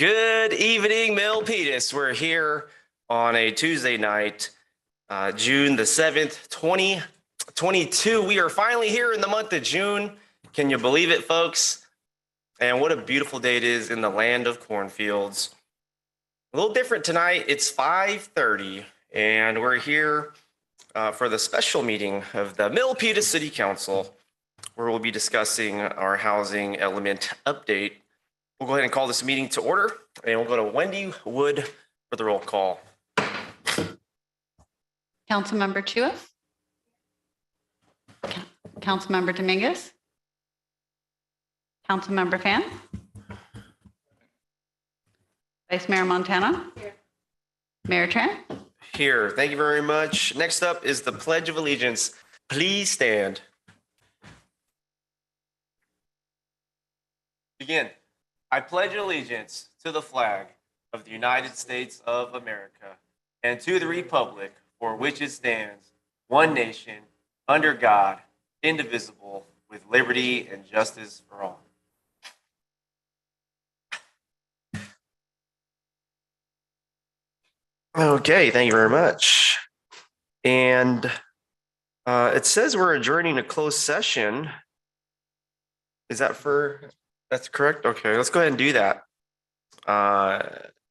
Good evening, Milpitas. We're here on a Tuesday night, June the 7th, 2022. We are finally here in the month of June. Can you believe it, folks? And what a beautiful day it is in the land of cornfields. A little different tonight. It's 5:30, and we're here for the special meeting of the Milpitas City Council, where we'll be discussing our housing element update. We'll go ahead and call this meeting to order, and we'll go to Wendy Wood for the roll call. Councilmember Chua? Councilmember Dominguez? Councilmember Fan? Vice Mayor Montana? Here. Mayor Tran? Here. Thank you very much. Next up is the Pledge of Allegiance. Please stand. Begin. I pledge allegiance to the flag of the United States of America and to the republic for which it stands, one nation, under God, indivisible, with liberty and justice for all. Okay, thank you very much. And it says we're adjourning a closed session. Is that for... That's correct? Okay, let's go ahead and do that.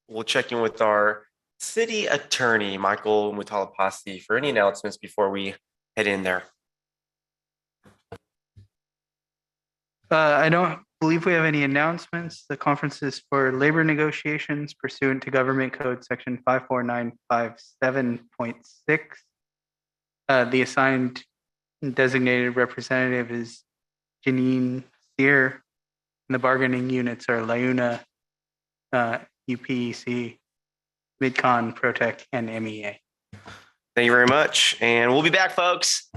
We'll check in with our city attorney, Michael Mutalapasi, for any announcements before we head in there. I don't believe we have any announcements. The conference is for labor negotiations pursuant to Government Code Section 54957.6. The assigned designated representative is Janine Sear. And the bargaining units are LIUNA, UPEC, MidCon, Protec, and MEA. Thank you very much. And we'll be back, folks.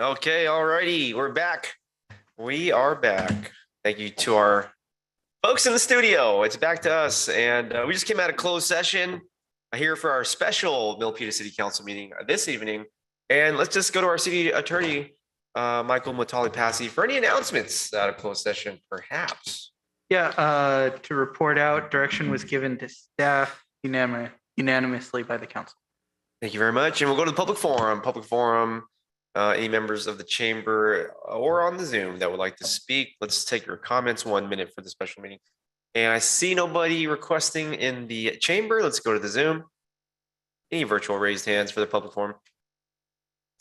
Okay, all righty. We're back. We are back. Thank you to our folks in the studio. It's back to us. And we just came out of closed session here for our special Milpitas City Council meeting this evening. And let's just go to our city attorney, Michael Mutali-Passy, for any announcements out of closed session, perhaps. Yeah, to report out, direction was given to staff unanimously by the council. Thank you very much. And we'll go to the public forum. Any members of the chamber or on the Zoom that would like to speak, let's take your comments 1 minute for the special meeting. And I see nobody requesting in the chamber. Let's go to the Zoom. Any virtual raised hands for the public forum?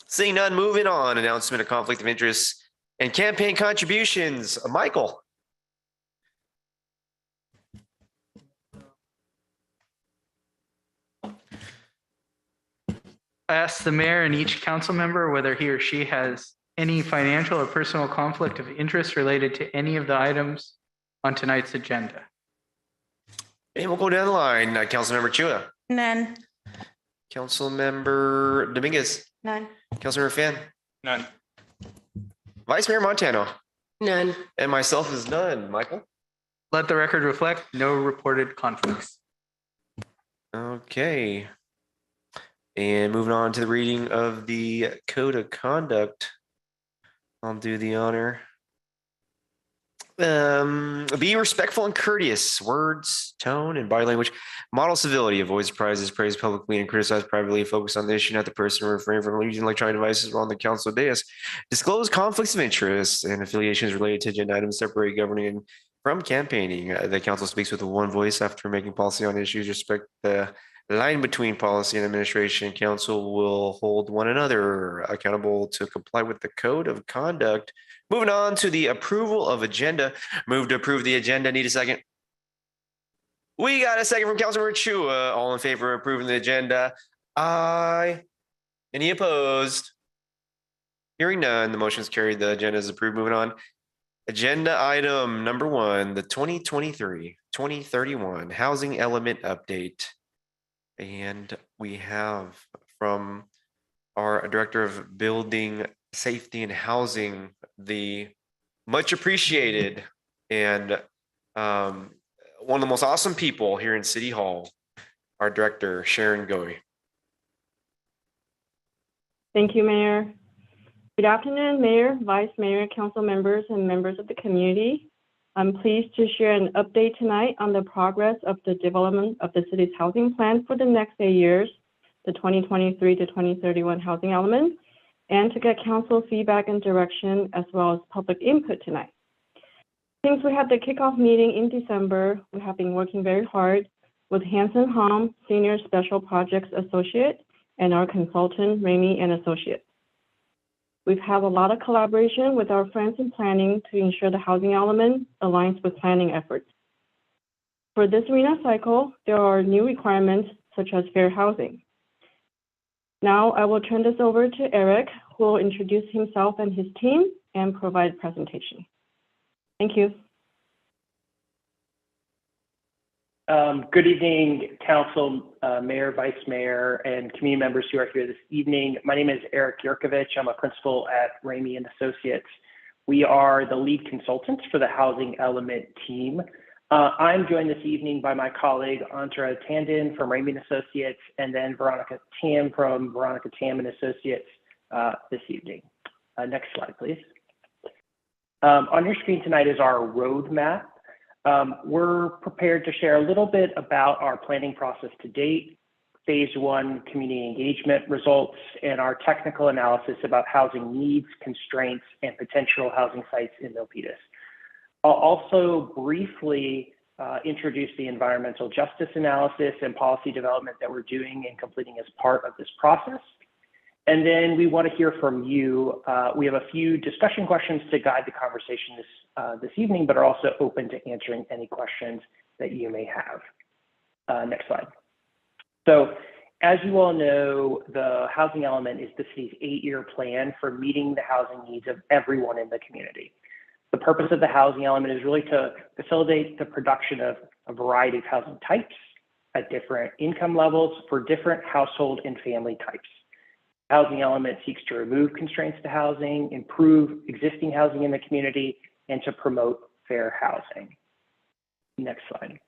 Seeing none, moving on. Announcement of conflict of interest and campaign contributions. Michael. I asked the mayor and each council member whether he or she has any financial or personal conflict of interest related to any of the items on tonight's agenda. And we'll go down the line. Councilmember Chua. None. Councilmember Dominguez. None. Councilmember Fan. None. Vice Mayor Montano. None. And myself is none. Michael. Let the record reflect no reported conflicts. Okay. And moving on to the reading of the code of conduct. I'll do the honor. Be respectful and courteous. Words, tone, and body language. Model civility. Avoid surprises. Praise publicly and criticize privately. Focus on the issue, not the person. Refrain from using electronic devices while on the council dais. Disclose conflicts of interest and affiliations related to agenda items. Separate governing from campaigning. The council speaks with one voice after making policy on issues. Respect the line between policy and administration. Council will hold one another accountable to comply with the code of conduct. Moving on to the approval of agenda. Move to approve the agenda. Need a second? We got a second from Councilmember Chua. All in favor of approving the agenda? Aye. Any opposed? Hearing none, the motion is carried. The agenda is approved. Moving on. Agenda item number 1, the 2023-2031 housing element update. And we have from our Director of Building Safety and Housing, the much appreciated and one of the most awesome people here in City Hall, our Director, Sharon Goey. Thank you, Mayor. Good afternoon, Mayor, Vice Mayor, council members, and members of the community. I'm pleased to share an update tonight on the progress of the development of the city's housing plan for the next 8 years, the 2023 to 2031 housing element, and to get council feedback and direction as well as public input tonight. Since we had the kickoff meeting in December, we have been working very hard with Hanson Hom, Senior Special Projects Associate, and our consultant, Ramey and Associates. We've had a lot of collaboration with our friends in planning to ensure the housing element aligns with planning efforts. For this RHNA cycle, there are new requirements such as fair housing. Now I will turn this over to Eric, who will introduce himself and his team and provide a presentation. Thank you. Good evening, Council, Mayor, Vice Mayor, and community members who are here this evening. My name is Eric Yurkovich. I'm a principal at Ramey and Associates. We are the lead consultants for the housing element team. I'm joined this evening by my colleague, Antara Tandon from Ramey and Associates, and then Veronica Tam from Veronica Tam and Associates this evening. Next slide, please. On your screen tonight is our roadmap. We're prepared to share a little bit about our planning process to date, phase 1 community engagement results, and our technical analysis about housing needs, constraints, and potential housing sites in Milpitas. I'll also briefly introduce the environmental justice analysis and policy development that we're doing and completing as part of this process. And then we want to hear from you. We have a few discussion questions to guide the conversation this evening, but are also open to answering any questions that you may have. Next slide. So as you all know, the housing element is the city's 8-year plan for meeting the housing needs of everyone in the community. The purpose of the housing element is really to facilitate the production of a variety of housing types at different income levels for different household and family types. Housing element seeks to remove constraints to housing, improve existing housing in the community, and to promote fair housing. Next slide.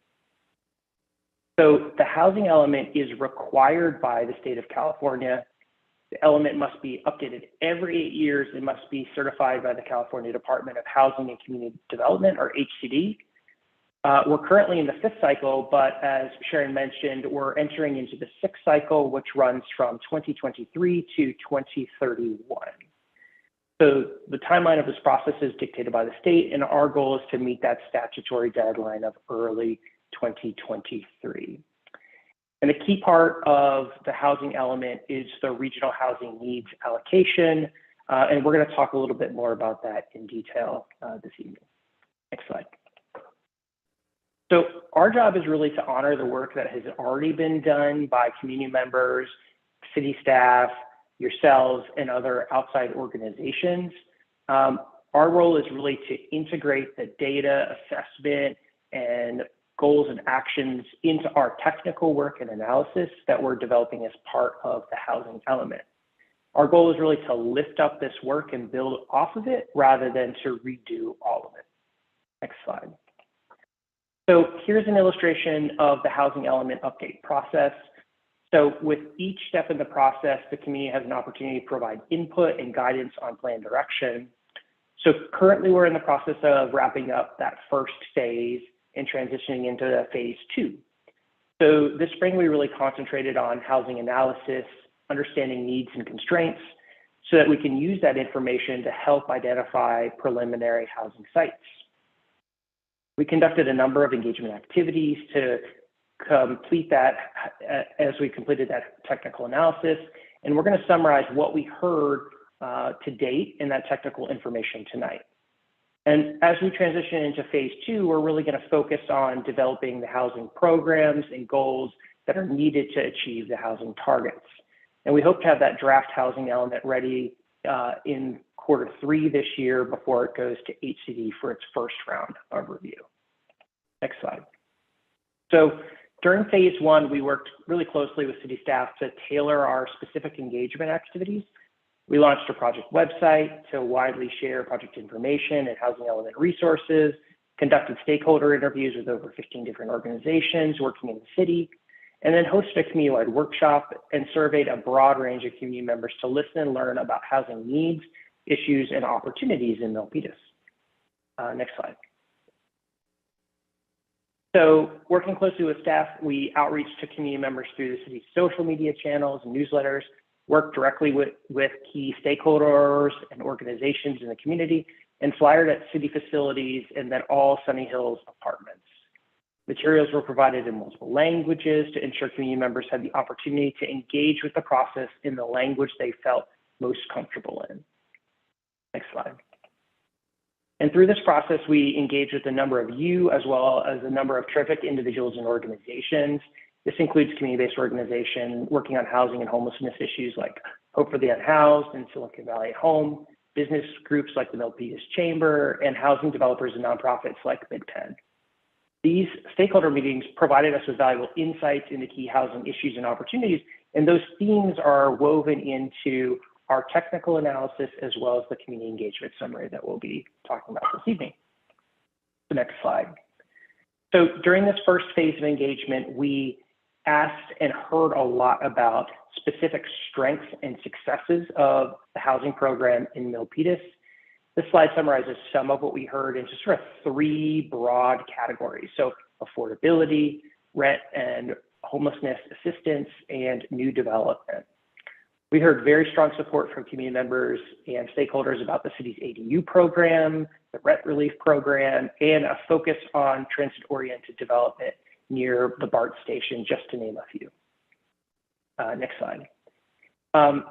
So the housing element is required by the state of California. The element must be updated every 8 years. It must be certified by the California Department of Housing and Community Development, or HCD. We're currently in the 5th cycle, but as Sharon mentioned, we're entering into the 6th cycle, which runs from 2023 to 2031. So the timeline of this process is dictated by the state, and our goal is to meet that statutory deadline of early 2023. And a key part of the housing element is the regional housing needs allocation, and we're going to talk a little bit more about that in detail this evening. Next slide. So our job is really to honor the work that has already been done by community members, city staff, yourselves, and other outside organizations. Our role is really to integrate the data, assessment, and goals and actions into our technical work and analysis that we're developing as part of the housing element. Our goal is really to lift up this work and build off of it rather than to redo all of it. Next slide. So here's an illustration of the housing element update process. So with each step in the process, the community has an opportunity to provide input and guidance on plan direction. So currently we're in the process of wrapping up that first phase and transitioning into phase 2. So this spring, we really concentrated on housing analysis, understanding needs and constraints, so that we can use that information to help identify preliminary housing sites. We conducted a number of engagement activities to complete that as we completed that technical analysis, and we're going to summarize what we heard to date in that technical information tonight. And as we transition into phase 2, we're really going to focus on developing the housing programs and goals that are needed to achieve the housing targets. And we hope to have that draft housing element ready in Q3 this year before it goes to HCD for its first round of review. Next slide. So during phase 1, we worked really closely with city staff to tailor our specific engagement activities. We launched a project website to widely share project information and housing element resources, conducted stakeholder interviews with over 15 different organizations working in the city, and then hosted a community-wide workshop and surveyed a broad range of community members to listen and learn about housing needs, issues, and opportunities in Milpitas. Next slide. So working closely with staff, we outreach to community members through the city's social media channels and newsletters, work directly with key stakeholders and organizations in the community, and flyered at city facilities and then all Sunny Hills apartments. Materials were provided in multiple languages to ensure community members had the opportunity to engage with the process in the language they felt most comfortable in. Next slide. And through this process, we engaged with a number of you as well as a number of terrific individuals and organizations. This includes community-based organizations working on housing and homelessness issues like Hope for the Unhoused and Silicon Valley at Home, business groups like the Milpitas Chamber, and housing developers and nonprofits like MidPen. These stakeholder meetings provided us with valuable insights into key housing issues and opportunities, and those themes are woven into our technical analysis as well as the community engagement summary that we'll be talking about this evening. The next slide. So during this first phase of engagement, we asked and heard a lot about specific strengths and successes of the housing program in Milpitas. This slide summarizes some of what we heard into sort of 3 broad categories. So affordability, rent and homelessness assistance, and new development. We heard very strong support from community members and stakeholders about the city's ADU program, the rent relief program, and a focus on transit-oriented development near the BART station, just to name a few. Next slide.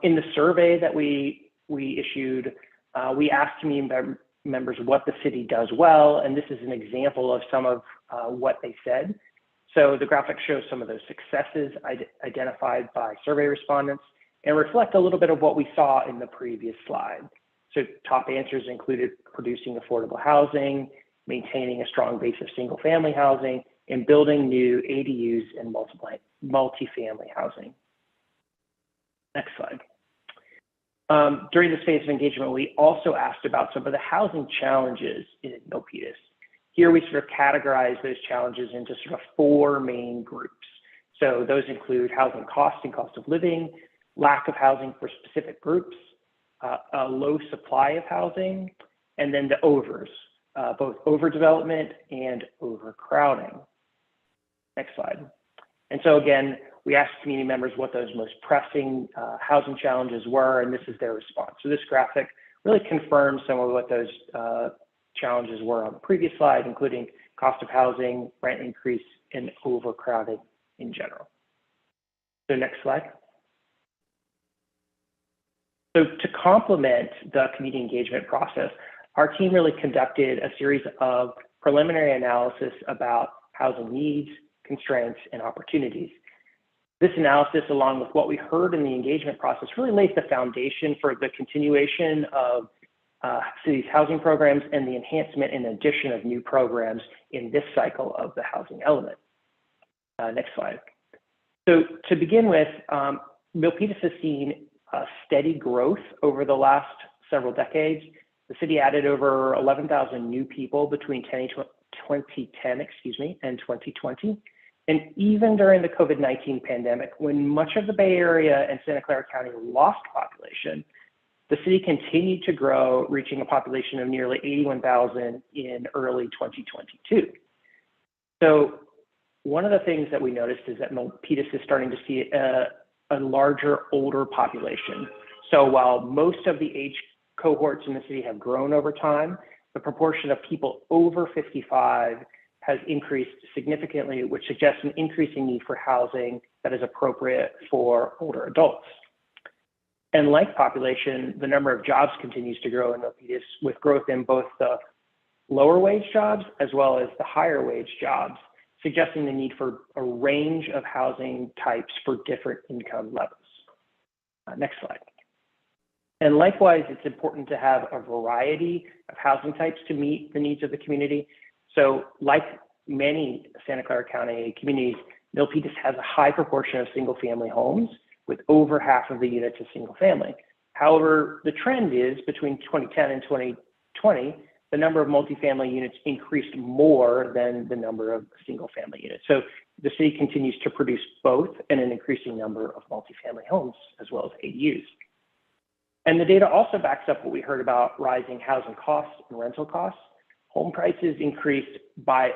In the survey that we issued, we asked community members what the city does well, and this is an example of some of what they said. So the graphic shows some of those successes identified by survey respondents and reflect a little bit of what we saw in the previous slide. So top answers included producing affordable housing, maintaining a strong base of single-family housing, and building new ADUs and multifamily housing. Next slide. During this phase of engagement, we also asked about some of the housing challenges in Milpitas. Here we sort of categorize those challenges into sort of 4 main groups. So those include housing costs and cost of living, lack of housing for specific groups, a low supply of housing, and then the overs, both overdevelopment and overcrowding. Next slide. And so again, we asked community members what those most pressing housing challenges were, and this is their response. So this graphic really confirms some of what those challenges were on the previous slide, including cost of housing, rent increase, and overcrowding in general. So next slide. So to complement the community engagement process, our team really conducted a series of preliminary analysis about housing needs, constraints, and opportunities. This analysis, along with what we heard in the engagement process, really lays the foundation for the continuation of city's housing programs and the enhancement and addition of new programs in this cycle of the housing element. Next slide. So to begin with, Milpitas has seen steady growth over the last several decades. The city added over 11,000 new people between 2010, and 2020. And even during the COVID-19 pandemic, when much of the Bay Area and Santa Clara County lost population, the city continued to grow, reaching a population of nearly 81,000 in early 2022. So one of the things that we noticed is that Milpitas is starting to see a larger, older population. So while most of the age cohorts in the city have grown over time, the proportion of people over 55 has increased significantly, which suggests an increasing need for housing that is appropriate for older adults. And like population, the number of jobs continues to grow in Milpitas, with growth in both the lower wage jobs as well as the higher wage jobs, suggesting the need for a range of housing types for different income levels. Next slide. And likewise, it's important to have a variety of housing types to meet the needs of the community. So like many Santa Clara County communities, Milpitas has a high proportion of single-family homes, with over half of the units as single-family. However, the trend is between 2010 and 2020, the number of multifamily units increased more than the number of single-family units. So the city continues to produce both and an increasing number of multifamily homes as well as ADUs. And the data also backs up what we heard about rising housing costs and rental costs. Home prices increased by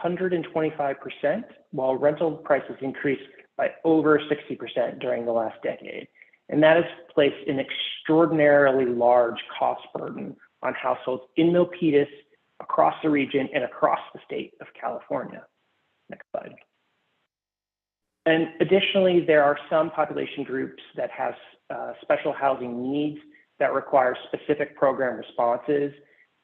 125%, while rental prices increased by over 60% during the last decade. And that has placed an extraordinarily large cost burden on households in Milpitas, across the region, and across the state of California. Next slide. And additionally, there are some population groups that have special housing needs that require specific program responses.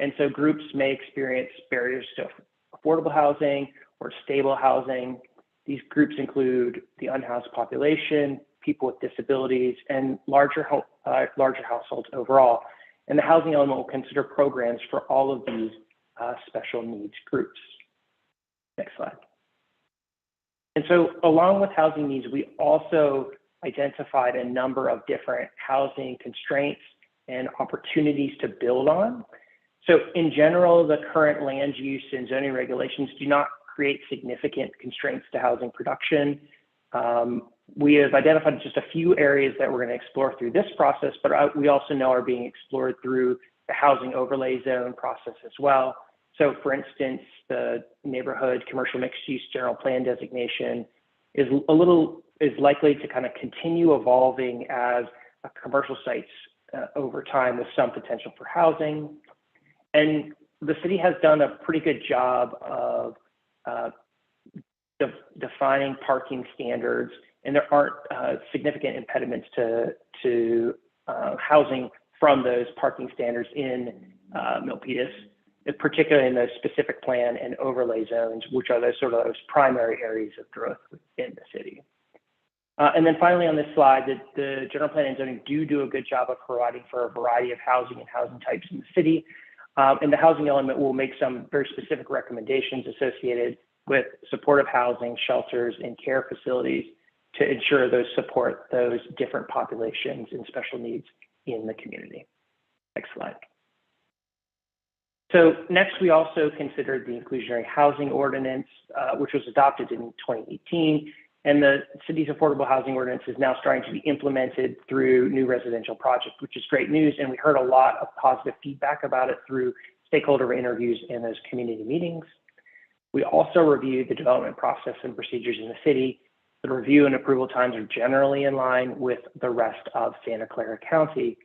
And so groups may experience barriers to affordable housing or stable housing. These groups include the unhoused population, people with disabilities, and larger households overall. And the housing element will consider programs for all of these special needs groups. Next slide. And so along with housing needs, we also identified a number of different housing constraints and opportunities to build on. So in general, the current land use and zoning regulations do not create significant constraints to housing production. We have identified just a few areas that we're going to explore through this process, but we also know are being explored through the housing overlay zone process as well. So for instance, the neighborhood commercial mixed use general plan designation is likely to kind of continue evolving as commercial sites over time, with some potential for housing. And the city has done a pretty good job of defining parking standards, and there aren't significant impediments to housing from those parking standards in Milpitas, particularly in those specific plan and overlay zones, which are those primary areas of growth within the city. And then finally on this slide, the general plan and zoning do a good job of providing for a variety of housing and housing types in the city. And the housing element will make some very specific recommendations associated with supportive housing, shelters, and care facilities. to ensure those support those different populations and special needs in the community. Next slide. So next, we also considered the inclusionary housing ordinance, which was adopted in 2018. And the city's affordable housing ordinance is now starting to be implemented through new residential projects, which is great news. And we heard a lot of positive feedback about it through stakeholder interviews and those community meetings. We also reviewed the development process and procedures in the city. The review and approval times are generally in line with the rest of Santa Clara County.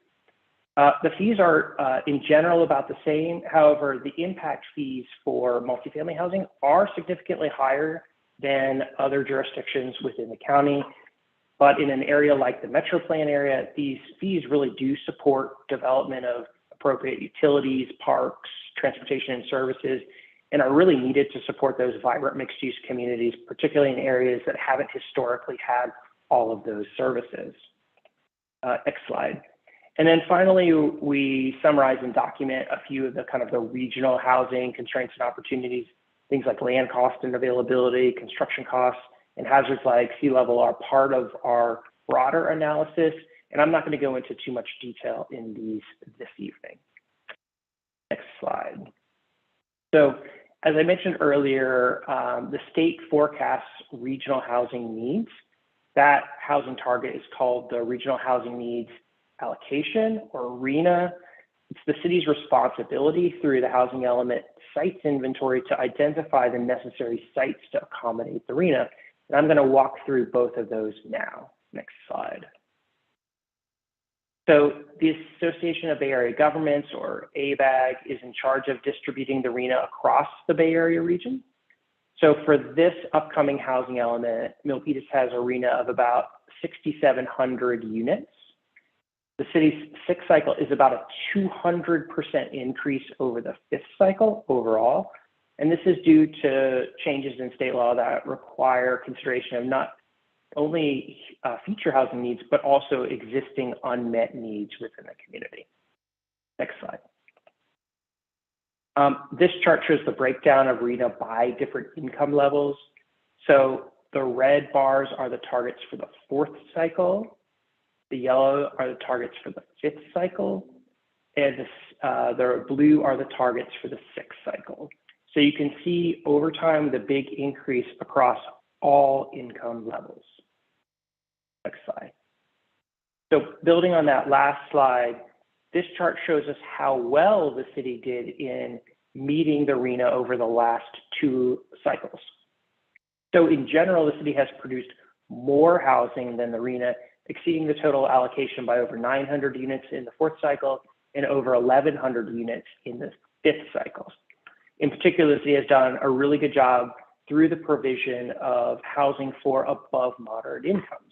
The fees are in general about the same. However, the impact fees for multifamily housing are significantly higher than other jurisdictions within the county. But in an area like the Metro Plan area, these fees really do support development of appropriate utilities, parks, transportation and services, and are really needed to support those vibrant mixed-use communities, particularly in areas that haven't historically had all of those services. Next slide. And then finally, we summarize and document a few of the kind of the regional housing constraints and opportunities. Things like land cost and availability, construction costs, and hazards like sea level are part of our broader analysis. And I'm not going to go into too much detail in these this evening. Next slide. So as I mentioned earlier, the state forecasts regional housing needs. That housing target is called the Regional Housing Needs Allocation, or RHNA. It's the city's responsibility through the housing element sites inventory to identify the necessary sites to accommodate the RHNA. And I'm going to walk through both of those now. Next slide. So the Association of Bay Area Governments, or ABAG, is in charge of distributing the RHNA across the Bay Area region. So for this upcoming housing element, Milpitas has a RHNA of about 6,700 units. The city's sixth cycle is about a 200% increase over the fifth cycle overall. And this is due to changes in state law that require consideration of not only future housing needs, but also existing unmet needs within the community. Next slide. This chart shows the breakdown of RHNA by different income levels. So the red bars are the targets for the fourth cycle. The yellow are the targets for the fifth cycle, and the blue are the targets for the sixth cycle. So you can see over time the big increase across all income levels. Next slide. So building on that last slide, this chart shows us how well the city did in meeting the RHNA over the last two cycles. So in general, the city has produced more housing than the RHNA, exceeding the total allocation by over 900 units in the fourth cycle and over 1,100 units in the fifth cycle. In particular, the city has done a really good job through the provision of housing for above moderate incomes.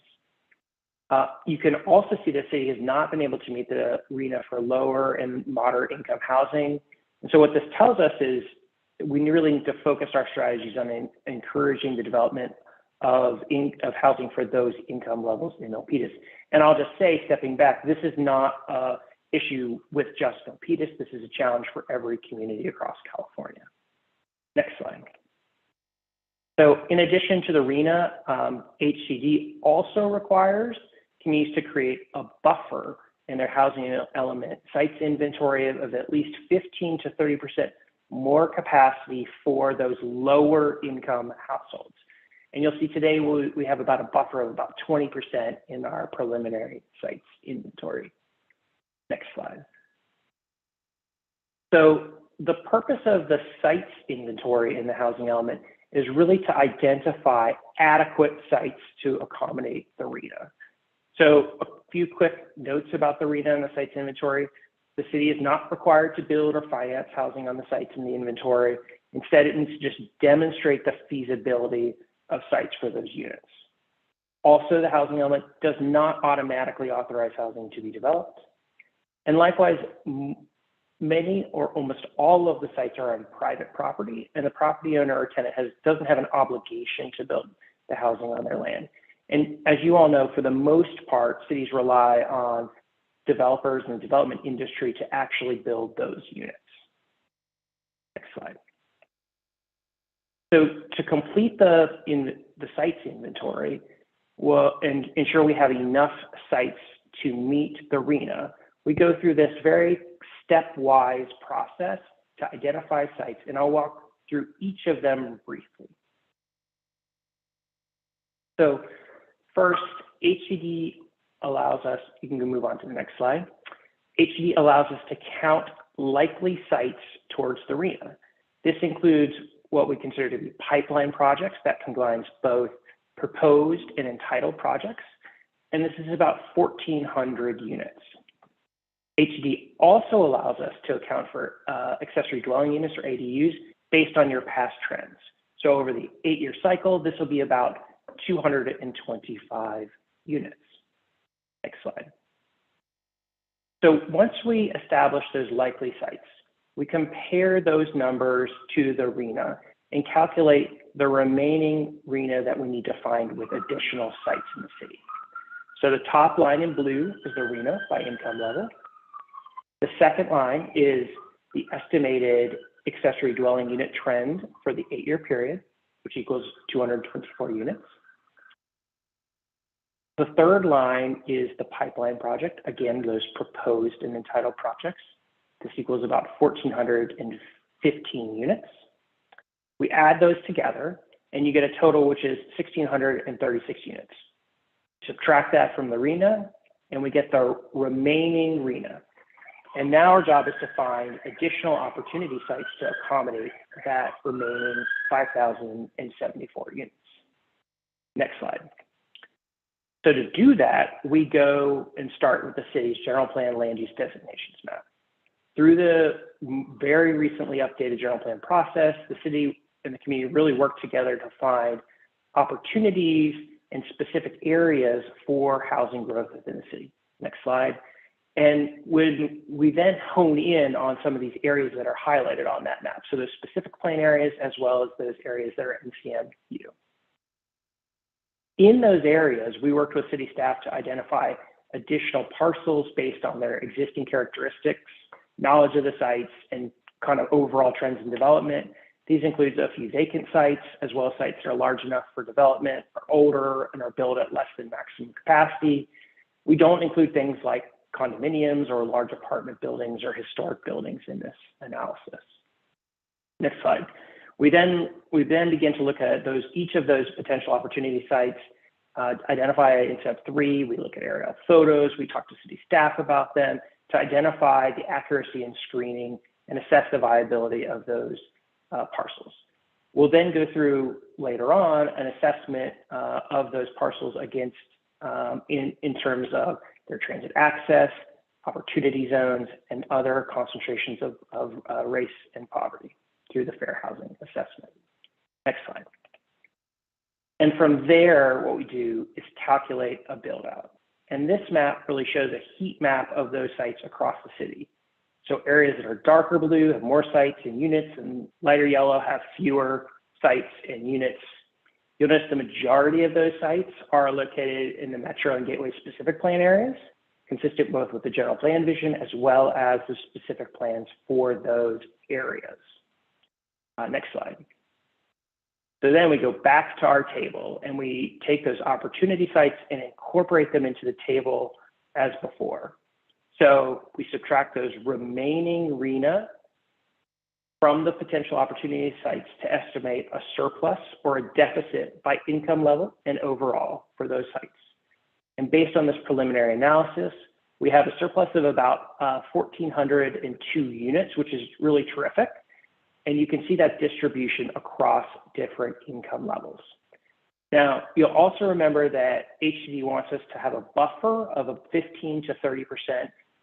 You can also see the city has not been able to meet the RHNA for lower and moderate income housing. And so what this tells us is we really need to focus our strategies on encouraging the development of housing for those income levels in Milpitas. And I'll just say, stepping back, this is not an issue with just Milpitas. This is a challenge for every community across California. Next slide. So in addition to the RHNA, HCD also requires communities to create a buffer in their housing element sites inventory of at least 15 to 30% more capacity for those lower income households. And you'll see today we have about a buffer of about 20% in our preliminary sites inventory. Next slide. So the purpose of the sites inventory in the housing element is really to identify adequate sites to accommodate the RHNA. So a few quick notes about the RHNA and the sites inventory. The city is not required to build or finance housing on the sites in the inventory. Instead, it needs to just demonstrate the feasibility of sites for those units. Also, the housing element does not automatically authorize housing to be developed. And likewise, many or almost all of the sites are on private property, and the property owner or tenant doesn't have an obligation to build the housing on their land. And as you all know, for the most part, cities rely on developers and the development industry to actually build those units. Next slide. So to complete the sites inventory, and ensure we have enough sites to meet the RENA, we go through this very stepwise process to identify sites, and I'll walk through each of them briefly. So first, HCD allows us, you can move on to the next slide. HCD allows us to count likely sites towards the RENA. This includes what we consider to be pipeline projects that combines both proposed and entitled projects. And this is about 1,400 units. HCD also allows us to account for accessory dwelling units or ADUs based on your past trends. So over the 8-year cycle, this will be about 225 units. Next slide. So once we establish those likely sites, we compare those numbers to the RENA and calculate the remaining RENA that we need to find with additional sites in the city. So the top line in blue is the RENA by income level. The second line is the estimated accessory dwelling unit trend for the 8-year period, which equals 224 units. The third line is the pipeline project, again, those proposed and entitled projects. This equals about 1,415 units. We add those together and you get a total which is 1,636 units. Subtract that from the RENA and we get the remaining RENA. And now our job is to find additional opportunity sites to accommodate that remaining 5,074 units. Next slide. So to do that, we go and start with the city's general plan land use designations map. Through the very recently updated general plan process, the city and the community really worked together to find opportunities in specific areas for housing growth within the city. Next slide. And when we then hone in on some of these areas that are highlighted on that map, so those specific plan areas as well as those areas that are NCMU. In those areas, we worked with city staff to identify additional parcels based on their existing characteristics, knowledge of the sites, and kind of overall trends in development. These include a few vacant sites, as well as sites that are large enough for development, are older, and are built at less than maximum capacity. We don't include things like condominiums or large apartment buildings or historic buildings in this analysis. Next slide. We then begin to look at each of those potential opportunity sites, identify in step 3, we look at aerial photos, we talk to city staff about them to identify the accuracy and screening and assess the viability of those parcels. We'll then go through later on an assessment of those parcels against in terms of their transit access, opportunity zones, and other concentrations of race and poverty through the fair housing assessment. Next slide. And from there, what we do is calculate a build out. And this map really shows a heat map of those sites across the city. So areas that are darker blue have more sites and units, and lighter yellow have fewer sites and units. You'll notice the majority of those sites are located in the Metro and Gateway specific plan areas, consistent both with the general plan vision as well as the specific plans for those areas. Next slide. So then we go back to our table and we take those opportunity sites and incorporate them into the table as before. So we subtract those remaining RENA from the potential opportunity sites to estimate a surplus or a deficit by income level and overall for those sites. And based on this preliminary analysis, we have a surplus of about 1,402 units, which is really terrific. And you can see that distribution across different income levels. Now, you'll also remember that HCD wants us to have a buffer of a 15 to 30%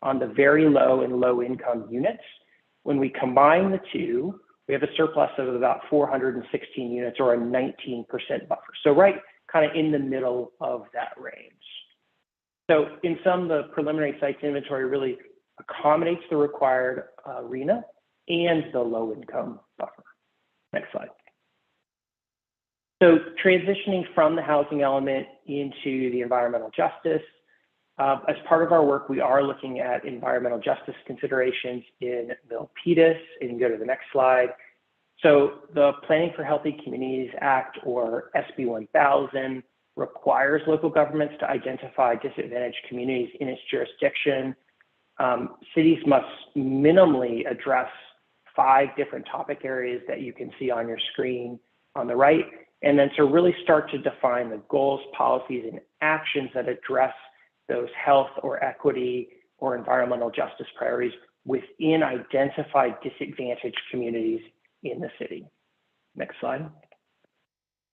on the very low and low income units. When we combine the two, we have a surplus of about 416 units or a 19% buffer. So right kind of in the middle of that range. So in sum, the preliminary sites inventory really accommodates the required RENA and the low income buffer. Next slide. So transitioning from the housing element into the environmental justice, as part of our work, we are looking at environmental justice considerations in Milpitas, and you can go to the next slide. So the Planning for Healthy Communities Act, or SB 1000, requires local governments to identify disadvantaged communities in its jurisdiction. Cities must minimally address 5 different topic areas that you can see on your screen on the right, and then to really start to define the goals, policies, and actions that address those health or equity or environmental justice priorities within identified disadvantaged communities in the city. Next slide.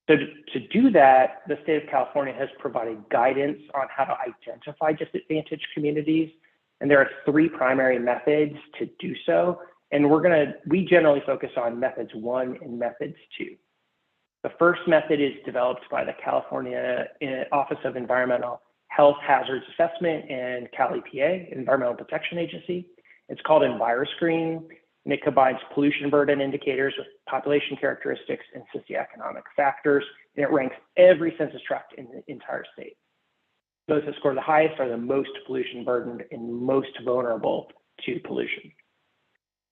So to do that, the state of California has provided guidance on how to identify disadvantaged communities. And there are 3 primary methods to do so. And we generally focus on methods 1 and methods 2. The first method is developed by the California Office of Environmental Health Hazards Assessment and Cal EPA, Environmental Protection Agency. It's called EnviroScreen, and it combines pollution burden indicators with population characteristics and socioeconomic factors, and it ranks every census tract in the entire state. Those that score the highest are the most pollution burdened and most vulnerable to pollution.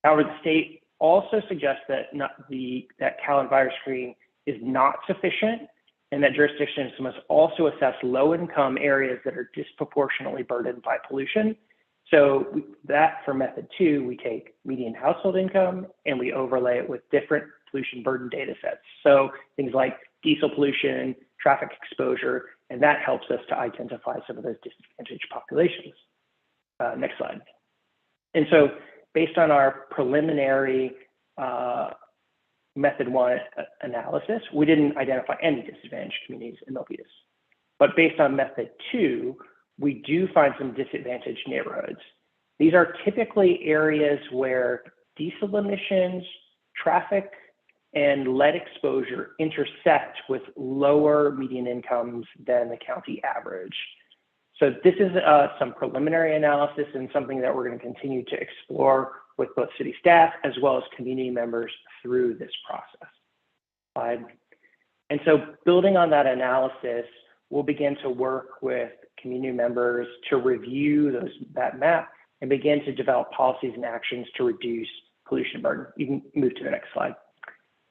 However, the state also suggests that Cal EnviroScreen is not sufficient, and that jurisdictions must also assess low-income areas that are disproportionately burdened by pollution. So that for method 2, we take median household income and we overlay it with different pollution burden data sets. So things like diesel pollution, traffic exposure, and that helps us to identify some of those disadvantaged populations. Next slide. And so based on our preliminary method 1 analysis, we didn't identify any disadvantaged communities in Milpitas. But based on method 2, we do find some disadvantaged neighborhoods. These are typically areas where diesel emissions, traffic, and lead exposure intersect with lower median incomes than the county average. So this is some preliminary analysis and something that we're going to continue to explore with both city staff as well as community members through this process. And so building on that analysis, we'll begin to work with community members to review that map and begin to develop policies and actions to reduce pollution burden. You can move to the next slide.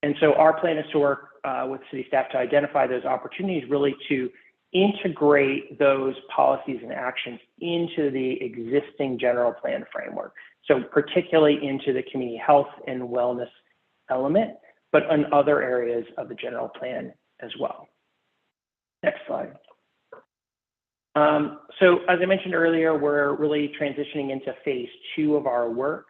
And so our plan is to work with city staff to identify those opportunities, really to integrate those policies and actions into the existing general plan framework. So particularly into the community health and wellness element, but in other areas of the general plan as well. Next slide. So as I mentioned earlier, we're really transitioning into phase 2 of our work.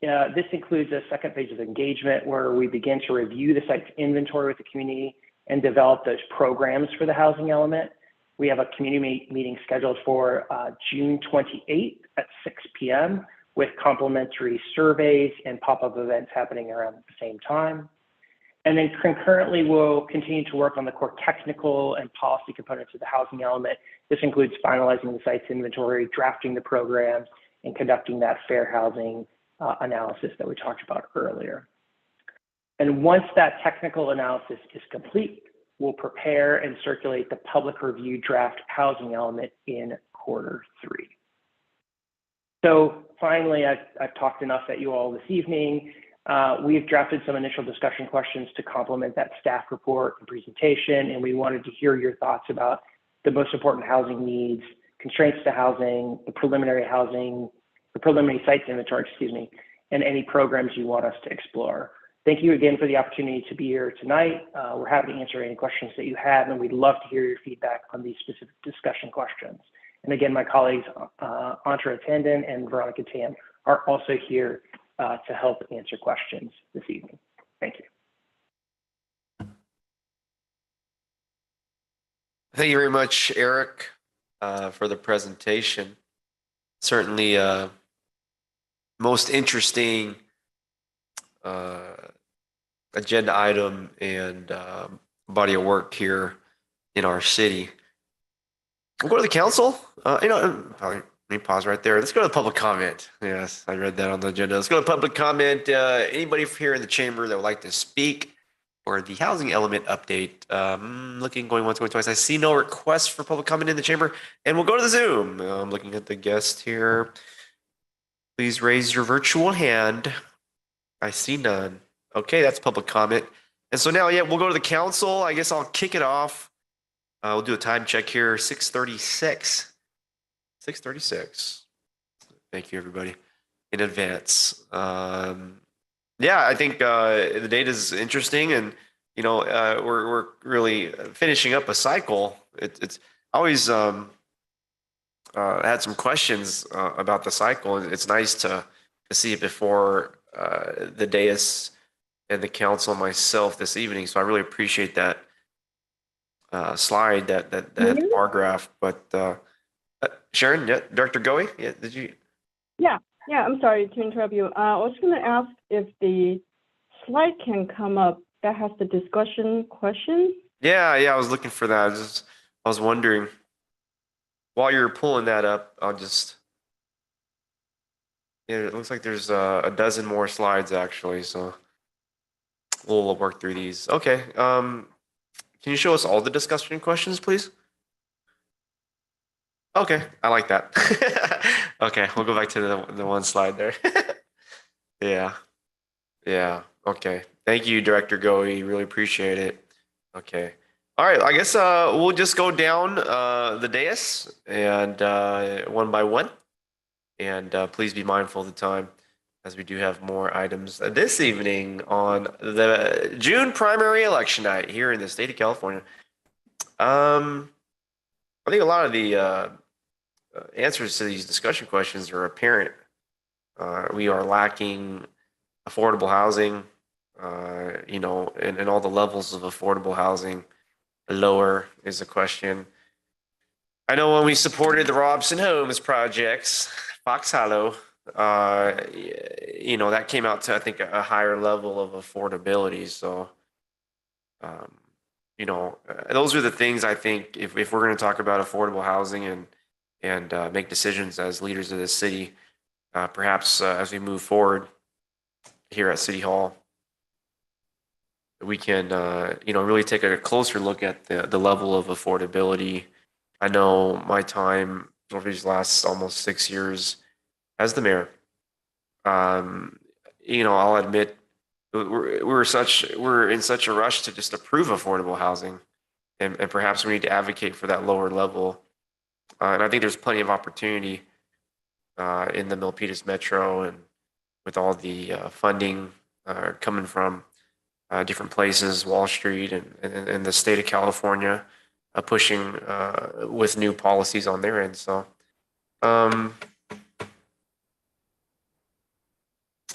This includes a second phase of engagement where we begin to review the site's inventory with the community and develop those programs for the housing element. We have a community meeting scheduled for June 28th at 6 p.m. with complimentary surveys and pop-up events happening around the same time. And then concurrently, we'll continue to work on the core technical and policy components of the housing element. This includes finalizing the site's inventory, drafting the programs, and conducting that fair housing analysis that we talked about earlier. And once that technical analysis is complete, we'll prepare and circulate the public review draft housing element in quarter 3. So finally, I've talked enough at you all this evening. We've drafted some initial discussion questions to complement that staff report and presentation, and we wanted to hear your thoughts about the most important housing needs, constraints to housing, the preliminary sites inventory, and any programs you want us to explore. Thank you again for the opportunity to be here tonight. We're happy to answer any questions that you have, and we'd love to hear your feedback on these specific discussion questions. And again, my colleagues, Antra Tandon and Veronica Tam, are also here to help answer questions this evening. Thank you. Thank you very much, Eric, for the presentation. Certainly most interesting agenda item and body of work here in our city. We'll go to the council. Let me pause right there. Let's go to the public comment. Yes, I read that on the agenda. Let's go to public comment. Anybody here in the chamber that would like to speak for the housing element update? Looking, going once, going twice. I see no requests for public comment in the chamber. And we'll go to the Zoom. I'm looking at the guest here. Please raise your virtual hand. I see none. Okay, that's public comment. And so now, we'll go to the council. I guess I'll kick it off We'll do a time check here, 6:36. 6:36. Thank you, everybody, in advance. Yeah, I think the data is interesting, and we're really finishing up a cycle. It's always had some questions about the cycle. It's nice to see it before the dais and the council and myself this evening. So I really appreciate that slide that had the bar graph. But Sharon, yeah, Director Goey, yeah, did you? Yeah, I'm sorry to interrupt you. I was going to ask if the slide can come up that has the discussion question. Yeah, I was looking for that. I was wondering. While you're pulling that up, I'll just. Yeah, it looks like there's a dozen more slides actually, so we'll work through these. Okay. Can you show us all the discussion questions, please? Okay, I like that. Okay, we'll go back to the one slide there. Yeah. Yeah. Okay. Thank you, Director Goey. Really appreciate it. Okay. All right. I guess we'll just go down the dais and one by one. And please be mindful of the time as we do have more items this evening on the June primary election night here in the state of California. I think a lot of the answers to these discussion questions are apparent. We are lacking affordable housing, and all the levels of affordable housing. Lower is the question. I know when we supported the Robson Homes projects, Fox Hollow, that came out to, I think, a higher level of affordability. So, those are the things I think if we're going to talk about affordable housing and make decisions as leaders of the city, perhaps as we move forward here at City Hall, we can, really take a closer look at the level of affordability. I know my time over these last almost 6 years as the mayor, I'll admit we're in such a rush to just approve affordable housing, and perhaps we need to advocate for that lower level. And I think there's plenty of opportunity in the Milpitas Metro, and with all the funding coming from different places, Wall Street and the state of California, pushing with new policies on their end. So,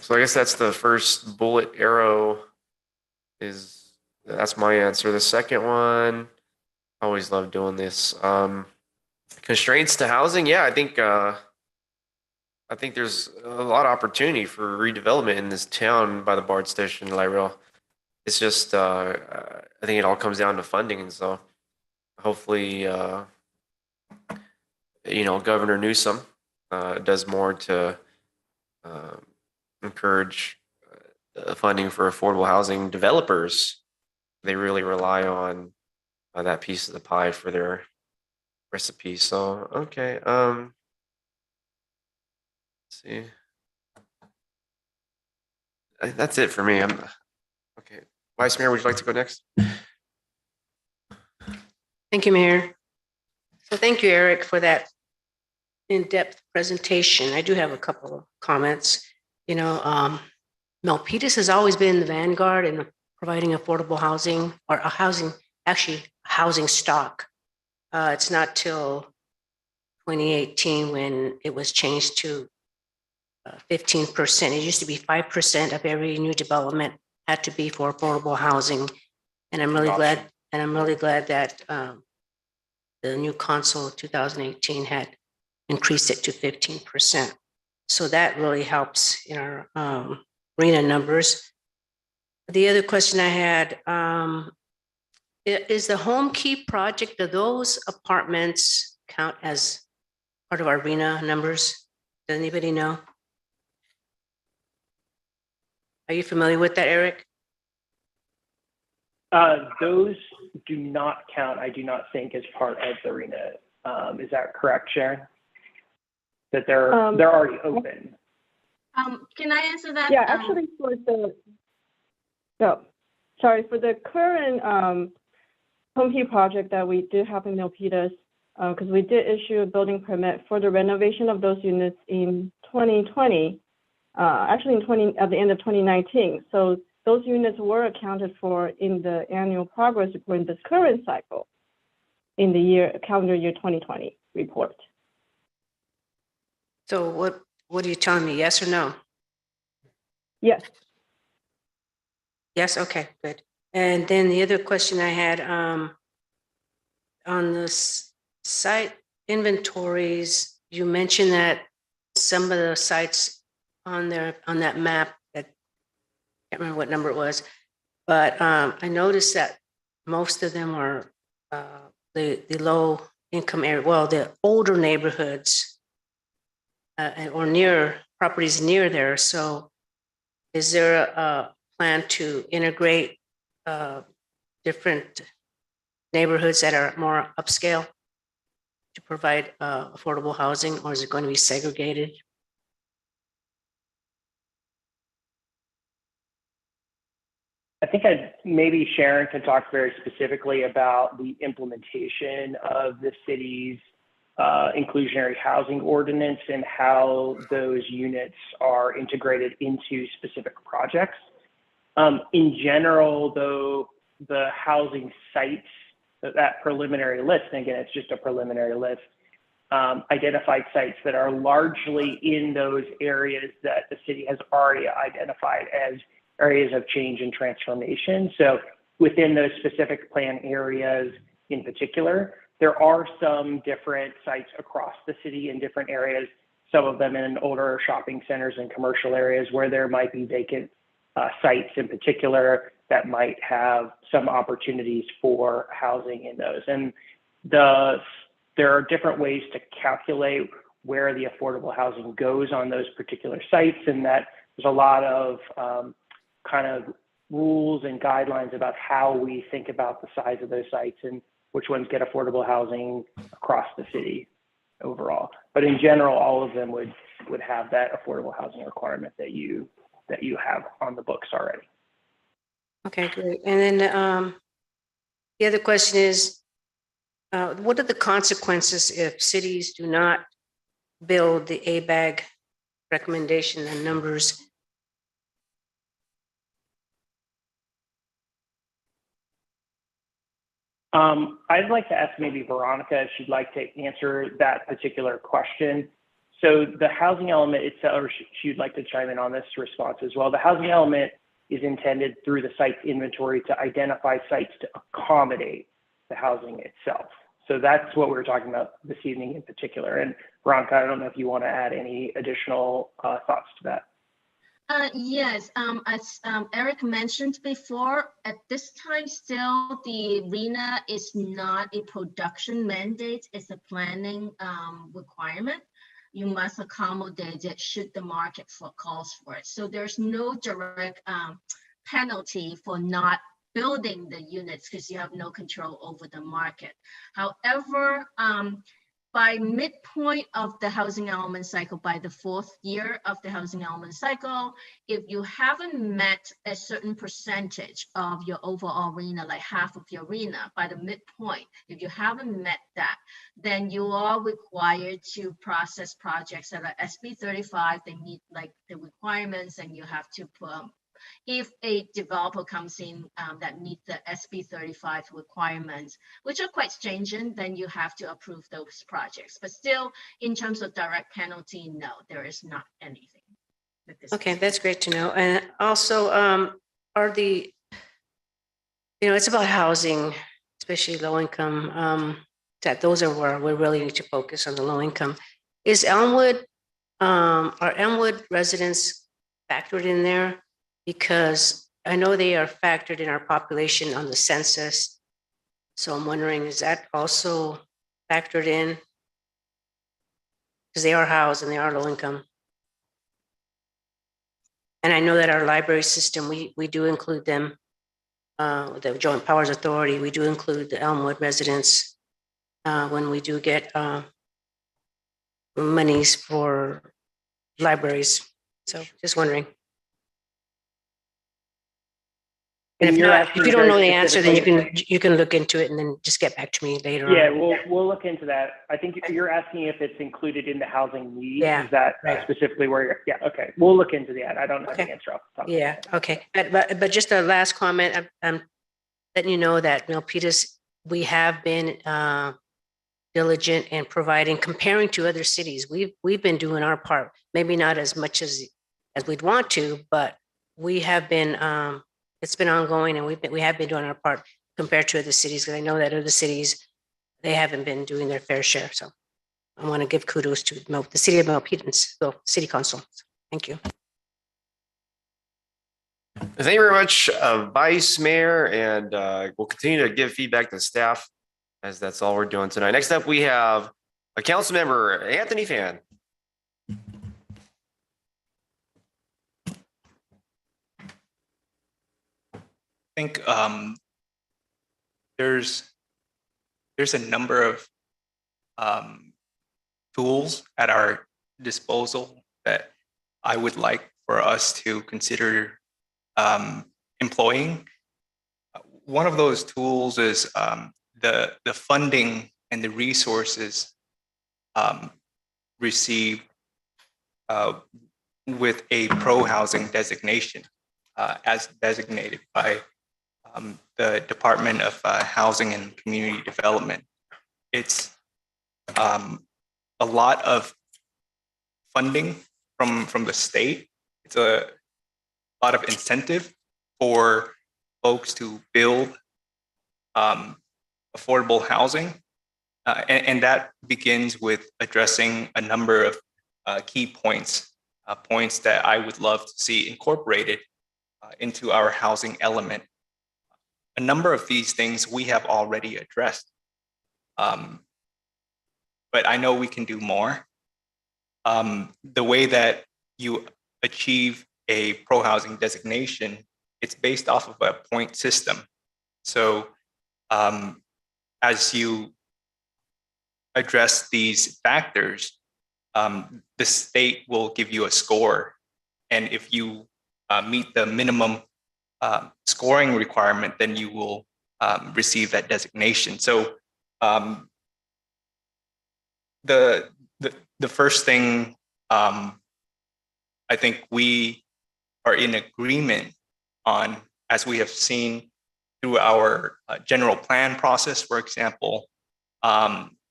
so I guess that's the first bullet arrow. That's my answer. The second one, I always love doing this. Constraints to housing. Yeah, I think there's a lot of opportunity for redevelopment in this town by the BART station, light rail. It's just I think it all comes down to funding, and so hopefully Governor Newsom does more to encourage funding for affordable housing developers. They really rely on that piece of the pie for their recipe. So okay, let's see. That's it for me. Okay. Vice Mayor, would you like to go next? Thank you, Mayor. So thank you, Eric, for that in-depth presentation. I do have a couple of comments. Milpitas has always been in the vanguard in providing affordable housing or housing stock. It's not till 2018 when it was changed to 15%. It used to be 5% of every new development had to be for affordable housing. And I'm really glad that the new council 2018 had increased it to 15%. So that really helps in our RENA numbers. The other question I had is the Home Key project, do those apartments count as part of our RENA numbers? Does anybody know? Are you familiar with that, Eric? Those do not count, I do not think, as part of the RENA. Is that correct, Sharon? That they're already open. Can I answer that? Yeah, actually for the current Homekey project that we did have in Milpitas, because we did issue a building permit for the renovation of those units in 2020, actually at the end of 2019. So those units were accounted for in the annual progress report in this current cycle in the calendar year 2020 report. So what are you telling me? Yes or no? Yes. Yes, okay, good. And then the other question I had, on the site inventories, you mentioned that some of the sites on that map, that, I can't remember what number it was, but I noticed that most of them are the low income area, well, the older neighborhoods or near properties near there. So is there a plan to integrate different neighborhoods that are more upscale to provide affordable housing, or is it going to be segregated? I think maybe Sharon can talk very specifically about the implementation of the city's inclusionary housing ordinance and how those units are integrated into specific projects. In general, though, the housing sites, that preliminary list, and again, it's just a preliminary list, identified sites that are largely in those areas that the city has already identified as areas of change and transformation. So within those specific plan areas in particular, there are some different sites across the city in different areas, some of them in older shopping centers and commercial areas where there might be vacant sites in particular that might have some opportunities for housing in those. And there are different ways to calculate where the affordable housing goes on those particular sites, and that there's a lot of kind of rules and guidelines about how we think about the size of those sites and which ones get affordable housing across the city overall. But in general, all of them would have that affordable housing requirement that you have on the books already. Okay, great. And then the other question is, what are the consequences if cities do not build the ABAG recommendation and numbers? I'd like to ask maybe Veronica if she'd like to answer that particular question. So the housing element itself, or she'd like to chime in on this response as well. The housing element is intended through the site inventory to identify sites to accommodate the housing itself. So that's what we're talking about this evening in particular. And Veronica, I don't know if you want to add any additional thoughts to that. Yes, as Eric mentioned before, at this time still the RENA is not a production mandate, it's a planning requirement. You must accommodate it should the market calls for it. So there's no direct penalty for not building the units because you have no control over the market. However, by midpoint of the housing element cycle, by the 4th year of the housing element cycle, if you haven't met a certain percentage of your overall RENA, like half of your RENA, by the midpoint, if you haven't met that, then you are required to process projects that are SB 35. They meet like the requirements, and you have to if a developer comes in that meet the SB 35 requirements, which are quite stringent, then you have to approve those projects. But still, in terms of direct penalty, no, there is not anything. Okay, that's great to know. And also, it's about housing, especially low income, that those are where we really need to focus on the low income. Is are Elmwood residents factored in there? Because I know they are factored in our population on the census. So I'm wondering, is that also factored in? Because they are housed and they are low income. And I know that our library system, we do include them, the Joint Powers Authority, we do include the Elmwood residents when we do get monies for libraries. So just wondering. And if you're not, asking if you don't know very the answer, then specifically- you can look into it and then just get back to me later Yeah, on. we'll look into that. I think you're asking if it's included in the housing need. Yeah, Is that right. specifically where you're, yeah, okay. We'll look into that. I don't know the Okay. answer off the top. Yeah, okay. But just a last comment, I'm letting you know that Milpitas, we have been diligent in providing, comparing to other cities. We've been doing our part, maybe not as much as we'd want to, but we have been, it's been ongoing, and we have been doing our part compared to other cities, because I know that other cities, they haven't been doing their fair share. So I want to give kudos to the city of Milpitas, so city council. Thank you. Thank you very much, Vice Mayor, and we'll continue to give feedback to staff, as that's all we're doing tonight. Next up, we have a council member, Anthony Fan. I think there's a number of tools at our disposal that I would like for us to consider employing. One of those tools is the funding and the resources received with a pro-housing designation, as designated by the Department of Housing and Community Development. It's a lot of funding from the state. It's a lot of incentive for folks to build affordable housing. And that begins with addressing a number of key points, points that I would love to see incorporated into our housing element. A number of these things we have already addressed, but I know we can do more. The way that you achieve a pro-housing designation, it's based off of a point system. So as you address these factors, the state will give you a score. And if you meet the minimum scoring requirement, then you will receive that designation. So the first thing I think we are in agreement on, as we have seen through our general plan process, for example,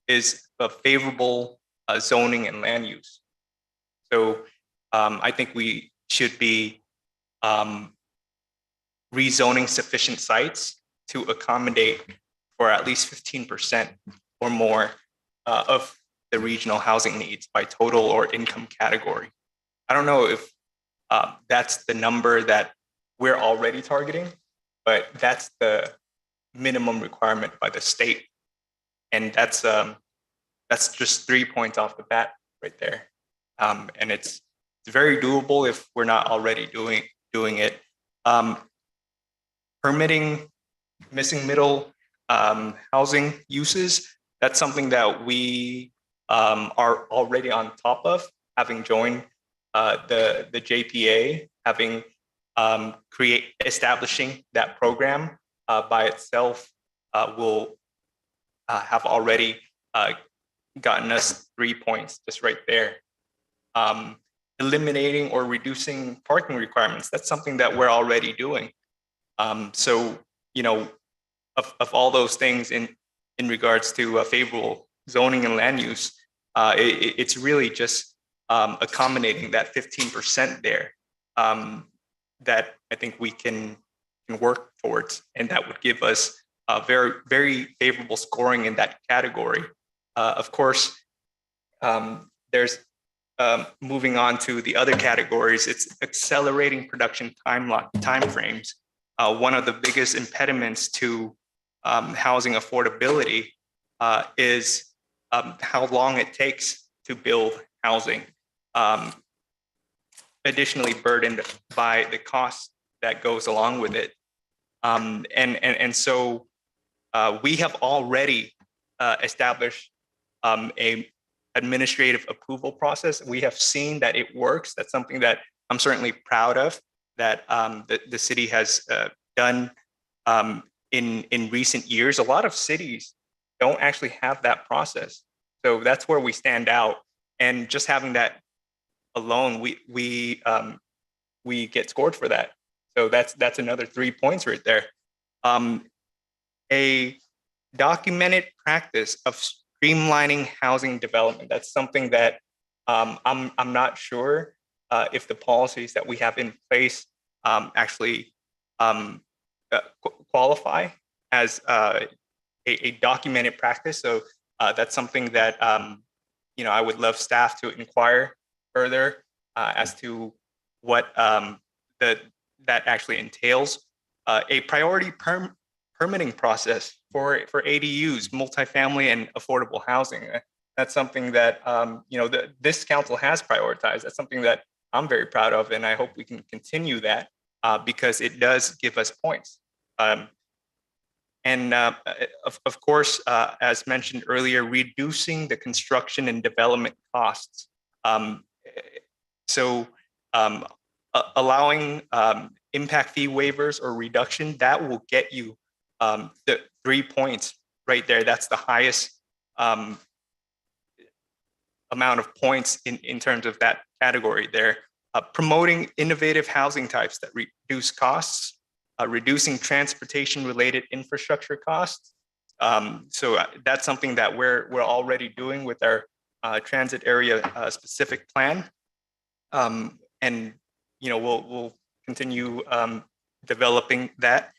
is a favorable zoning and land use. So I think we should be rezoning sufficient sites to accommodate for at least 15% or more of the regional housing needs by total or income category. I don't know if that's the number that we're already targeting, but that's the minimum requirement by the state. And that's just 3 points off the bat right there. And it's very doable if we're not already doing it. Permitting missing middle housing uses, that's something that we are already on top of, having joined the JPA, having establishing that program by itself will have already gotten us 3 points just right there. Eliminating or reducing parking requirements, that's something that we're already doing. So, you know, of all those things in regards to favorable zoning and land use, it's really just accommodating that 15% there that I think we can work towards, and that would give us a very, very favorable scoring in that category. Of course, there's moving on to the other categories, it's accelerating production timeframes. One of the biggest impediments to housing affordability is how long it takes to build housing. Additionally burdened by the cost that goes along with it. And so we have already established a administrative approval process. We have seen that it works. That's something that I'm certainly proud of, that the city has done in recent years. A lot of cities don't actually have that process. So that's where we stand out. And just having that alone, we get scored for that. So that's another 3 points right there. A documented practice of streamlining housing development. That's something that I'm not sure if the policies that we have in place actually qualify as a documented practice. So that's something that I would love staff to inquire further as to what that actually entails. A priority permitting process for ADUs, multifamily and affordable housing. That's something that this council has prioritized. That's something that I'm very proud of, and I hope we can continue that because it does give us points. And of course, as mentioned earlier, reducing the construction and development costs. Allowing impact fee waivers or reduction, that will get you the 3 points right there. That's the highest amount of points in terms of that category there. Promoting innovative housing types that reduce costs, reducing transportation-related infrastructure costs. So that's something that we're already doing with our transit area specific plan, and we'll continue developing that.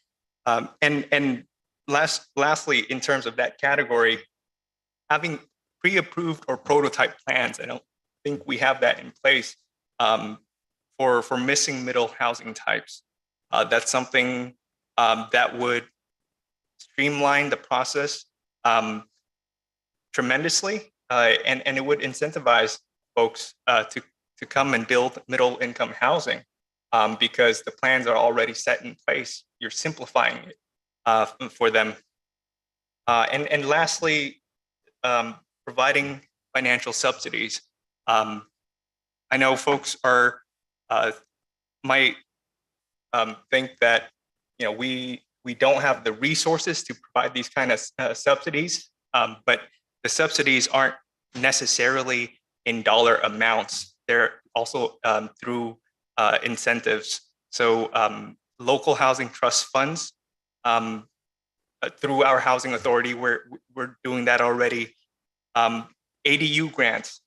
And lastly, in terms of that category, having pre-approved or prototype plans. I don't think we have that in place for missing middle housing types. That's something that would streamline the process tremendously, and it would incentivize folks to come and build middle income housing because the plans are already set in place. You're simplifying it for them. And lastly, providing financial subsidies. I know folks might think that we don't have the resources to provide these kind of subsidies, but the subsidies aren't necessarily in dollar amounts. They're also through incentives. So local housing trust funds, through our housing authority, we're doing that already. ADU grants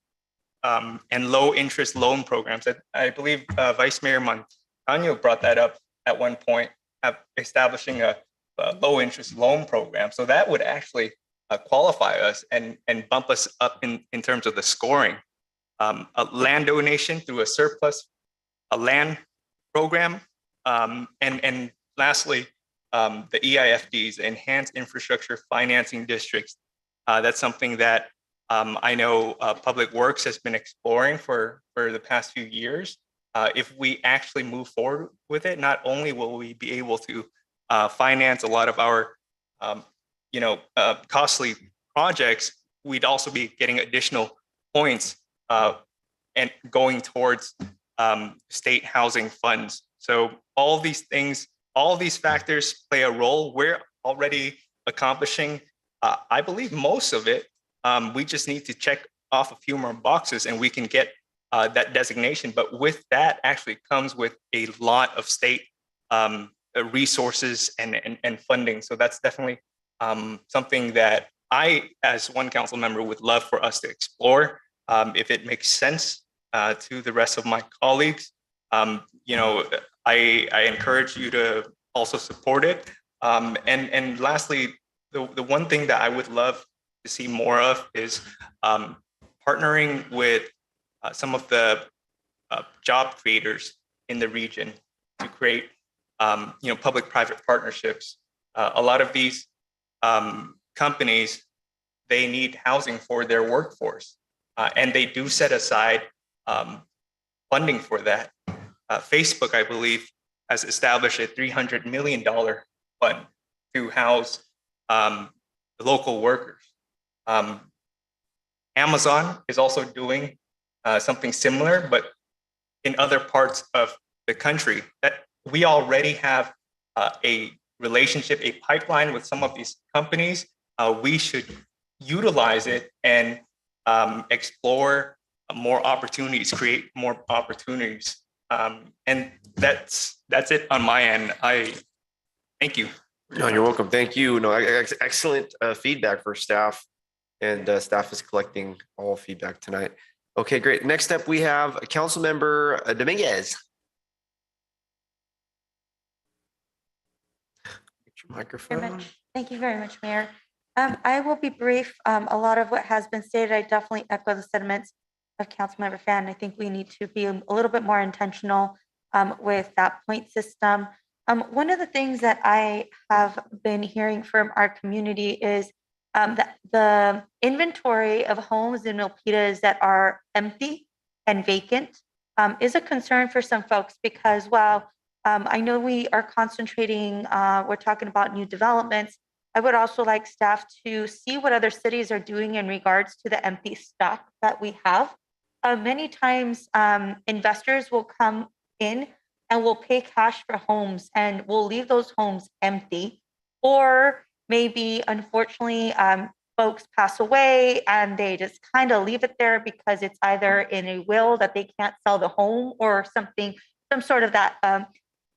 and low interest loan programs. I believe Vice Mayor Montano brought that up at one point, establishing a low interest loan program. So that would actually qualify us and bump us up in terms of the scoring. A land donation through a surplus, a land program, and lastly, the EIFDs, Enhanced Infrastructure Financing Districts. That's something that I know Public Works has been exploring for the past few years. If we actually move forward with it, not only will we be able to finance a lot of our costly projects, we'd also be getting additional points and going towards state housing funds. So all these things, all these factors play a role. We're already accomplishing, I believe, most of it. We just need to check off a few more boxes and we can get that designation. But with that actually comes with a lot of state resources and funding. So that's definitely something that I, as one council member, would love for us to explore. If it makes sense to the rest of my colleagues, I encourage you to also support it. And lastly, the one thing that I would love to see more of is partnering with some of the job creators in the region to create public-private partnerships. A lot of these companies, they need housing for their workforce, and they do set aside funding for that. Facebook, I believe, has established a $300 million fund to house the local workers. Amazon is also doing something similar, but in other parts of the country. That we already have a relationship, a pipeline with some of these companies, we should utilize it and explore more opportunities, create more opportunities. And that's it on my end. I thank you. No, you're welcome. Thank you. No, excellent feedback for staff, and staff is collecting all feedback tonight. Okay, great. Next up, we have Councilmember Dominguez. Get your microphone. Thank you very much, Mayor. I will be brief. A lot of what has been stated, I definitely echo the sentiments of Councilmember Fan. I think we need to be a little bit more intentional with that point system. One of the things that I have been hearing from our community is that the inventory of homes in Milpitas that are empty and vacant is a concern for some folks, because while I know we are concentrating, we're talking about new developments, I would also like staff to see what other cities are doing in regards to the empty stock that we have. Many times investors will come in and will pay cash for homes and will leave those homes empty, or maybe unfortunately folks pass away and they just kind of leave it there because it's either in a will that they can't sell the home or something, some sort of that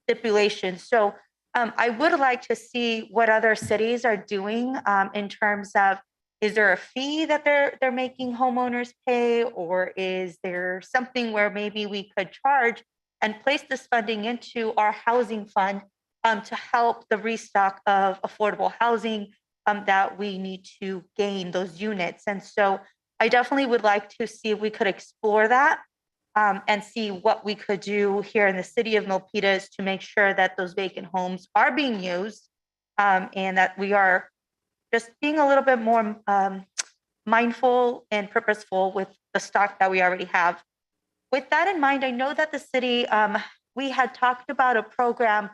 stipulation. So I would like to see what other cities are doing in terms of, is there a fee that they're making homeowners pay, or is there something where maybe we could charge and place this funding into our housing fund to help the restock of affordable housing that we need to gain those units. And so I definitely would like to see if we could explore that and see what we could do here in the city of Milpitas to make sure that those vacant homes are being used and that we are just being a little bit more mindful and purposeful with the stock that we already have. With that in mind, I know that the city, we had talked about a program.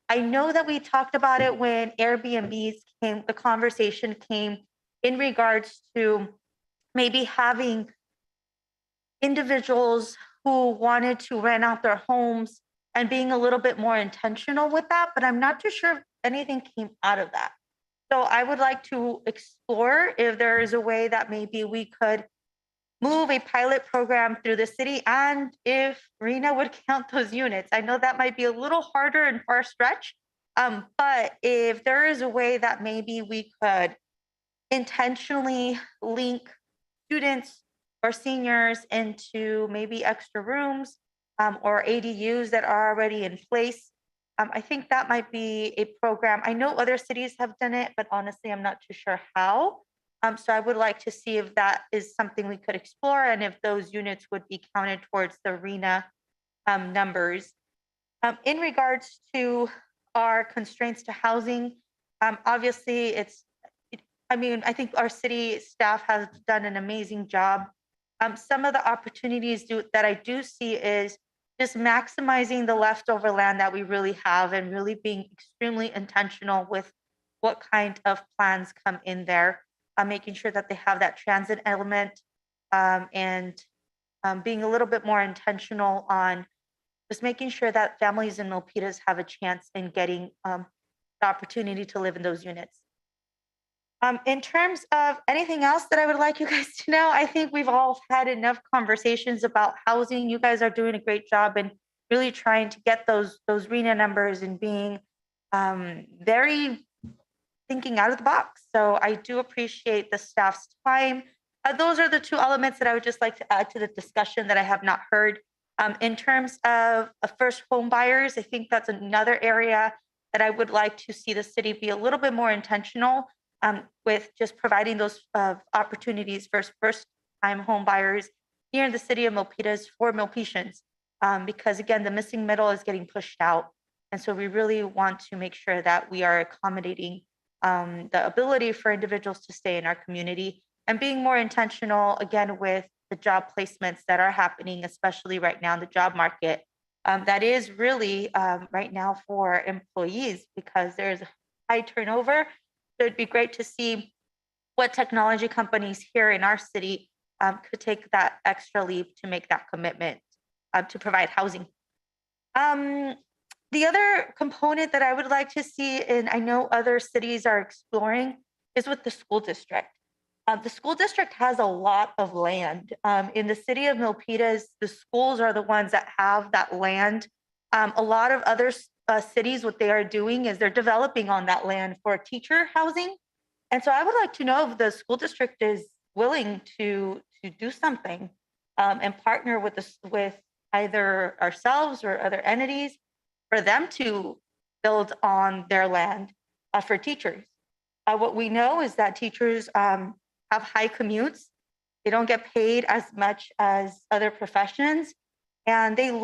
I know that we talked about it when Airbnbs came, the conversation came in regards to maybe having individuals who wanted to rent out their homes and being a little bit more intentional with that, but I'm not too sure if anything came out of that. So I would like to explore if there is a way that maybe we could move a pilot program through the city, and if RENA would count those units. I know that might be a little harder and far stretch, but if there is a way that maybe we could intentionally link students or seniors into maybe extra rooms or ADUs that are already in place, I think that might be a program. I know other cities have done it, but honestly, I'm not too sure how. So I would like to see if that is something we could explore and if those units would be counted towards the RENA numbers. In regards to our constraints to housing, obviously I think our city staff has done an amazing job. Some of the opportunities that I do see is just maximizing the leftover land that we really have and really being extremely intentional with what kind of plans come in there. Making sure that they have that transit element and being a little bit more intentional on just making sure that families in Milpitas have a chance in getting the opportunity to live in those units. In terms of anything else that I would like you guys to know, I think we've all had enough conversations about housing. You guys are doing a great job in really trying to get those RENA numbers and being very thinking out of the box. So I do appreciate the staff's time. Those are the two elements that I would just like to add to the discussion that I have not heard. In terms of first home buyers, I think that's another area that I would like to see the city be a little bit more intentional with just providing those opportunities for first-time home buyers here in the city of Milpitas for Milpitians. Because again, the missing middle is getting pushed out. And so we really want to make sure that we are accommodating the ability for individuals to stay in our community and being more intentional, again, with the job placements that are happening, especially right now in the job market. That is really right now for employees because there's high turnover. So it'd be great to see what technology companies here in our city could take that extra leap to make that commitment to provide housing. The other component that I would like to see, and I know other cities are exploring, is with the school district. The school district has a lot of land. In the city of Milpitas, the schools are the ones that have that land. A lot of other cities, what they are doing is they're developing on that land for teacher housing. And so I would like to know if the school district is willing to do something and partner with either ourselves or other entities for them to build on their land for teachers. What we know is that teachers have high commutes. They don't get paid as much as other professions. And they would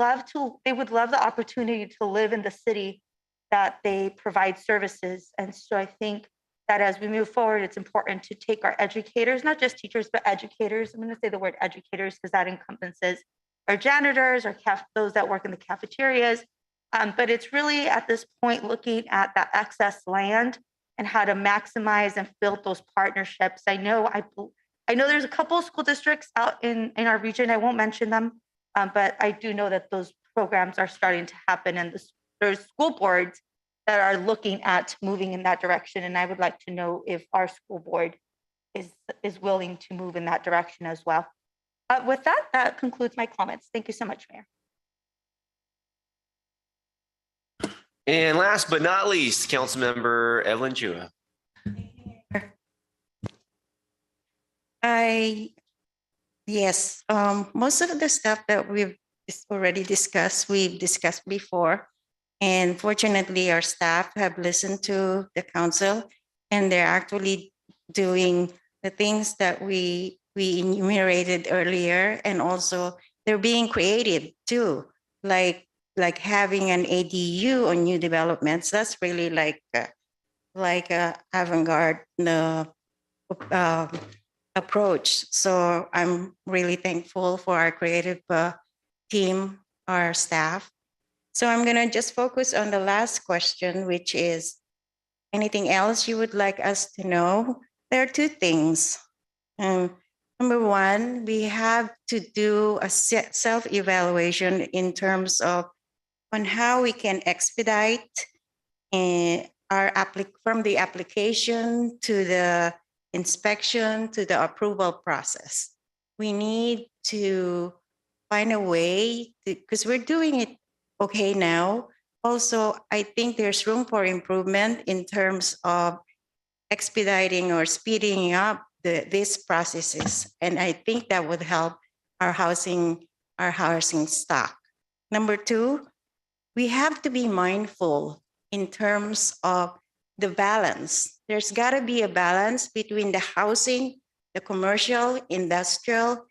love the opportunity to live in the city that they provide services. And so I think that as we move forward, it's important to take our educators, not just teachers, but educators. I'm going to say the word educators because that encompasses our janitors, those that work in the cafeterias. But it's really at this point looking at that excess land and how to maximize and build those partnerships. I know there's a couple of school districts out in our region. I won't mention them, but I do know that those programs are starting to happen, and there's school boards that are looking at moving in that direction. And I would like to know if our school board is willing to move in that direction as well. With that concludes my comments. Thank you so much, Mayor. And last but not least, Councilmember Evelyn Chua. Yes, most of the stuff that we've already discussed, we've discussed before. And fortunately, our staff have listened to the council, and they're actually doing the things that we enumerated earlier. And also they're being creative too, like having an ADU on new developments. That's really like a avant-garde approach. So I'm really thankful for our creative team, our staff. So I'm gonna just focus on the last question, which is anything else you would like us to know? There are two things. Number one, we have to do a self-evaluation in terms of on how we can expedite from the application to the inspection to the approval process. We need to find a way because we're doing it okay now. Also, I think there's room for improvement in terms of expediting or speeding up these processes. And I think that would help our housing stock. Number two, we have to be mindful in terms of the balance. There's got to be a balance between the housing, the commercial, industrial,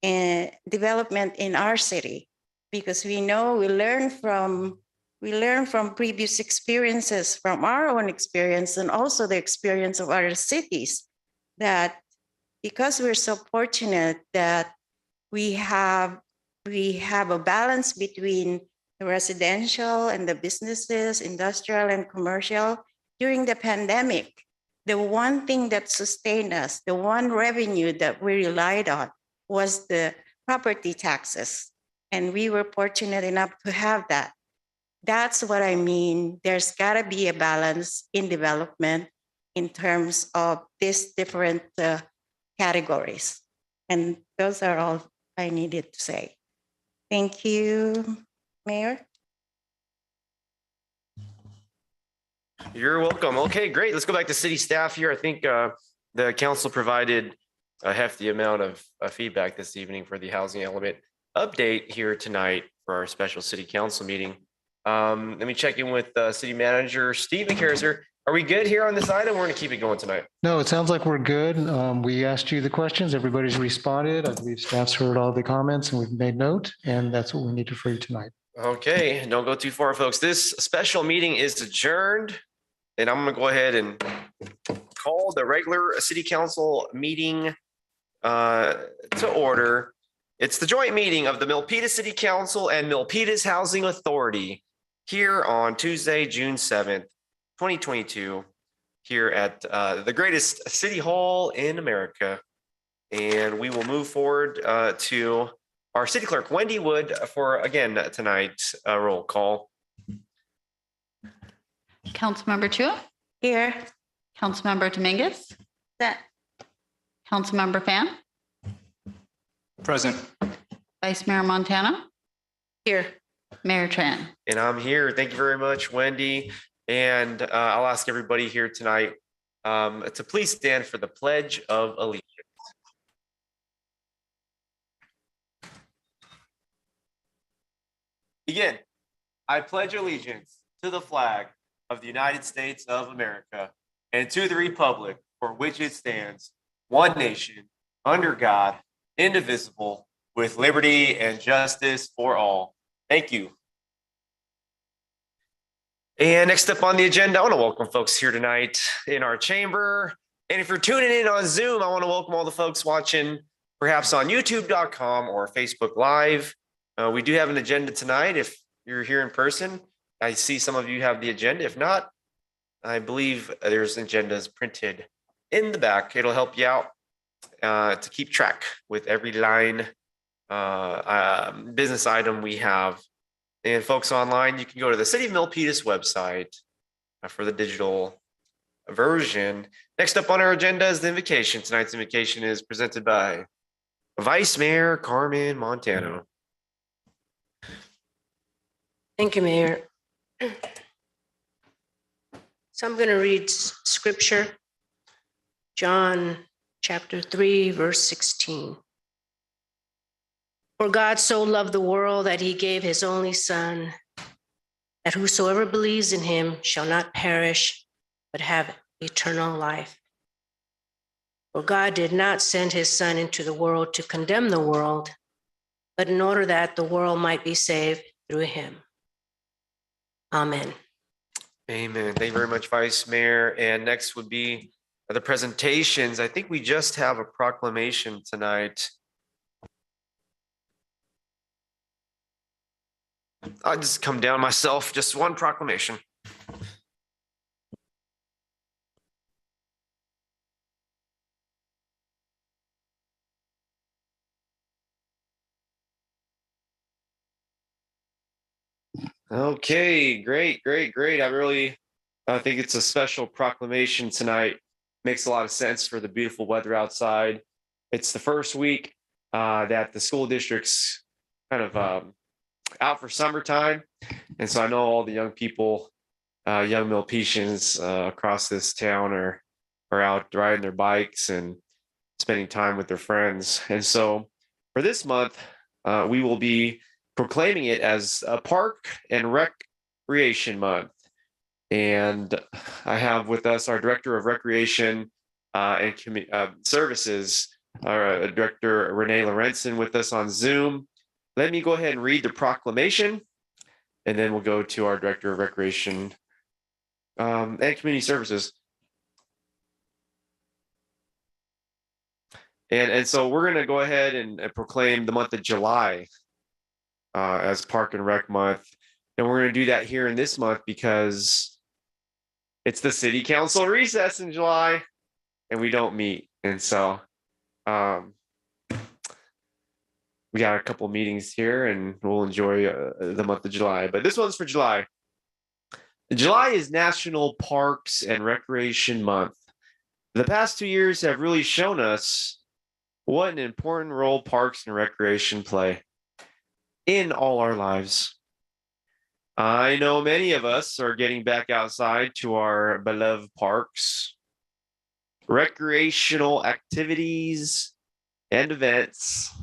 and development in our city, because we know we learn from previous experiences, from our own experience, and also the experience of other cities, that because we're so fortunate that we have a balance between the residential and the businesses, industrial and commercial. During the pandemic, the one thing that sustained us, the one revenue that we relied on was the property taxes. And we were fortunate enough to have that. That's what I mean. There's gotta be a balance in development in terms of these different categories. And those are all I needed to say. Thank you, Mayor. You're welcome. Okay, great. Let's go back to city staff here. I think the council provided a hefty amount of feedback this evening for the housing element update here tonight for our special city council meeting. Let me check in with city manager Steve McCarriser. Are we good here on this item? We're going to keep it going tonight. No, it sounds like we're good. We asked you the questions. Everybody's responded. I believe staff's heard all the comments and we've made note, and that's what we need for you tonight. Okay, don't go too far, folks. This special meeting is adjourned, and I'm going to go ahead and call the regular city council meeting to order. It's the joint meeting of the Milpitas City Council and Milpitas Housing Authority here on Tuesday, June 7th, 2022, here at the greatest city hall in America. And we will move forward to our city clerk, Wendy Wood, for, again, tonight's roll call. Councilmember Chua, Here. Councilmember Dominguez, That, Councilmember Fan, Present. Vice Mayor Montana, Here. Mayor Tran. And I'm here. Thank you very much, Wendy. And I'll ask everybody here tonight to please stand for the Pledge of Allegiance. Begin. I pledge allegiance to the flag of the United States of America and to the republic for which it stands, one nation, under God, indivisible, with liberty and justice for all. Thank you. And next up on the agenda, I want to welcome folks here tonight in our chamber. And if you're tuning in on Zoom, I want to welcome all the folks watching perhaps on youtube.com or Facebook Live. We do have an agenda tonight. If you're here in person, I see some of you have the agenda. If not, I believe there's agendas printed in the back. It'll help you out to keep track with every line business item we have. And folks online, you can go to the City of Milpitas website for the digital version. Next up on our agenda is the invocation. Tonight's invocation is presented by Vice Mayor Carmen Montano. Thank you, Mayor. So I'm going to read scripture, John chapter 3, verse 16. For God so loved the world that he gave his only Son, that whosoever believes in him shall not perish, but have eternal life. For God did not send his Son into the world to condemn the world, but in order that the world might be saved through him. Amen. Amen. Thank you very much, Vice Mayor. And next would be the presentations. I think we just have a proclamation tonight. I'll just come down myself, just one proclamation. Okay, great. I think it's a special proclamation tonight. Makes a lot of sense for the beautiful weather outside. It's the first week that the school district's kind of out for summertime. And so I know all the young people, young Milpetians across this town are out riding their bikes and spending time with their friends. And so for this month, we will be proclaiming it as a Park and Recreation Month. And I have with us our Director of Recreation and Services, our Director Renee Lorenzen, with us on Zoom. Let me go ahead and read the proclamation, and then we'll go to our Director of Recreation and Community Services. And so we're going to go ahead and proclaim the month of July as Park and Rec Month. And we're going to do that here in this month because it's the City Council recess in July, and we don't meet. And so we got a couple meetings here, and we'll enjoy the month of July. But this one's for July. July is National Parks and Recreation Month. The past 2 years have really shown us what an important role parks and recreation play in all our lives. I know many of us are getting back outside to our beloved parks, recreational activities, and events.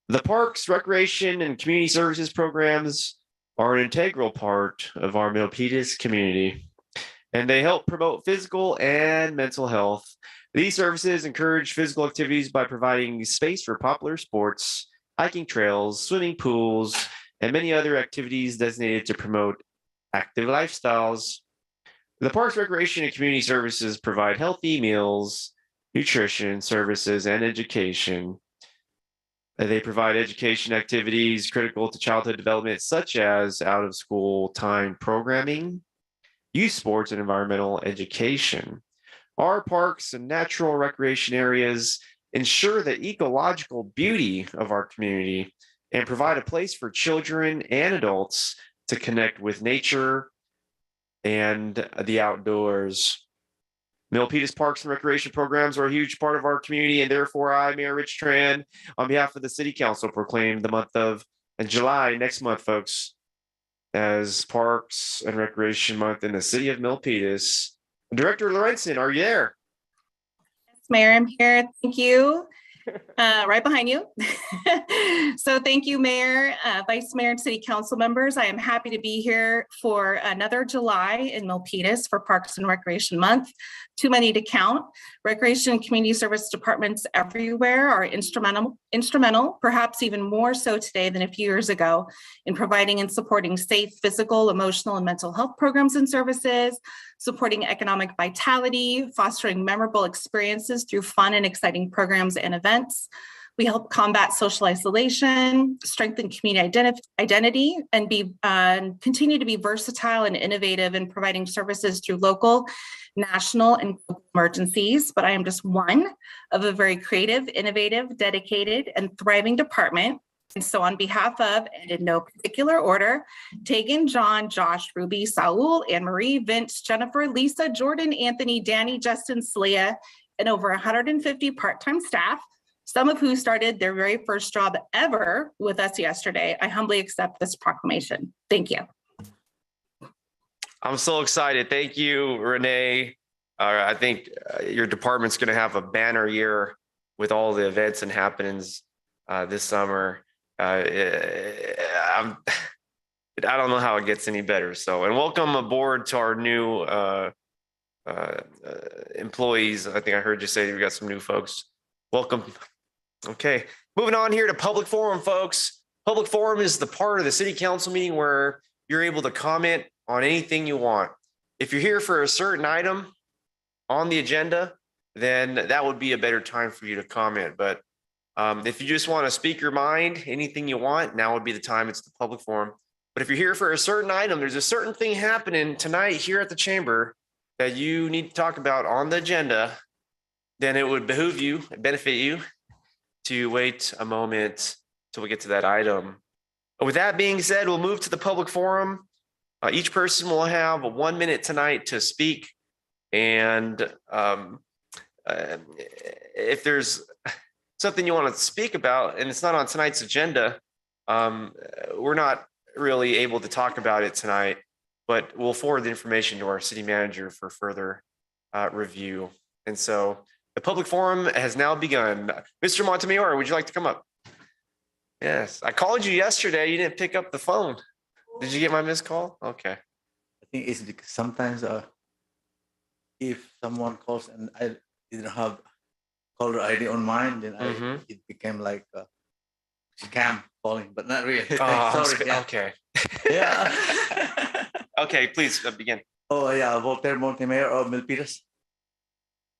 The parks, recreation, and community services programs are an integral part of our Milpitas community, and they help promote physical and mental health. These services encourage physical activities by providing space for popular sports, hiking trails, swimming pools, and many other activities designated to promote active lifestyles. The Parks, Recreation, and Community Services provide healthy meals, nutrition services, and education. They provide education activities critical to childhood development, such as out-of-school time programming, youth sports, and environmental education. Our parks and natural recreation areas ensure the ecological beauty of our community and provide a place for children and adults to connect with nature, and the outdoors. Milpitas Parks and Recreation programs are a huge part of our community, and therefore I, Mayor Rich Tran, on behalf of the City Council, proclaim the month of July next month, folks, as Parks and Recreation Month in the city of Milpitas. Director Lorenzen, are you there? Mayor, I'm here. Thank you. Right behind you. So thank you, Mayor, Vice Mayor, and City Council members. I am happy to be here for another July in Milpitas for Parks and Recreation Month. Too many to count. Recreation and community service departments everywhere are instrumental, perhaps even more so today than a few years ago, in providing and supporting safe physical, emotional, and mental health programs and services, supporting economic vitality, fostering memorable experiences through fun and exciting programs and events. We help combat social isolation, strengthen community identity, and continue to be versatile and innovative in providing services through local, national, and global emergencies. But I am just one of a very creative, innovative, dedicated, and thriving department. And so on behalf of, and in no particular order, Tegan, John, Josh, Ruby, Saul, Anne Marie, Vince, Jennifer, Lisa, Jordan, Anthony, Danny, Justin, Celia, and over 150 part-time staff, some of who started their very first job ever with us yesterday, I humbly accept this proclamation. Thank you. I'm so excited. Thank you, Renee. I think your department's going to have a banner year with all the events and happenings this summer. I don't know how it gets any better. So, and welcome aboard to our new employees. I think I heard you say we got some new folks. Welcome. Okay, moving on here to public forum, folks. Public forum is the part of the city council meeting where you're able to comment on anything you want. If you're here for a certain item on the agenda, then that would be a better time for you to comment. But if you just want to speak your mind, anything you want, now would be the time. It's the public forum. But if you're here for a certain item, there's a certain thing happening tonight here at the chamber that you need to talk about on the agenda, then it would behoove you, benefit you to wait a moment till we get to that item. With that being said, we'll move to the public forum. Each person will have 1 minute tonight to speak. And if there's something you want to speak about and it's not on tonight's agenda, we're not really able to talk about it tonight, but we'll forward the information to our city manager for further review. And so the public forum has now begun. Mr. Montemayor, would you like to come up? Yes, I called you yesterday. You didn't pick up the phone. Did you get my missed call? Okay. I think it's because sometimes if someone calls and I didn't have caller ID on mine, then it became like a scam calling, but not really. Sorry. Yeah. Okay. Yeah. Okay, please begin. Oh yeah, Voltaire Montemayor of Milpitas.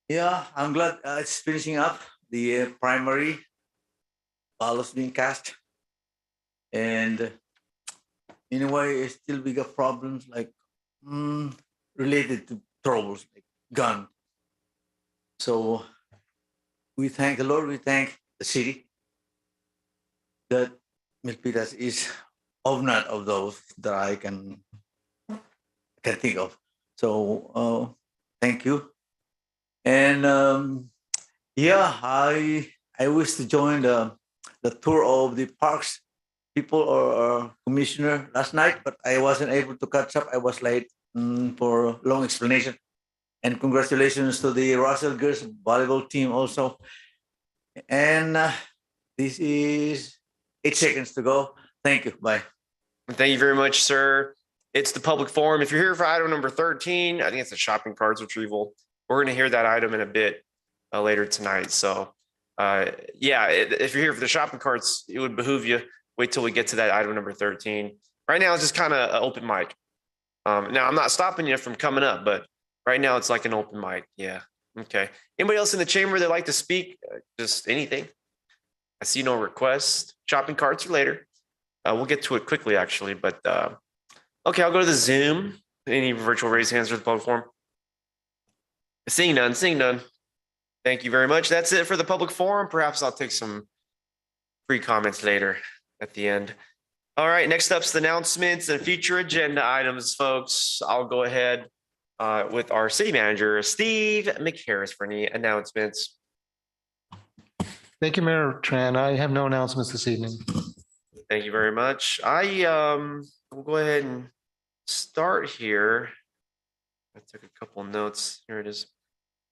Yeah, I'm glad it's finishing up the primary ballots being cast, and in a way, it's still we got problems like related to troubles like gun. So we thank the Lord. We thank the city that Milpitas is not of those that I can think of. So thank you. And yeah, I wish to join the tour of the parks people or commissioner last night, but I wasn't able to catch up. I was late for a long explanation. And congratulations to the Russell Girls volleyball team also. And this is 8 seconds to go. Thank you. Bye. Thank you very much, sir. It's the public forum. If you're here for item number 13, I think it's the shopping carts retrieval. We're going to hear that item in a bit later tonight. So yeah, if you're here for the shopping carts, it would behoove you wait till we get to that item number 13. Right now, it's just kind of an open mic. Now, I'm not stopping you from coming up, but right now it's like an open mic. Yeah. Okay. Anybody else in the chamber that like to speak? Just anything? I see no requests. Shopping carts are later. We'll get to it quickly, actually. But okay, I'll go to the Zoom. Any virtual raise hands for the public forum? Seeing none, seeing none. Thank you very much. That's it for the public forum. Perhaps I'll take some free comments later at the end. All right, next up's the announcements and future agenda items, folks. I'll go ahead with our city manager, Steve McHarris, for any announcements. Thank you, Mayor Tran. I have no announcements this evening. Thank you very much. I will go ahead and start here. I took a couple notes. Here it is.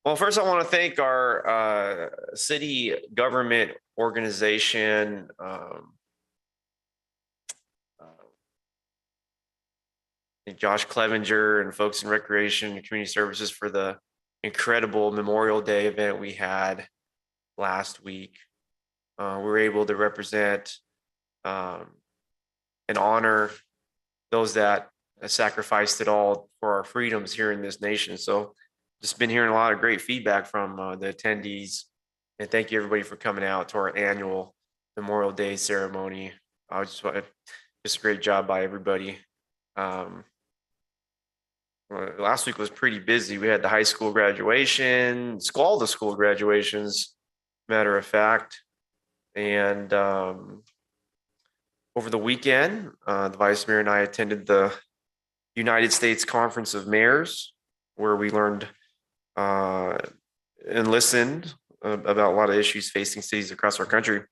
Well, first I want to thank our city government organization, Josh Clevenger and folks in Recreation and Community Services for the incredible Memorial Day event we had last week. We were able to represent and honor those that sacrificed it all for our freedoms here in this nation. So just been hearing a lot of great feedback from the attendees. And thank you everybody for coming out to our annual Memorial Day ceremony. Just a great job by everybody. Last week was pretty busy. We had the high school graduation, all the school graduations, matter of fact. And over the weekend, the vice mayor and I attended the United States Conference of Mayors, where we learned and listened about a lot of issues facing cities across our country.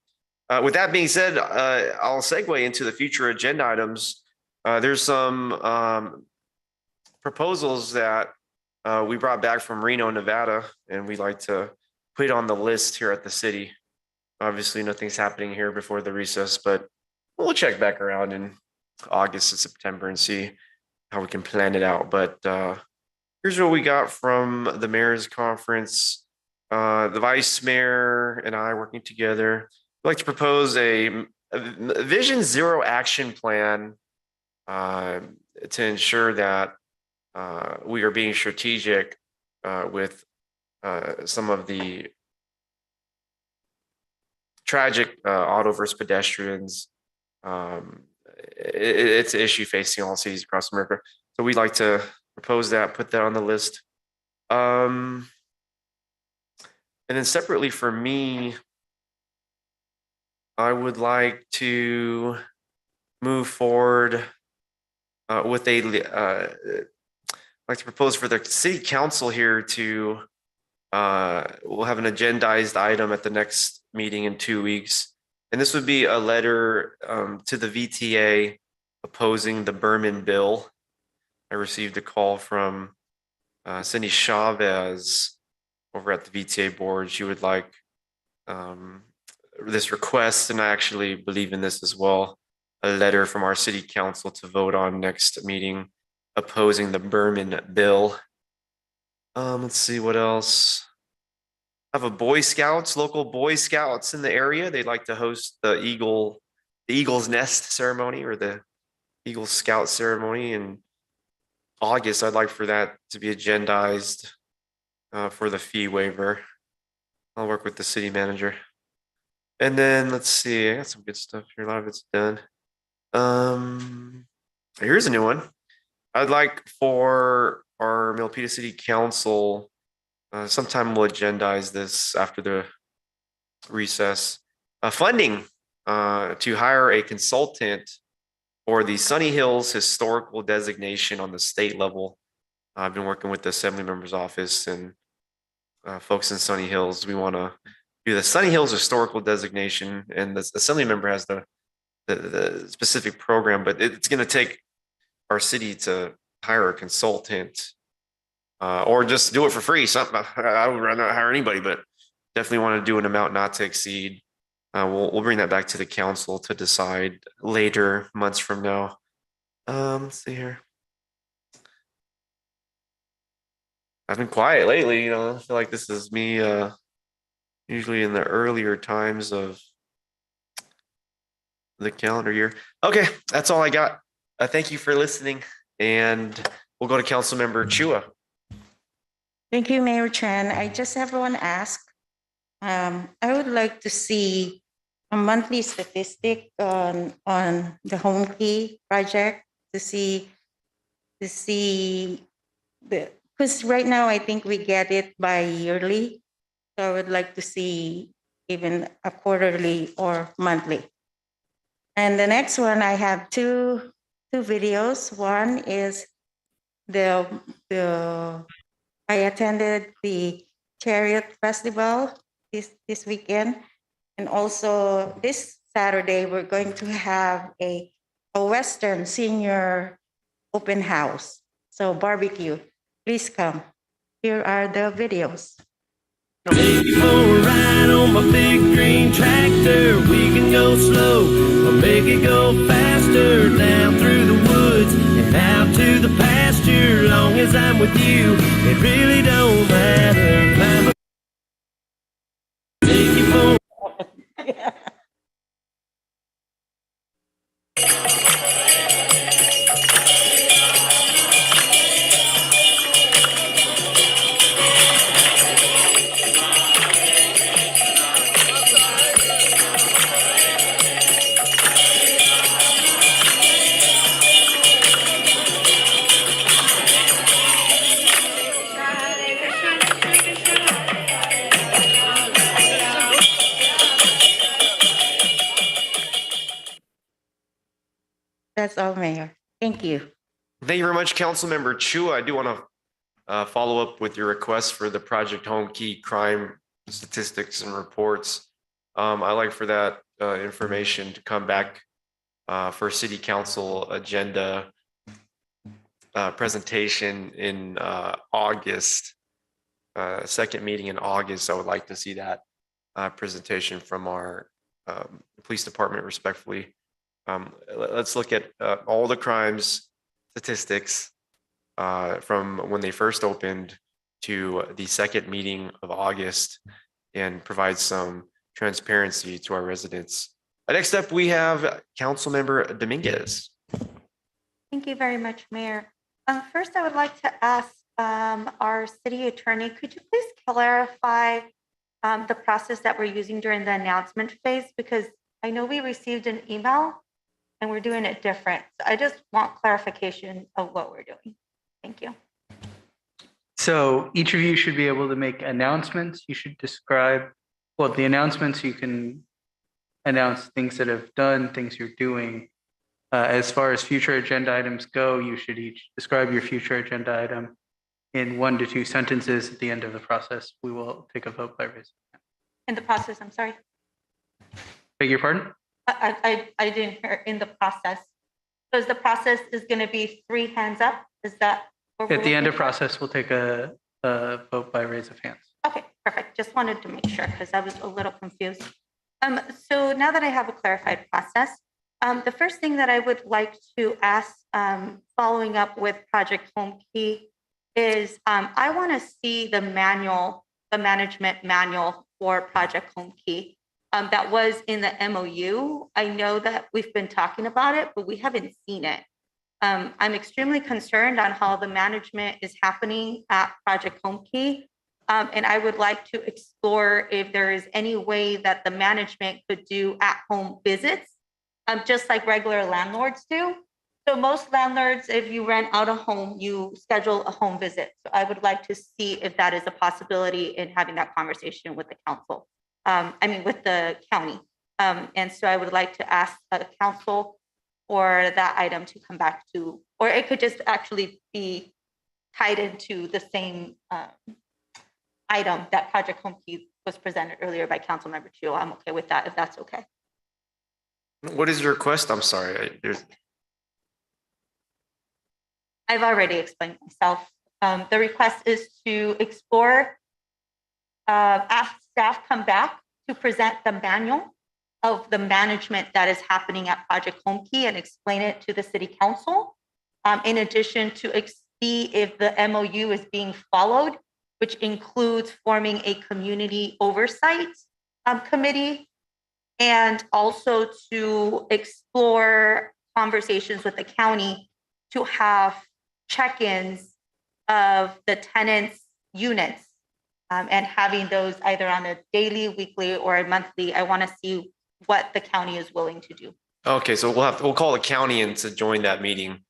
With that being said, I'll segue into the future agenda items. There's some proposals that we brought back from Reno, Nevada, and we'd like to put it on the list here at the city. Obviously, nothing's happening here before the recess, but we'll check back around in August and September and see how we can plan it out. But here's what we got from the mayor's conference. The vice mayor and I working together, we'd like to propose a Vision Zero action plan to ensure that we are being strategic with some of the tragic auto versus pedestrians. It's an issue facing all cities across America. So we'd like to propose that, put that on the list. And then separately for me, I would like to move forward with I'd like to propose for the city council here to we'll have an agendized item at the next meeting in 2 weeks. And this would be a letter to the VTA opposing the Berman bill. I received a call from Cindy Chavez over at the VTA board. She would like this request, and I actually believe in this as well, a letter from our city council to vote on next meeting opposing the Berman bill. Let's see what else. I have a Boy Scouts, local Boy Scouts in the area. They'd like to host the Eagle's Nest ceremony or the Eagle Scout ceremony in August. I'd like for that to be agendized for the fee waiver. I'll work with the city manager. And then let's see, I got some good stuff here. A lot of it's done. Here's a new one. I'd like for our Milpitas City Council, sometime we'll agendize this after the recess, funding to hire a consultant for the Sunny Hills historical designation on the state level. I've been working with the Assembly Member's Office and folks in Sunny Hills. We want to do the Sunny Hills historical designation, and the Assembly Member has the specific program, but it's going to take our city to hire a consultant or just do it for free. Something I would rather not hire anybody, but definitely want to do an amount not to exceed. We'll bring that back to the council to decide later, months from now. Let's see here. I've been quiet lately, I feel like this is me usually in the earlier times of the calendar year. Okay, that's all I got. Thank you for listening, and we'll go to Councilmember Chua. Thank you, Mayor Chan. I just have one ask. I would like to see a monthly statistic on the home key project to see because right now I think we get it by yearly. So I would like to see even a quarterly or monthly. And the next one, I have two videos. One is the I attended the Chariot Festival this weekend. And also this Saturday, we're going to have a Western senior open house. So barbecue, please come. Here are the videos. Take you for a ride on my big green tractor. We can go slow or make it go faster. Down through the woods and out to the pasture. Long as I'm with you, it really don't matter. Take you for That's all, Mayor. Thank you. Thank you very much, Councilmember Chua. I do want to follow up with your request for the Project Home Key crime statistics and reports. I like for that information to come back for City Council agenda presentation in August, second meeting in August. I would like to see that presentation from our police department respectfully. Let's look at all the crimes statistics from when they first opened to the second meeting of August and provide some transparency to our residents. Next up, we have Councilmember Dominguez. Thank you very much, Mayor. First, I would like to ask our city attorney, could you please clarify the process that we're using during the announcement phase? Because I know we received an email and we're doing it different. So I just want clarification of what we're doing. Thank you. So each of you should be able to make announcements. You should describe, well, the announcements, you can announce things that have done, things you're doing. As far as future agenda items go, you should each describe your future agenda item in 1 to 2 sentences. At the end of the process, we will take a vote by raise. In the process, I'm sorry. Beg your pardon? I didn't hear in the process. Because the process is going to be 3 hands up. Is that what we're At the end of looking for? process, we'll take a vote by raise of hands. Okay, perfect. Just wanted to make sure because I was a little confused. So now that I have a clarified process, the first thing that I would like to ask, following up with Project Home Key, is I want to see the manual, the management manual for Project Home Key that was in the MOU. I know that we've been talking about it, but we haven't seen it. I'm extremely concerned on how the management is happening at Project Home Key. And I would like to explore if there is any way that the management could do at-home visits, just like regular landlords do. So most landlords, if you rent out a home, you schedule a home visit. So I would like to see if that is a possibility in having that conversation with the council. With the county. And so I would like to ask the council for that item to come back to, or it could just actually be tied into the same item that Project Home Key was presented earlier by Councilmember Chu. I'm okay with that, if that's okay. What is your request? I'm sorry. I've already explained myself. The request is to explore, ask staff come back to present the manual of the management that is happening at Project Home Key and explain it to the city council. In addition to see if the MOU is being followed, which includes forming a community oversight committee, and also to explore conversations with the county to have check-ins of the tenants' units and having those either on a daily, weekly, or a monthly. I want to see what the county is willing to do. Okay, so we'll call the county in to join that meeting,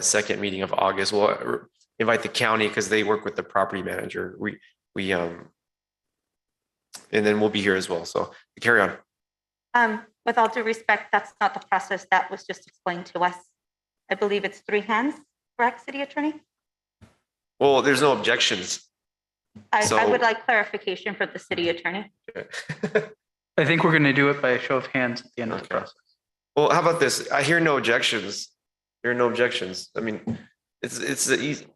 second meeting of August. We'll invite the county because they work with the property manager. And then we'll be here as well. So carry on. With all due respect, that's not the process that was just explained to us. I believe it's 3 hands, correct, City Attorney? Well, there's no objections. I would like clarification for the City Attorney. I think we're going to do it by a show of hands at the end of the Okay. process. Well, how about this? I hear no objections. There are no objections. I mean, it's the easy.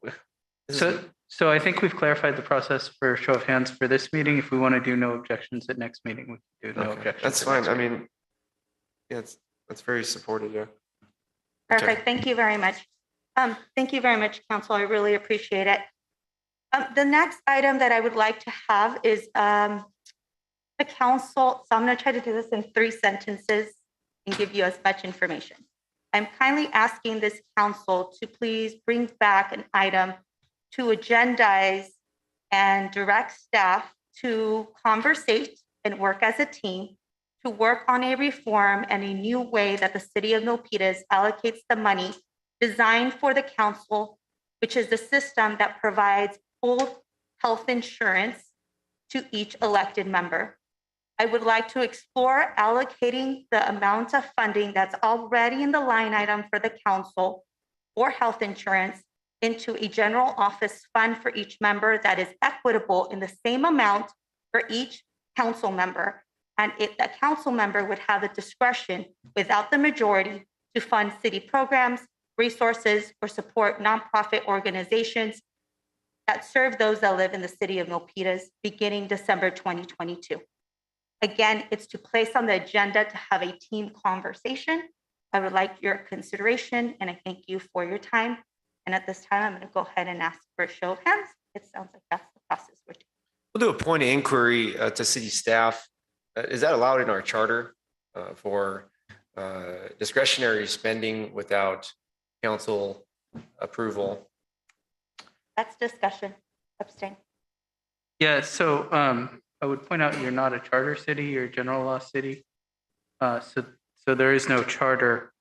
So I think we've clarified the process for show of hands for this meeting. If we want to do no objections at next meeting, we can do no Okay, objections. that's at fine. next I meeting. mean, yeah, that's very supportive. Yeah. Perfect. Thank you very much. Thank you very much, Council. I really appreciate it. The next item that I would like to have is the council. So I'm going to try to do this in 3 sentences and give you as much information. I'm kindly asking this council to please bring back an item to agendize and direct staff to conversate and work as a team to work on a reform and a new way that the city of Milpitas allocates the money designed for the council, which is the system that provides full health insurance to each elected member. I would like to explore allocating the amount of funding that's already in the line item for the council for health insurance into a general office fund for each member that is equitable in the same amount for each council member. And the council member would have the discretion without the majority to fund city programs, resources, or support nonprofit organizations that serve those that live in the city of Milpitas beginning December 2022. Again, it's to place on the agenda to have a team conversation. I would like your consideration and I thank you for your time. And at this time, I'm going to go ahead and ask for a show of hands. It sounds like that's the process we're doing. We'll do a point of inquiry to city staff. Is that allowed in our charter for discretionary spending without council approval? That's discussion. Abstain. Yeah, so I would point out you're not a charter city, you're a general law city. So there is no charter,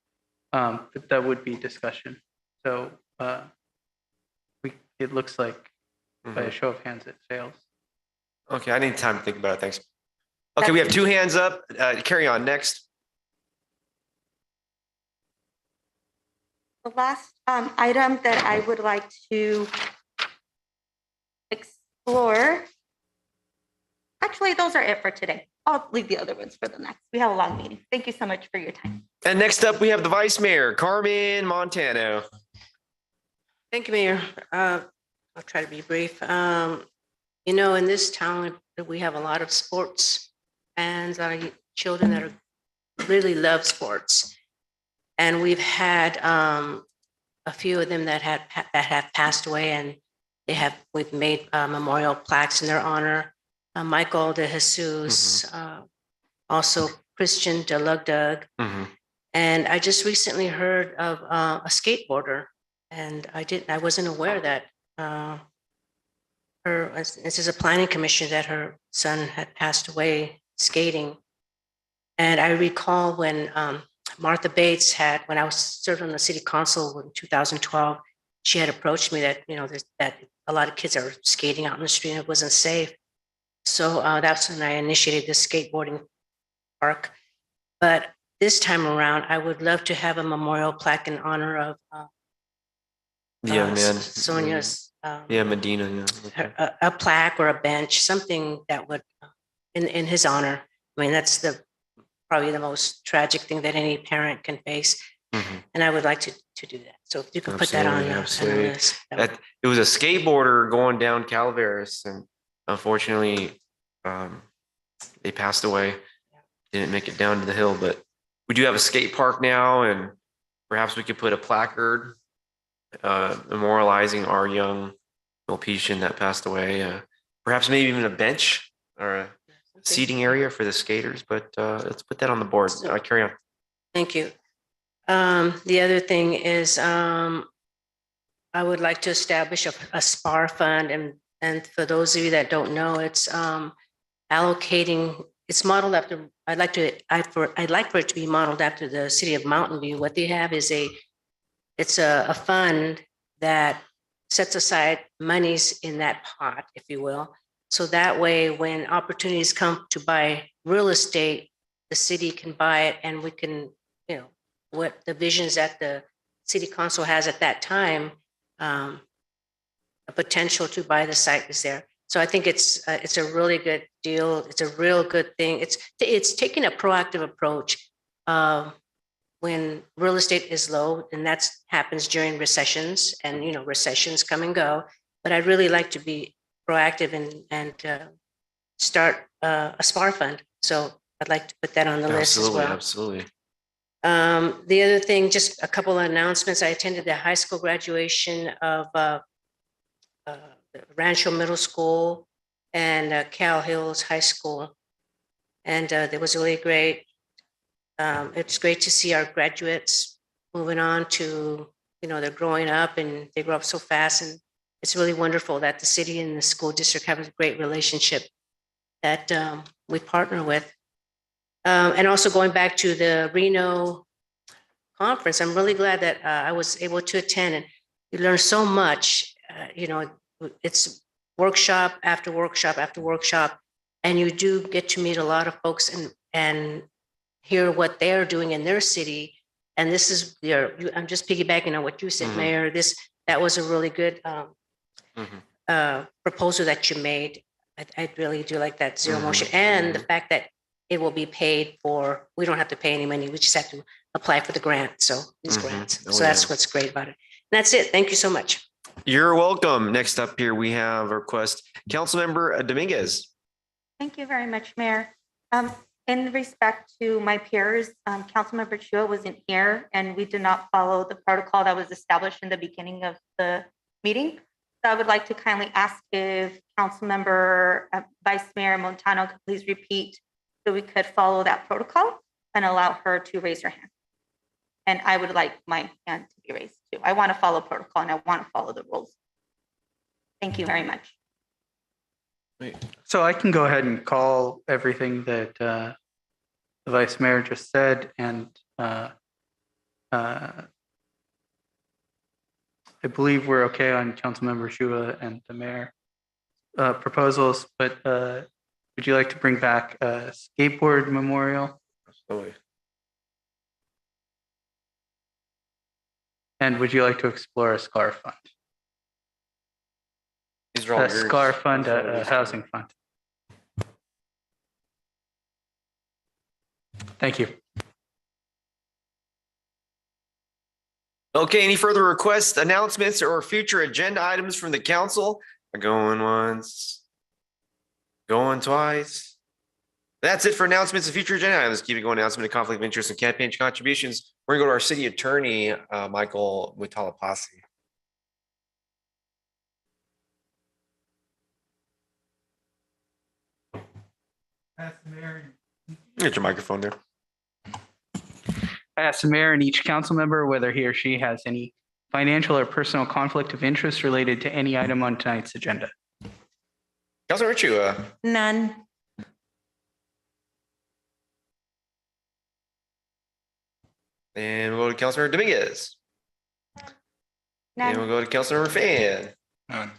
but that would be discussion. So it looks like by a show of hands, it fails. Okay, I need time to think about it. Thanks. Okay, we have 2 hands up. Carry on. Next. The last item that I would like to explore, actually, those are it for today. I'll leave the other ones for the next. We have a long meeting. Thank you so much for your time. And next up, we have the Vice Mayor, Carmen Montano. Thank you, Mayor. I'll try to be brief. You know, in this town, we have a lot of sports and a lot of children that really love sports. And we've had a few of them that have passed away, and we've made memorial plaques in their honor. Michael de Jesus, also Christian de Lugdug. And I just recently heard of a skateboarder, and I wasn't aware that this is a planning commission that her son had passed away skating. And I recall when Martha Bates when I was served on the city council in 2012, she had approached me that, that a lot of kids are skating out in the street and it wasn't safe. So that's when I initiated the skateboarding park. But this time around, I would love to have a memorial plaque in honor of Sonia's. Medina. Yeah. Okay. A plaque or a bench, something that would, in his honor. I mean, that's probably the most tragic thing that any parent can face. And I would like to do that. So if you can put that on the list. It was a skateboarder going down Calaveras, and unfortunately, they passed away. Didn't make it down to the hill, but we do have a skate park now, and perhaps we could put a placard memorializing our young Milpetian that passed away. Perhaps maybe even a bench or a seating area for the skaters, but let's put that on the board. Carry on. Thank you. The other thing is I would like to establish a SPAR fund, and for those of you that don't know, it's allocating. It's modeled after. I'd like for it to be modeled after the city of Mountain View. What they have is it's a fund that sets aside monies in that pot, if you will. So that way, when opportunities come to buy real estate the city can buy it and we can, what the visions that the city council has at that time, a potential to buy the site is there. So I think it's a really good deal. It's a real good thing. It's taking a proactive approach when real estate is low, and that happens during recessions, and recessions come and go. But I really like to be proactive and start a SPAR fund. So I'd like to put that on the list as well. Absolutely. The other thing, just a couple of announcements. I attended the high school graduation of Rancho Middle School and Cal Hills High School. And it was really great. It's great to see our graduates moving on to, they're growing up and they grow up so fast. And it's really wonderful that the city and the school district have a great relationship that we partner with. And also going back to the Reno conference, I'm really glad that I was able to attend, and you learn so much. It's workshop after workshop after workshop, and you do get to meet a lot of folks and hear what they're doing in their city. And this is I'm just piggybacking on what you said, Mayor. That was a really good proposal that you made. I really do like that zero motion, and the fact that it will be paid for. We don't have to pay any money. We just have to apply for the grant. So these grants. So that's what's great about it. And that's it. Thank you so much. You're welcome. Next up here, we have a request. Councilmember Dominguez. Thank you very much, Mayor. In respect to my peers, Councilmember Chua wasn't here and we did not follow the protocol that was established in the beginning of the meeting. So I would like to kindly ask if Councilmember Vice Mayor Montano could please repeat so we could follow that protocol and allow her to raise her hand. And I would like my hand to be raised too. I want to follow protocol and I want to follow the rules. Thank you very much. So I can go ahead and call everything that the Vice Mayor just said, and I believe we're okay on Councilmember Shua and the Mayor proposals, but would you like to bring back a skateboard memorial? Absolutely. And would you like to explore a SCAR fund? These are all A yours. SCAR fund, a housing fund. Thank you. Okay, any further requests, announcements, or future agenda items from the council? Going once, going twice. That's it for announcements and future agenda items. Keep it going. Announcement of conflict of interest and campaign contributions. We're gonna go to our city attorney, Michael Mutalapasi. Get your microphone there. I asked the mayor and each council member whether he or she has any financial or personal conflict of interest related to any item on tonight's agenda. Councilor Chua. None. And we'll go to Councilor Dominguez. And we'll go to Councilor Fan. None.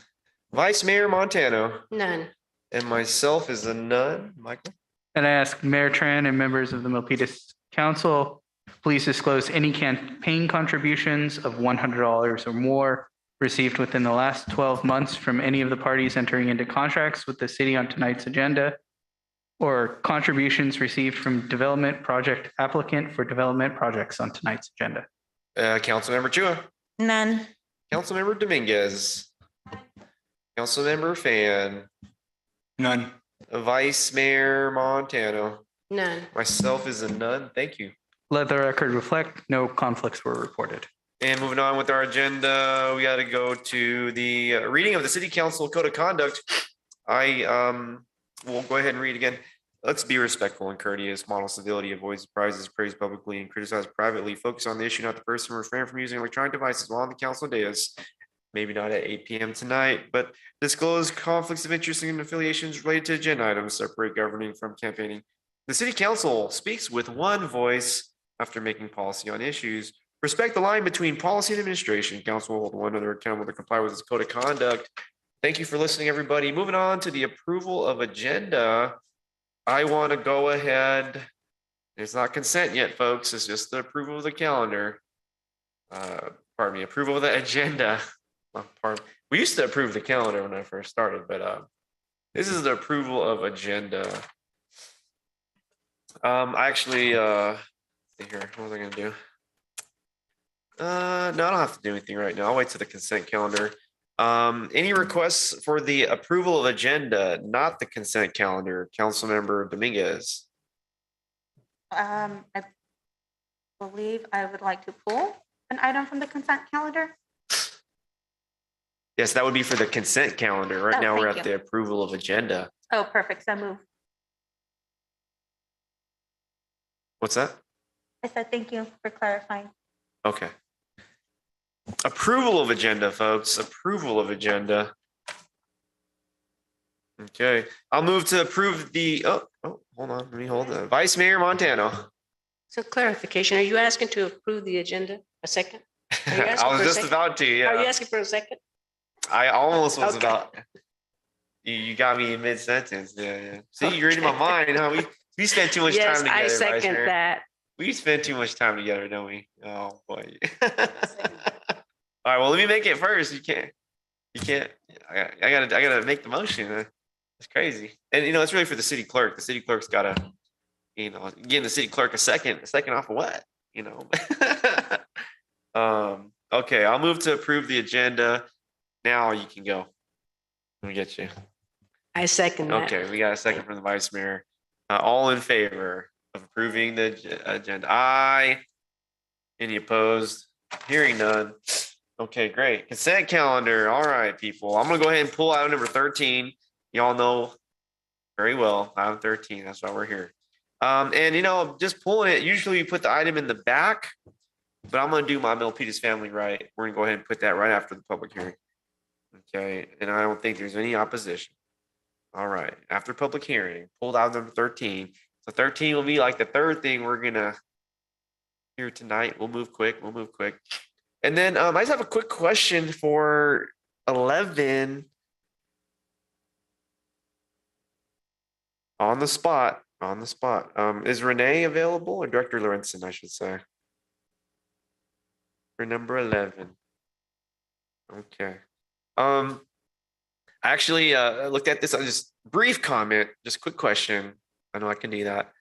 Vice Mayor Montano. None. And myself is a none. Michael. And I ask Mayor Tran and members of the Milpitas Council, please disclose any campaign contributions of $100 or more received within the last 12 months from any of the parties entering into contracts with the city on tonight's agenda, or contributions received from development project applicant for development projects on tonight's agenda. Councilmember Chua. None. Councilmember Dominguez. Councilmember Fan. None. Vice Mayor Montano. None. Myself is a none. Thank you. Let the record reflect no conflicts were reported. And moving on with our agenda, we got to go to the reading of the City Council Code of Conduct. I will go ahead and read again. Let's be respectful and courteous, model civility, avoid surprises, praise publicly, and criticize privately. Focus on the issue, not the person. Refrain from using electronic devices while on the council dais. Maybe not at 8 p.m. tonight, but disclose conflicts of interest and affiliations related to agenda items. Separate governing from campaigning. The City Council speaks with one voice after making policy on issues. Respect the line between policy and administration. Council will hold one another accountable to comply with its code of conduct. Thank you for listening, everybody. Moving on to the approval of agenda. I want to go ahead It's not consent yet, folks. It's just the approval of the calendar. Pardon me, approval of the agenda. We used to approve the calendar when I first started, but this is the approval of agenda. Actually, see here, what was I gonna do? No, I don't have to do anything right now. I'll wait till the consent calendar. Any requests for the approval of agenda, not the consent calendar? Councilmember Dominguez. I believe I would like to pull an item from the consent calendar. Yes, that would be for the consent calendar. Right Oh, now, we're thank at you. the approval of agenda. Oh, perfect. So move. What's that? I said thank you for clarifying. Okay. Approval of agenda, folks. Approval of agenda. Okay, I'll move to approve the, hold on, let me hold that. Vice Mayor Montano. So clarification, are you asking to approve the agenda? A second? Are you asking I was for a just second? about to, Are you yeah. asking for a second? I almost was Okay. about. You got me in mid-sentence. Yeah. See, you're reading my mind, huh? We spent too much Yes, time together, I Vice second Mayor. that. We spend too much time together, don't we? Oh, boy. All right, well, let me make it first. You can't. I gotta make the motion. It's crazy. And, it's really for the city clerk. The city clerk's gotta, give the city clerk a second off of what, Okay, I'll move to approve the agenda. Now you can go. Let me get you. I second that. Okay, we got a second from the vice mayor. All in favor of approving the agenda? Aye. Any opposed? Hearing none. Okay, great. Consent calendar. All right, people. I'm gonna go ahead and pull item number 13. Y'all know very well, item 13. That's why we're here. And just pulling it, usually you put the item in the back, but I'm gonna do my Milpitas family right. We're gonna go ahead and put that right after the public hearing. Okay, and I don't think there's any opposition. All right, after public hearing, pulled out number 13. So 13 will be like the third thing we're gonna hear tonight. We'll move quick. And then I just have a quick question for 11. On the spot. Is Renee available, or Director Lorenzen, I should say? For number 11. Okay. I actually looked at this on just brief comment, just quick question. I know I can do that.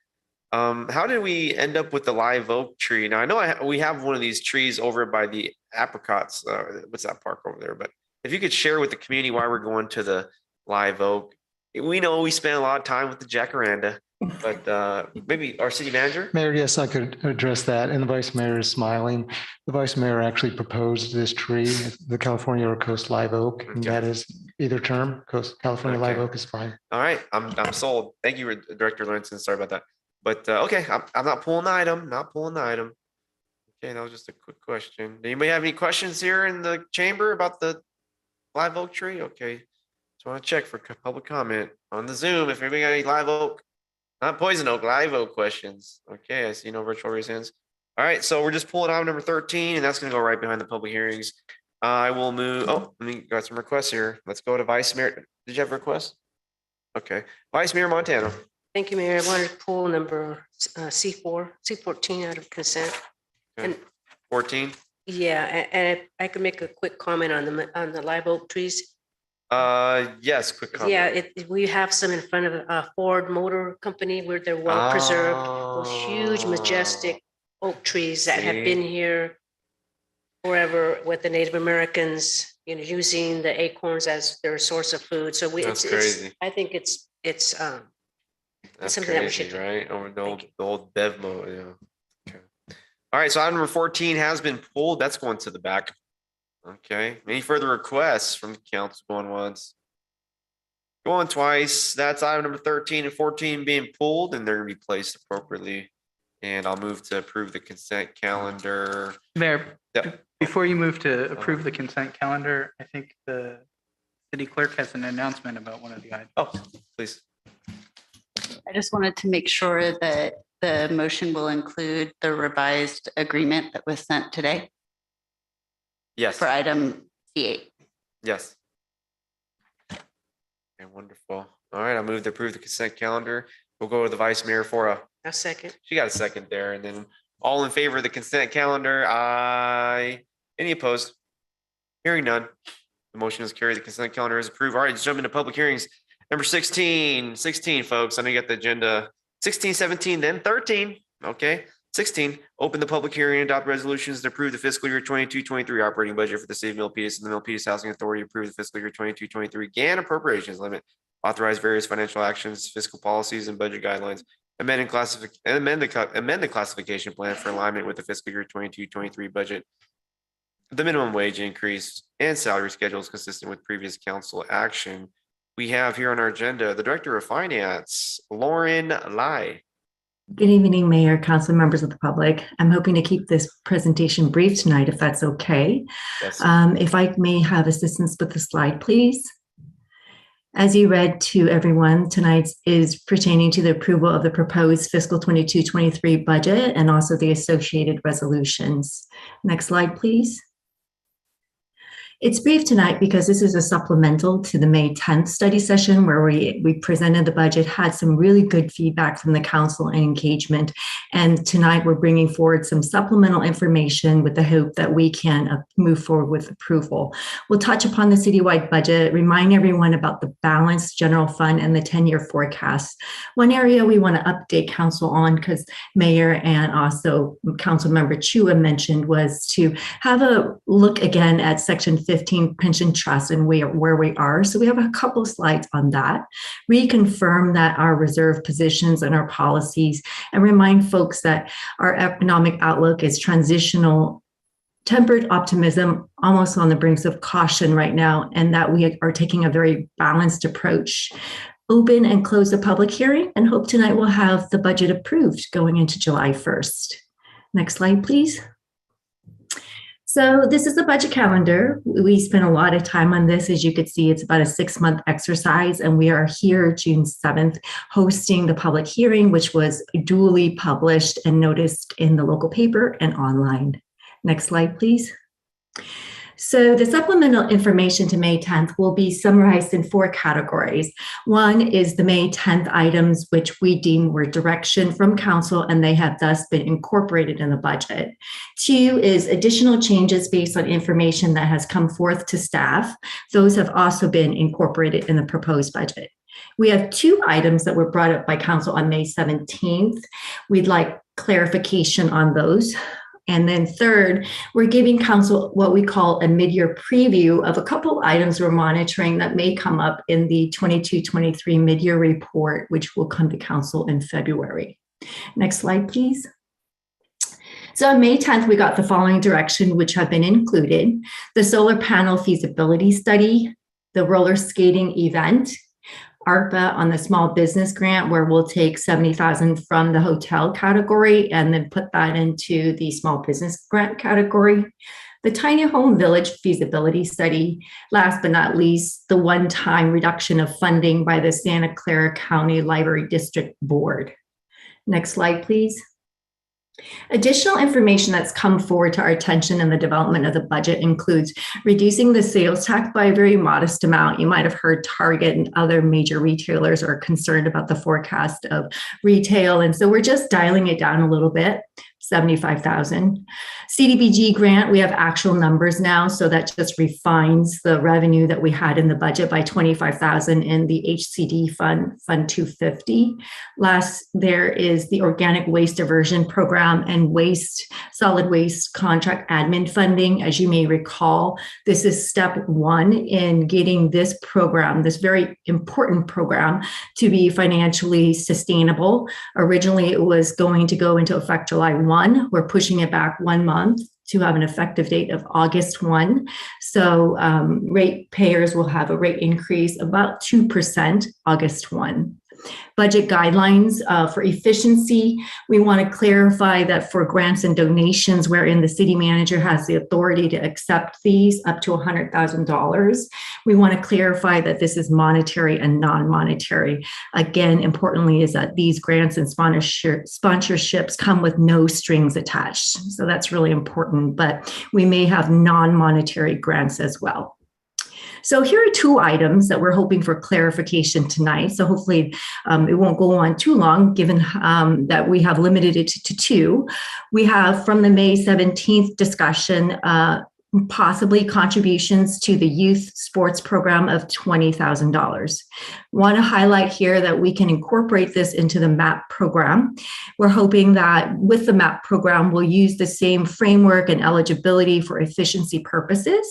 How did we end up with the live oak tree? Now I know we have one of these trees over by the apricots. What's that park over there? But if you could share with the community why we're going to the live oak. We know we spent a lot of time with the jacaranda, but maybe our city manager? Mayor, yes, I could address that. And the vice mayor is smiling. The vice mayor actually proposed this tree, the California or Coast Live Oak, and Okay. that is either term. California Live Okay. Oak is fine. All right, I'm sold. Thank you, Director Lorenzen. Sorry about that. But okay, I'm not pulling the item. Okay, that was just a quick question. Anybody have any questions here in the chamber about the live oak tree? Okay, just want to check for public comment on the Zoom. If anybody got any live oak, not poison oak, live oak questions. Okay, I see no virtual raise hands. All right, so we're just pulling item number 13, and that's going to go right behind the public hearings. I will move. Oh, let me got some requests here. Let's go to Vice Mayor. Did you have a request? Okay, Vice Mayor Montano. Thank you, Mayor. I wanted to pull number C14 out of consent. Okay. And 14. yeah, and I could make a quick comment on the live oak trees. Yes, quick comment. Yeah, we have some in front of a Ford Motor Company where they're well preserved. Those huge, majestic oak trees that have been here forever with the Native Americans, using the acorns as their source of food. So That's crazy. I think it's That's something that we crazy, should do. right? Over the old Bevmo, yeah. Okay. All right, so item number 14 has been pulled. That's going to the back. Okay. Any further requests from the council? Going once, going twice. That's item number 13 and 14 being pulled, and they're going to be placed appropriately. And I'll move to approve the consent calendar. Mayor, Yeah. before you move to approve the consent calendar, I think the city clerk has an announcement about one of the items. Oh, please. I just wanted to make sure that the motion will include the revised agreement that was sent today Yes. for item C8. Yes. Okay, wonderful. All right, I'll move to approve the consent calendar. We'll go to the vice mayor for a A second. She got a second there. And then all in favor of the consent calendar? Aye. Any opposed? Hearing none. The motion is carried. The consent calendar is approved. All right, let's jump into public hearings. Number 16, folks. I know you got the agenda. 16, 17, then 13. Okay. 16, open the public hearing and adopt resolutions to approve the fiscal year 22-23 operating budget for the city of Milpitas and the Milpitas Housing Authority. Approve the fiscal year 22-23 GAN appropriations limit. Authorize various financial actions, fiscal policies, and budget guidelines. Amend the classification plan for alignment with the fiscal year 22-23 budget. The minimum wage increase and salary schedules consistent with previous council action. We have here on our agenda the Director of Finance, Lauren Lai. Good evening, Mayor, council members of the public. I'm hoping to keep this presentation brief tonight, if that's okay. Yes. If I may have assistance with the slide, please. As you read to everyone, tonight is pertaining to the approval of the proposed fiscal 22-23 budget and also the associated resolutions. Next slide, please. It's brief tonight because this is a supplemental to the May 10th study session where we presented the budget, had some really good feedback from the council and engagement. And tonight we're bringing forward some supplemental information with the hope that we can move forward with approval. We'll touch upon the citywide budget, remind everyone about the balanced general fund and the 10-year forecast. One area we want to update council on, because Mayor and also Council Member Chua mentioned, was to have a look again at Section 15 pension trust and where we are. So we have a couple of slides on that. Reconfirm that our reserve positions and our policies, and remind folks that our economic outlook is transitional, tempered optimism, almost on the brinks of caution right now, and that we are taking a very balanced approach. Open and close the public hearing and hope tonight we'll have the budget approved going into July 1st. Next slide, please. So this is the budget calendar. We spent a lot of time on this. As you could see, it's about a 6-month exercise, and we are here June 7th hosting the public hearing, which was duly published and noticed in the local paper and online. Next slide, please. So the supplemental information to May 10th will be summarized in 4 categories. One is the May 10th items, which we deem were direction from council, and they have thus been incorporated in the budget. 2 is additional changes based on information that has come forth to staff. Those have also been incorporated in the proposed budget. We have 2 items that were brought up by council on May 17th. We'd like clarification on those. And then 3rd, we're giving council what we call a mid-year preview of a couple items we're monitoring that may come up in the 22-23 mid-year report, which will come to council in February. Next slide, please. So on May 10th, we got the following direction, which have been included: the solar panel feasibility study, the roller skating event, ARPA on the small business grant, where we'll take $70,000 from the hotel category and then put that into the small business grant category. The tiny home village feasibility study, last but not least, the one-time reduction of funding by the Santa Clara County Library District Board. Next slide, please. Additional information that's come forward to our attention in the development of the budget includes reducing the sales tax by a very modest amount. You might have heard Target and other major retailers are concerned about the forecast of retail, and so we're just dialing it down a little bit. $75,000. CDBG grant, we have actual numbers now, so that just refines the revenue that we had in the budget by $25,000 in the HCD fund, Fund 250. Last, there is the organic waste diversion program and solid waste contract admin funding. As you may recall, this is step 1 in getting this program, this very important program, to be financially sustainable. Originally, it was going to go into effect July 1. We're pushing it back 1 month to have an effective date of August 1. So rate payers will have a rate increase of about 2% August 1. Budget guidelines for efficiency. We want to clarify that for grants and donations wherein the city manager has the authority to accept these up to $100,000. We want to clarify that this is monetary and non-monetary. Again, importantly, is that these grants and sponsorships come with no strings attached. So that's really important, but we may have non-monetary grants as well. So here are two items that we're hoping for clarification tonight. So hopefully it won't go on too long, given that we have limited it to two. We have from the May 17th discussion, possibly contributions to the youth sports program of $20,000. Want to highlight here that we can incorporate this into the MAP program. We're hoping that with the MAP program, we'll use the same framework and eligibility for efficiency purposes,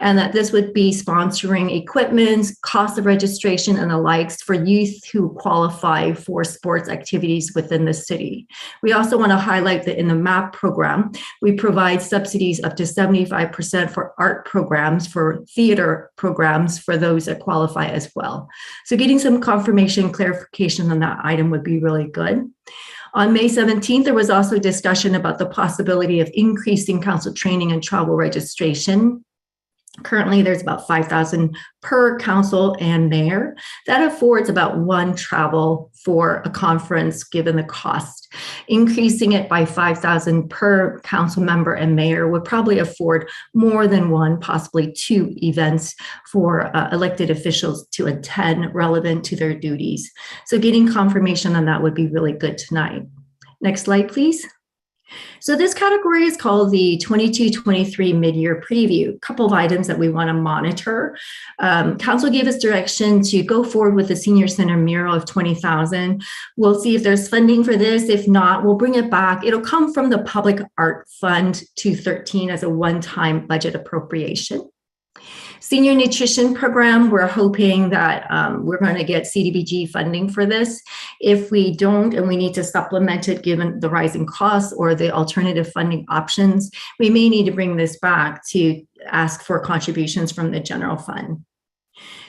and that this would be sponsoring equipment, cost of registration, and the likes for youth who qualify for sports activities within the city. We also want to highlight that in the MAP program, we provide subsidies up to 75% for art programs, for theater programs, for those that qualify as well. So getting some confirmation, clarification on that item would be really good. On May 17th, there was also discussion about the possibility of increasing council training and travel registration. Currently, there's about 5,000 per council and mayor. That affords about one travel for a conference, given the cost. Increasing it by 5,000 per council member and mayor would probably afford more than one, possibly two events for elected officials to attend relevant to their duties. So getting confirmation on that would be really good tonight. Next slide, please. So this category is called the 22-23 mid-year preview. A couple of items that we want to monitor. Council gave us direction to go forward with the senior center mural of $20,000. We'll see if there's funding for this. If not, we'll bring it back. It'll come from the Public Art Fund 213 as a one-time budget appropriation. Senior nutrition program, we're hoping that we're going to get CDBG funding for this. If we don't, and we need to supplement it given the rising costs or the alternative funding options, we may need to bring this back to ask for contributions from the general fund.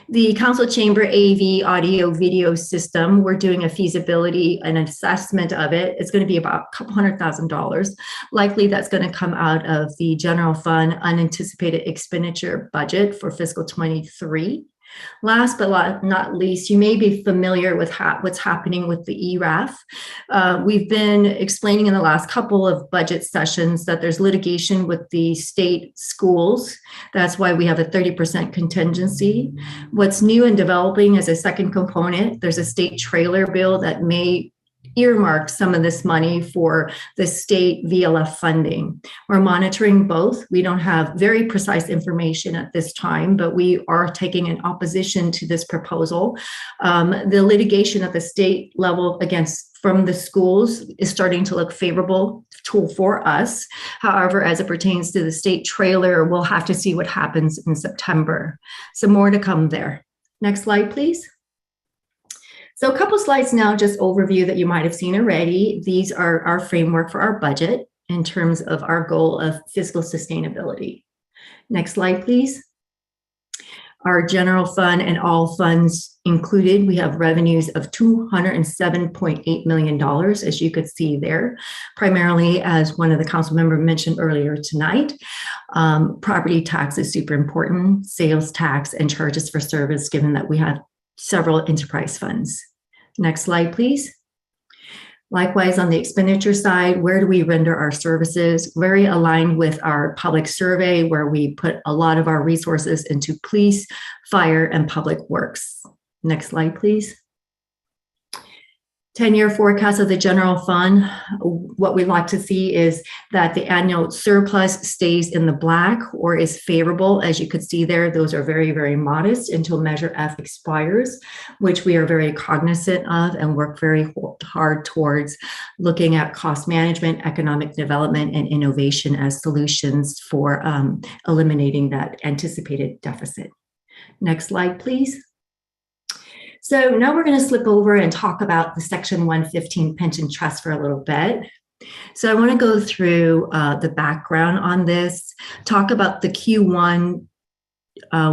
The council chamber AV audio video system, we're doing a feasibility and assessment of it. It's going to be about a couple $100,000. Likely that's going to come out of the general fund unanticipated expenditure budget for fiscal 23. Last but not least, you may be familiar with what's happening with the ERAF. We've been explaining in the last couple of budget sessions that there's litigation with the state schools. That's why we have a 30% contingency. What's new and developing as a second component, there's a state trailer bill that may earmark some of this money for the state VLF funding. We're monitoring both. We don't have very precise information at this time, but we are taking an opposition to this proposal. The litigation at the state level from the schools is starting to look favorable for us. However, as it pertains to the state trailer, we'll have to see what happens in September. So more to come there. Next slide, please. So a couple slides now, just overview that you might have seen already. These are our framework for our budget in terms of our goal of fiscal sustainability. Next slide, please. Our general fund and all funds included, we have revenues of $207.8 million, as you could see there, primarily as one of the council members mentioned earlier tonight. Property tax is super important, sales tax and charges for service, given that we have several enterprise funds. Next slide, please. Likewise, on the expenditure side, where do we render our services? Very aligned with our public survey, where we put a lot of our resources into police, fire, and public works. Next slide, please. 10-year forecast of the general fund. What we'd like to see is that the annual surplus stays in the black or is favorable. As you could see there, those are very, very modest until Measure F expires, which we are very cognizant of and work very hard towards looking at cost management, economic development, and innovation as solutions for eliminating that anticipated deficit. Next slide, please. So now we're going to slip over and talk about the Section 115 pension trust for a little bit. So I want to go through the background on this, talk about the Q1,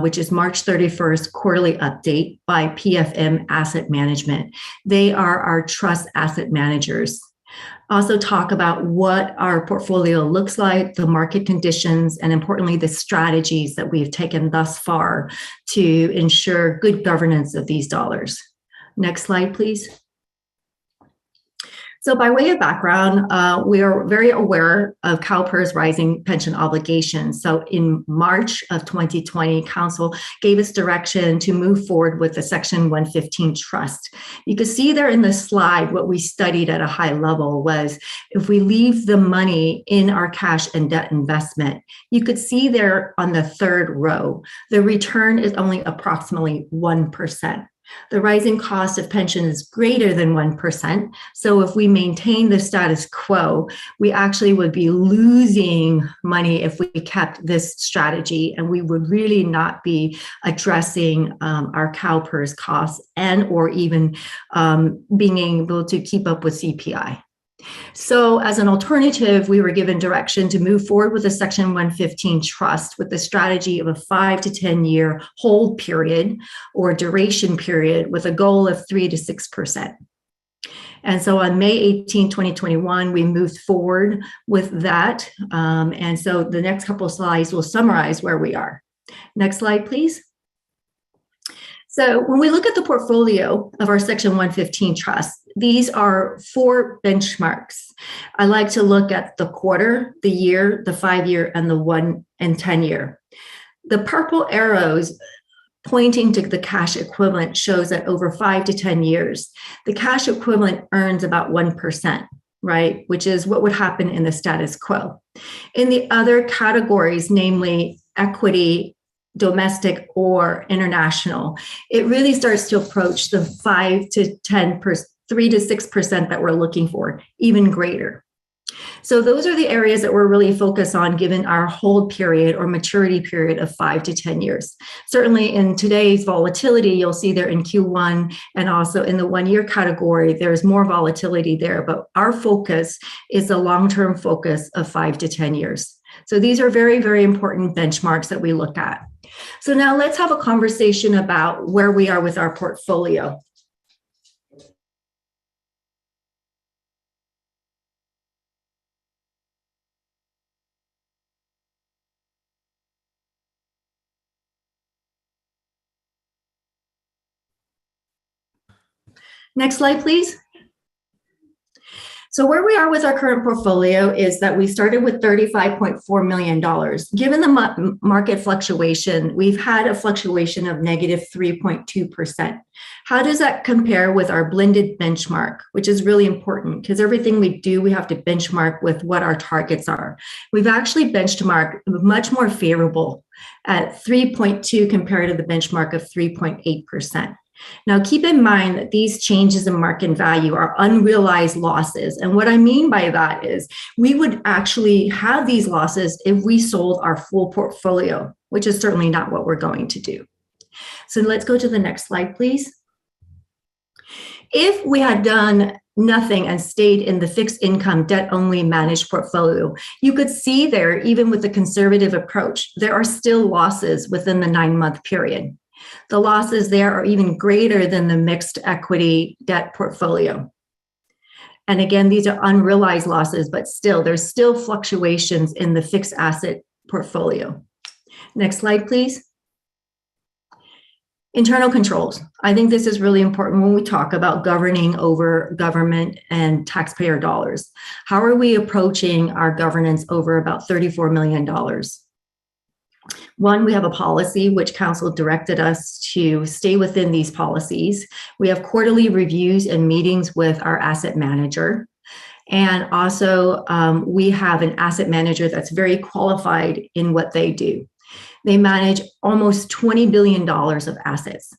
which is March 31st quarterly update by PFM Asset Management. They are our trust asset managers. Also talk about what our portfolio looks like, the market conditions, and importantly, the strategies that we've taken thus far to ensure good governance of these dollars. Next slide, please. So by way of background, we are very aware of CalPERS rising pension obligations. So in March of 2020, Council gave us direction to move forward with the Section 115 trust. You can see there in the slide, what we studied at a high level was if we leave the money in our cash and debt investment, you could see there on the third row, the return is only approximately 1%. The rising cost of pension is greater than 1%. So if we maintain the status quo, we actually would be losing money if we kept this strategy, and we would really not be addressing our CalPERS costs and or even being able to keep up with CPI. So as an alternative, we were given direction to move forward with a Section 115 trust with the strategy of a 5 to 10 year hold period or duration period with a goal of 3 to 6%. And so on May 18, 2021, we moved forward with that. And so the next couple of slides will summarize where we are. Next slide, please. So when we look at the portfolio of our Section 115 trust, these are 4 benchmarks. I like to look at the quarter, the year, the 5-year, and the 1 and 10 year. The purple arrows pointing to the cash equivalent shows that over 5 to 10 years, the cash equivalent earns about 1%, right? Which is what would happen in the status quo. In the other categories, namely equity, domestic or international, it really starts to approach the 5 to 10%, 3 to 6% that we're looking for, even greater. So those are the areas that we're really focused on given our hold period or maturity period of 5 to 10 years. Certainly in today's volatility, you'll see there in Q1 and also in the 1-year category, there's more volatility there, but our focus is a long-term focus of 5 to 10 years. So these are very, very important benchmarks that we look at. So now let's have a conversation about where we are with our portfolio. Next slide, please. So where we are with our current portfolio is that we started with $35.4 million. Given the market fluctuation, we've had a fluctuation of negative 3.2%. How does that compare with our blended benchmark, which is really important because everything we do, we have to benchmark with what our targets are. We've actually benchmarked much more favorable at 3.2 compared to the benchmark of 3.8%. Now, keep in mind that these changes in market value are unrealized losses. And what I mean by that is we would actually have these losses if we sold our full portfolio, which is certainly not what we're going to do. So let's go to the next slide, please. If we had done nothing and stayed in the fixed income debt only managed portfolio, you could see there, even with the conservative approach, there are still losses within the 9-month period. The losses there are even greater than the mixed equity debt portfolio. And again, these are unrealized losses, but still, there's still fluctuations in the fixed asset portfolio. Next slide, please. Internal controls. I think this is really important when we talk about governing over government and taxpayer dollars. How are we approaching our governance over about $34 million? One, we have a policy which council directed us to stay within these policies. We have quarterly reviews and meetings with our asset manager. And also we have an asset manager that's very qualified in what they do. They manage almost $20 billion of assets,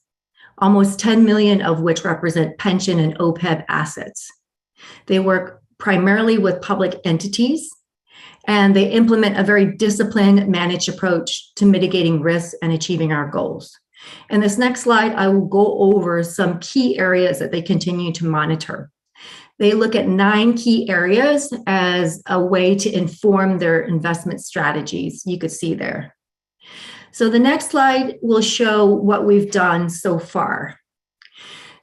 almost 10 million of which represent pension and OPEB assets. They work primarily with public entities, and they implement a very disciplined, managed approach to mitigating risks and achieving our goals. In this next slide, I will go over some key areas that they continue to monitor. They look at 9 key areas as a way to inform their investment strategies. You could see there. So the next slide will show what we've done so far.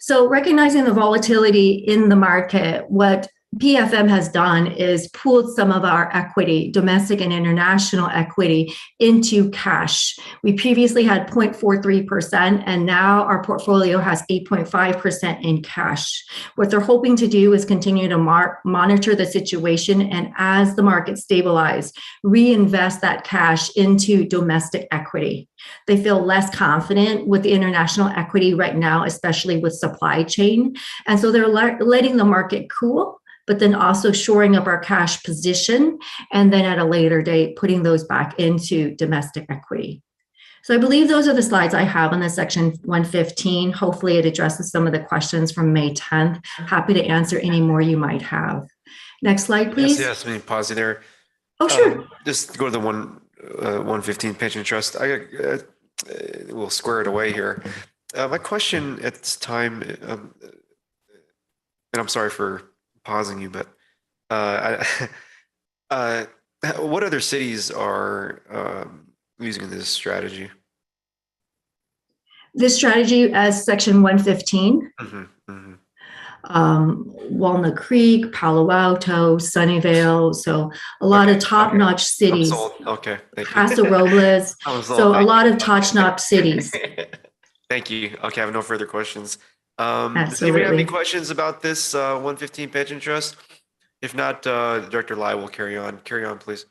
So recognizing the volatility in the market, what PFM has done is pooled some of our equity, domestic and international equity, into cash. We previously had 0.43%, and now our portfolio has 8.5% in cash. What they're hoping to do is continue to monitor the situation, and as the market stabilizes, reinvest that cash into domestic equity. They feel less confident with the international equity right now, especially with supply chain. And so they're letting the market cool, but then also shoring up our cash position, and then at a later date, putting those back into domestic equity. So I believe those are the slides I have on the section 115. Hopefully it addresses some of the questions from May 10th. Happy to answer any more you might have. Next slide, please. Yes, let me pause you there. Oh, sure. Just go to the 115 pension trust. We'll square it away here. My question at this time, and I'm sorry for pausing you, but what other cities are using this strategy? This strategy as section 115. Walnut Creek, Palo Alto, Sunnyvale. So a lot of top-notch cities. Okay, thank you. Paso Robles. So a lot of top-notch cities. Thank you. Okay, I have no further questions. Does anybody have any questions about this 115 pension trust? If not, Director Lai will carry on. Carry on, please.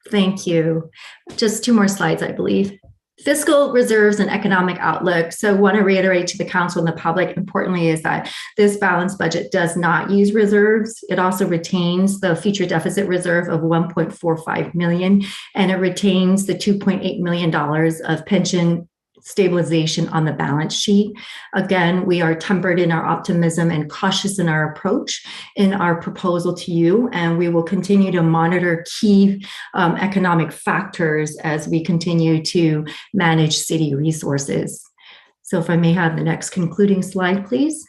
Thank you. Just 2 more slides, I believe. Fiscal reserves and economic outlook. So I want to reiterate to the council and the public, importantly, is that this balanced budget does not use reserves. It also retains the future deficit reserve of 1.45 million, and it retains the $2.8 million of pension stabilization on the balance sheet. Again, we are tempered in our optimism and cautious in our approach in our proposal to you, and we will continue to monitor key economic factors as we continue to manage city resources. So if I may have the next concluding slide, please.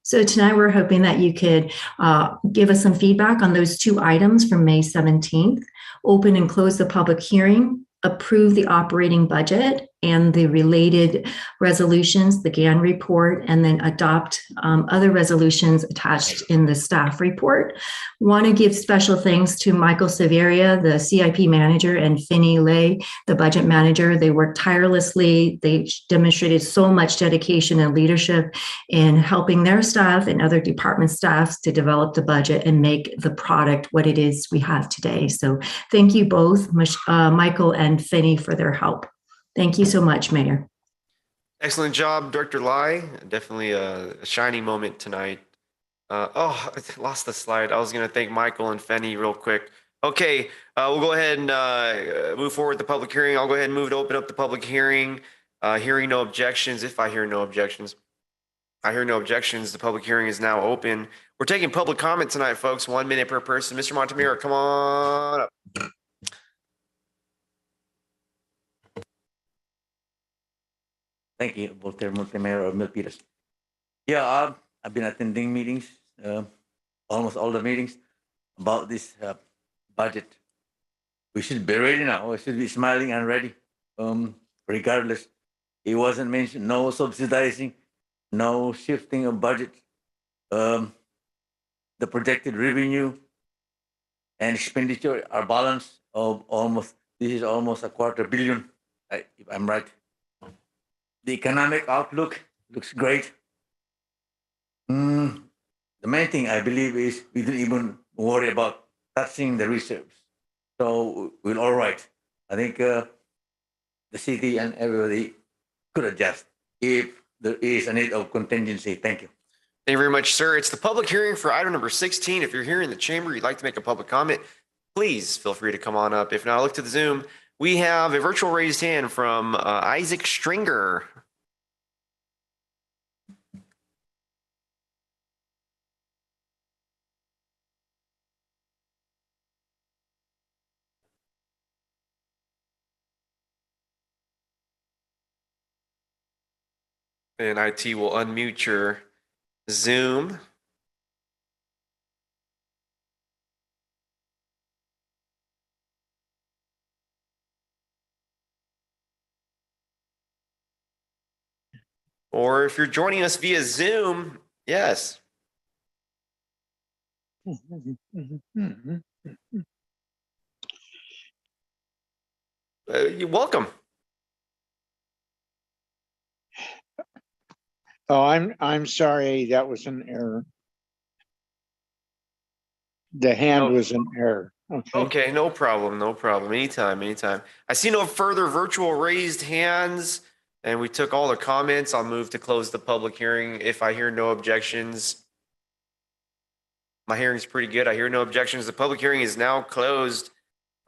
So tonight we're hoping that you could give us some feedback on those 2 items from May 17th, open and close the public hearing, approve the operating budget and the related resolutions, the GAN report, and then adopt other resolutions attached in the staff report. Want to give special thanks to Michael Severia, the CIP manager, and Finney Lay, the budget manager. They worked tirelessly. They demonstrated so much dedication and leadership in helping their staff and other department staffs to develop the budget and make the product what it is we have today. So thank you both, Michael and Finney, for their help. Thank you so much, Mayor. Excellent job, Director Lai. Definitely a shining moment tonight. I lost the slide. I was going to thank Michael and Fenny real quick. Okay, we'll go ahead and move forward with the public hearing. I'll go ahead and move to open up the public hearing. Hearing no objections. If I hear no objections, the public hearing is now open. We're taking public comment tonight, folks. 1 minute per person. Mr. Montemiro, come on up. Thank you, Walter Montemero of Milpitas. Yeah, I've been attending meetings, almost all the meetings about this budget. We should be ready now. We should be smiling and ready. Regardless, it wasn't mentioned. No subsidizing, no shifting of budget. The projected revenue and expenditure are balanced of almost. This is almost $250 million, if I'm right. The economic outlook looks great. The main thing I believe is we didn't even worry about touching the reserves. So we're all right. I think the city and everybody could adjust if there is a need of contingency. Thank you. Thank you very much, sir. It's the public hearing for item number 16. If you're here in the chamber, you'd like to make a public comment, please feel free to come on up. If not, look to the Zoom. We have a virtual raised hand from Isaac Stringer. And IT will unmute your Zoom. Or if you're joining us via Zoom, yes. You're welcome. Oh, I'm sorry, that was an error. The hand was an error. Okay. Okay, no problem, no problem. Anytime, anytime. I see no further virtual raised hands, and we took all the comments. I'll move to close the public hearing if I hear no objections. My hearing's pretty good. I hear no objections. The public hearing is now closed.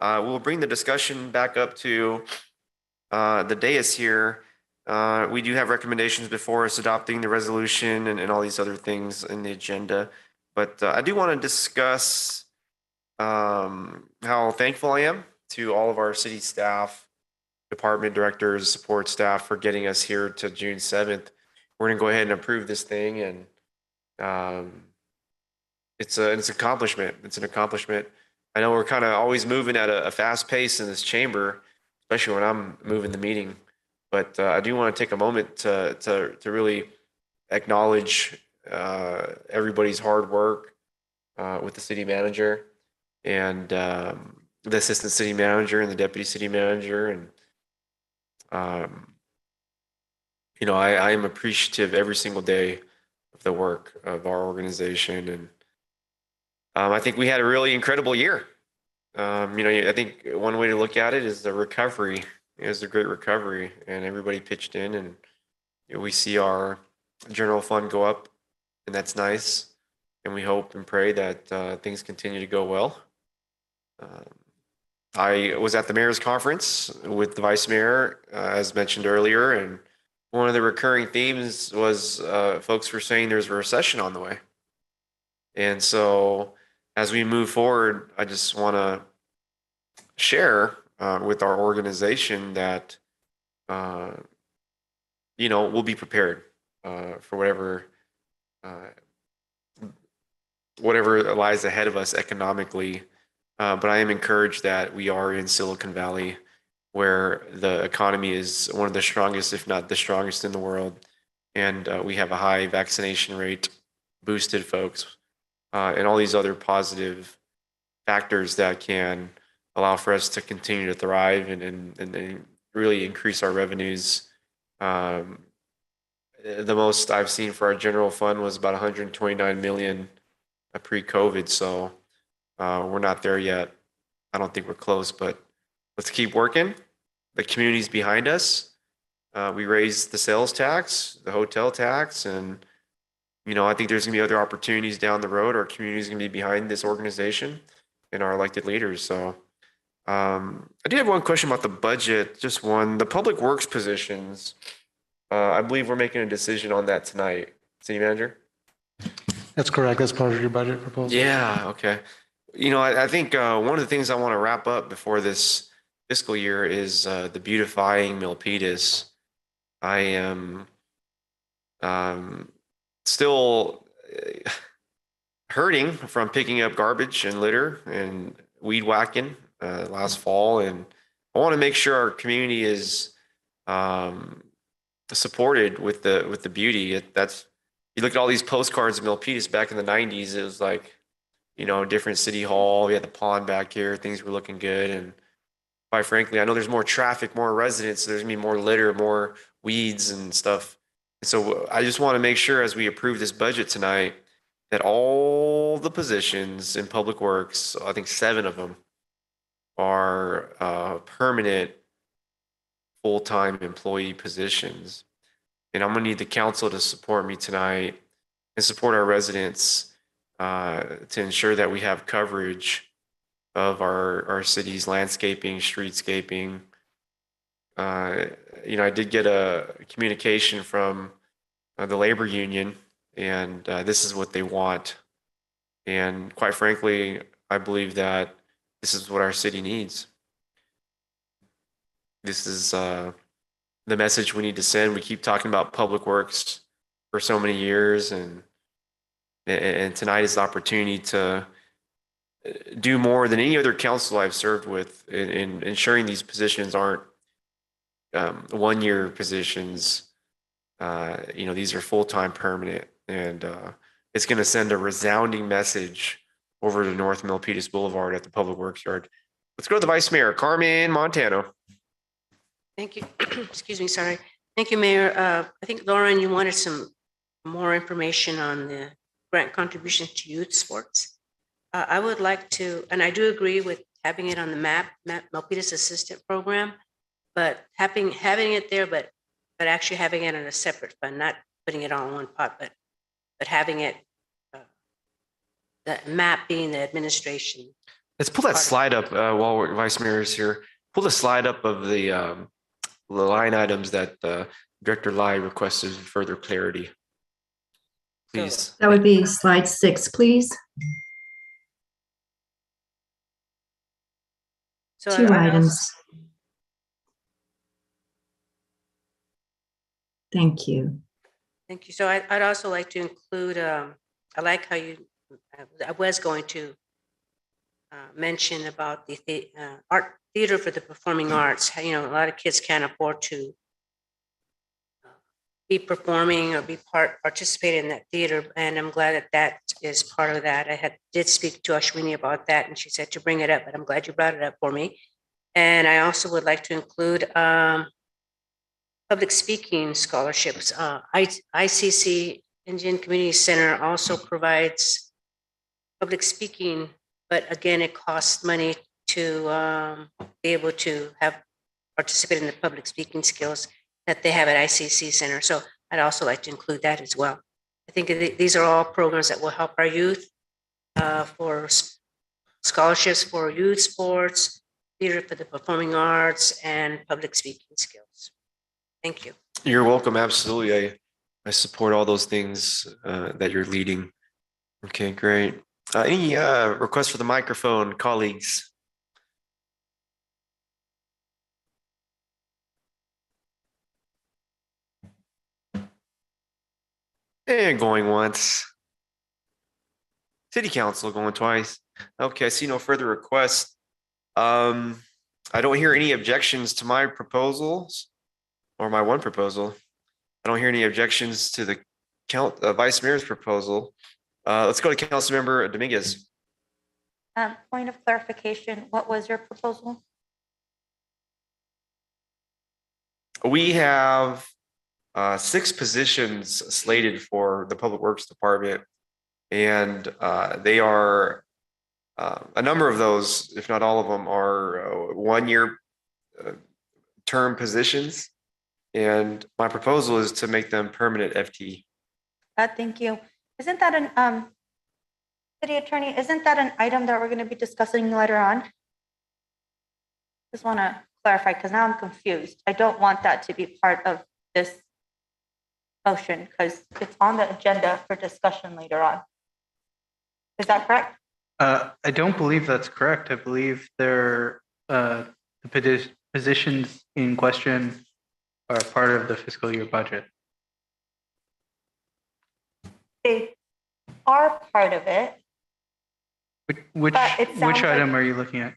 We'll bring the discussion back up to the dais here. We do have recommendations before us adopting the resolution and all these other things in the agenda. But I do want to discuss how thankful I am to all of our city staff, department directors, support staff for getting us here to June 7th. We're going to go ahead and approve this thing, and it's an accomplishment. It's an accomplishment. I know we're kind of always moving at a fast pace in this chamber, especially when I'm moving the meeting. But I do want to take a moment to really acknowledge everybody's hard work with the city manager and the assistant city manager and the deputy city manager. And, I am appreciative every single day of the work of our organization. And I think we had a really incredible year. I think one way to look at it is the recovery. It was a great recovery, and everybody pitched in, and we see our general fund go up, and that's nice. And we hope and pray that things continue to go well. I was at the mayor's conference with the vice mayor, as mentioned earlier, and one of the recurring themes was folks were saying there's a recession on the way. And so as we move forward, I just want to share with our organization that, we'll be prepared for whatever lies ahead of us economically. But I am encouraged that we are in Silicon Valley, where the economy is one of the strongest, if not the strongest in the world. And we have a high vaccination rate, boosted folks, and all these other positive factors that can allow for us to continue to thrive and really increase our revenues. The most I've seen for our general fund was about 129 million pre-COVID. So we're not there yet. I don't think we're close, but let's keep working. The community's behind us. We raised the sales tax, the hotel tax, and I think there's gonna be other opportunities down the road. Our community is gonna be behind this organization and our elected leaders. So I do have one question about the budget, just one. The public works positions, I believe we're making a decision on that tonight. City manager? That's correct. That's part of your budget proposal. Yeah, okay. I think one of the things I want to wrap up before this fiscal year is the beautifying Milpitas. I am still hurting from picking up garbage and litter and weed whacking last fall, and I want to make sure our community is supported with the beauty. You look at all these postcards of Milpitas back in the 90s. It was like, different city hall. We had the pond back here. Things were looking good, and quite frankly, I know there's more traffic, more residents. So there's gonna be more litter, more weeds and stuff. And so I just want to make sure as we approve this budget tonight that all the positions in Public Works, I think 7 of them, are permanent full-time employee positions. And I'm gonna need the council to support me tonight and support our residents to ensure that we have coverage of our city's landscaping, streetscaping. I did get a communication from the labor union, and this is what they want. And quite frankly, I believe that this is what our city needs. This is the message we need to send. We keep talking about public works for so many years, and tonight is the opportunity to do more than any other council I've served with in ensuring these positions aren't one-year positions. These are full-time permanent, and it's going to send a resounding message over to North Milpitas Boulevard at the Public Works Yard. Let's go to the Vice Mayor, Carmen Montano. Thank you. Excuse me, sorry. Thank you, Mayor. I think, Lauren, you wanted some more information on the grant contributions to youth sports. I would like to, and I do agree with having it on the map, Milpitas Assistant Program, but having it there, but actually having it in a separate fund, not putting it all in one pot, but having it, the map being the administration. Let's pull that slide up while Vice Mayor is here. Pull the slide up of the line items that Director Lai requested for further clarity. Please. That would be slide 6, please. So 2 items. Thank you. Thank you. So I'd also like to include, I like how I was going to mention about the art theater for the performing arts. You know, a lot of kids can't afford to be performing or participate in that theater, and I'm glad that is part of that. I did speak to Ashwini about that, and she said to bring it up, but I'm glad you brought it up for me. And I also would like to include public speaking scholarships. ICC, Indian Community Center, also provides public speaking, but again, it costs money to be able to participate in the public speaking skills that they have at ICC Center. So I'd also like to include that as well. I think these are all programs that will help our youth for scholarships for youth sports, theater for the performing arts, and public speaking skills. Thank you. You're welcome. Absolutely. I support all those things that you're leading. Okay, great. Any requests for the microphone, colleagues? And going once. City Council going twice. Okay, I see no further requests. I don't hear any objections to my proposals or my one proposal. I don't hear any objections to the Vice Mayor's proposal. Let's go to Councilmember Dominguez. Point of clarification, what was your proposal? We have 6 positions slated for the Public Works Department, and they are a number of those, if not all of them, are 1-year term positions. And my proposal is to make them permanent FTE. Thank you. Isn't that an City Attorney? Isn't that an item that we're going to be discussing later on? Just want to clarify because now I'm confused. I don't want that to be part of this motion because it's on the agenda for discussion later on. Is that correct? I don't believe that's correct. I believe the positions in question are part of the fiscal year budget. They are part of it. Which item are you looking at?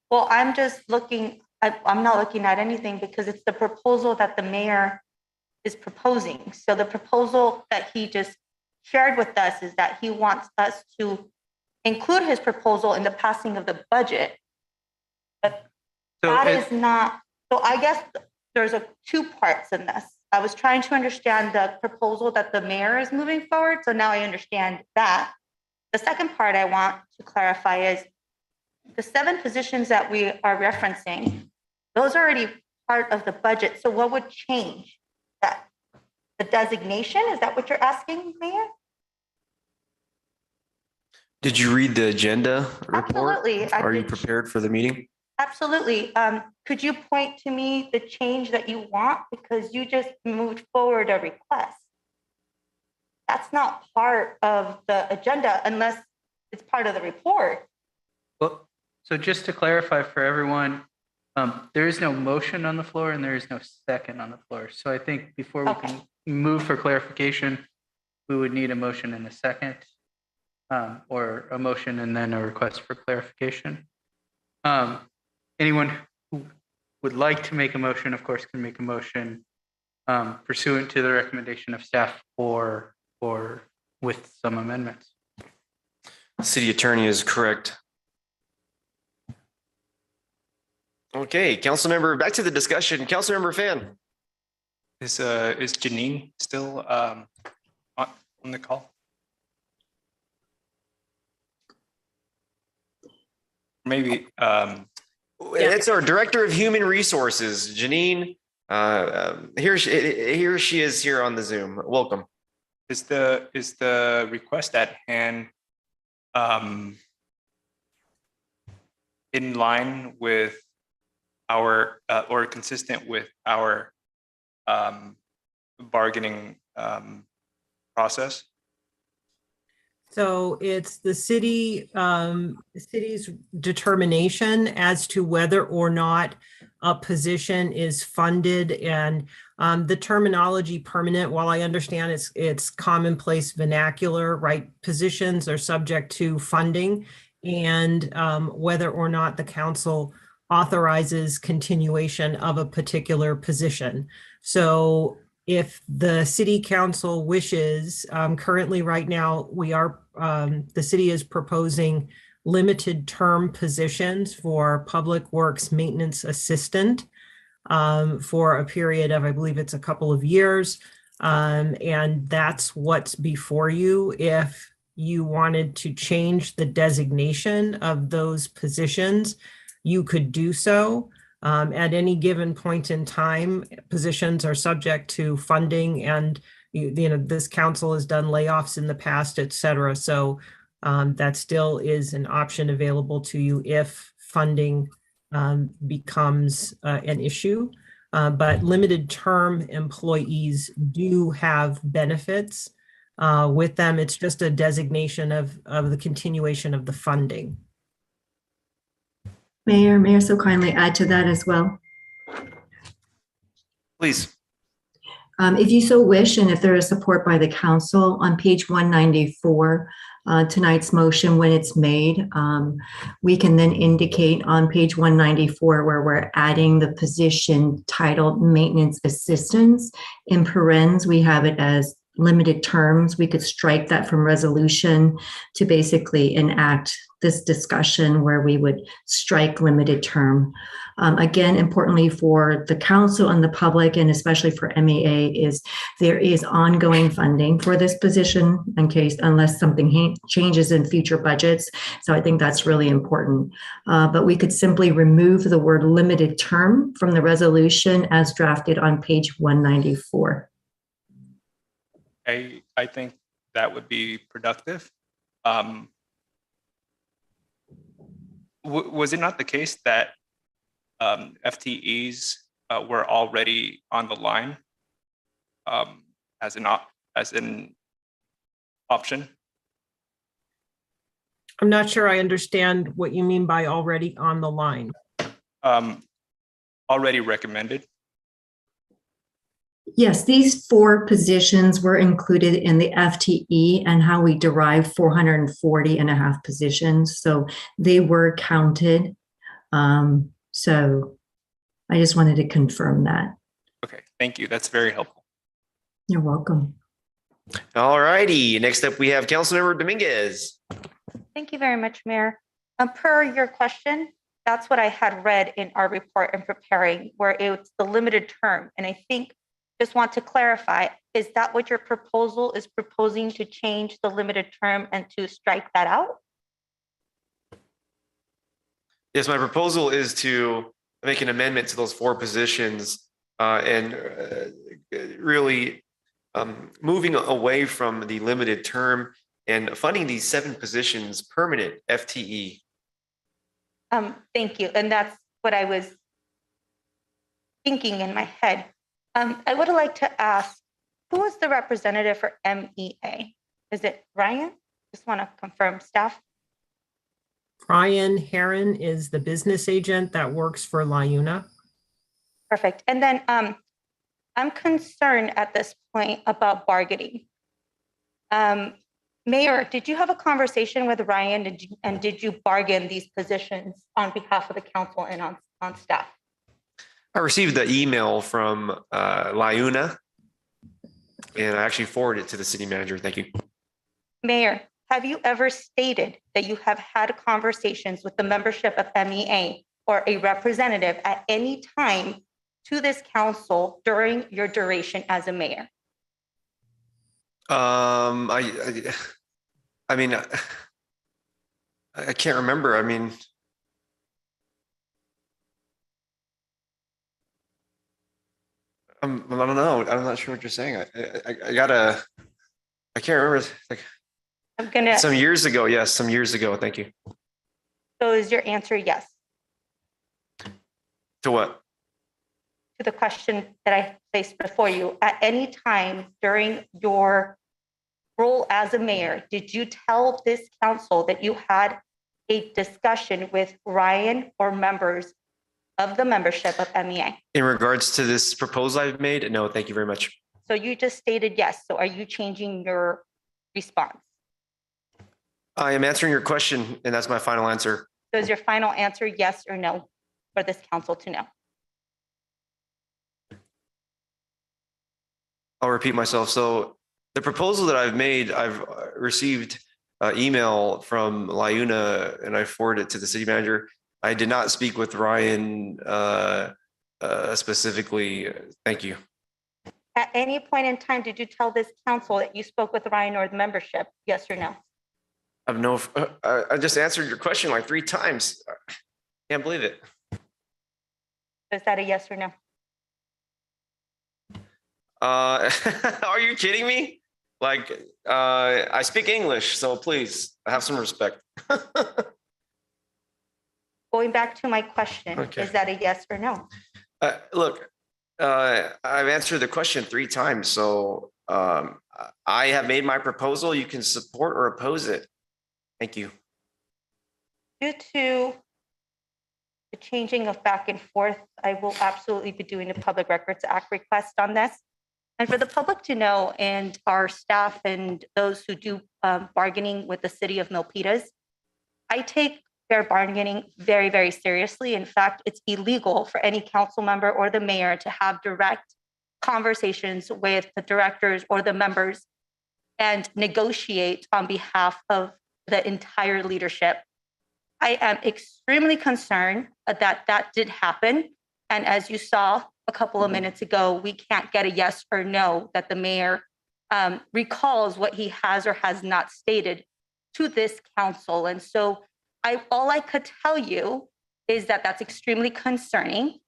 Well, I'm just looking, I'm not looking at anything because it's the proposal that the mayor is proposing. So the proposal that he just shared with us is that he wants us to include his proposal in the passing of the budget. But so that is not, so I guess there's 2 parts in this. I was trying to understand the proposal that the mayor is moving forward. So now I understand that. The second part I want to clarify is the 7 positions that we are referencing, those are already part of the budget. So what would change? That the designation, is that what you're asking, Mayor? Did you read the agenda report? Absolutely. Are you prepared for the meeting? Absolutely. Could you point to me the change that you want? Because you just moved forward a request. That's not part of the agenda unless it's part of the report. Well, so just to clarify for everyone, there is no motion on the floor and there is no second on the floor. So I think before we can move for clarification, we would need a motion and a second, or a motion and then a request for clarification. Anyone who would like to make a motion, of course, can make a motion pursuant to the recommendation of staff or with some amendments. City attorney is correct. Okay, council member, back to the discussion. Council member Fan. Is Janine still on the call? Maybe It's our Director of Human Resources, Janine. Here she is here on the Zoom. Welcome. is the request at hand in line with our or consistent with our bargaining process? So it's the city's determination as to whether or not a position is funded, and the terminology permanent, while I understand it's commonplace vernacular, right? Positions are subject to funding, and whether or not the council authorizes continuation of a particular position. So if the city council wishes, currently right now, the city is proposing limited term positions for public works maintenance assistant for a period of, I believe it's a couple of years. And that's what's before you. If you wanted to change the designation of those positions, you could do so. At any given point in time, positions are subject to funding, and this council has done layoffs in the past, et cetera. So that still is an option available to you if funding becomes an issue. But limited term employees do have benefits with them. It's just a designation of the continuation of the funding. Mayor, may I so kindly add to that as well? Please. If you so wish, and if there is support by the council, on page 194, tonight's motion, when it's made, we can then indicate on page 194 where we're adding the position titled maintenance assistance. In parens, we have it as limited terms. We could strike that from resolution to basically enact this discussion where we would strike limited term. Again, importantly for the council and the public, and especially for MEA, is there is ongoing funding for this position unless something changes in future budgets. So I think that's really important. But we could simply remove the word limited term from the resolution as drafted on page 194. I think that would be productive. Was it not the case that FTEs were already on the line as an option? I'm not sure I understand what you mean by already on the line. Already recommended. Yes, these 4 positions were included in the FTE and how we derived 440 and a half positions. So they were counted. So I just wanted to confirm that. Okay, thank you. That's very helpful. You're welcome. All righty. Next up, we have Councilmember Dominguez. Thank you very much, Mayor. Per your question, that's what I had read in our report and preparing, where it's the limited term. And I think, just want to clarify, is that what your proposal is proposing, to change the limited term and to strike that out? Yes, my proposal is to make an amendment to those 4 positions and really moving away from the limited term and funding these 7 positions permanent FTE. Thank you. And that's what I was thinking in my head. I would like to ask, who is the representative for MEA? Is it Ryan? Just want to confirm, staff. Brian Heron is the business agent that works for LiUNA. Perfect. And then I'm concerned at this point about bargaining. Mayor, did you have a conversation with Ryan and did you bargain these positions on behalf of the council and on staff? I received the email from LiUNA, and I actually forwarded it to the city manager. Thank you. Mayor, have you ever stated that you have had conversations with the membership of MEA or a representative at any time to this council during your duration as a mayor? I mean, I can't remember. I mean, I don't know. I'm not sure what you're saying. I can't remember. Like I'm gonna. some years ago. Yes, some years ago. Thank you. So is your answer yes To what? to the question that I placed before you? At any time during your role as a mayor, did you tell this council that you had a discussion with Ryan or members of the membership of MEA? In regards to this proposal I've made, no, thank you very much. So you just stated yes. So are you changing your response? I am answering your question, and that's my final answer. So is your final answer yes or no for this council to know? I'll repeat myself. So the proposal that I've made, I've received email from Liuna, and I forwarded it to the city manager. I did not speak with Ryan specifically. Thank you. At any point in time, did you tell this council that you spoke with Ryan or the membership? Yes or no? I just answered your question like 3 times. Can't believe it. Is that a yes or no? Are you kidding me? Like, I speak English, so please have some respect. Going back to my question, Okay. is that a yes or no? Look, I've answered the question 3 times, so I have made my proposal. You can support or oppose it. Thank you. Due to the changing of back and forth, I will absolutely be doing a Public Records Act request on this. And for the public to know, and our staff and those who do bargaining with the city of Milpitas, I take fair bargaining very, very seriously. In fact, it's illegal for any council member or the mayor to have direct conversations with the directors or the members and negotiate on behalf of the entire leadership. I am extremely concerned that that did happen. And as you saw a couple of minutes ago, we can't get a yes or no that the mayor recalls what he has or has not stated to this council. And so all I could tell you is that that's extremely concerning.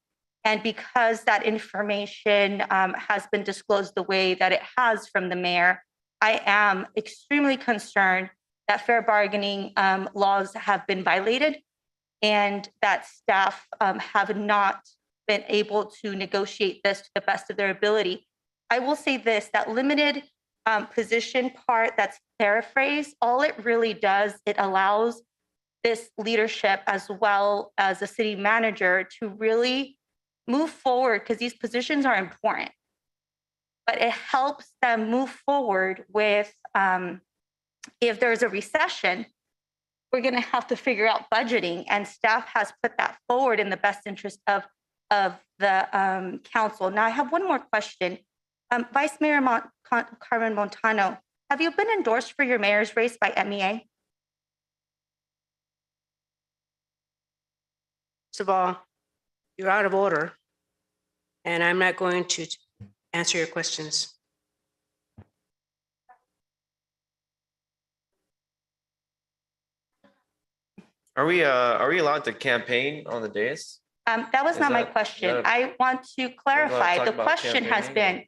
And because that information has been disclosed the way that it has from the mayor, I am extremely concerned that fair bargaining laws have been violated and that staff have not been able to negotiate this to the best of their ability. I will say this, that limited position part that's paraphrased, all it really does, it allows this leadership as well as the city manager to really move forward because these positions are important. But it helps them move forward with, if there's a recession, we're going to have to figure out budgeting, and staff has put that forward in the best interest of the council. Now, I have one more question. Vice Mayor Carmen Montano, have you been endorsed for your mayor's race by MEA? First of all, you're out of order, and I'm not going to answer your questions. Are we allowed to campaign on the dais? That was not my question. I want to clarify. talk The about question has campaigning? been,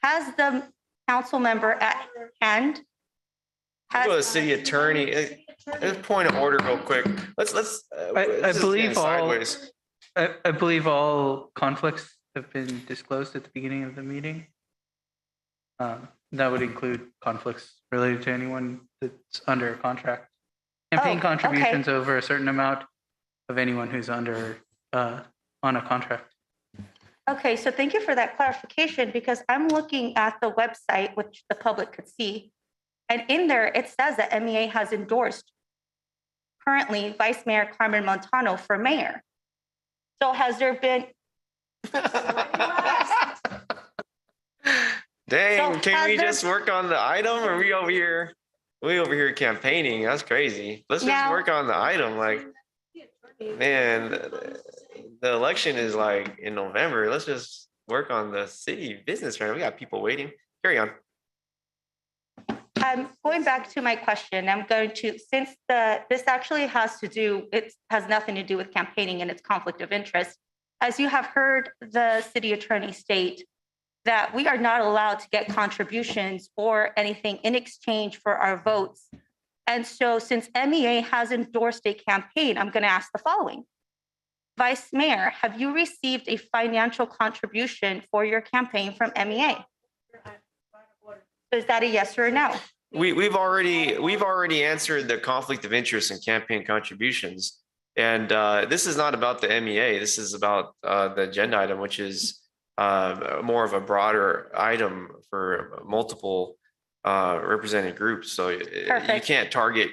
has the council member at hand? I'll go to the city attorney. Point of order real quick. Let's. I this is believe getting sideways. I believe all conflicts have been disclosed at the beginning of the meeting. That would include conflicts related to anyone that's under a contract. Campaign okay. contributions over a certain amount of anyone who's under on a contract. Okay, so thank you for that clarification, because I'm looking at the website, which the public could see. And in there, it says that MEA has endorsed currently Vice Mayor Carmen Montano for mayor. So has there been? Dang, So can has we there- just work on the item? Or are we over here? We over here campaigning. That's crazy. Let's just Now- work on the item. Like, man, the election is like in November. Let's just work on the city business right now. We got people waiting. Carry on. Going back to my question, I'm going to, since this actually has to do, it has nothing to do with campaigning and its conflict of interest. As you have heard the city attorney state that we are not allowed to get contributions or anything in exchange for our votes. And so since MEA has endorsed a campaign, I'm going to ask the following. Vice Mayor, have you received a financial contribution for your campaign from MEA? Is that a yes or a no? We've already answered the conflict of interest and campaign contributions. And this is not about the MEA. This is about the agenda item, which is more of a broader item for multiple represented groups. So you can't target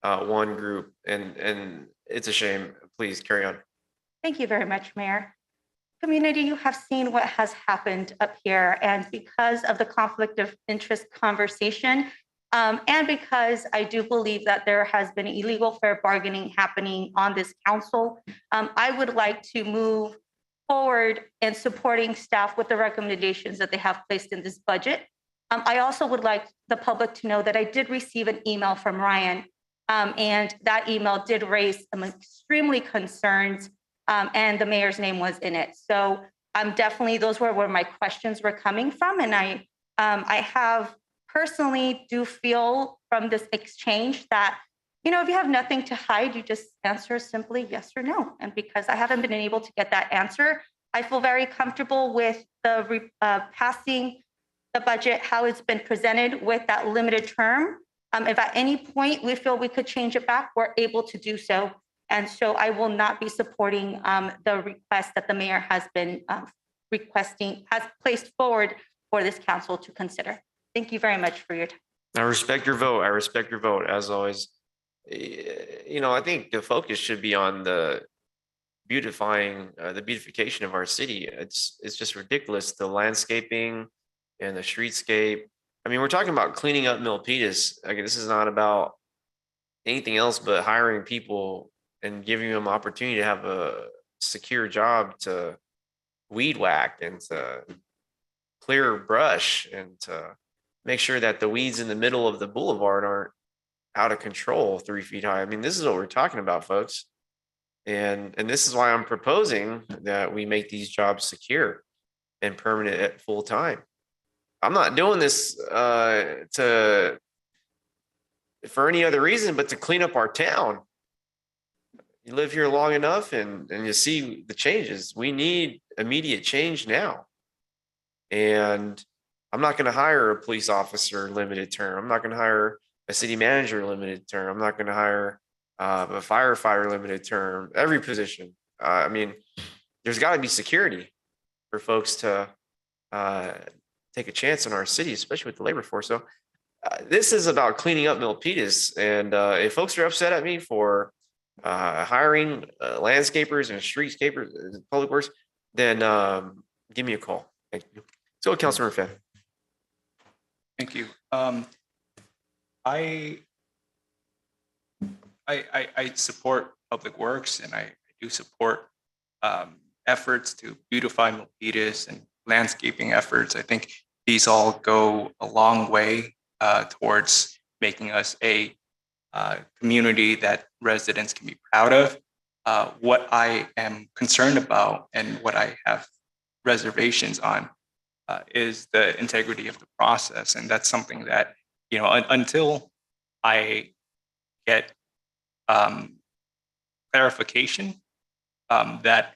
one group, and it's a shame. Please carry on. Thank you very much, Mayor. Community, you have seen what has happened up here, and because of the conflict of interest conversation, and because I do believe that there has been illegal fair bargaining happening on this council, I would like to move forward in supporting staff with the recommendations that they have placed in this budget. I also would like the public to know that I did receive an email from Ryan, and that email did raise some extremely concerns, and the mayor's name was in it. So definitely, those were where my questions were coming from. And I have personally do feel from this exchange that, you know, if you have nothing to hide, you just answer simply yes or no. And because I haven't been able to get that answer, I feel very comfortable with the passing the budget, how it's been presented with that limited term. If at any point we feel we could change it back, we're able to do so. And so I will not be supporting the request that the mayor has been has placed forward for this council to consider. Thank you very much for your time. I respect your vote. I respect your vote, as always. You know, I think the focus should be on the beautification of our city. It's just ridiculous, the landscaping and the streetscape. I mean, we're talking about cleaning up Milpitas. Like, this is not about anything else but hiring people and giving them opportunity to have a secure job to weed whack and to clear brush and to make sure that the weeds in the middle of the boulevard aren't out of control 3 feet high. I mean, this is what we're talking about, folks. And this is why I'm proposing that we make these jobs secure and permanent at full time. I'm not doing this for any other reason but to clean up our town. You live here long enough and you see the changes. We need immediate change now. And I'm not going to hire a police officer limited term. I'm not going to hire a city manager limited term. I'm not going to hire a firefighter limited term. Every position. I mean, there's got to be security for folks to take a chance in our city, especially with the labor force. So this is about cleaning up Milpitas. And if folks are upset at me for hiring landscapers and streetscapers, public works, then give me a call. Thank you. So, Councilmember Fenn. Thank you. I support public works, and I do support efforts to beautify Milpitas and landscaping efforts. I think these all go a long way towards making us a community that residents can be proud of. What I am concerned about and what I have reservations on is the integrity of the process. And that's something that, you know, until I get clarification that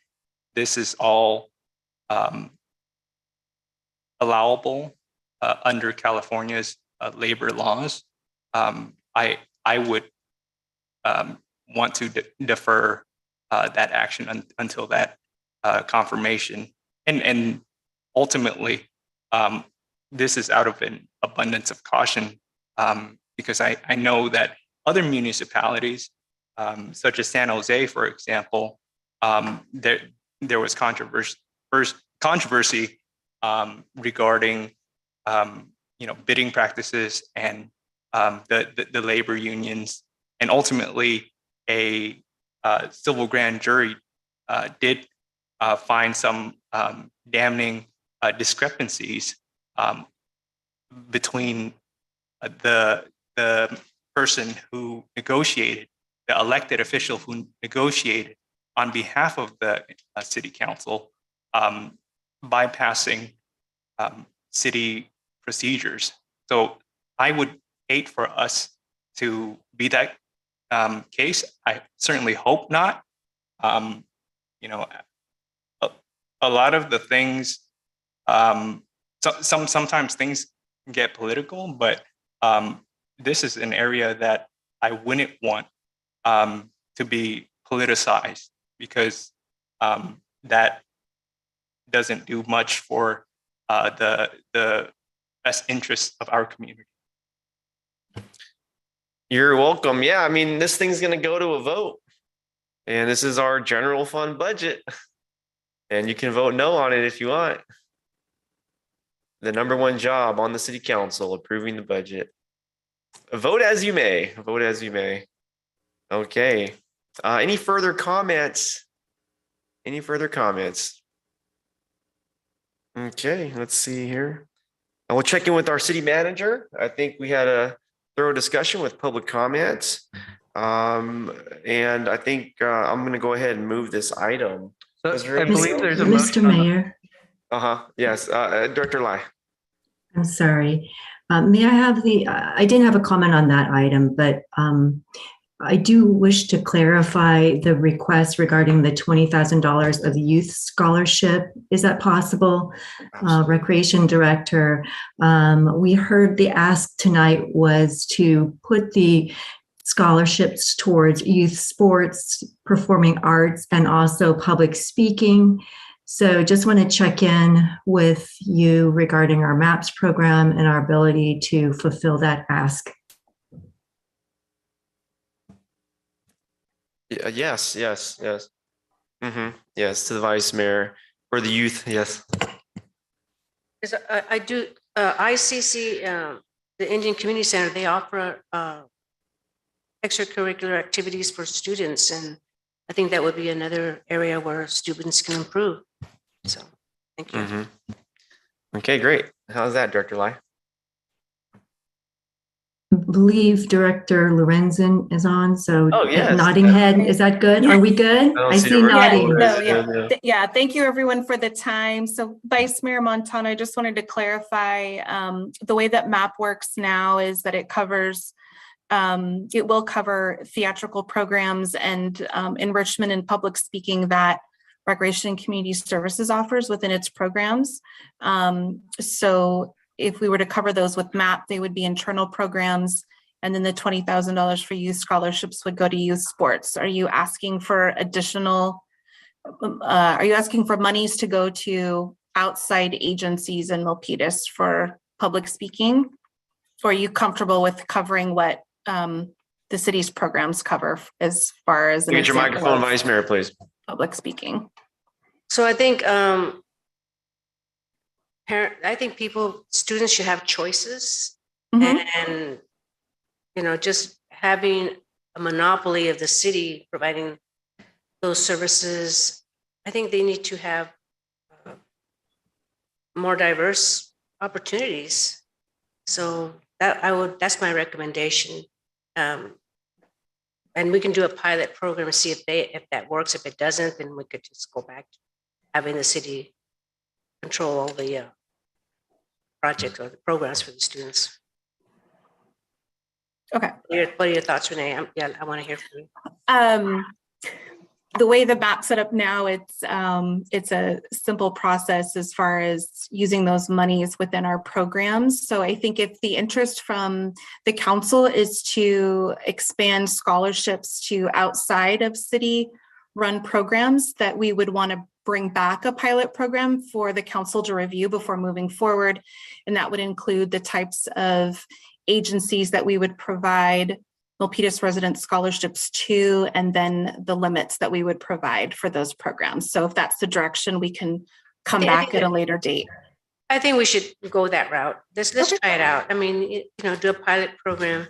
this is all allowable under California's labor laws, I would want to defer that action until that confirmation. And ultimately, this is out of an abundance of caution, because I know that other municipalities, such as San Jose, for example, there was controversy regarding bidding practices and the labor unions, and ultimately a civil grand jury did find some damning discrepancies between the person who negotiated, the elected official who negotiated on behalf of the city council, bypassing city procedures. So I would hate for us to be that case. I certainly hope not. You know, a lot of the things, sometimes things get political, but this is an area that I wouldn't want to be politicized, because that doesn't do much for the best interests of our community. You're welcome. Yeah, I mean, this thing's going to go to a vote, and this is our general fund budget, and you can vote no on it if you want. The number one job on the city council, approving the budget. Vote as you may. Vote as you may. Okay. Any further comments? Any further comments? Okay, let's see here. And we'll check in with our city manager. I think we had a thorough discussion with public comments. And I think I'm going to go ahead and move this item. So I believe there's a motion. Mr. Mayor, Yes, Director Lai. I'm sorry. May I have I didn't have a comment on that item, but I do wish to clarify the request regarding the $20,000 of youth scholarship. Is that possible? Recreation Director, we heard the ask tonight was to put the scholarships towards youth sports, performing arts, and also public speaking. So just want to check in with you regarding our MAPS program and our ability to fulfill that ask. Yes. Yes, to the Vice Mayor for the youth. Yes. Yes, I do. ICC, the Indian Community Center, they offer extracurricular activities for students, and I think that would be another area where students can improve. So, thank you. Okay, great. How's that, Director Lai? I believe Director Lorenzen is on, so yes. nodding head. Is that good? Are we good? I see nodding. Yeah, thank you everyone for the time. So Vice Mayor Montano, I just wanted to clarify, the way that MAP works now is that it covers, it will cover theatrical programs and enrichment and public speaking that Recreation and Community Services offers within its programs. So if we were to cover those with MAP, they would be internal programs, and then the $20,000 for youth scholarships would go to youth sports. Are you asking for additional, are you asking for monies to go to outside agencies in Milpitas for public speaking? Or are you comfortable with covering what the city's programs cover as far as an Get your microphone, Vice Mayor, please. Public speaking? So I think students should have choices, and just having a monopoly of the city providing those services, I think they need to have more diverse opportunities. So that's my recommendation. And we can do a pilot program and see if that works. If it doesn't, then we could just go back to having the city control all the projects or the programs for the students. Okay. What are your thoughts, Renee? I want to hear from you. The way the MAP's set up now, it's a simple process as far as using those monies within our programs. So I think if the interest from the council is to expand scholarships to outside of city-run programs, that we would want to bring back a pilot program for the council to review before moving forward. And that would include the types of agencies that we would provide Milpitas resident scholarships to, and then the limits that we would provide for those programs. So if that's the direction, we can come back at a later date. I think we should go that route. Let's try it out. I mean, do a pilot program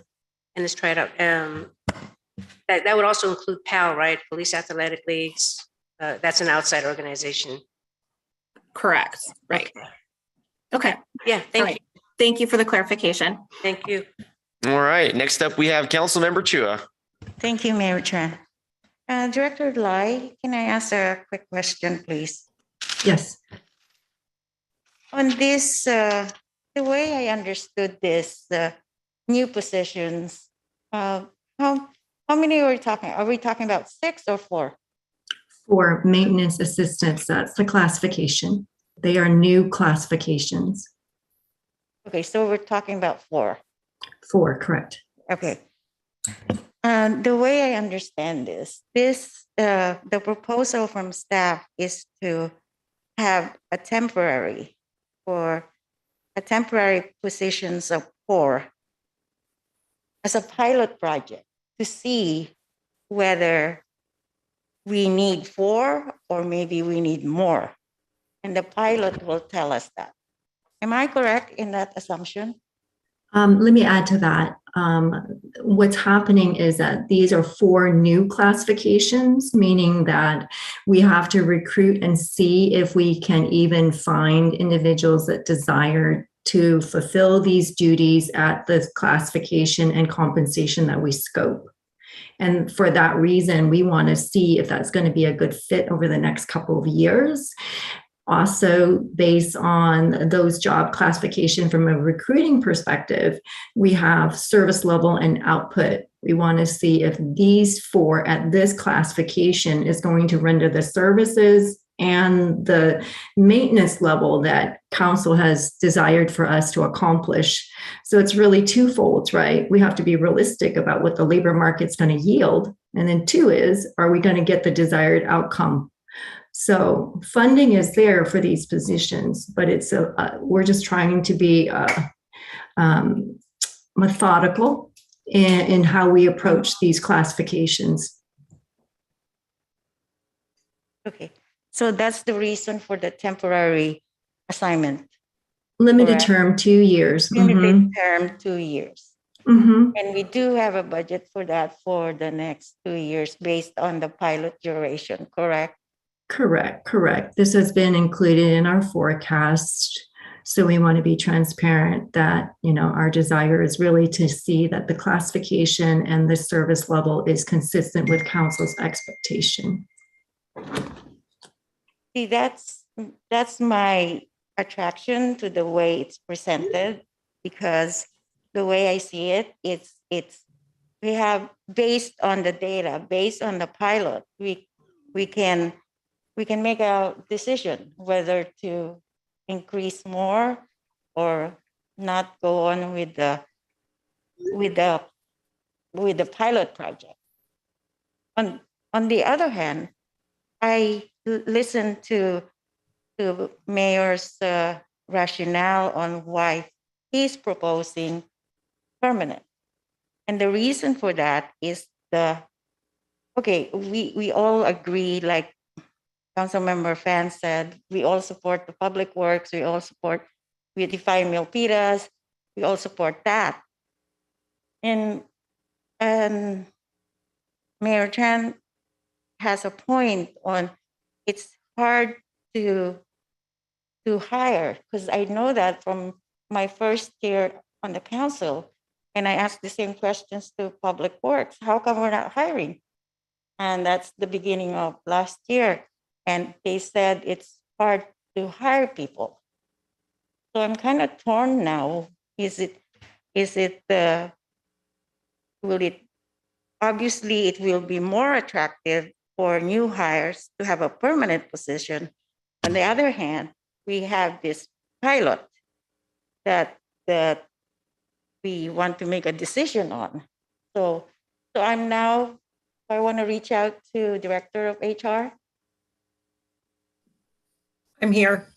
and let's try it out. That would also include PAL, right? Police Athletic Leagues. That's an outside organization. Correct. Right. Okay. Yeah. Thank you. Thank you for the clarification. Thank you. All right. Next up, we have Councilmember Chua. Thank you, Mayor Tran. Director Lai, can I ask a quick question, please? Yes. On this, the way I understood this, new positions, how many are we talking? Are we talking about 6 or 4? For maintenance assistants, that's the classification. They are new classifications. Okay, so we're talking about 4. 4, correct. Okay. The way I understand this, the proposal from staff is to have a temporary positions of 4 as a pilot project to see whether we need 4 or maybe we need more. And the pilot will tell us that. Am I correct in that assumption? Let me add to that. What's happening is that these are 4 new classifications, meaning that we have to recruit and see if we can even find individuals that desire to fulfill these duties at the classification and compensation that we scope. And for that reason, we want to see if that's going to be a good fit over the next couple of years. Also, based on those job classification from a recruiting perspective, we have service level and output. We want to see if these 4 at this classification is going to render the services and the maintenance level that council has desired for us to accomplish. So it's really twofold, right? We have to be realistic about what the labor market's going to yield. And then 2 is, are we going to get the desired outcome? So funding is there for these positions, but we're just trying to be methodical in how we approach these classifications. Okay, so that's the reason for the temporary assignment. Limited term, 2 years. Limited term, 2 years. Mm-hmm. And we do have a budget for that for the next 2 years based on the pilot duration, correct? Correct. This has been included in our forecast. So we want to be transparent that, our desire is really to see that the classification and the service level is consistent with council's expectation. See, that's my attraction to the way it's presented, because the way I see it, we have, based on the data, based on the pilot, we can make a decision whether to increase more or not go on with the pilot project. On the other hand, I listened to Mayor's rationale on why he's proposing permanent. And the reason for that is we all agree, like Councilmember Fan said, we all support the public works, we all support Beautify Milpitas, we all support that. And Mayor Tran has a point on it's hard to hire, because I know that from my first year on the council, and I asked the same questions to Public Works, how come we're not hiring? And that's the beginning of last year. And they said it's hard to hire people. So I'm kind of torn now. Obviously it will be more attractive for new hires to have a permanent position. On the other hand, we have this pilot that we want to make a decision on. So I want to reach out to Director of HR. I'm here.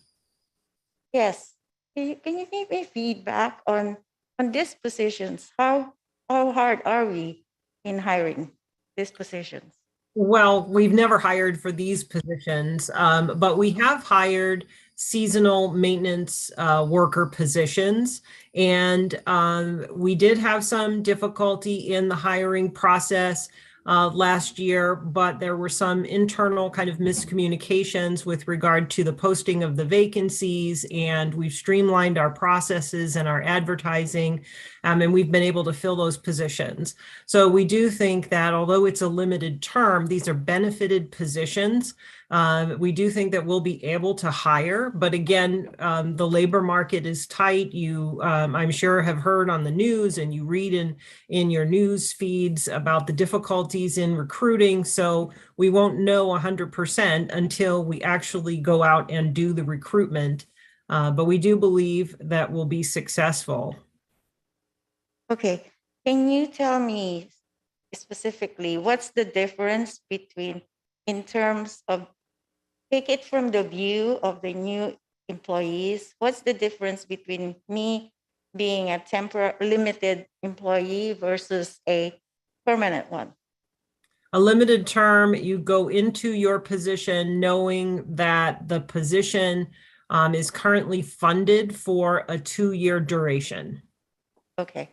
Yes. Can you give me feedback on these positions? How hard are we in hiring these positions? Well, we've never hired for these positions, but we have hired seasonal maintenance worker positions. And we did have some difficulty in the hiring process last year, but there were some internal kind of miscommunications with regard to the posting of the vacancies, and we've streamlined our processes and our advertising, and we've been able to fill those positions. So we do think that although it's a limited term, these are benefited positions. We do think that we'll be able to hire, but again, the labor market is tight. You, I'm sure, have heard on the news and you read in your news feeds about the difficulties in recruiting. So we won't know 100% until we actually go out and do the recruitment. But we do believe that we'll be successful. Okay, can you tell me specifically what's the difference between, in terms of, take it from the view of the new employees, what's the difference between me being a temporary limited employee versus a permanent one? A limited term, you go into your position knowing that the position is currently funded for a 2-year duration. Okay.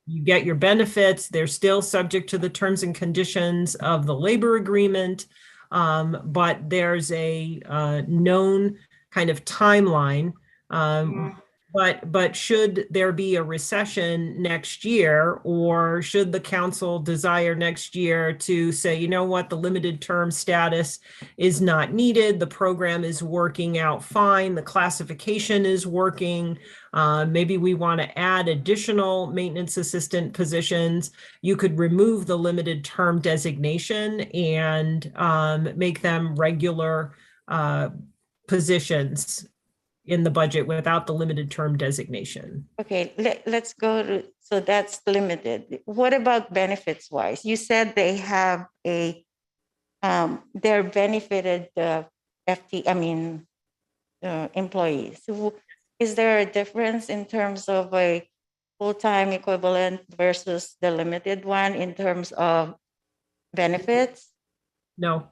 You get your benefits. They're still subject to the terms and conditions of the labor agreement, but there's a known kind of timeline. But should there be a recession next year, or should the council desire next year to say, you know what, the limited term status is not needed, the program is working out fine, the classification is working, maybe we want to add additional maintenance assistant positions, you could remove the limited term designation and make them regular positions in the budget without the limited term designation. Okay, let's go to, so that's limited. What about benefits wise? You said they have a, they're benefited employees. So is there a difference in terms of a full-time equivalent versus the limited one in terms of benefits? No.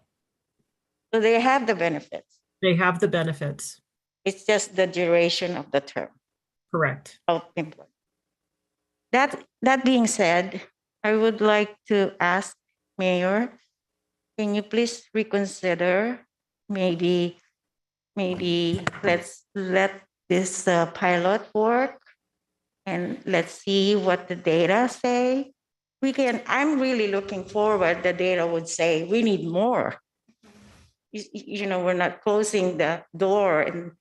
So they have the benefits. They have the benefits. It's just the duration of the term. Correct. Of employment. That being said, I would like to ask Mayor, can you please reconsider, maybe let's let this pilot work and let's see what the data say. I'm really looking forward, the data would say we need more. You know, we're not closing the door and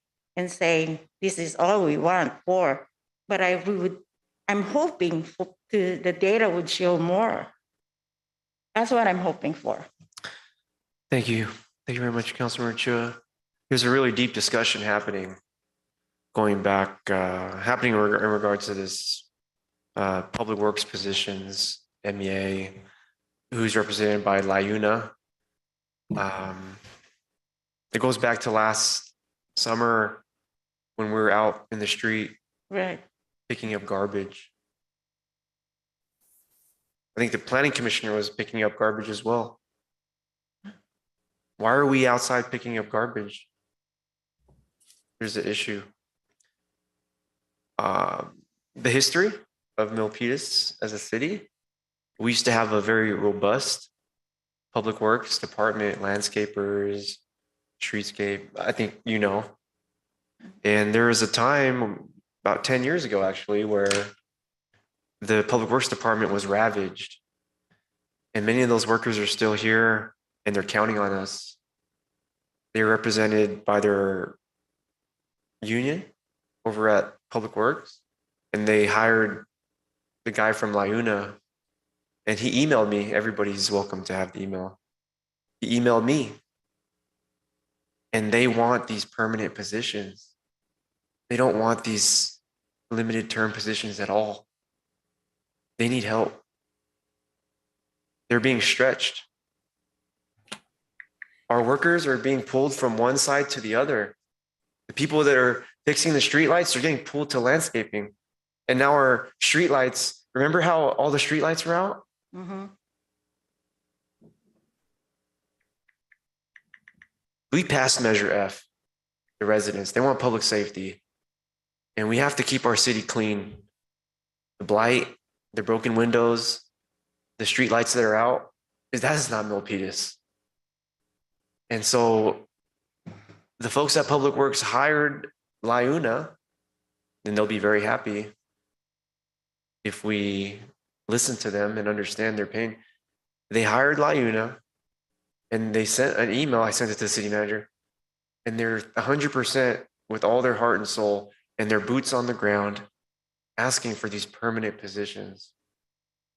saying this is all we want for, but I'm hoping the data would show more. That's what I'm hoping for. Thank you. Thank you very much, Councilmember Chua. There's a really deep discussion happening, happening in regards to this public works positions, MEA, who's represented by Layuna. It goes back to last summer when we were out in the street, right, picking up garbage. I think the planning commissioner was picking up garbage as well. Why are we outside picking up garbage? Here's the issue. The history of Milpitas as a city, we used to have a very robust public works department, landscapers, streetscape, I think you know. And there was a time about 10 years ago, actually, where the public works department was ravaged. And many of those workers are still here and they're counting on us. They're represented by their union over at Public Works. And they hired the guy from Layuna. And he emailed me. Everybody's welcome to have the email. He emailed me. And they want these permanent positions. They don't want these limited term positions at all. They need help. They're being stretched. Our workers are being pulled from one side to the other. The people that are fixing the streetlights are getting pulled to landscaping. And now our streetlights, remember how all the streetlights were out? Mm-hmm. We passed Measure F. the residents. They want public safety. And we have to keep our city clean. The blight, the broken windows, the street lights that are out, that is not Milpitas. And so the folks at Public Works hired LiUNA, and they'll be very happy if we listen to them and understand their pain. They hired LiUNA, and they sent an email. I sent it to the city manager, and they're 100% with all their heart and soul and their boots on the ground asking for these permanent positions.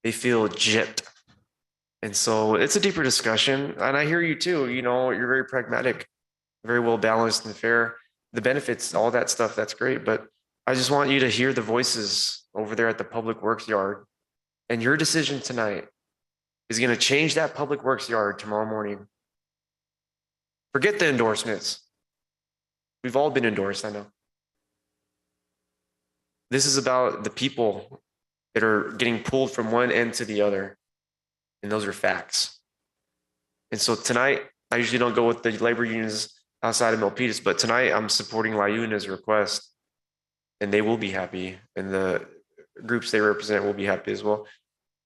They feel gypped. And so it's a deeper discussion. And I hear you too. You know, you're very pragmatic, very well balanced and fair. The benefits, all that stuff, that's great. But I just want you to hear the voices over there at the Public Works yard. And your decision tonight is going to change that Public Works yard tomorrow morning. Forget the endorsements. We've all been endorsed, I know. This is about the people that are getting pulled from one end to the other. And those are facts. And so tonight, I usually don't go with the labor unions outside of Milpitas, but tonight I'm supporting LiUNA's request, and they will be happy, and the groups they represent will be happy as well.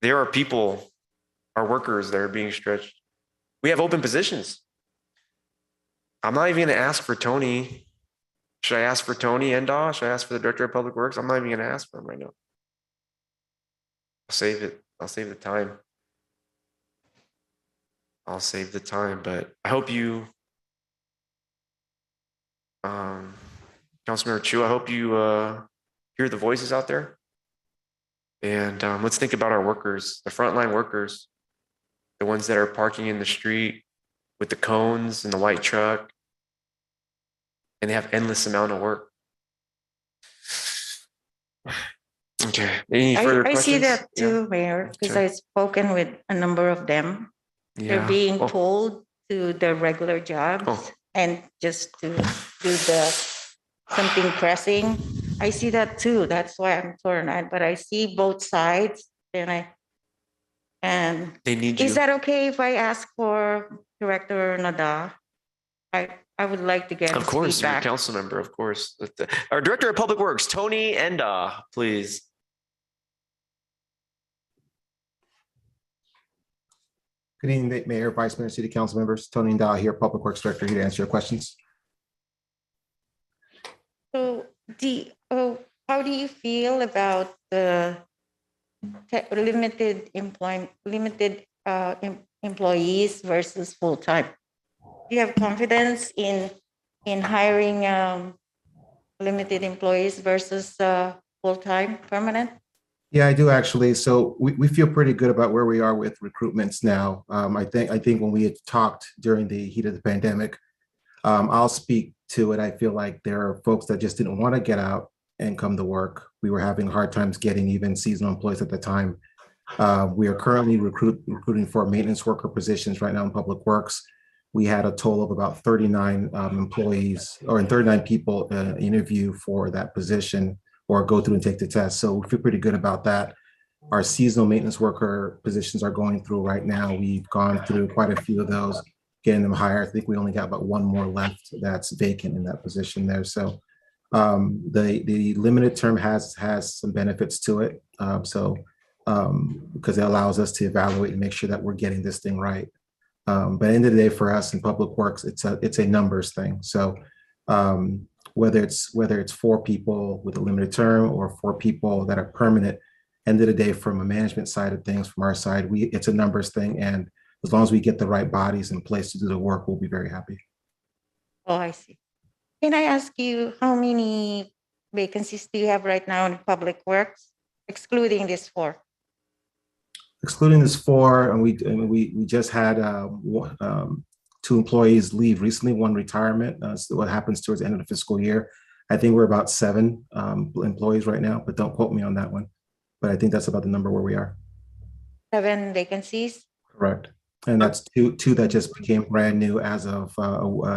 There are people, our workers that are being stretched. We have open positions. I'm not even going to ask for Tony. Should I ask for Tony Endaw? Should I ask for the Director of Public Works? I'm not even going to ask for him right now. I'll save it. I'll save the time. I'll save the time, but I hope you, Councilmember Chu, I hope you hear the voices out there. And let's think about our workers, the frontline workers, the ones that are parking in the street with the cones and the white truck, and they have endless amount of work. Okay. Any further I questions? see that too, Mayor, because Sure. I've spoken with a number of them. They're Yeah. being Oh. pulled to their regular jobs Oh. and just to do something pressing. I see that too. That's why I'm torn. But I see both sides. And They need you. is that okay if I ask for Director Nada? I would like to get Of his course, you're a feedback. council member, of course. Our Director of Public Works, Tony Endaw, please. Good evening, Mayor, Vice Mayor, City Council members. Tony Endaw here, Public Works Director, here to answer your questions. So, how do you feel about the limited employees versus full-time? Do you have confidence in hiring limited employees versus full-time permanent? Yeah, I do actually. So we feel pretty good about where we are with recruitments now. I think when we had talked during the heat of the pandemic, I'll speak to it. I feel like there are folks that just didn't want to get out and come to work. We were having hard times getting even seasonal employees at the time. We are currently recruiting for maintenance worker positions right now in Public Works. We had a total of about 39 employees or 39 people interview for that position or go through and take the test. So we feel pretty good about that. Our seasonal maintenance worker positions are going through right now. We've gone through quite a few of those, getting them higher. I think we only got about one more left that's vacant in that position there. So the limited term has some benefits to it. Because it allows us to evaluate and make sure that we're getting this thing right. But at the end of the day, for us in Public Works, it's a numbers thing. So whether it's 4 people with a limited term or 4 people that are permanent, end of the day, from a management side of things, from our side, it's a numbers thing. And as long as we get the right bodies in place to do the work, we'll be very happy. Oh, I see. Can I ask you how many vacancies do you have right now in Public Works, excluding this 4? Excluding this 4, and we just had 2 employees leave recently, 1 retirement. So what happens towards the end of the fiscal year? I think we're about 7 employees right now, but don't quote me on that one. But I think that's about the number where we are. 7 vacancies? Correct. And that's two that just became brand new as of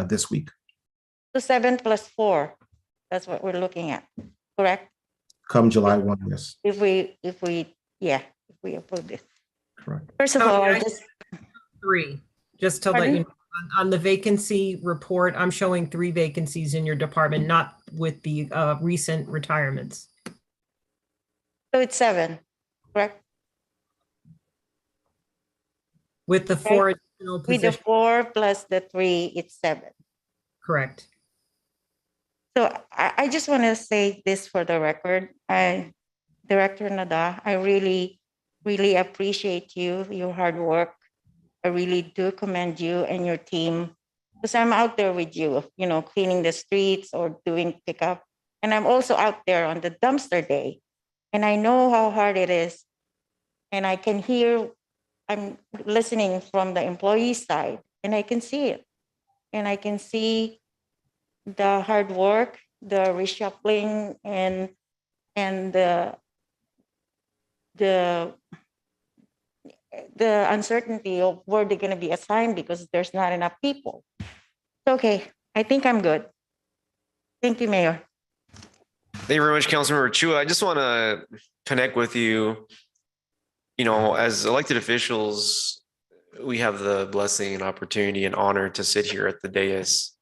this week. So 7 plus 4, that's what we're looking at, correct? Come July 1, yes. If we approve this. Correct. First of all, I 3, just to let you know, On the vacancy report, I'm showing 3 vacancies in your department, not with the recent retirements. So it's 7, correct? With the 4 additional With the positions, 4 plus the 3, it's 7. correct. So I just want to say this for the record. Director Nada, I really, really appreciate you, your hard work. I really do commend you and your team because I'm out there with you, cleaning the streets or doing pickup. And I'm also out there on the dumpster day. And I know how hard it is. And I can hear, I'm listening from the employee side and I can see it. And I can see the hard work, the reshuffling and the uncertainty of where they're going to be assigned because there's not enough people. Okay, I think I'm good. Thank you, Mayor. Thank you very much, Councilmember Chua. I just want to connect with you. As elected officials, we have the blessing and opportunity and honor to sit here at the dais.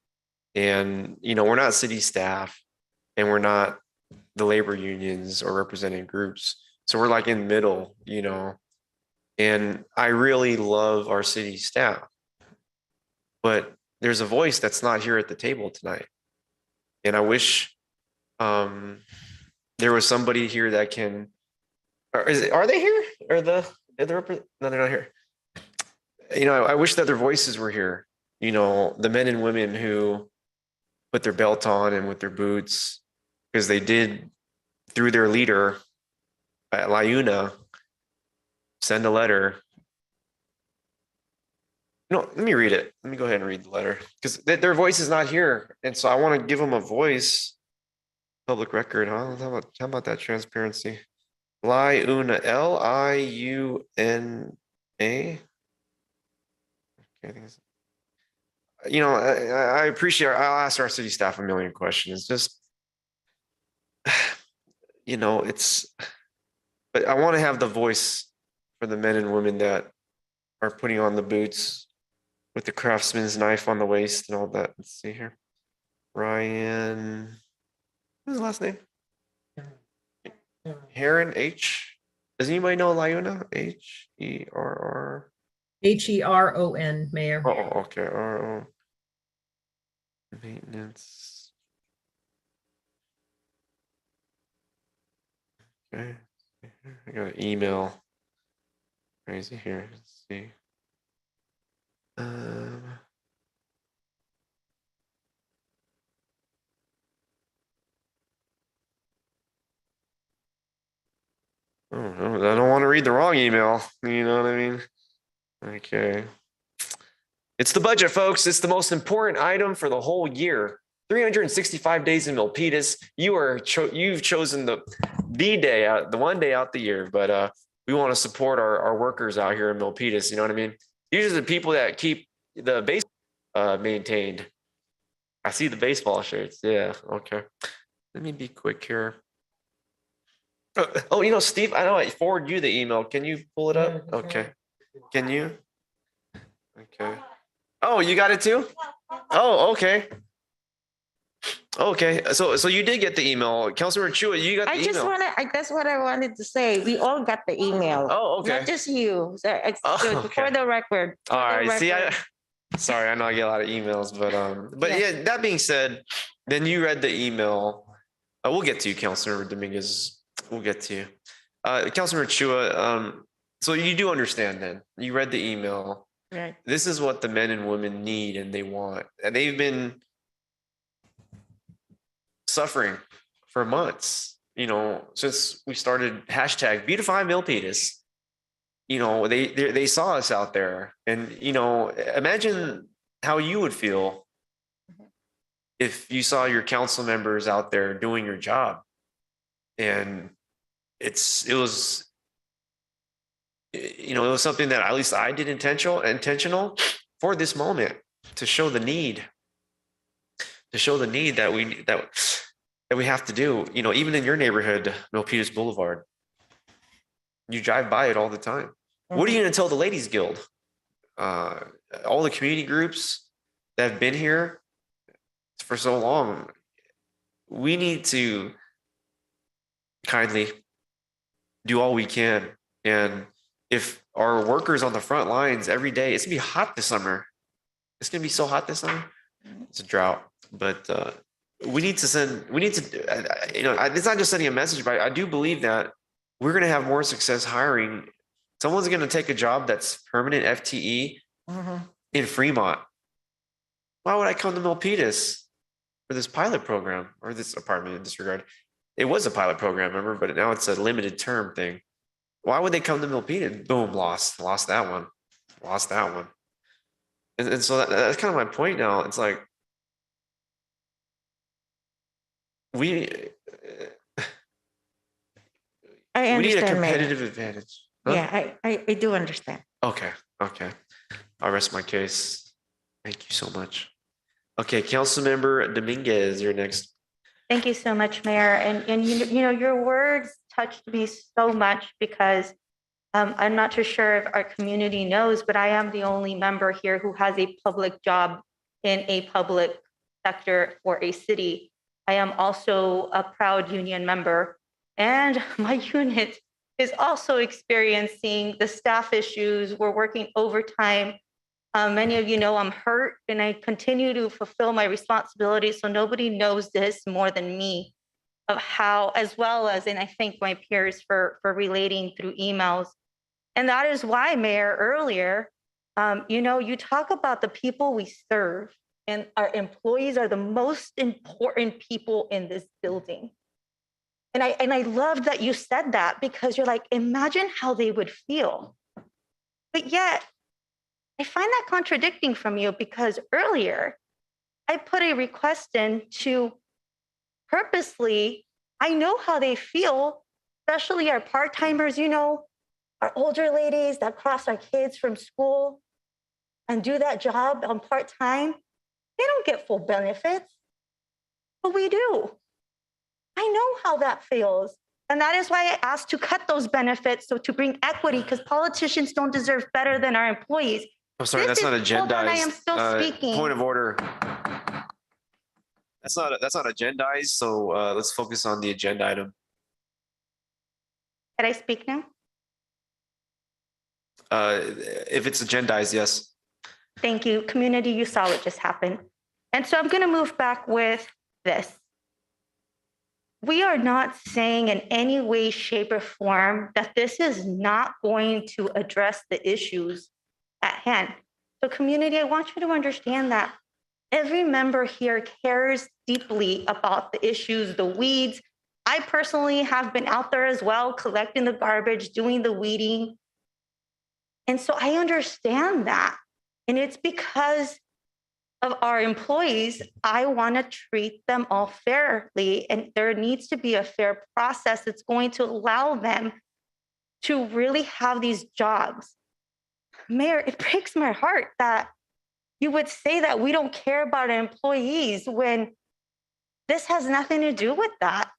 And, we're not city staff and we're not the labor unions or representing groups. So we're like in the middle, and I really love our city staff, but there's a voice that's not here at the table tonight. And I wish there was somebody here that can, are they here? No, they're not here. I wish that their voices were here. The men and women who put their belt on and with their boots, because they did, through their leader at LIUNA, send a letter. Let me read it. Let me go ahead and read the letter because their voice is not here. And so I want to give them a voice. Public record, huh? How about that transparency? LIUNA, LIUNA. Okay, I appreciate. I'll ask our city staff a million questions. Just, but I want to have the voice for the men and women that are putting on the boots with the craftsman's knife on the waist and all that. Let's see here. Ryan, what's his last name? Heron, H. Does anybody know LIUNA? H-E-R-R. HERON, Mayor. Oh, okay. R-O. Maintenance. Okay. I got an email. Crazy here. Let's see. I don't want to read the wrong email. You know what I mean? Okay. It's the budget, folks. It's the most important item for the whole year. 365 days in Milpitas. You've chosen the day out, the one day out the year. But we want to support our workers out here in Milpitas. You know what I mean? These are the people that keep the base maintained. I see the baseball shirts. Yeah. Okay. Let me be quick here. Oh, Steve, I know I forwarded you the email. Can you pull it up? Okay. Can you? Okay. Oh, you got it too? Oh, okay. Okay. So you did get the email. Councilor Chua, you got the email. That's what I wanted to say. We all got the email. Oh, okay. Not just you. So it's Okay. for the record. All right. See, sorry, I know I get a lot of emails, but yeah, that being said, then you read the email. We'll get to you, Councilor Dominguez. We'll get to you. Councilor Chua, so you do understand then. You read the email. Right. This is what the men and women need and they want. And they've been suffering for months, since we started hashtag Beautify Milpitas. They saw us out there and, imagine how you would feel if you saw your council members out there doing your job. And it was something that at least I did intentional for this moment to show the need that we have to do, even in your neighborhood, Milpitas Boulevard, you drive by it all the time. What are you going to tell the Ladies Guild? All the community groups, that have been here for so long, we need to kindly do all we can. And if our workers on the front lines every day, it's gonna be hot this summer. It's gonna be so hot this summer. It's a drought, but we need to it's not just sending a message, but I do believe that we're gonna have more success hiring. Someone's gonna take a job that's permanent FTE in Fremont. Why would I come to Milpitas for this pilot program or this apartment in this regard? It was a pilot program, remember, but now it's a limited term thing. Why would they come to Milpitas? Boom, lost that one. And so that's kind of my point now. It's like, we need a understand, Mayor. competitive advantage. Huh? Yeah, I do understand. Okay. I'll rest my case. Thank you so much. Okay, Councilmember Dominguez, you're next. Thank you so much, Mayor. And you know, your words touched me so much because I'm not too sure if our community knows, but I am the only member here who has a public job in a public sector for a city. I am also a proud union member, and my unit is also experiencing the staff issues. We're working overtime. Many of you know I'm hurt, and I continue to fulfill my responsibilities. So nobody knows this more than me of how, as well as, and I thank my peers for relating through emails. And that is why, Mayor, earlier, you know, you talk about the people we serve, and our employees are the most important people in this building. And I love that you said that, because you're like, imagine how they would feel. But yet, I find that contradicting from you, because earlier I put a request in to purposely, I know how they feel, especially our part-timers, you know, our older ladies that cross our kids from school and do that job on part-time. They don't get full benefits, but we do. I know how that feels. And that is why I asked to cut those benefits, so to bring equity, because politicians don't deserve better than our employees. I'm sorry, This that's not is- hold on, agendized. I am still speaking. Point of order. That's not agendized, so let's focus on the agenda item. Can I speak now? If it's agendized, yes. Thank you. Community, you saw what just happened. And so I'm going to move back with this. We are not saying in any way, shape, or form that this is not going to address the issues at hand. So community, I want you to understand that every member here cares deeply about the issues, the weeds. I personally have been out there as well, collecting the garbage, doing the weeding. And so I understand that. And it's because of our employees. I want to treat them all fairly. And there needs to be a fair process that's going to allow them to really have these jobs. Mayor, it breaks my heart that you would say that we don't care about our employees when this has nothing to do with that.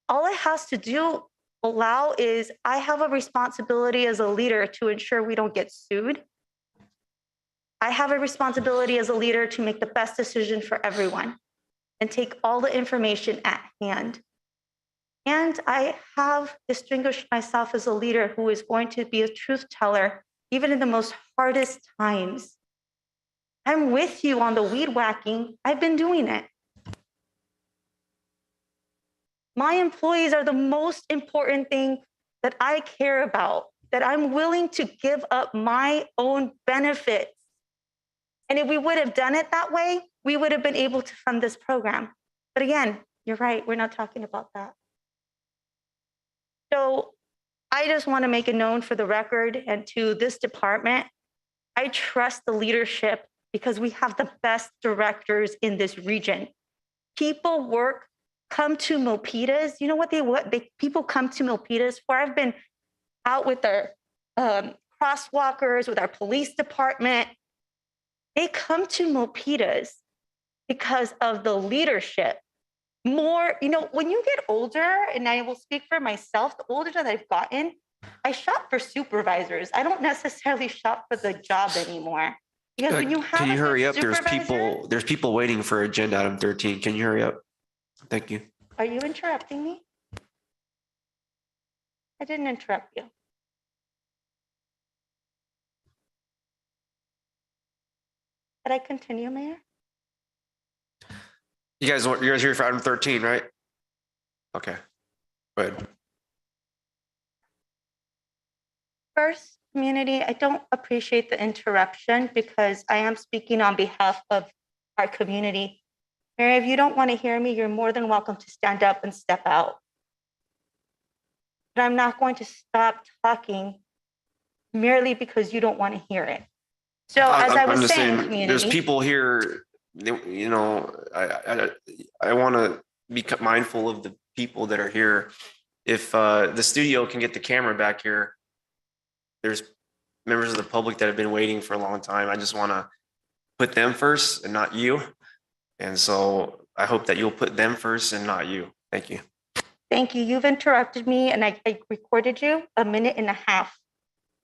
All it has to allow is I have a responsibility as a leader to ensure we don't get sued. I have a responsibility as a leader to make the best decision for everyone and take all the information at hand. And I have distinguished myself as a leader who is going to be a truth teller, even in the most hardest times. I'm with you on the weed whacking. I've been doing it. My employees are the most important thing that I care about, that I'm willing to give up my own benefits. And if we would have done it that way, we would have been able to fund this program. But again, you're right, we're not talking about that. So I just want to make it known for the record and to this department, I trust the leadership because we have the best directors in this region. People come to Milpitas. You know what people come to Milpitas for? I've been out with our crosswalkers, with our police department. They come to Milpitas because of the leadership. More, you know, when you get older, and I will speak for myself, the older that I've gotten, I shop for supervisors. I don't necessarily shop for the job anymore. Because when you have Can a you good hurry up? supervisor- There's people waiting for agenda item 13. Can you hurry up? Thank you. Are you interrupting me? I didn't interrupt you. Did I continue, Mayor? You guys here for item 13, right? Okay. Go ahead. First, community, I don't appreciate the interruption because I am speaking on behalf of our community. Mayor, if you don't want to hear me, you're more than welcome to stand up and step out. But I'm not going to stop talking merely because you don't want to hear it. So as I was I'm just saying, there's community, people here, you know, I want to be mindful of the people that are here. If the studio can get the camera back here, there's members of the public that have been waiting for a long time. I just want to put them first and not you. And so I hope that you'll put them first and not you. Thank you. thank you. You've interrupted me and I recorded you 1.5 minutes.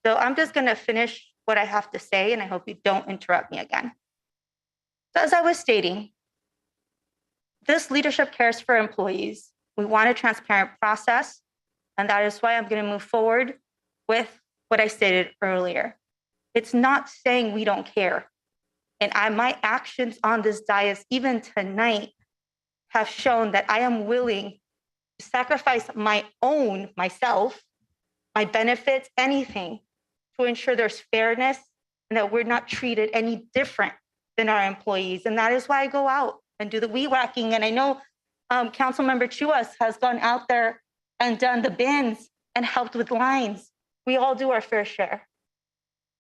So I'm just going to finish what I have to say and I hope you don't interrupt me again. So as I was stating, this leadership cares for employees. We want a transparent process, and that is why I'm going to move forward with what I stated earlier. It's not saying we don't care. And my actions on this dais, even tonight, have shown that I am willing to sacrifice myself, my benefits, anything to ensure there's fairness and that we're not treated any different than our employees. And that is why I go out and do the weed whacking. And I know Councilmember Chuas has gone out there and done the bins and helped with lines. We all do our fair share.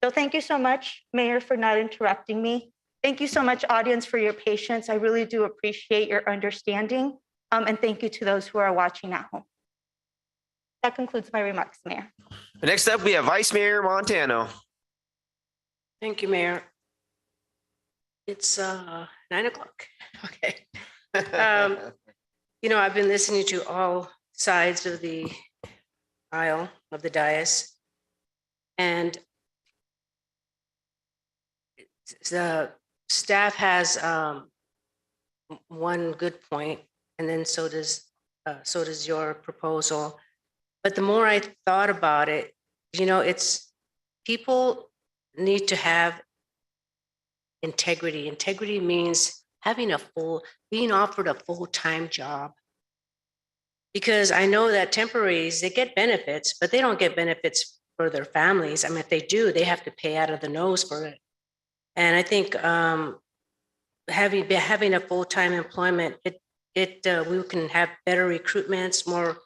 So thank you so much, Mayor, for not interrupting me. Thank you so much, audience, for your patience. I really do appreciate your understanding. And thank you to those who are watching at home. That concludes my remarks, Mayor. Next up, we have Vice Mayor Montano. Thank you, Mayor. It's 9 o'clock. Okay. You know, I've been listening to all sides of the aisle of the dais, and the staff has one good point, and then so does your proposal. But the more I thought about it, you know, it's people need to have integrity. Integrity means being offered a full-time job. Because I know that temporaries, they get benefits, but they don't get benefits for their families. I mean, if they do, they have to pay out of the nose for it. And I think having a full-time employment, we can have better recruitments, more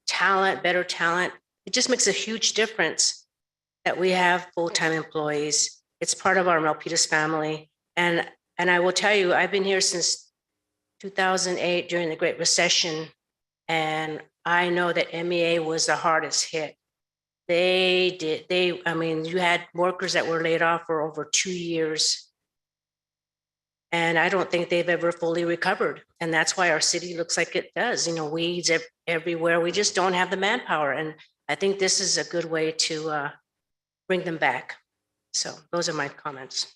talent, better talent. It just makes a huge difference that we have full-time employees. It's part of our Milpitas family. And I will tell you, I've been here since 2008 during the Great Recession. And I know that MEA was the hardest hit. I mean, you had workers that were laid off for over 2 years. And I don't think they've ever fully recovered. And that's why our city looks like it does, you know, weeds everywhere. We just don't have the manpower. And I think this is a good way to bring them back. So those are my comments.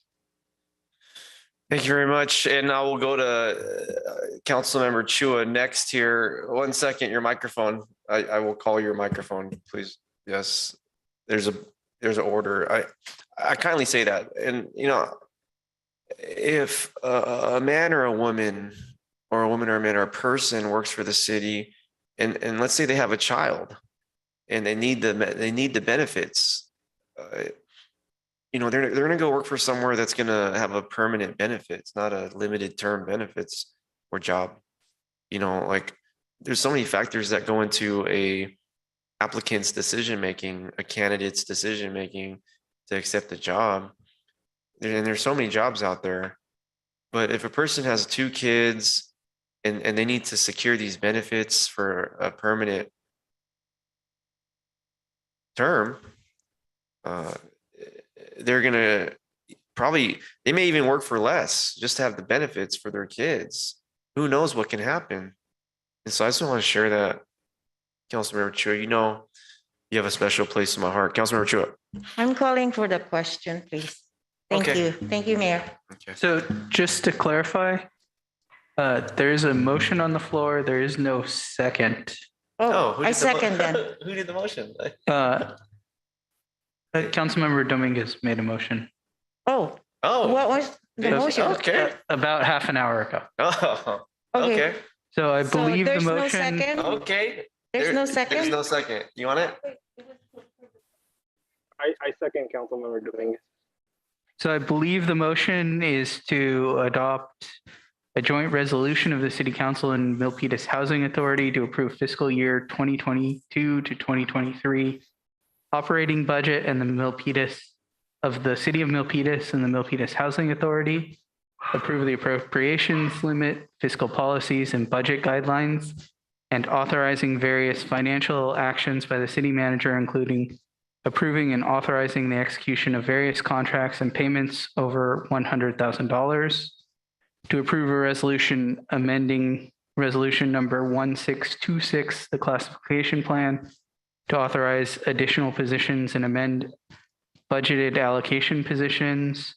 Thank you very much. And I will go to Councilmember Chua next here. 1 second, your microphone. I will call your microphone, please. Yes, there's an order. I kindly say that. And, you know, if a man or a woman or a man or a person works for the city and let's say they have a child and they need the benefits, you know, they're going to go work for somewhere that's going to have a permanent benefits, not a limited term benefits or job. You know, like there's so many factors that go into a applicant's decision making, a candidate's decision making to accept the job. And there's so many jobs out there. But if a person has 2 kids and they need to secure these benefits for a permanent term, they're going to they may even work for less just to have the benefits for their kids. Who knows what can happen? And so I just want to share that, Councilmember Chua, you know You have a special place in my heart. Councilmember Chua. I'm calling for the question, please. Thank Okay. you. Thank you, Mayor. So just to clarify, there is a motion on the floor. There is no second. Oh, who I did the mo- second then. Who did the motion? Councilmember Dominguez made a motion Oh, Oh. what was the motion? Okay. about half an hour ago. Oh, Okay. okay. So I So believe the there's no motion. second? Okay. There's no There's second? no second. You want it? I second Councilmember Dominguez. So I believe the motion is to adopt a joint resolution of the City Council and Milpitas Housing Authority to approve fiscal year 2022 to 2023 operating budget and the Milpitas of the City of Milpitas and the Milpitas Housing Authority, approve the appropriations limit, fiscal policies and budget guidelines, and authorizing various financial actions by the city manager, including approving and authorizing the execution of various contracts and payments over $100,000, to approve a resolution amending resolution number 1626, the classification plan, to authorize additional positions and amend budgeted allocation positions,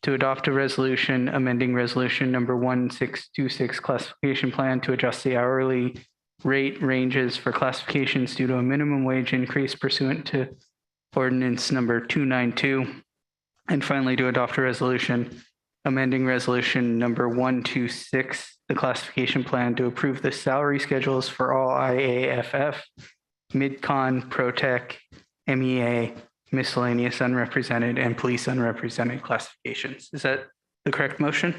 to adopt a resolution amending resolution number 1626 classification plan to adjust the hourly rate ranges for classifications due to a minimum wage increase pursuant to ordinance number 292. And finally, to adopt a resolution amending resolution number 126, the classification plan to approve the salary schedules for all IAFF, MidCon, ProTech, MEA, miscellaneous unrepresented, and police unrepresented classifications. Is that the correct motion?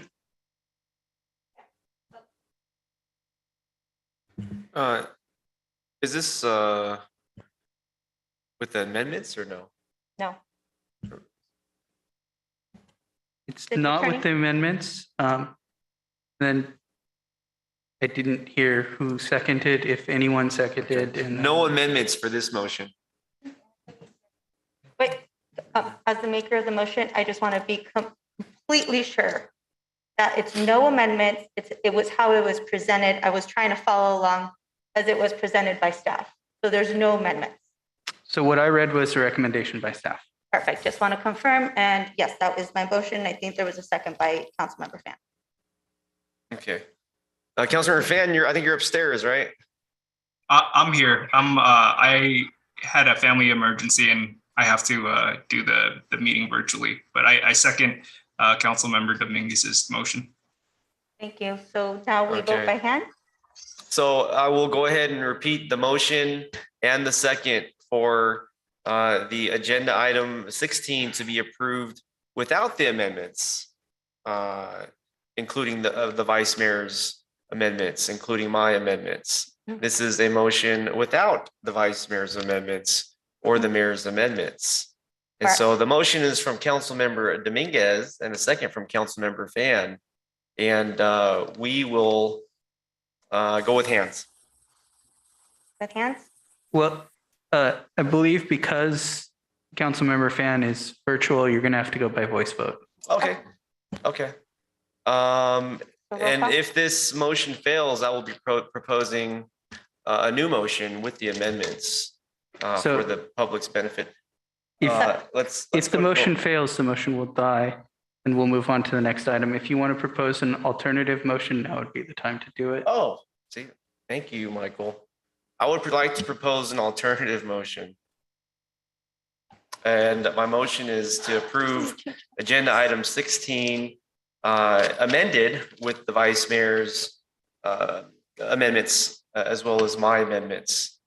Is this with the amendments or no? No. It's City not Attorney? with the amendments. Then I didn't hear who seconded, if anyone seconded. And No amendments for this motion. Wait, as the maker of the motion, I just want to be completely sure that it's no amendments. It was how it was presented. I was trying to follow along as it was presented by staff. So there's no amendments. So what I read was a recommendation by staff. Perfect. Just want to confirm. And yes, that was my motion. I think there was a second by Councilmember Fan. Okay. Councilmember Fan, I think you're upstairs, right? I'm here. I had a family emergency and I have to do the meeting virtually, but I second Councilmember Dominguez's motion. Thank you. So now we vote Okay. by hand. So I will go ahead and repeat the motion and the second for the agenda item 16 to be approved without the amendments, including the vice mayor's amendments, including my amendments. This is a motion without the vice mayor's amendments or the mayor's amendments. And so the motion is from Councilmember Dominguez and a second from Councilmember Fan. And we will go with hands. With hands? Well, I believe because Councilmember Fan is virtual, you're going to have to go by voice vote. Okay. Okay. And if this motion fails, I will be proposing a new motion with the amendments for the public's benefit. If the motion fails, the motion will die and we'll move on to the next item. If you want to propose an alternative motion, now would be the time to do it. Oh, see, thank you, Michael. I would like to propose an alternative motion. And my motion is to approve agenda item 16 amended with the vice mayor's amendments as well as my amendments,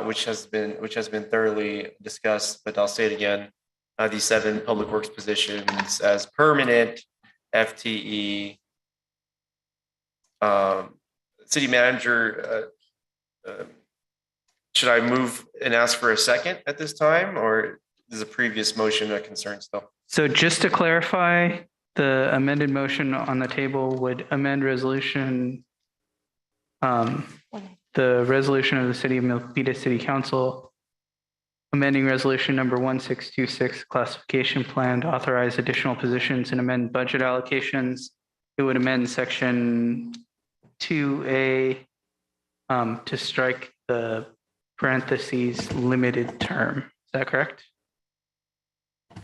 which has been thoroughly discussed. But I'll say it again: the 7 public works positions as permanent FTE. City manager. Should I move and ask for a second at this time, or is a previous motion a concern still? So just to clarify, the amended motion on the table would amend resolution, the resolution of the City of Milpitas City Council, amending resolution number 1626 classification plan to authorize additional positions and amend budget allocations. It would amend section 2A to strike the parentheses, limited term. Is that correct?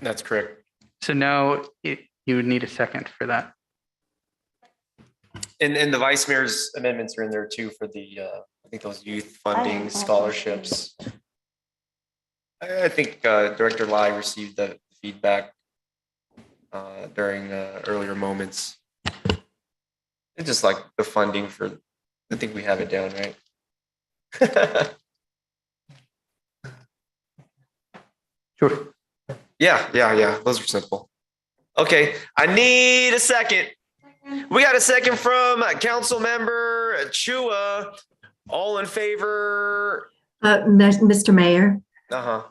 That's correct. So now you would need a second for that. And the vice mayor's amendments are in there too for the, I think those youth funding scholarships. I think Director Lai received the feedback during earlier moments. It's just like the funding for, I think we have it down, right? Sure. Yeah. Those are simple. Okay, I need a second. We got a second from Council Member Chua. All in favor? Mr. Mayor, Uh-huh.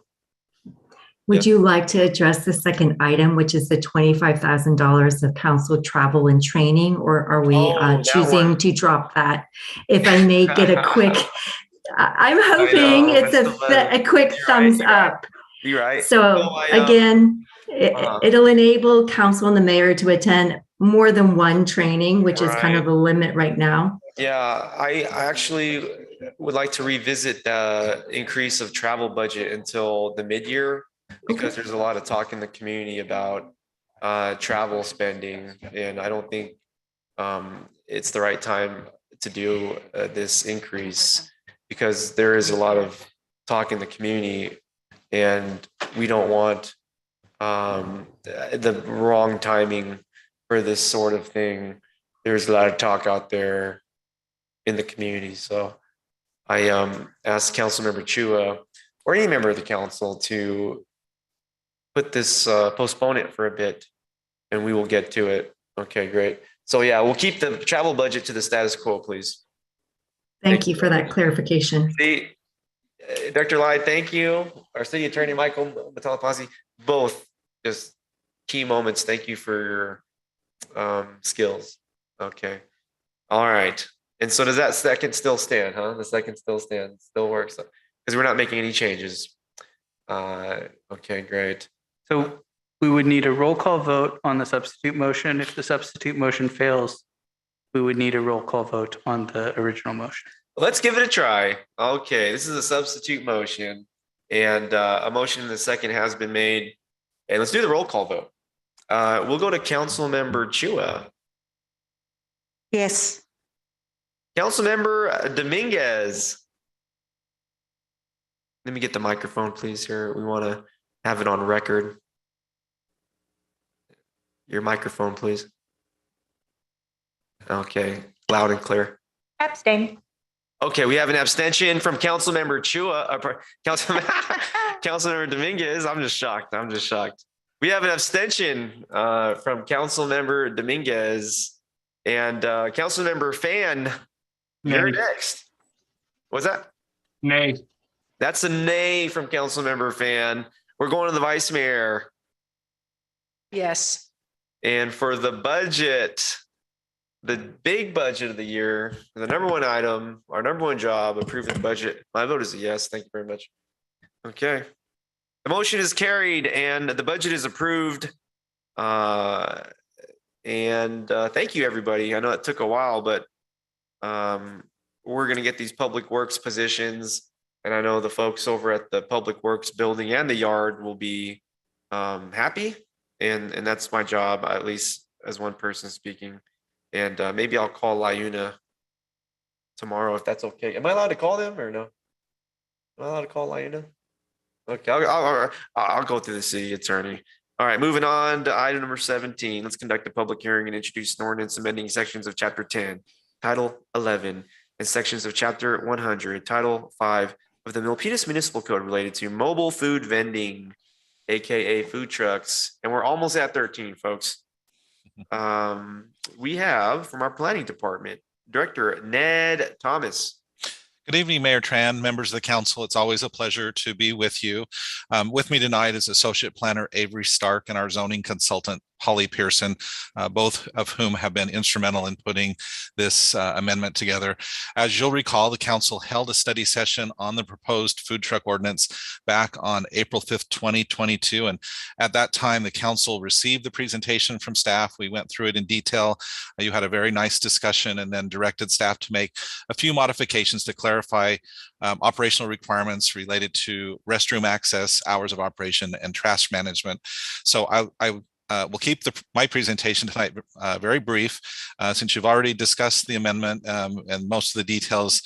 would you like to address the second item, which is the $25,000 of council travel and training, or are we that choosing one. to drop that? If I may get a quick, I'm hoping know, it's Mr. a quick thumbs up. You're right. So again, it'll enable council and the mayor to attend more than one training, which is kind of a limit right now. Yeah, I actually would like to revisit the increase of travel budget until the mid-year because there's a lot of talk in the community about travel spending, and I don't think it's the right time to do this increase because there is a lot of talk in the community, and we don't want the wrong timing for this sort of thing. There's a lot of talk out there in the community. So I asked Councilmember Chua or any member of the council to put this, postpone it for a bit, and we will get to it. Okay, great. So yeah, we'll keep the travel budget to the status quo, please. Thank you for that clarification. See, Dr. Lai, thank you. Our city attorney, Michael Matalapasi, both just key moments. Thank you for your skills. Okay. All right. And so does that second still stand, huh? The second still stands, still works because we're not making any changes. Okay, great. So we would need a roll call vote on the substitute motion. If the substitute motion fails, we would need a roll call vote on the original motion. Let's give it a try. Okay, this is a substitute motion, and a motion in the second has been made. And let's do the roll call vote. We'll go to Councilmember Chua. Yes. Councilmember Dominguez. Let me get the microphone, please, here. We want to have it on record. Your microphone, please. Okay, loud and clear. Abstain. Okay, we have an abstention from Councilmember Chua, Councilmember Dominguez. I'm just shocked. We have an abstention from Councilmember Dominguez and Councilmember Fan. You're next. What's that? Nay. That's a nay from Councilmember Fan. We're going to the Vice Mayor. Yes. And for the budget, the big budget of the year, the number one item, our number one job, approving the budget. My vote is a yes. Thank you very much. Okay. The motion is carried and the budget is approved. Thank you, everybody. I know it took a while, but we're going to get these public works positions. And I know the folks over at the public works building and the yard will be happy. And that's my job, at least as one person speaking. And maybe I'll call Liuna tomorrow if that's okay. Am I allowed to call them or no? Am I allowed to call Liuna? Okay, I'll go through the city attorney. All right, moving on to item number 17. Let's conduct a public hearing and introduce an ordinance amending sections of Chapter 10, Title 11, and sections of Chapter 100, Title 5 of the Milpitas Municipal Code related to mobile food vending, aka food trucks. And we're almost at 13, folks. We have from our planning department, Director Ned Thomas. Good evening, Mayor Tran, members of the council. It's always a pleasure to be with you. With me tonight is Associate Planner Avery Stark and our zoning consultant, Holly Pearson, both of whom have been instrumental in putting this amendment together. As you'll recall, the council held a study session on the proposed food truck ordinance back on April 5th, 2022. And at that time, the council received the presentation from staff. We went through it in detail. You had a very nice discussion and then directed staff to make a few modifications to clarify operational requirements related to restroom access, hours of operation, and trash management. So I will keep my presentation tonight very brief. Since you've already discussed the amendment and most of the details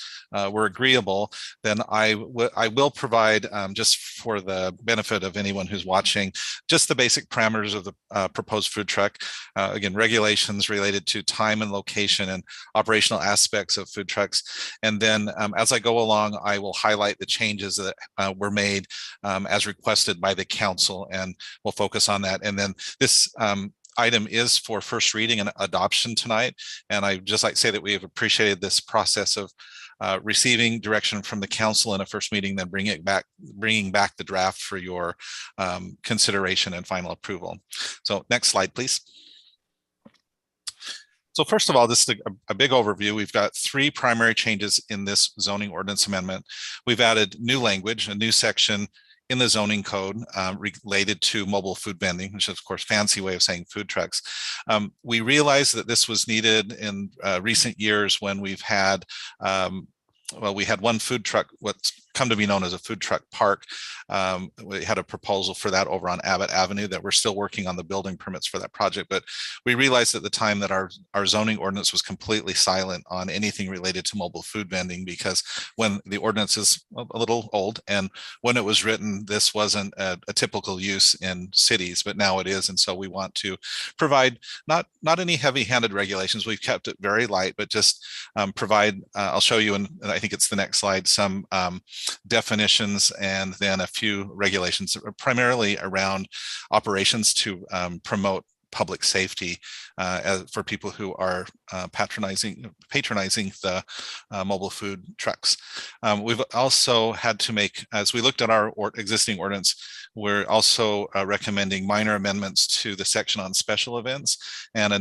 were agreeable, then I will provide, just for the benefit of anyone who's watching, just the basic parameters of the proposed food truck. Again, regulations related to time and location and operational aspects of food trucks. And then as I go along, I will highlight the changes that were made as requested by the council, and we'll focus on that. And then this item is for first reading and adoption tonight. And I'd just like to say that we have appreciated this process of receiving direction from the council in a first meeting, then bringing back the draft for your consideration and final approval. So next slide, please. So first of all, this is a big overview. We've got 3 primary changes in this zoning ordinance amendment. We've added new language, a new section in the zoning code related to mobile food vending, which is of course fancy way of saying food trucks. We realized that this was needed in recent years when we've had we had one food truck, what's come to be known as a food truck park. We had a proposal for that over on Abbott Avenue that we're still working on the building permits for that project. But we realized at the time that our zoning ordinance was completely silent on anything related to mobile food vending, because when the ordinance is a little old, and when it was written, this wasn't a typical use in cities, but now it is. And so we want to provide not any heavy-handed regulations. We've kept it very light, but just provide, I'll show you, and I think it's the next slide, some definitions and then a few regulations, primarily around operations to promote public safety for people who are patronizing the mobile food trucks. We've also had to make, as we looked at our existing ordinance, we're also recommending minor amendments to the section on special events and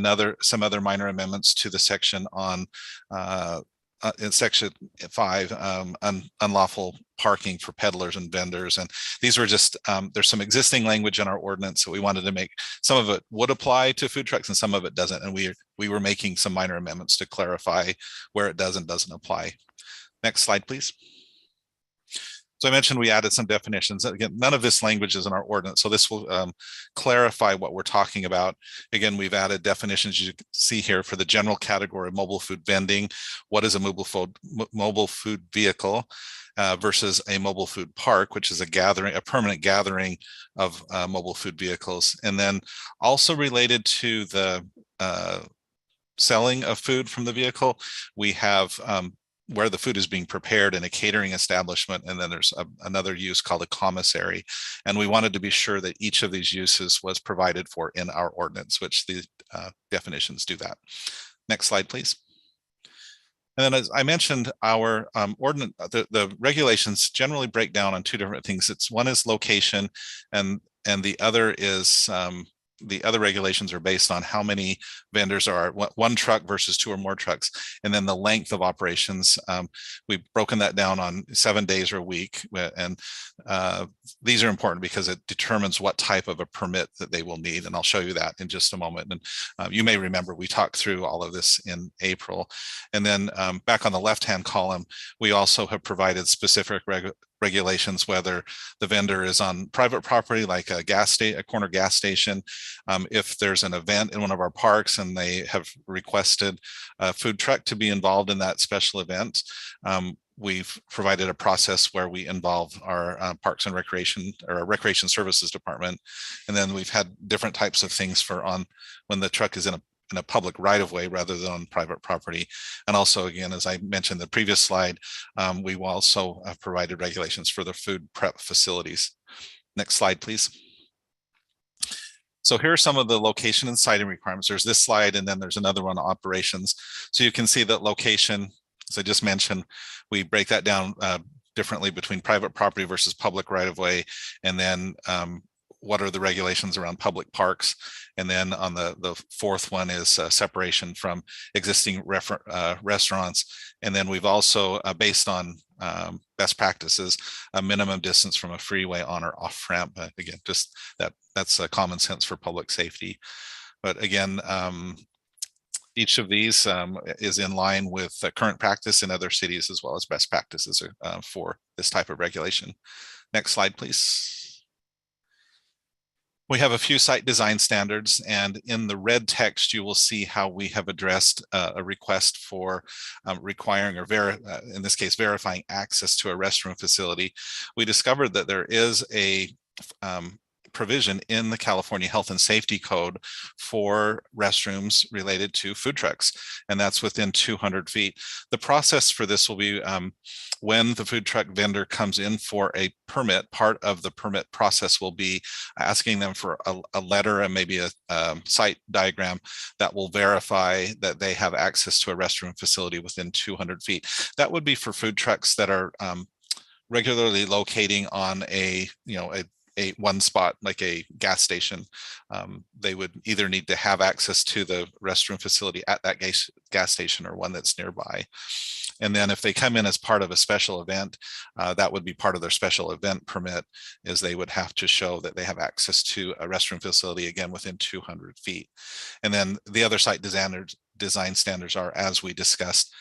some other minor amendments to the section on in section 5, unlawful parking for peddlers and vendors. And these were just, there's some existing language in our ordinance, so we wanted to make, some of it would apply to food trucks and some of it doesn't. And we were making some minor amendments to clarify where it does and doesn't apply. Next slide, please. So I mentioned we added some definitions. Again, none of this language is in our ordinance, so this will clarify what we're talking about. Again, we've added definitions you can see here for the general category of mobile food vending. What is a mobile food vehicle versus a mobile food park, which is a permanent gathering of mobile food vehicles. And then also related to the selling of food from the vehicle, we have where the food is being prepared in a catering establishment, and then there's another use called a commissary. And we wanted to be sure that each of these uses was provided for in our ordinance, which the definitions do that. Next slide, please. And then, as I mentioned, our ordinance, the regulations generally break down on 2 different things. One is location, and the other is the other regulations are based on how many vendors are, one truck versus 2 or more trucks, and then the length of operations. We've broken that down on 7 days or a week, and these are important because it determines what type of a permit that they will need, and I'll show you that in just a moment. And you may remember we talked through all of this in April. And then back on the left-hand column, we also have provided specific regulations, whether the vendor is on private property, like a corner gas station. If there's an event in one of our parks and they have requested a food truck to be involved in that special event, we've provided a process where we involve our Parks and Recreation, or our Recreation Services Department. And then we've had different types of things for when the truck is in a public right-of-way rather than on private property. And also, again, as I mentioned in the previous slide, we will also have provided regulations for the food prep facilities. Next slide, please. So here are some of the location and siting requirements. There's this slide, and then there's another one on operations. So you can see that location, as I just mentioned, we break that down differently between private property versus public right-of-way. And then what are the regulations around public parks? And then on the fourth one is separation from existing restaurants. And then we've also, based on best practices, a minimum distance from a freeway on or off ramp. Again, just that's a common sense for public safety. But again, each of these is in line with current practice in other cities as well as best practices for this type of regulation. Next slide, please. We have a few site design standards, and in the red text, you will see how we have addressed a request for requiring or in this case, verifying access to a restroom facility. We discovered that there is a provision in the California Health and Safety Code for restrooms related to food trucks, and that's within 200 feet. The process for this will be when the food truck vendor comes in for a permit, part of the permit process will be asking them for a letter and maybe a site diagram that will verify that they have access to a restroom facility within 200 feet. That would be for food trucks that are regularly locating on a one spot, like a gas station. They would either need to have access to the restroom facility at that gas station or one that's nearby. And then if they come in as part of a special event, that would be part of their special event permit, is they would have to show that they have access to a restroom facility, again, within 200 feet. And then the other site design standards are, as we discussed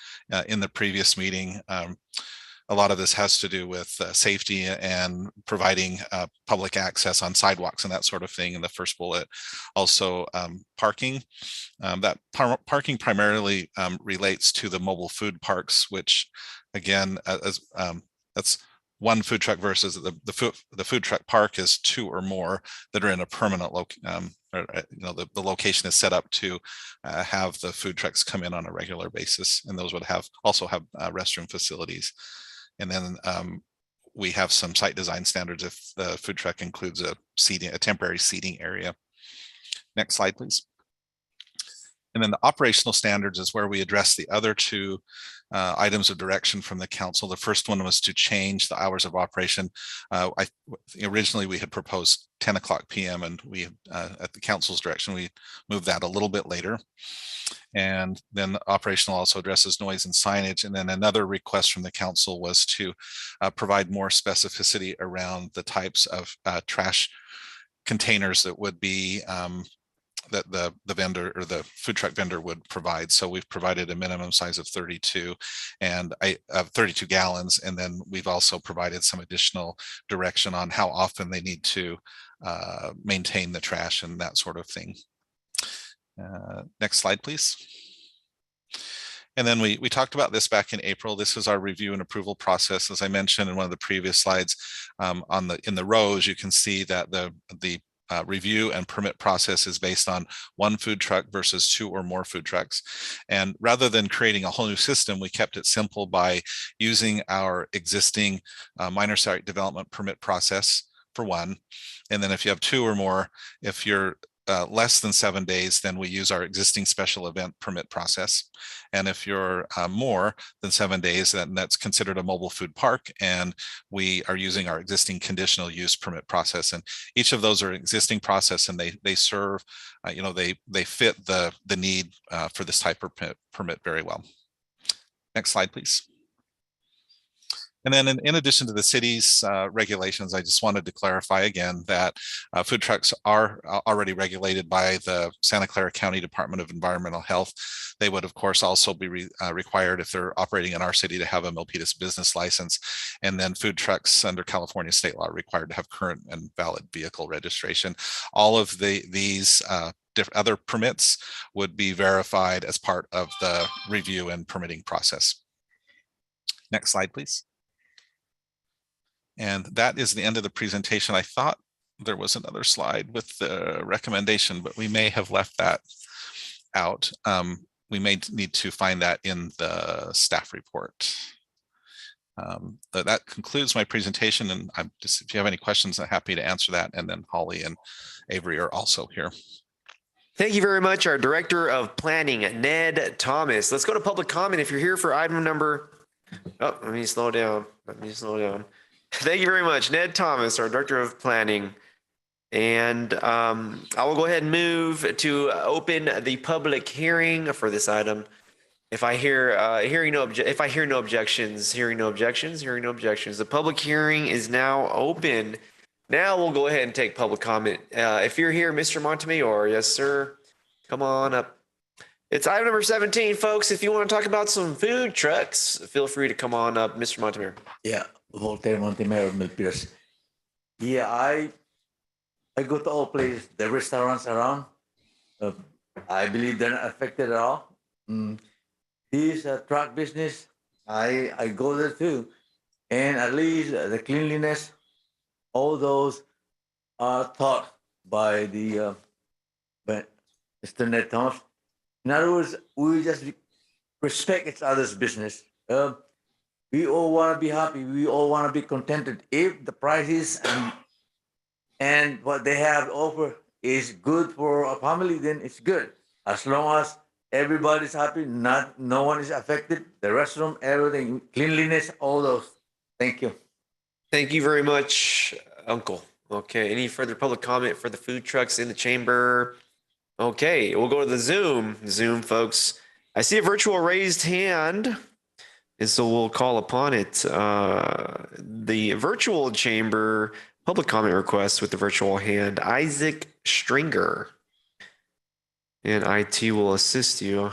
in the previous meeting, a lot of this has to do with safety and providing public access on sidewalks and that sort of thing in the first bullet. Also, parking. Parking primarily relates to the mobile food parks, which again, that's one food truck versus the food truck park is two or more that are in a permanent the location is set up to have the food trucks come in on a regular basis, and those would also have restroom facilities. And then we have some site design standards if the food truck includes a temporary seating area. Next slide, please. And then the operational standards is where we address the other two items of direction from the council. The first one was to change the hours of operation. Originally, we had proposed 10 o'clock p.m. and we, at the council's direction, we moved that a little bit later. And then operational also addresses noise and signage. And then another request from the council was to provide more specificity around the types of trash containers that would be that the vendor or the food truck vendor would provide. So we've provided a minimum size of 32 and 32 gallons. And then we've also provided some additional direction on how often they need to maintain the trash and that sort of thing. Next slide, please. And then we talked about this back in April. This is our review and approval process. As I mentioned in one of the previous slides, in the rows, you can see that the review and permit process is based on one food truck versus two or more food trucks. And rather than creating a whole new system, we kept it simple by using our existing minor site development permit process for one. And then if you have two or more, if you're less than 7 days, then we use our existing special event permit process. And if you're more than 7 days, then that's considered a mobile food park. And we are using our existing conditional use permit process. And each of those are existing process, and they serve, they fit the need for this type of permit very well. Next slide, please. And then in addition to the city's regulations, I just wanted to clarify again that food trucks are already regulated by the Santa Clara County Department of Environmental Health. They would, of course, also be required, if they're operating in our city, to have a Milpitas business license. And then food trucks under California state law are required to have current and valid vehicle registration. All of these other permits would be verified as part of the review and permitting process. Next slide, please. And that is the end of the presentation. I thought there was another slide with the recommendation, but we may have left that out. We may need to find that in the staff report. That concludes my presentation, and if you have any questions, I'm happy to answer that. And then Holly and Avery are also here. Thank you very much, our Director of Planning, Ned Thomas. Let's go to public comment if you're here for item number. Oh, let me slow down. Thank you very much, Ned Thomas, our Director of Planning. And I will go ahead and move to open the public hearing for this item. If I hear hearing no objections, the public hearing is now open. Now we'll go ahead and take public comment. If you're here, Mr. Montemayor, yes, sir, come on up. It's item number 17, folks. If you want to talk about some food trucks, feel free to come on up, Mr. Montemayor. Yeah, Voltaire Montemayor, Milpitas. Yeah, I go to all places, the restaurants around. I believe they're not affected at all. This truck business, I go there too. And at least the cleanliness, all those are taught by the Mr. Ned Thomas. In other words, we just respect each other's business. We all want to be happy. We all want to be contented. If the prices and what they have to offer is good for a family, then it's good. As long as everybody's happy, no one is affected. The restroom, everything, cleanliness, all those. Thank you. Thank you very much, Uncle. Okay, any further public comment for the food trucks in the chamber? Okay, we'll go to the Zoom, folks. I see a virtual raised hand, and so we'll call upon it. The virtual chamber public comment request with the virtual hand, Isaac Stringer. And IT will assist you.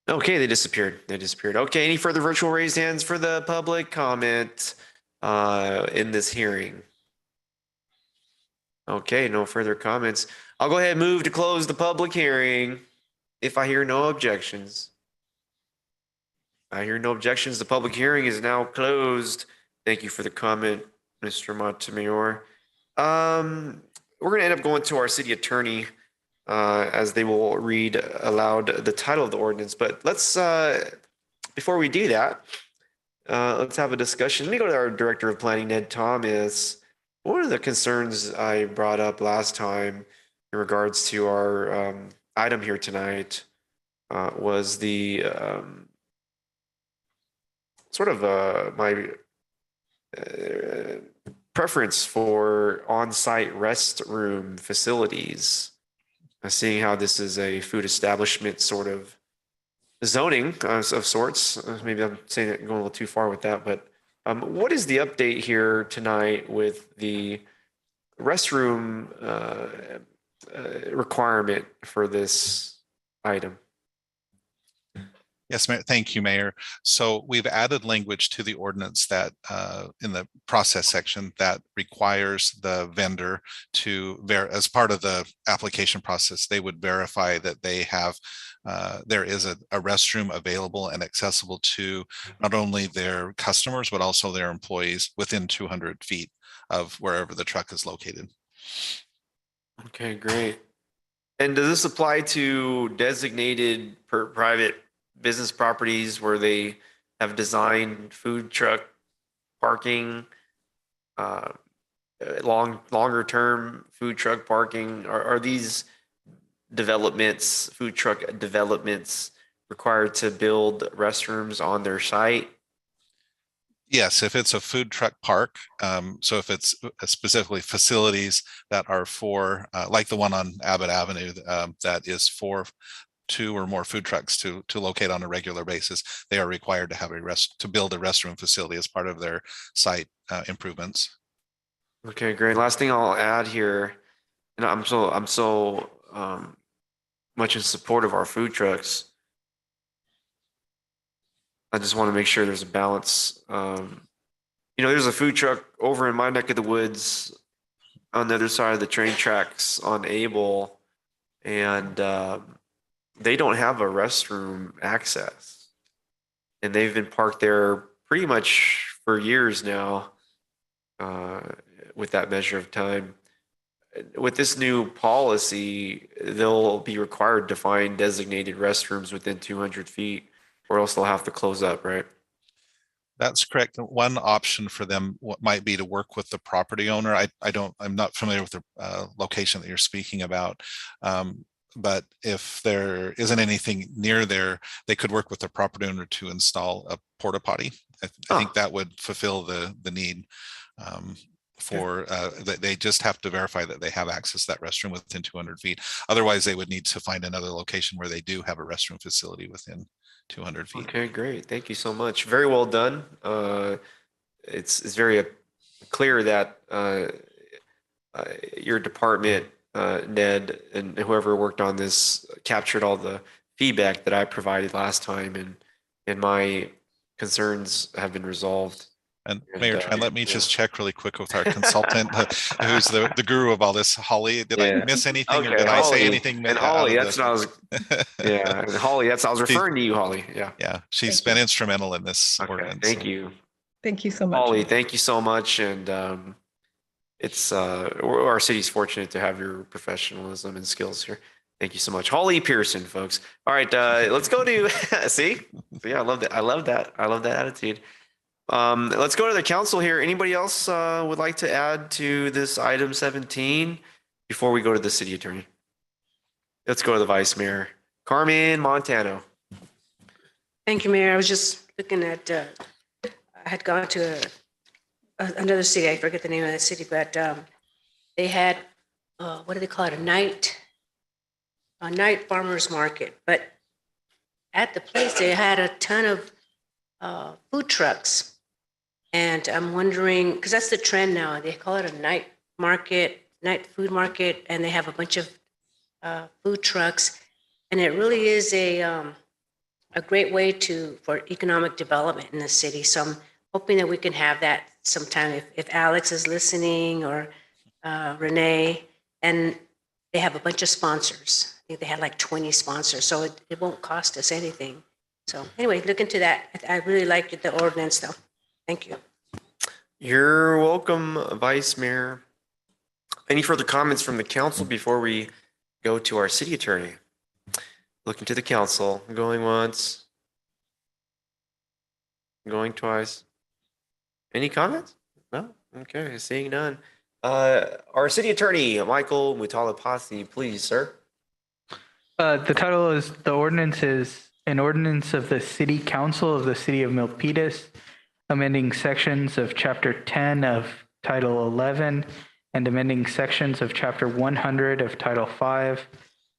Okay, they disappeared. Okay, any further virtual raised hands for the public comment in this hearing? Okay, no further comments. I'll go ahead and move to close the public hearing if I hear no objections. I hear no objections. The public hearing is now closed. Thank you for the comment, Mr. Montemayor. We're going to end up going to our city attorney as they will read aloud the title of the ordinance. But let's, before we do that, let's have a discussion. Let me go to our Director of Planning, Ned Thomas. One of the concerns I brought up last time in regards to our item here tonight was the sort of my preference for on-site restroom facilities. Seeing how this is a food establishment sort of zoning of sorts. Maybe I'm saying it going a little too far with that, but what is the update here tonight with the restroom requirement for this item? Yes, thank you, Mayor. So we've added language to the ordinance that in the process section that requires the vendor to as part of the application process, they would verify that they have there is a restroom available and accessible to not only their customers, but also their employees within 200 feet of wherever the truck is located. Okay, great. And does this apply to designated private business properties where they have designed food truck parking, longer term food truck parking? Are these developments, food truck developments, required to build restrooms on their site? Yes, if it's a food truck park, so if it's specifically facilities that are for, like the one on Abbott Avenue, that is for 2 or more food trucks to locate on a regular basis, they are required to have to build a restroom facility as part of their site improvements. Okay, great. Last thing I'll add here, and I'm so much in support of our food trucks. I just want to make sure there's a balance. There's a food truck over in my neck of the woods on the other side of the train tracks on Able, and they don't have a restroom access, and they've been parked there pretty much for years now with that measure of time. With this new policy, they'll be required to find designated restrooms within 200 feet, or else they'll have to close up, right? That's correct. One option for them might be to work with the property owner. I'm not familiar with the location that you're speaking about. But if there isn't anything near there, they could work with the property owner to install a porta potty. I think that would fulfill the need. They just have to verify that they have access to that restroom within 200 feet. Otherwise, they would need to find another location where they do have a restroom facility within 200 feet. Okay, great. Thank you so much. Very well done. It's very clear that your department, Ned, and whoever worked on this captured all the feedback that I provided last time, and my concerns have been resolved. And Mayor Tran, let me just check really quick with our consultant, who's the guru of all this. Holly, did I miss anything, or did I say anything? And Holly, that's what I was. Yeah, and Holly, I was referring to you, Holly. Yeah. Yeah, she's been instrumental in this ordinance. Thank you. Thank you so much. Holly, thank you so much. And it's our city's fortunate to have your professionalism and skills here. Thank you so much. Holly Pearson, folks. All right, let's go to see. Yeah, I love that. I love that. I love that attitude. Let's go to the council here. Anybody else would like to add to this item 17 before we go to the city attorney? Let's go to the vice mayor, Carmen Montano. Thank you, Mayor. I was just looking at, I had gone to another city. I forget the name of that city, but they had, what do they call it? A night farmers market. But at the place, they had a ton of food trucks. And I'm wondering, because that's the trend now, they call it a night food market, and they have a bunch of food trucks. And it really is a great way for economic development in the city. So I'm hoping that we can have that sometime if Alex is listening, or Renee, and they have a bunch of sponsors. I think they had like 20 sponsors, so it won't cost us anything. So anyway, look into that. I really liked the ordinance though. Thank you. You're welcome, Vice Mayor. Any further comments from the council before we go to our city attorney? Looking to the council, going once, going twice. Any comments? No? Okay, seeing none. Our city attorney, Michael Mutalapasi, please, sir. The title is, the ordinance is an ordinance of the City Council of the City of Milpitas, amending sections of Chapter 10 of Title 11 and amending sections of Chapter 100 of Title 5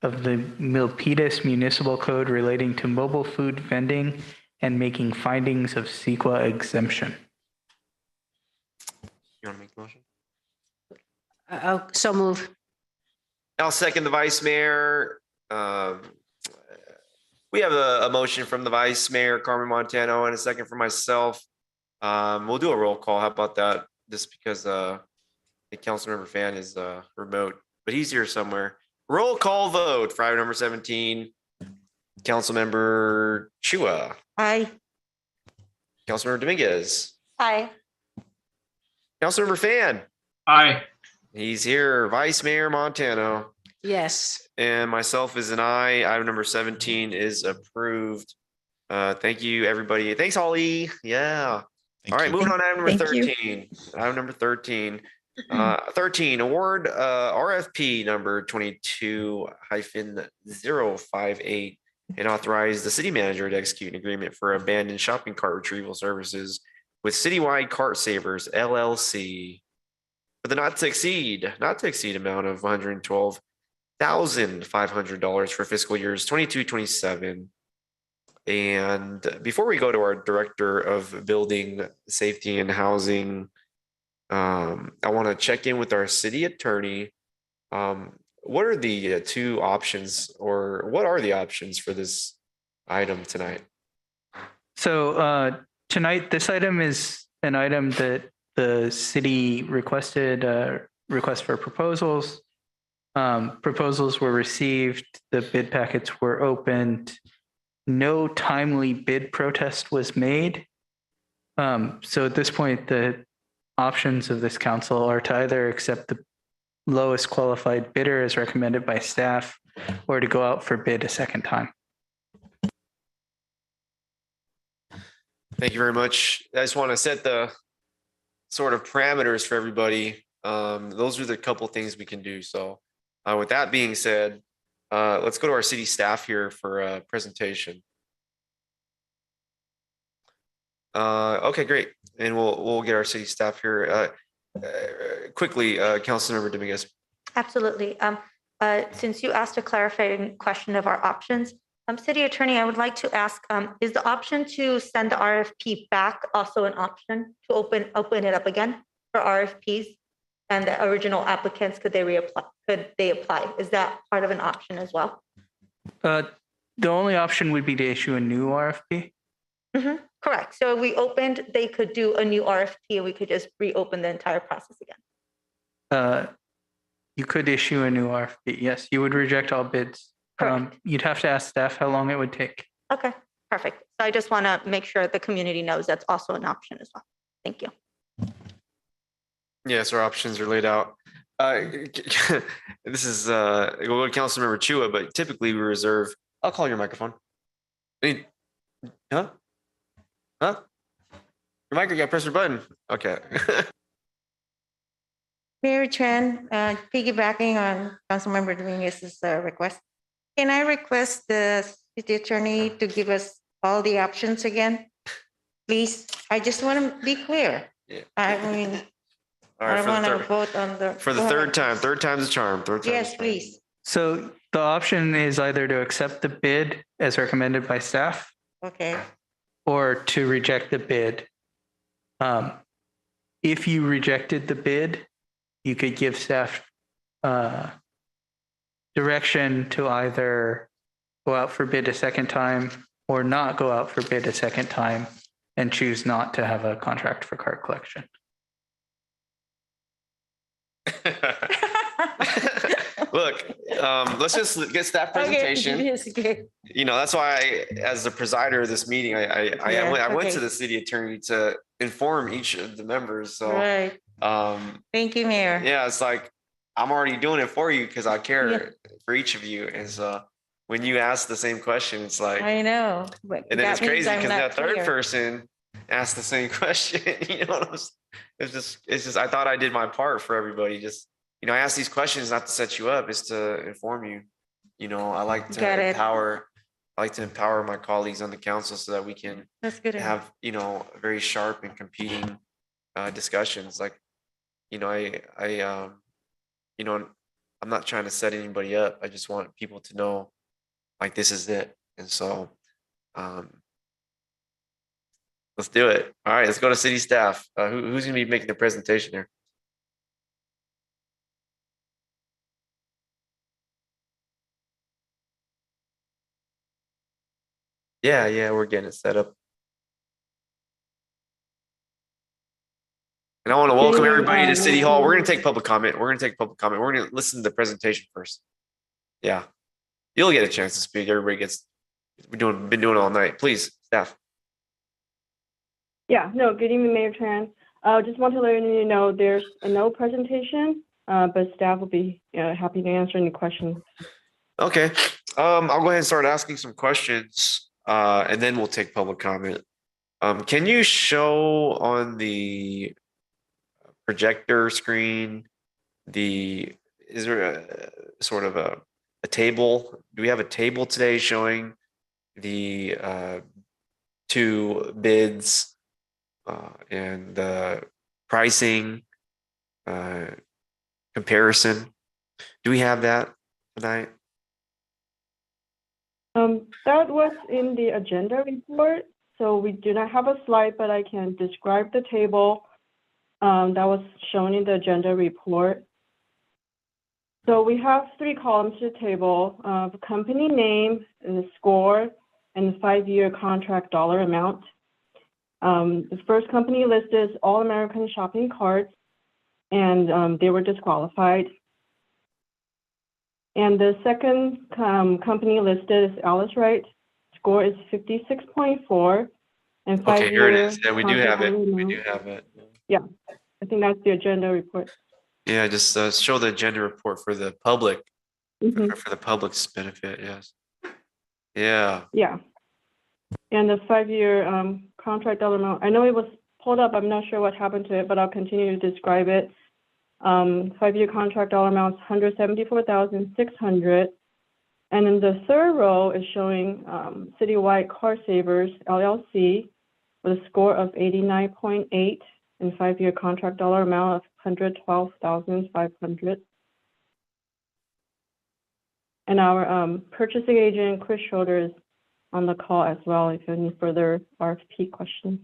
of the Milpitas Municipal Code relating to mobile food vending and making findings of CEQA exemption. You want to make the motion? I'll so move. I'll second the Vice Mayor. We have a motion from the Vice Mayor, Carmen Montano, and a second from myself. We'll do a roll call. How about that? Just because the Councilmember Fan is remote, but he's here somewhere. Roll call vote for item number 17. Councilmember Chua. Aye. Councilmember Dominguez. Aye. Councilmember Fan. Aye. He's here. Vice Mayor Montano. Yes. And myself is an aye. Item number 17 is approved. Thank you, everybody. Thanks, Holly. Yeah. All right, moving on to item number 13. Item number 13. 13, award RFP number 22-058 and authorize the city manager to execute an agreement for abandoned shopping cart retrieval services with Citywide Cart Savers LLC for the not to exceed amount of $112,500 for fiscal years 22-27. And before we go to our Director of Building Safety and Housing, I want to check in with our city attorney. What are the two options, or what are the options for this item tonight? So tonight, this item is an item that the city requested, request for proposals. Proposals were received, the bid packets were opened. No timely bid protest was made. So at this point, the options of this council are to either accept the lowest qualified bidder as recommended by staff, or to go out for bid a second time. Thank you very much. I just want to set the sort of parameters for everybody. Those are the couple things we can do. So with that being said, let's go to our city staff here for a presentation. Okay, great. And we'll get our city staff here. quickly, Councilmember Dominguez. Absolutely. Since you asked a clarifying question of our options, City Attorney, I would like to ask, is the option to send the RFP back also an option to open it up again for RFPs? And the original applicants, could they reapply? Could they apply? Is that part of an option as well? The only option would be to issue a new RFP. Correct. So if we opened, they could do a new RFP and we could just reopen the entire process again. You could issue a new RFP. Yes, you would reject all bids. You'd have to ask staff how long it would take. Okay, perfect. So I just want to make sure the community knows that's also an option as well. Thank you. Yes, our options are laid out. This is we'll go to Councilmember Chua, but typically we reserve. I'll call your microphone. Huh? Your mic, you got to press your button. Okay. Mayor Chen, piggybacking on Councilmember Dominguez's request, can I request the city attorney to give us all the options again? Please, I just want to be clear. Yeah. I mean, All I right, don't want to vote on the. for the third time. Third time's a charm. Third time. Yes, please. So the option is either to accept the bid as recommended by staff Okay. or to reject the bid. If you rejected the bid, you could give staff direction to either go out for bid a second time or not go out for bid a second time and choose not to have a contract for cart collection. Look, let's just get staff presentation. Okay. You know, that's why as the presider of this meeting, I went to okay. the city attorney to inform each of the members. So, Right. Thank you, Mayor. yeah, it's like I'm already doing it for you because I care Yeah. for each of you. And so when you ask the same question, it's like, I know. But and then that it's means crazy I'm because not that third clear. person asked the same question. You know what I'm saying? It's just, I thought I did my part for everybody. Just, you know, I ask these questions not to set you up, it's to inform you. You know, I like Got to it. empower my colleagues on the council so that we can That's good. have, you know, very sharp and competing discussions. Like, you know, you know, I'm not trying to set anybody up. I just want people to know, like, this is it. And so, let's do it. All right, let's go to city staff. Who's going to be making the presentation here? Yeah, we're getting it set up. And I want to welcome everybody to City Hall. We're going to take public comment. We're going to listen to the presentation first. Yeah, you'll get a chance to speak. Everybody gets, been doing it all night. Please, staff. Yeah, no, good evening, Mayor Tran. Just want to let you know there's no presentation, but staff will be happy to answer any questions. Okay, I'll go ahead and start asking some questions, and then we'll take public comment. Can you show on the projector screen is there a sort of a table? Do we have a table today showing the two bids and the pricing comparison? Do we have that tonight? That was in the agenda report, so we do not have a slide, but I can describe the table that was shown in the agenda report. So we have 3 columns to the table: the company name, and the score, and the 5-year contract dollar amount. The first company listed is All American Shopping Carts, and they were disqualified. And the second company listed is Alice Wright. Score is 56.4, and 5-year. Okay, here it is. Yeah, we do have it. We do have it. Yeah, I think that's the agenda report. Yeah, just show the agenda report for the public, for the public's benefit. Yes. Yeah. Yeah. And the 5-year contract dollar amount, I know it was pulled up. I'm not sure what happened to it, but I'll continue to describe it. 5-year contract dollar amount is $174,600. And then the third row is showing Citywide Car Savers LLC with a score of 89.8 and 5-year contract dollar amount of $612,500. And our purchasing agent, Chris Schroeder, is on the call as well if you have any further RFP questions.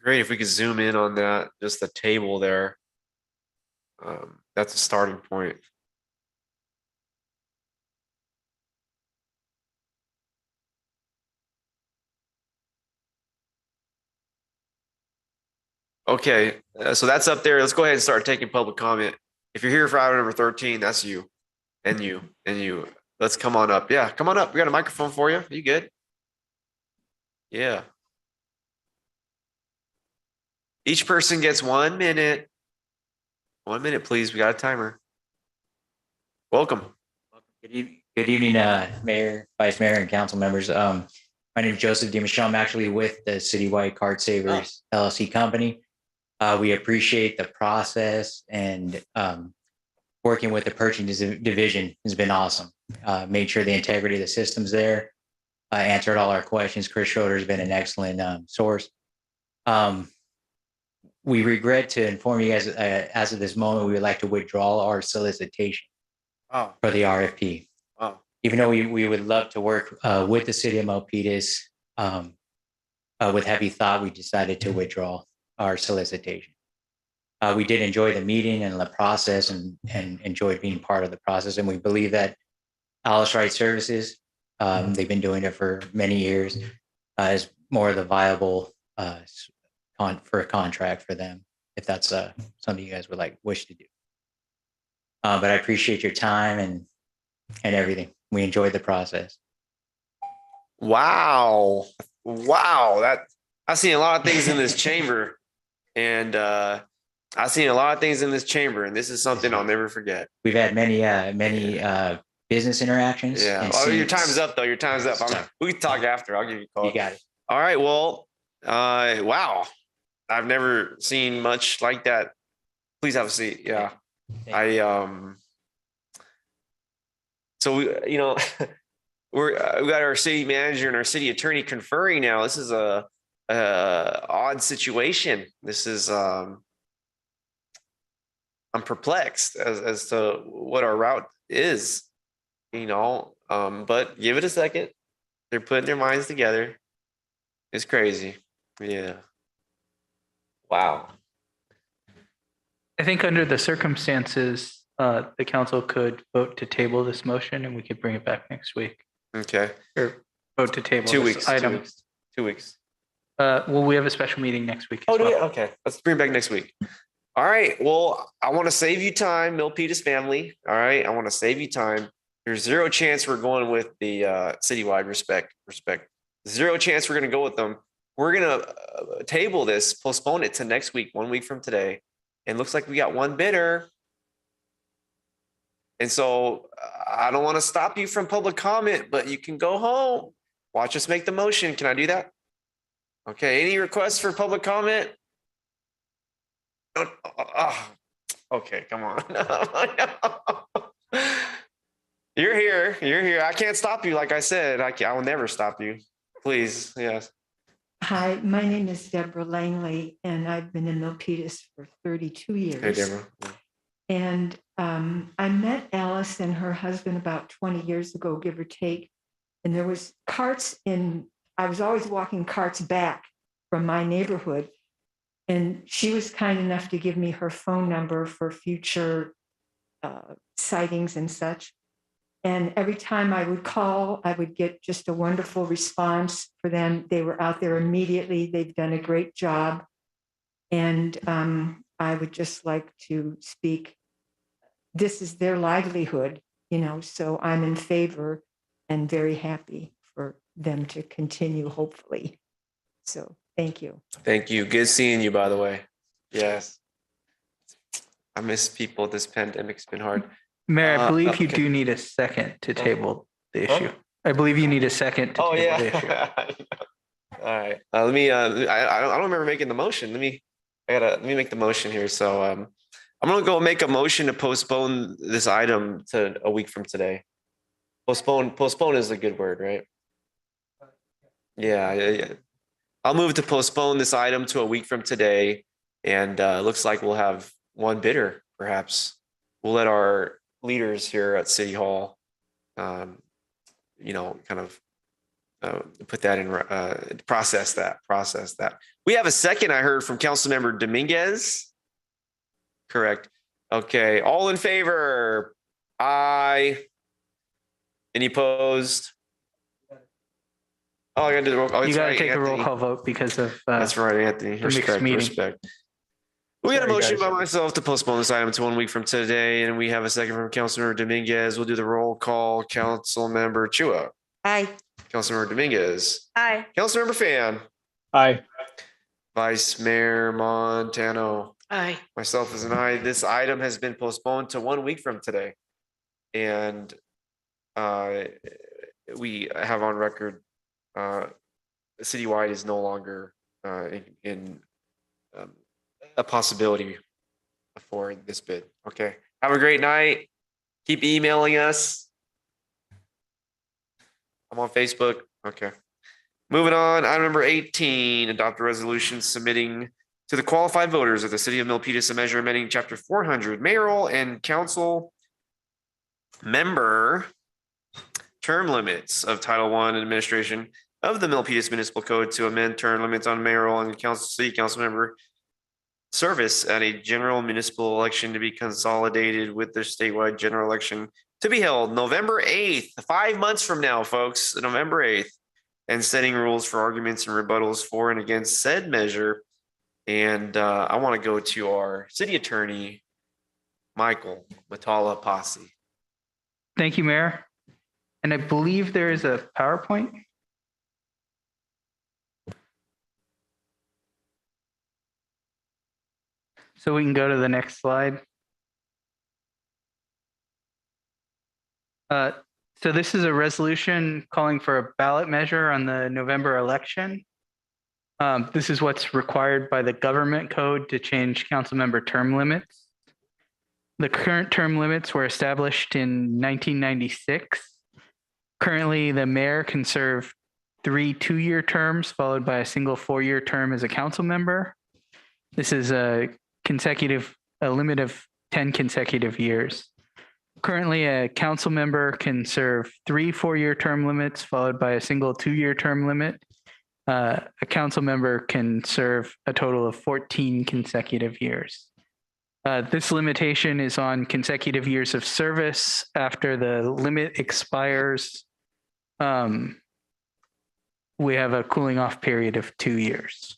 Great. If we could zoom in on that, just the table there. That's a starting point. Okay, so that's up there. Let's go ahead and start taking public comment. If you're here for item number 13, that's you and you and you. Let's come on up. Yeah, come on up. We got a microphone for you. You good? Yeah. Each person gets 1 minute. 1 minute, please. We got a timer. Welcome. Good evening, Mayor, Vice Mayor, and council members. My name is Joseph DiMichelle. I'm actually with the Citywide Card Savers LLC company. We appreciate the process, and working with the purchasing division has been awesome. Made sure the integrity of the system's there. Answered all our questions. Chris Schroeder has been an excellent source. We regret to inform you guys, as of this moment, we would like to withdraw our solicitation for the RFP. Wow. Even though we would love to work with the city of Milpitas, with heavy thought, we decided to withdraw our solicitation. We did enjoy the meeting and the process, and enjoyed being part of the process. And we believe that Alice Wright Services, they've been doing it for many years, is more of the viable for a contract for them, if that's something you guys would wish to do. But I appreciate your time and everything. We enjoyed the process. Wow. I've seen a lot of things in this chamber, and I've seen a lot of things in this chamber, and this is something I'll never forget. We've had many business interactions. Yeah. Oh, your time's up though. Your time's up. We can talk after. I'll give you a call. You got it. All right. Well, wow. I've never seen much like that. Please have a seat. Yeah. So we got our city manager and our city attorney conferring now. This is a odd situation. This is I'm perplexed as to what our route is, but give it a second. They're putting their minds together. It's crazy. Yeah. Wow. I think under the circumstances, the council could vote to table this motion and we could bring it back next week. Okay. Or vote to table 2 this weeks. item. 2 weeks. Well, we have a special meeting next week. Oh, do we? Okay. Let's bring it back next week. All right. Well, I want to save you time, Milpitas family. All right. I want to save you time. There's zero chance we're going with the citywide respect. Zero chance we're going to go with them. We're going to table this, postpone it to next week, 1 week from today. And looks like we got one bidder. And so I don't want to stop you from public comment, but you can go home. Watch us make the motion. Can I do that? Okay. Any requests for public comment? Okay, come on. You're here. I can't stop you. Like I said, I will never stop you. Please. Yes. Hi, my name is Deborah Langley, and I've been in Milpitas for 32 years. Hey, Deborah. And I met Alice and her husband about 20 years ago, give or take. And there was carts I was always walking carts back from my neighborhood. And she was kind enough to give me her phone number for future sightings and such. And every time I would call, I would get just a wonderful response for them. They were out there immediately. They've done a great job. And I would just like to speak. This is their livelihood, so I'm in favor and very happy for them to continue, hopefully. So thank you. Thank you. Good seeing you, by the way. Yes. I miss people. This pandemic's been hard. Mayor, I believe you do need a second to table the issue. I believe you need a second to table the issue. All right. Let me. I don't remember making the motion. Let me make the motion here. So I'm gonna go make a motion to postpone this item to a week from today. Postpone is a good word, right? Yeah. I'll move to postpone this item to a week from today. And looks like we'll have one bidder, perhaps. We'll let our leaders here at City Hall, kind of put that in, process that. We have a second, I heard from Councilmember Dominguez. Correct. Okay, all in favor? Aye. Any opposed? Oh, I gotta do the roll call. You That's gotta right, take a roll Anthony. call vote because of That's right, Anthony. the mixed Respect, meeting. respect. We got a Sorry, motion guys. by myself to postpone this item to 1 week from today, and we have a second from Councilmember Dominguez. We'll do the roll call. Councilmember Chua. Aye. Councilmember Dominguez. Aye. Councilmember Fan. Aye. Vice Mayor Montano. Aye. Myself as an aye. This item has been postponed to 1 week from today. And we have on record, citywide is no longer in a possibility for this bid. Okay. Have a great night. Keep emailing us. I'm on Facebook. Okay. Moving on, item number 18, adopt a resolution submitting to the qualified voters of the city of Milpitas a measure amending chapter 400 mayoral and council member term limits of Title I administration of the Milpitas Municipal Code to amend term limits on mayoral and city council member service at a general municipal election to be consolidated with the statewide general election to be held November 8th, 5 months from now, folks, November 8th, and setting rules for arguments and rebuttals for and against said measure. And I want to go to our city attorney, Michael Matala Posse. Thank you, Mayor. And I believe there is a PowerPoint. So we can go to the next slide. So this is a resolution calling for a ballot measure on the November election. This is what's required by the government code to change council member term limits. The current term limits were established in 1996. Currently, the mayor can serve 3 2-year terms followed by a single 4-year term as a council member. This is a limit of 10 consecutive years. Currently, a council member can serve 3 4-year term limits followed by a single 2-year term limit. A council member can serve a total of 14 consecutive years. This limitation is on consecutive years of service. After the limit expires, we have a cooling off period of 2 years.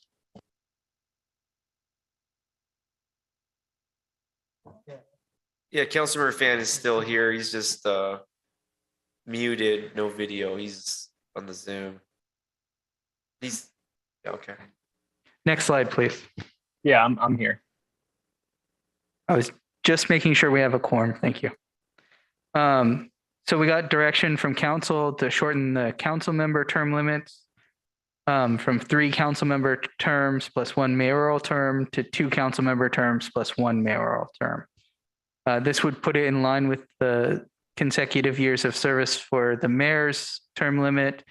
Yeah, Councilmember Fan is still here. He's just muted, no video. He's on the Zoom. He's okay. Next slide, please. Yeah, I'm here. I was just making sure we have a quorum. Thank you. So we got direction from council to shorten the council member term limits from 3 council member terms plus 1 mayoral term to 2 council member terms plus 1 mayoral term. This would put it in line with the consecutive years of service for the mayor's term limit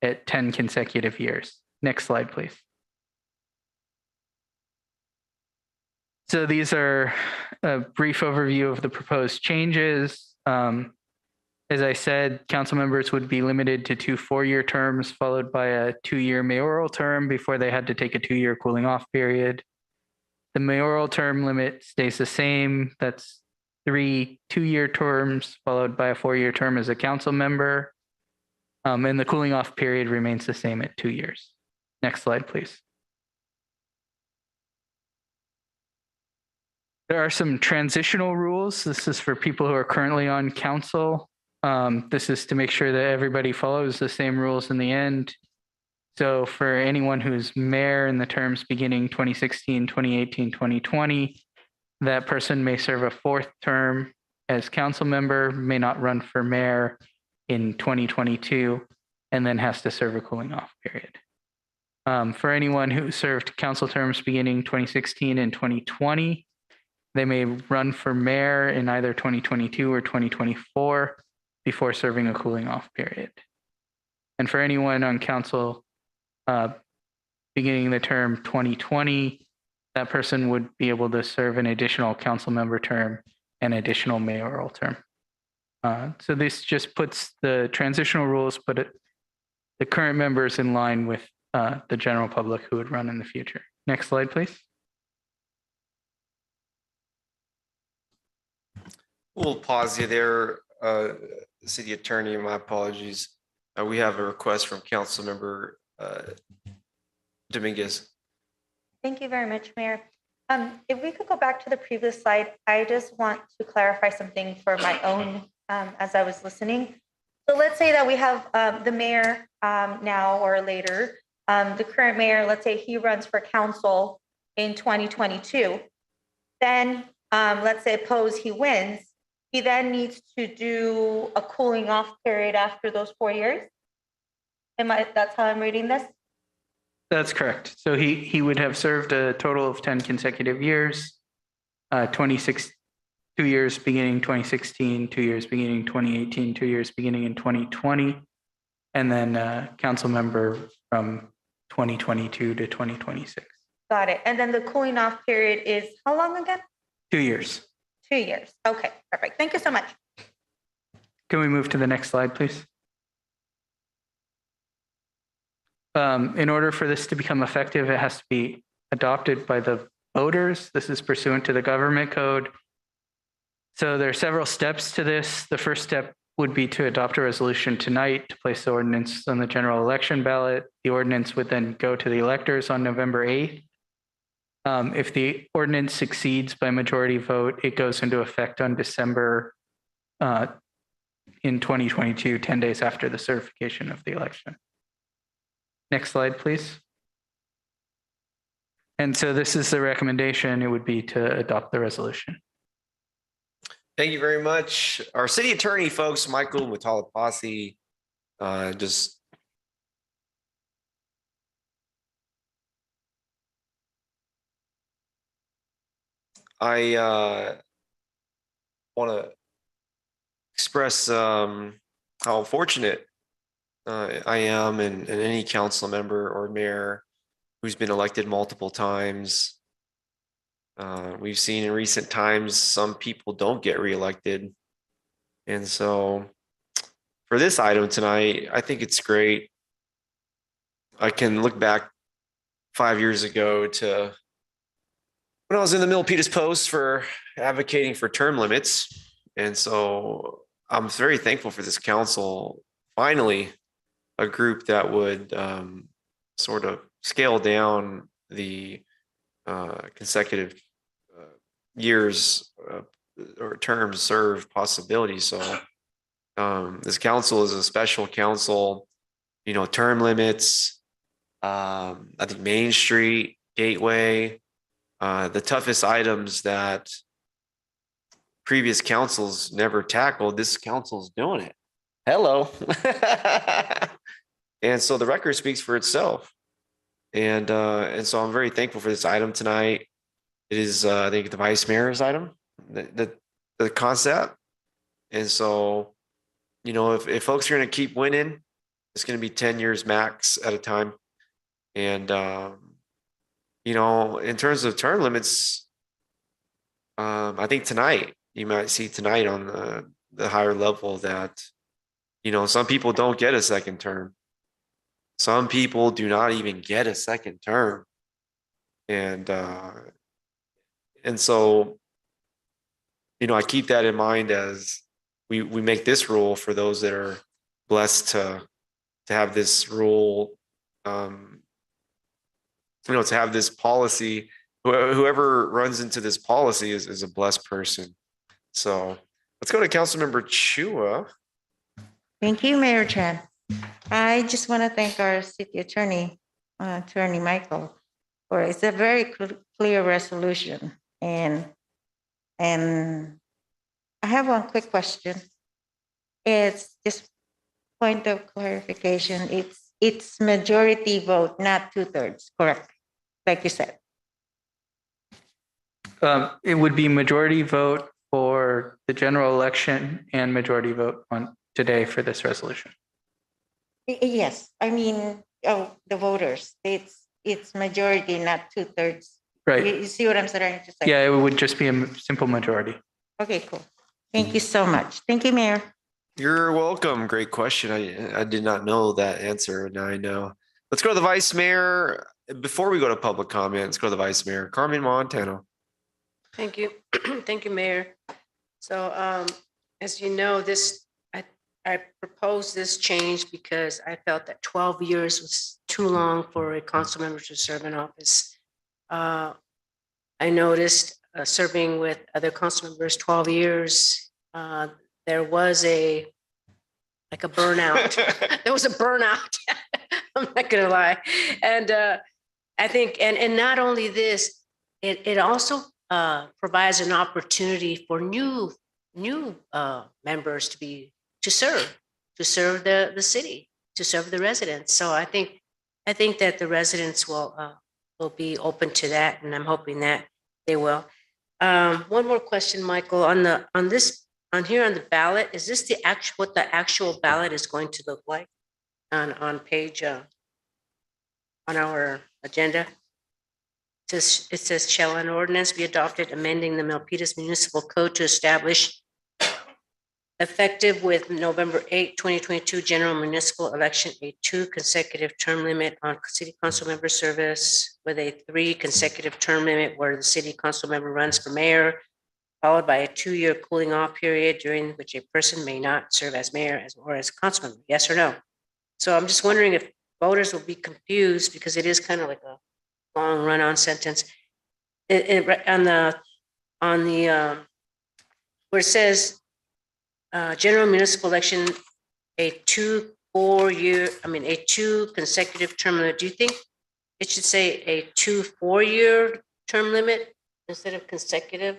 at 10 consecutive years. Next slide, please. So these are a brief overview of the proposed changes. As I said, council members would be limited to 2 4-year terms followed by a 2-year mayoral term before they had to take a 2-year cooling off period. The mayoral term limit stays the same. That's 3 2-year terms followed by a 4-year term as a council member. And the cooling off period remains the same at 2 years. Next slide, please. There are some transitional rules. This is for people who are currently on council. This is to make sure that everybody follows the same rules in the end. So for anyone who's mayor in the terms beginning 2016, 2018, 2020, that person may serve a 4th term as council member, may not run for mayor in 2022, and then has to serve a cooling off period. For anyone who served council terms beginning 2016 and 2020, they may run for mayor in either 2022 or 2024 before serving a cooling off period. And for anyone on council beginning the term 2020 that person would be able to serve an additional council member term and additional mayoral term. So this just puts the transitional rules, but the current members in line with the general public who would run in the future. Next slide, please. We'll pause you there, City Attorney. My apologies. We have a request from Councilmember Dominguez. Thank you very much, Mayor. If we could go back to the previous slide, I just want to clarify something for my own as I was listening. So let's say that we have the mayor now or later, the current mayor, let's say he runs for council in 2022. Then let's say suppose he wins, he then needs to do a cooling off period after those 4 years. That's how I'm reading this? That's correct. So he would have served a total of 10 consecutive years, 2 years beginning 2016, 2 years beginning 2018, 2 years beginning in 2020, and then council member from 2022 to 2026. Got it. And then the cooling off period is how long again? 2 years. 2 years. Okay, perfect. Thank you so much. Can we move to the next slide, please? In order for this to become effective, it has to be adopted by the voters. This is pursuant to the government code. So there are several steps to this. The first step would be to adopt a resolution tonight to place the ordinance on the general election ballot. The ordinance would then go to the electors on November 8th. If the ordinance succeeds by majority vote, it goes into effect on December in 2022, 10 days after the certification of the election. Next slide, please. And so this is the recommendation. It would be to adopt the resolution. Thank you very much. Our city attorney, folks, Michael Mutalapasi, just I want to express how fortunate I am and any council member or mayor who's been elected multiple times. We've seen in recent times some people don't get reelected. And so for this item tonight, I think it's great. I can look back 5 years ago to when I was in the Milpitas Post for advocating for term limits. And so I'm very thankful for this council, finally, a group that would sort of scale down the consecutive years or terms served possibilities. So this council is a special council, you know, term limits, I think Main Street, Gateway, the toughest items that previous councils never tackled, this council's doing it. Hello. And so the record speaks for itself. And so I'm very thankful for this item tonight. It is, I think, the vice mayor's item, the concept. And so, you know, if folks are going to keep winning, it's going to be 10 years max at a time. And, you know, in terms of term limits, I think tonight, you might see tonight on the higher level that, you know, some people don't get a second term. Some people do not even get a second term. And so, you know, I keep that in mind as we make this rule for those that are blessed to have this rule, you know, to have this policy. Whoever runs into this policy is a blessed person. So let's go to Councilmember Chua. Thank you, Mayor Chan. I just want to thank our city attorney, Attorney Michael, for it's a very clear resolution. And I have one quick question. It's just point of clarification. It's majority vote, not 2/3, correct? Like you said. It would be majority vote for the general election and majority vote on today for this resolution. Yes, I mean, the voters, it's majority, not 2/3 Right. You see what I'm saying? Just like, Yeah, it would just be a simple majority. okay, cool. Thank you so much. Thank you, Mayor. You're welcome. Great question. I did not know that answer. Now I know. Let's go to the vice mayor. Before we go to public comment, let's go to the vice mayor, Carmen Montano. Thank you. Thank you, Mayor. So as you know, I proposed this change because I felt that 12 years was too long for a council member to serve in office. I noticed serving with other council members 12 years, there was a burnout. There was a burnout. I'm not gonna lie. And I think, and not only this, it also provides an opportunity for new members to serve the city, to serve the residents. So I think that the residents will be open to that, and I'm hoping that they will. One more question, Michael, on here on the ballot, is this what the actual ballot is going to look like on page on our agenda? It says, shall an ordinance be adopted amending the Milpitas Municipal Code to establish effective with November 8, 2022 general municipal election, a 2 consecutive term limit on city council member service with a 3 consecutive term limit where the city council member runs for mayor, followed by a 2-year cooling off period during which a person may not serve as mayor or as council member, yes or no? So I'm just wondering if voters will be confused because it is kind of like a long run-on sentence. On the where it says general municipal election, a 2 consecutive term limit. Do you think it should say a 2 4-year term limit instead of consecutive?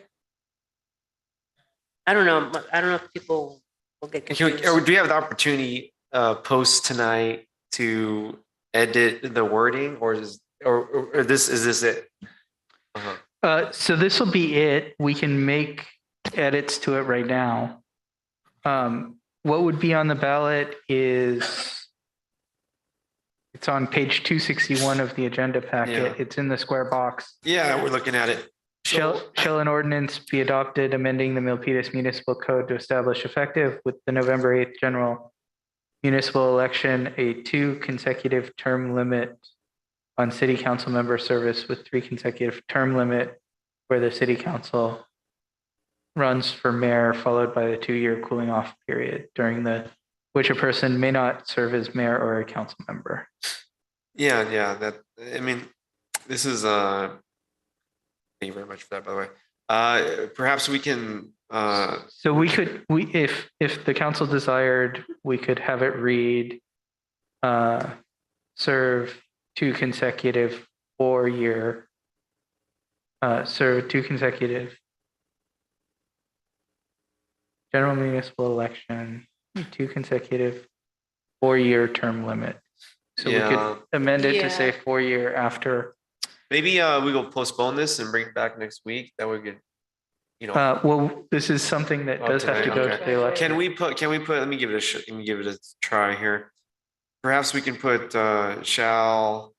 I don't know. I don't know if people will get confused. Or do we have the opportunity post tonight to edit the wording, or is this it? So this will be it. We can make edits to it right now. What would be on the ballot is, it's on page 261 of the agenda packet. Yeah. It's in the square box. Yeah, we're looking at it. Shall an ordinance be adopted amending the Milpitas Municipal Code to establish effective with the November 8th general municipal election, a 2 consecutive term limit on city council member service with 3 consecutive term limit where the city council runs for mayor, followed by a 2-year cooling off period during which a person may not serve as mayor or a council member. Yeah, this is thank you very much for that, by the way. Perhaps we can so if the council desired, we could have it read serve 2 consecutive 4-year serve 2 consecutive general municipal election, 2 consecutive 4-year term limit. So we could amend it to say 4-year after. Maybe we will postpone this and bring it back next week. That we could, well, this is something that does have to go to the election. Can we put, let me give it a try here. Perhaps we can put shall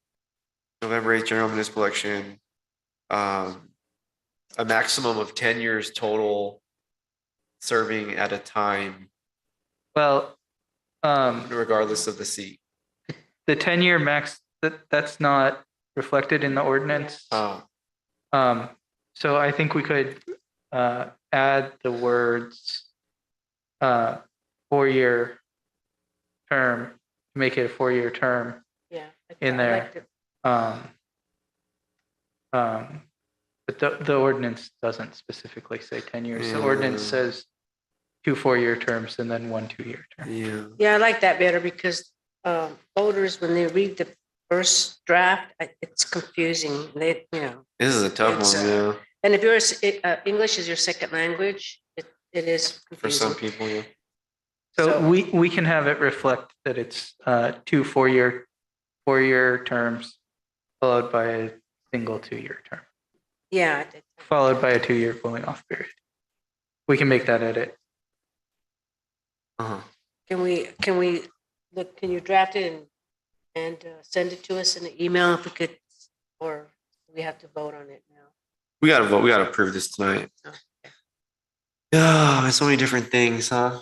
November 8th general municipal election, a maximum of 10 years total serving at a time. Well, regardless of the seat. The 10-year max, that's not reflected in the ordinance. Oh. So I think we could add the words 4-year term, make it a 4-year term in there. But the ordinance doesn't specifically say 10 years. The ordinance says 2 4-year terms and then 1 2-year term. Yeah, I like that better because voters, when they read the first draft, it's confusing. This is a tough one, yeah. And if English is your second language, it is confusing. For some people, yeah. So we can have it reflect that it's 2 4-year terms followed by a single 2-year term. Yeah. Followed by a 2-year cooling off period. We can make that edit. Can you draft it and send it to us in an email if we could, or we have to vote on it now? We gotta vote. We gotta approve this tonight. Oh, so many different things, huh?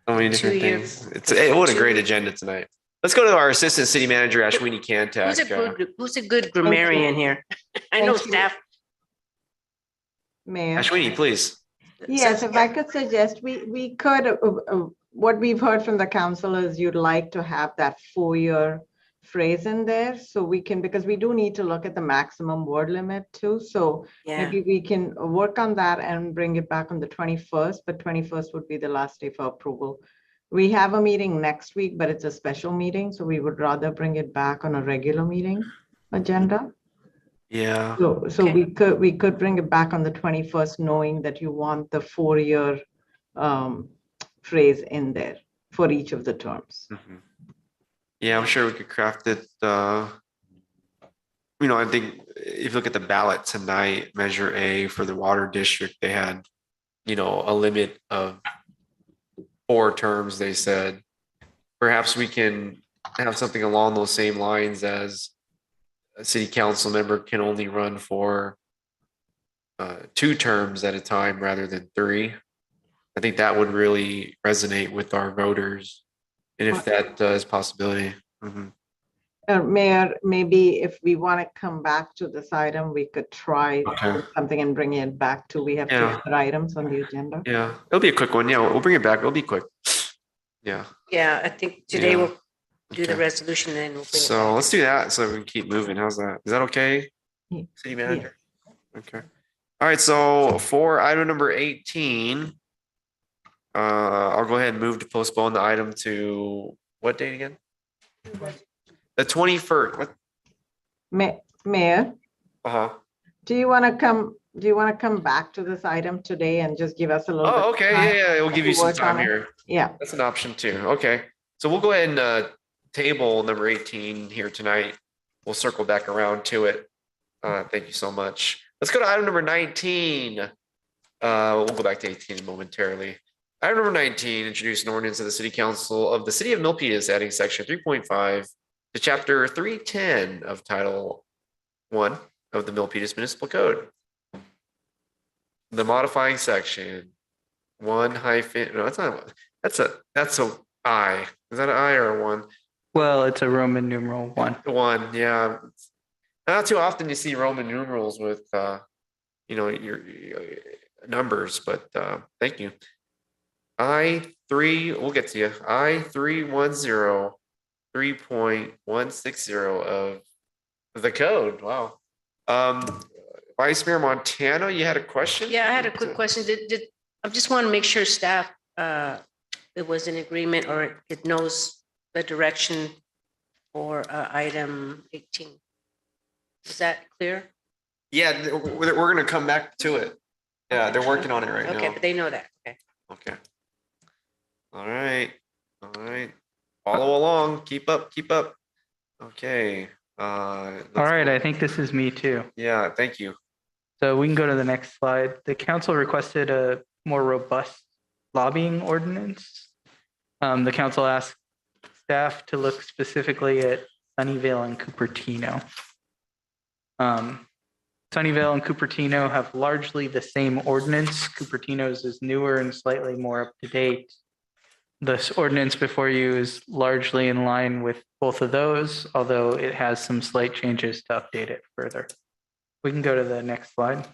So many different 2-year things. What a great agenda tonight. Let's go to our Assistant City Manager, Ashwini Kantak. Who's a good grammarian here? I know Thank you. staff. Mayor. Ashwini, please. Yes, if I could suggest, we could, what we've heard from the council is you'd like to have that 4-year phrase in there. So we can, because we do need to look at the maximum word limit too. So Yeah. maybe we can work on that and bring it back on the 21st, but 21st would be the last day for approval. We have a meeting next week, but it's a special meeting. So we would rather bring it back on a regular meeting agenda. Yeah. So we could bring it back on the 21st, knowing that you want the 4-year phrase in there for each of the terms. Mhm. Yeah, I'm sure we could craft it. I think if you look at the ballot tonight, Measure A for the water district, they had, a limit of 4 terms, they said. Perhaps we can have something along those same lines as a city council member can only run for 2 terms at a time rather than 3. I think that would really resonate with our voters. And if that is a possibility. Mhm. Mayor, maybe if we want to come back to this item, we could try Okay. something and bring it back to, we have 2 Yeah. other items on the agenda. Yeah, it'll be a quick one. Yeah, we'll bring it back. It'll be quick. Yeah. Yeah, I think today Yeah. we'll do the Okay. resolution and then we'll bring it So back. let's do that so we can keep moving. How's that? Is that okay? Yeah. City manager? Okay. All right, so for item number 18, I'll go ahead and move to postpone the item to what date again? The 21st. What? Mayor, Uh-huh. do you want to come back to this item today and just give us a little bit? Oh, of okay. time Yeah, we'll give to you some work on time it? here. Yeah. That's an option too. Okay. So we'll go ahead and table number 18 here tonight. We'll circle back around to it. Thank you so much. Let's go to item number 19. We'll go back to 18 momentarily. Item number 19, introduce an ordinance of the City Council of the City of Milpitas adding section 3.5 to chapter 310 of Title 1 of the Milpitas Municipal Code. The modifying section 1 hyphen, no, that's not, that's a I. Is that an I or a 1? Well, it's a Roman numeral 1. 1, yeah. Not too often you see Roman numerals with, your numbers, but thank you. I3, we'll get to you. I310 3.160 of the code. Wow. Vice Mayor Montano, you had a question? Yeah, I had a quick question. I just want to make sure staff, it was in agreement or it knows the direction for item 18. Is that clear? Yeah, we're going to come back to it. Yeah, they're working on it right now. Okay, but they know that. Okay. Okay. All right. Follow along. Keep up. Okay. All right, I think this is me too. Yeah, thank you. So we can go to the next slide. The council requested a more robust lobbying ordinance. The council asked staff to look specifically at Sunnyvale and Cupertino. Sunnyvale and Cupertino have largely the same ordinance. Cupertino's is newer and slightly more up to date. This ordinance before you is largely in line with both of those, although it has some slight changes to update it further. We can go to the next slide.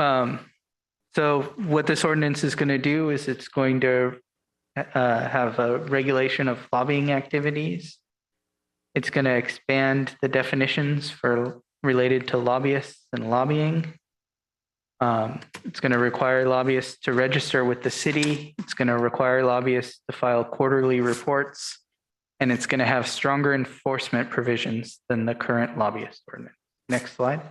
So what this ordinance is going to do is it's going to have a regulation of lobbying activities. It's going to expand the definitions for related to lobbyists and lobbying. It's going to require lobbyists to register with the city. It's going to require lobbyists to file quarterly reports, and it's going to have stronger enforcement provisions than the current lobbyist ordinance. Next slide.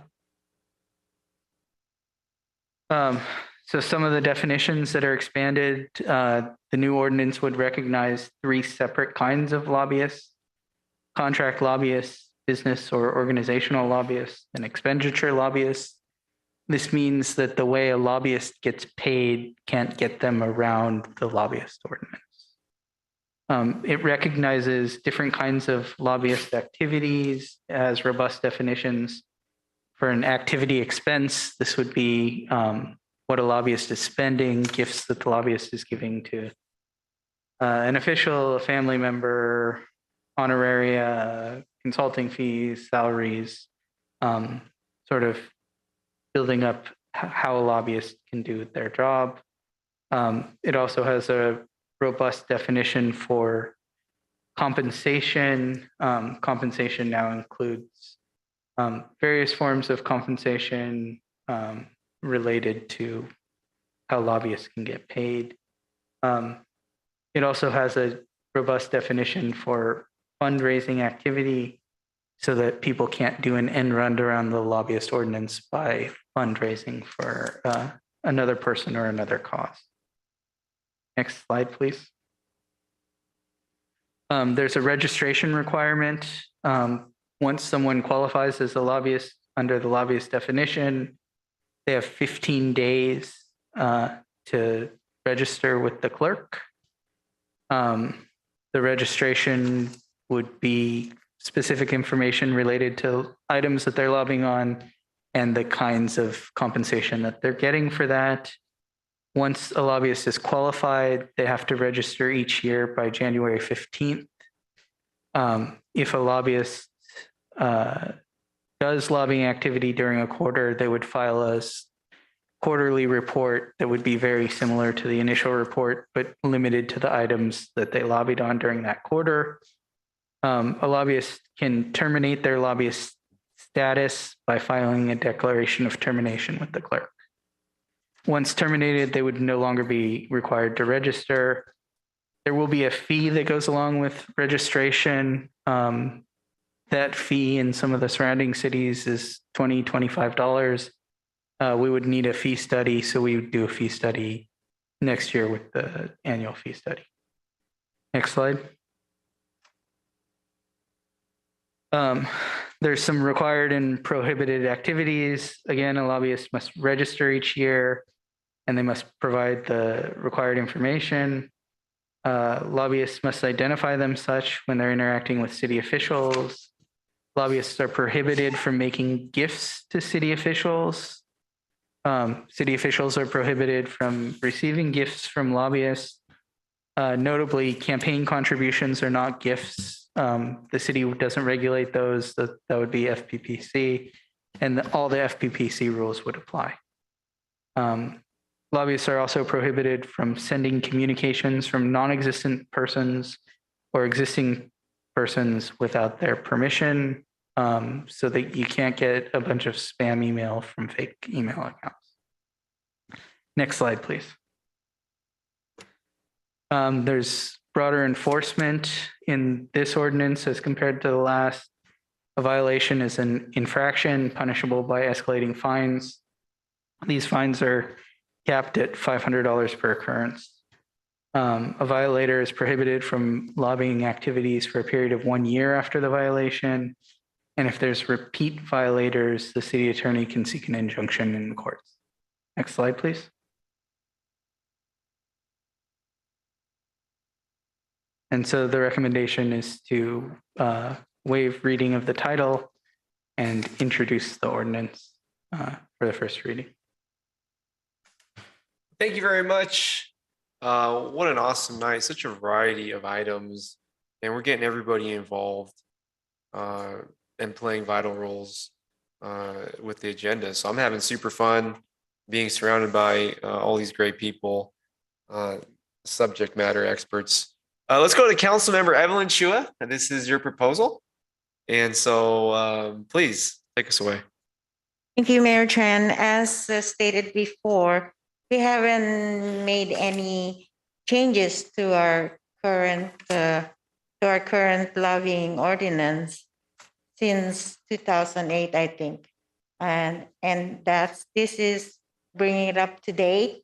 So some of the definitions that are expanded, the new ordinance would recognize 3 separate kinds of lobbyists: contract lobbyists, business or organizational lobbyists, and expenditure lobbyists. This means that the way a lobbyist gets paid can't get them around the lobbyist ordinance. It recognizes different kinds of lobbyist activities as robust definitions For an activity expense, this would be what a lobbyist is spending, gifts that the lobbyist is giving to an official, a family member, honoraria, consulting fees, salaries, sort of building up how a lobbyist can do their job. It also has a robust definition for compensation. Compensation now includes various forms of compensation related to how lobbyists can get paid. It also has a robust definition for fundraising activity so that people can't do an end run around the lobbyist ordinance by fundraising for another person or another cause. Next slide, please. There's a registration requirement. Once someone qualifies as a lobbyist under the lobbyist definition, they have 15 days to register with the clerk. The registration would be specific information related to items that they're lobbying on and the kinds of compensation that they're getting for that. Once a lobbyist is qualified, they have to register each year by January 15th. If a lobbyist does lobbying activity during a quarter, they would file a quarterly report that would be very similar to the initial report, but limited to the items that they lobbied on during that quarter. A lobbyist can terminate their lobbyist status by filing a declaration of termination with the clerk. Once terminated, they would no longer be required to register. There will be a fee that goes along with registration. That fee in some of the surrounding cities is $20, $25. We would need a fee study, so we would do a fee study next year with the annual fee study. Next slide. There's some required and prohibited activities. Again, a lobbyist must register each year and they must provide the required information. Lobbyists must identify them such when they're interacting with city officials. Lobbyists are prohibited from making gifts to city officials. City officials are prohibited from receiving gifts from lobbyists. Notably, campaign contributions are not gifts. The city doesn't regulate those. That would be FPPC, and all the FPPC rules would apply. Lobbyists are also prohibited from sending communications from non-existent persons or existing persons without their permission, so that you can't get a bunch of spam email from fake email accounts. Next slide, please. There's broader enforcement in this ordinance as compared to the last. A violation is an infraction punishable by escalating fines. These fines are capped at $500 per occurrence. A violator is prohibited from lobbying activities for a period of 1 year after the violation. And if there's repeat violators, the city attorney can seek an injunction in the courts. Next slide, please. And so the recommendation is to waive reading of the title and introduce the ordinance for the first reading. Thank you very much. What an awesome night, such a variety of items, and we're getting everybody involved and playing vital roles with the agenda. So I'm having super fun being surrounded by all these great people, subject matter experts. Let's go to Councilmember Evelyn Chua. This is your proposal. And so please take us away. Thank you, Mayor Tran. As stated before, we haven't made any changes to our current lobbying ordinance since 2008, I think. And this is bringing it up to date.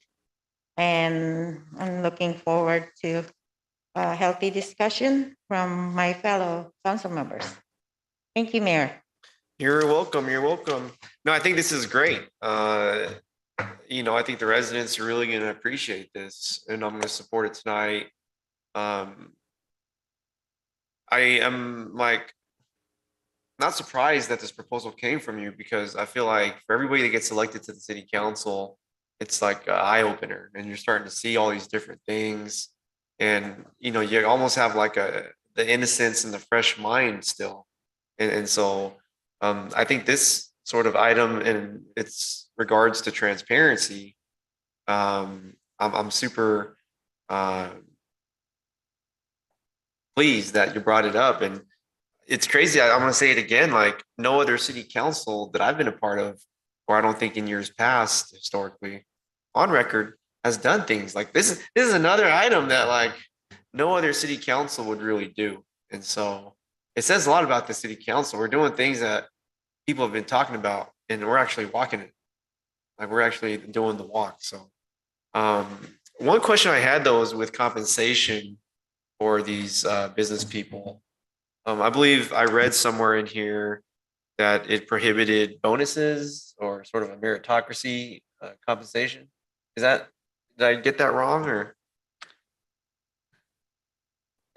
And I'm looking forward to a healthy discussion from my fellow council members. Thank you, Mayor. You're welcome. You're welcome. No, I think this is great. You know, I think the residents are really going to appreciate this, and I'm going to support it tonight. I am like, not surprised that this proposal came from you because I feel like for everybody that gets elected to the city council, it's like an eye opener and you're starting to see all these different things. And, you know, you almost have like the innocence and the fresh mind still. And so I think this sort of item in its regards to transparency, I'm super pleased that you brought it up. And it's crazy. I'm going to say it again, like no other city council that I've been a part of, or I don't think in years past historically on record has done things like this. This is another item that like no other city council would really do. And so it says a lot about the city council. We're doing things that people have been talking about and we're actually walking it. Like we're actually doing the walk. So one question I had though is with compensation for these business people. I believe I read somewhere in here that it prohibited bonuses or sort of a meritocracy compensation. Did I get that wrong or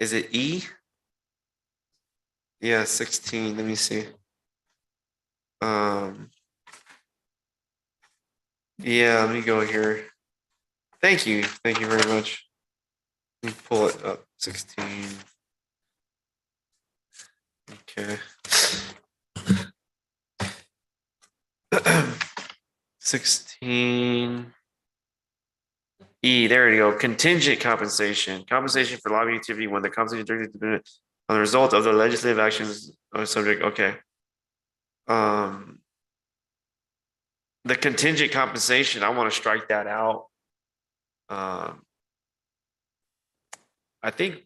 is it E? Yeah, 16. Let me see. Yeah, let me go here. Thank you. Thank you very much. Let me pull it up. 16. Okay. 16. E, there you go. Contingent compensation. Compensation for lobbying activity when the compensation directed dependent on the result of the legislative actions of subject. Okay. The contingent compensation, I want to strike that out. I think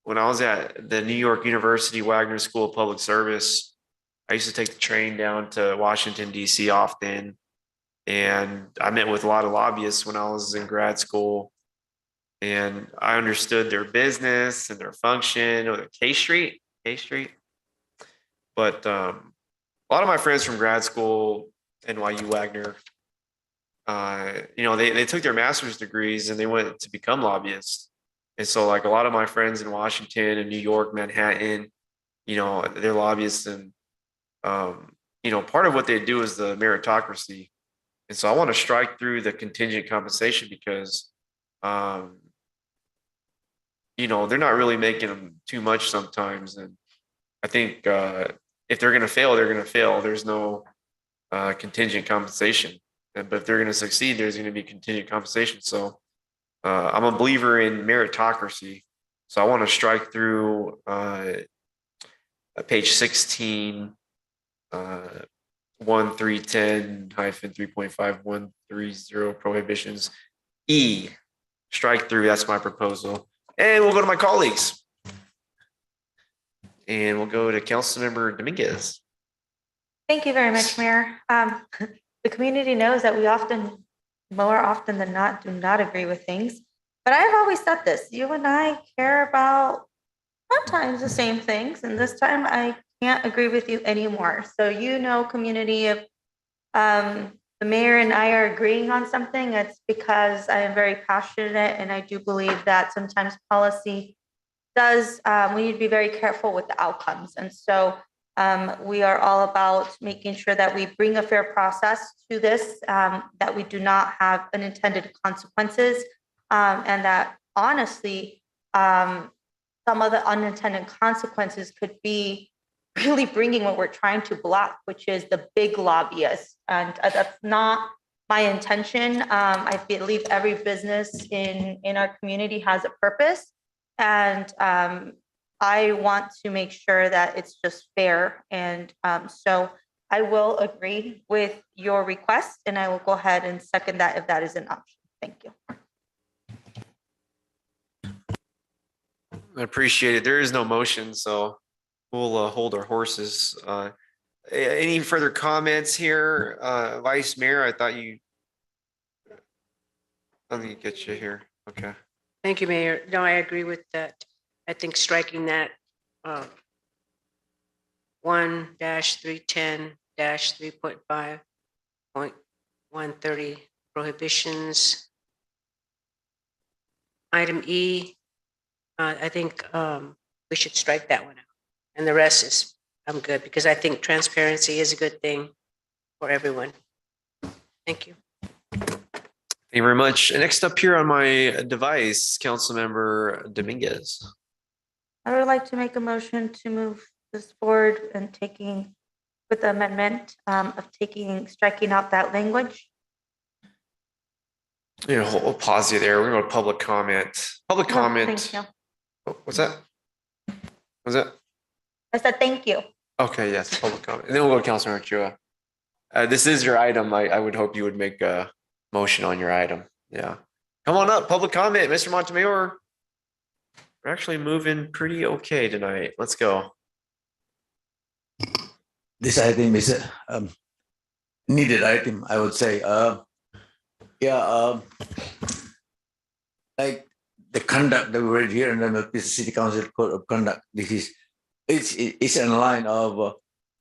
when I was at the New York University Wagner School of Public Service, I used to take the train down to Washington, D.C. often. And I met with a lot of lobbyists when I was in grad school. And I understood their business and their function, or the K Street. But a lot of my friends from grad school, NYU Wagner, you know, they took their master's degrees and they went to become lobbyists. And so like a lot of my friends in Washington and New York, Manhattan, you know, they're lobbyists and, you know, part of what they do is the meritocracy. And so I want to strike through the contingent compensation because, you know, they're not really making them too much sometimes. And I think if they're going to fail, they're going to fail. There's no contingent compensation. But if they're going to succeed, there's going to be contingent compensation. So I'm a believer in meritocracy. So I want to strike through page 16, 1310-3.5130 prohibitions. E, strike through. That's my proposal. And we'll go to my colleagues. And we'll go to Councilmember Dominguez. Thank you very much, Mayor. The community knows that we often, more often than not, do not agree with things. But I've always said this, you and I care about sometimes the same things, and this time I can't agree with you anymore. So you know, community, if the mayor and I are agreeing on something, it's because I am very passionate and I do believe that sometimes policy does, we need to be very careful with the outcomes. And so we are all about making sure that we bring a fair process to this, that we do not have unintended consequences, and that honestly, some of the unintended consequences could be really bringing what we're trying to block, which is the big lobbyists. And that's not my intention. I believe every business in our community has a purpose. And I want to make sure that it's just fair. And so I will agree with your request and I will go ahead and second that if that is an option. Thank you. I appreciate it. There is no motion, so we'll hold our horses. Any further comments here? Vice Mayor, I thought you, let me get you here. Okay. Thank you, Mayor. No, I agree with that. I think striking that 1-310-3.5.130 prohibitions. Item E, I think we should strike that one out. And the rest is I'm good because I think transparency is a good thing for everyone. Thank you. Thank you very much. And next up here on my device, Councilmember Dominguez. I would like to make a motion to move this forward and taking with the amendment of striking out that language. You know, we'll pause you there. We're going to go to public comment. Public No, comment. Thank you. Oh, what's that? What's that? I said thank you. Okay, yes, public comment. And then we'll go to Councilmember Chua. This is your item. I would hope you would make a motion on your item. Yeah. Come on up, public comment, Mr. Montemayor. We're actually moving pretty okay tonight. Let's go. This item is a needed item, I would say. Like the conduct that we read here in the Milpitas City Council Code of Conduct. It's in line of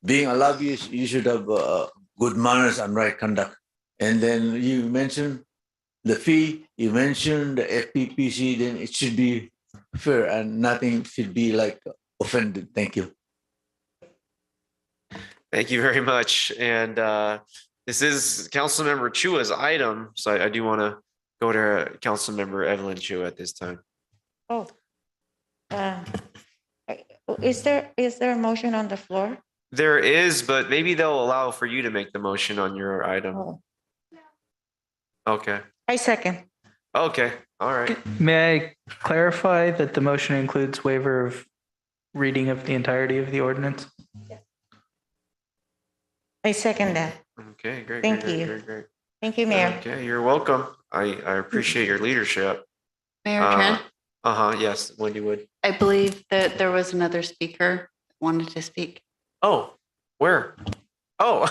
being a lobbyist. You should have good manners and right conduct. And then you mentioned the fee. You mentioned the FPPC. Then it should be fair and nothing should be like offended. Thank you. Thank you very much. And this is Councilmember Chua's item. So I do want to go to Councilmember Evelyn Chua at this time. Oh. Is there a motion on the floor? There is, but maybe they'll allow for you to make the motion on your item. Oh. Okay. I second. Okay. All right. May I clarify that the motion includes waiver of reading of the entirety of the ordinance? I second that. Okay, great. Thank great, you. Great, great. Thank you, Mayor. Okay, you're welcome. I appreciate your leadership. Mayor Trent, Yes, Wendy Wood. I believe that there was another speaker that wanted to speak. Oh, where? Oh.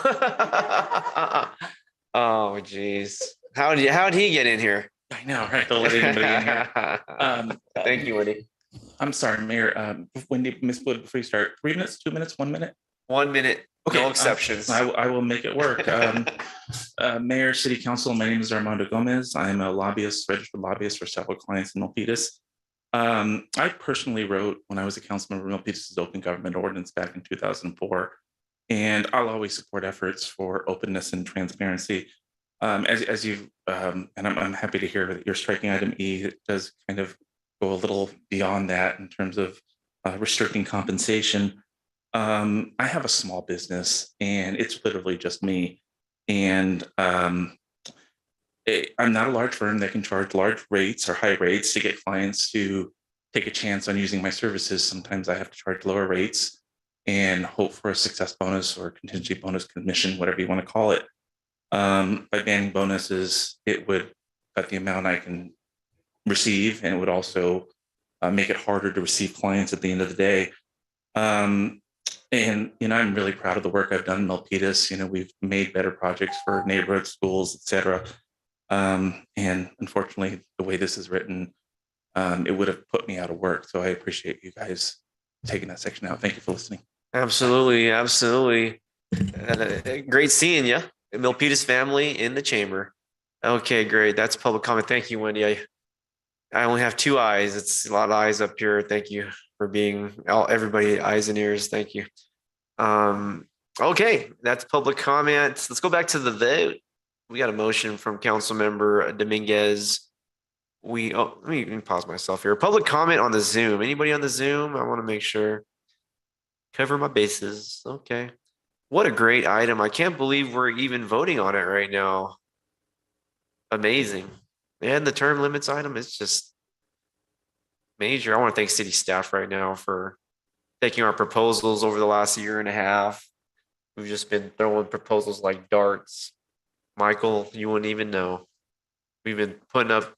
Oh, geez. How'd he get in here? I know, right? Don't let anybody in here. Thank you, Wendy. I'm sorry, Mayor. Wendy, Ms. Wood, before you start, 3 minutes, 2 minutes, 1 minute? 1 minute. Okay, No exceptions. I will make it work. Mayor, City Council, my name is Armando Gomez. I'm a lobbyist, registered lobbyist for several clients in Milpitas. I personally wrote, when I was a council member, Milpitas' open government ordinance back in 2004. And I'll always support efforts for openness and transparency. As you, and I'm happy to hear that your striking item E does kind of go a little beyond that in terms of restricting compensation. I have a small business and it's literally just me. And I'm not a large firm that can charge large rates or high rates to get clients to take a chance on using my services. Sometimes I have to charge lower rates and hope for a success bonus or contingency bonus, commission, whatever you want to call it. By banning bonuses, it would cut the amount I can receive, and it would also make it harder to receive clients at the end of the day. And, I'm really proud of the work I've done in Milpitas. We've made better projects for neighborhood schools, et cetera. And unfortunately, the way this is written, it would have put me out of work. So I appreciate you guys taking that section out. Thank you for listening. Absolutely. Absolutely. Great seeing you. Milpitas family in the chamber. Okay, great. That's public comment. Thank you, Wendy. I only have 2 eyes. It's a lot of eyes up here. Thank you for being everybody eyes and ears. Thank you. Okay, that's public comments. Let's go back to the vote. We got a motion from Councilmember Dominguez. Let me pause myself here. Public comment on the Zoom. Anybody on the Zoom? I want to make sure. Cover my bases. Okay. What a great item. I can't believe we're even voting on it right now. Amazing. And the term limits item is just major. I want to thank city staff right now for taking our proposals over the last year and a half. We've just been throwing proposals like darts. Michael, you wouldn't even know. We've been putting up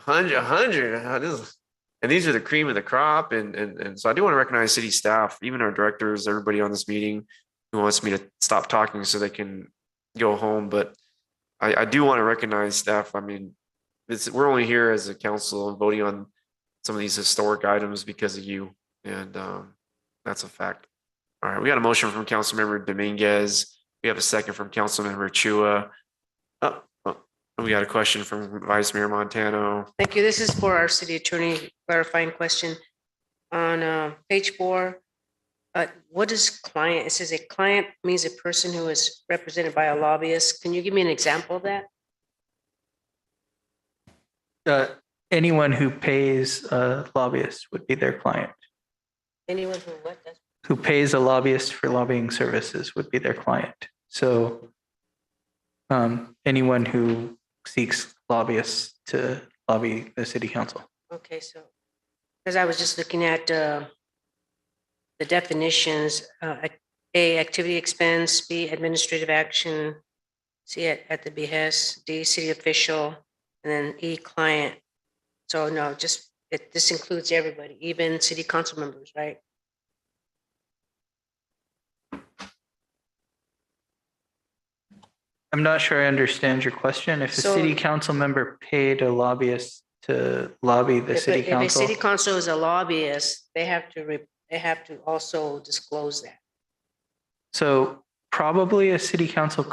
100. And these are the cream of the crop. And so I do want to recognize city staff, even our directors, everybody on this meeting who wants me to stop talking so they can go home. But I do want to recognize staff. I mean, we're only here as a council and voting on some of these historic items because of you. And that's a fact. All right, we got a motion from Councilmember Dominguez. We have a second from Councilmember Chua. We got a question from Vice Mayor Montano. Thank you. This is for our city attorney clarifying question. On page 4, What is client? It says a client means a person who is represented by a lobbyist. Can you give me an example of that? Anyone who pays a lobbyist would be their client. Anyone who what? Who pays a lobbyist for lobbying services would be their client. So anyone who seeks lobbyists to lobby the city council. Okay, so because I was just looking at the definitions, A, activity expense, B, administrative action, C, at the behest, D, city official, and then E, client. So no, just this includes everybody, even city council members, right? I'm not sure I understand your question. If a So- city council member paid a lobbyist to lobby the city If a council, city council is a lobbyist, they have to also disclose that. so probably a city council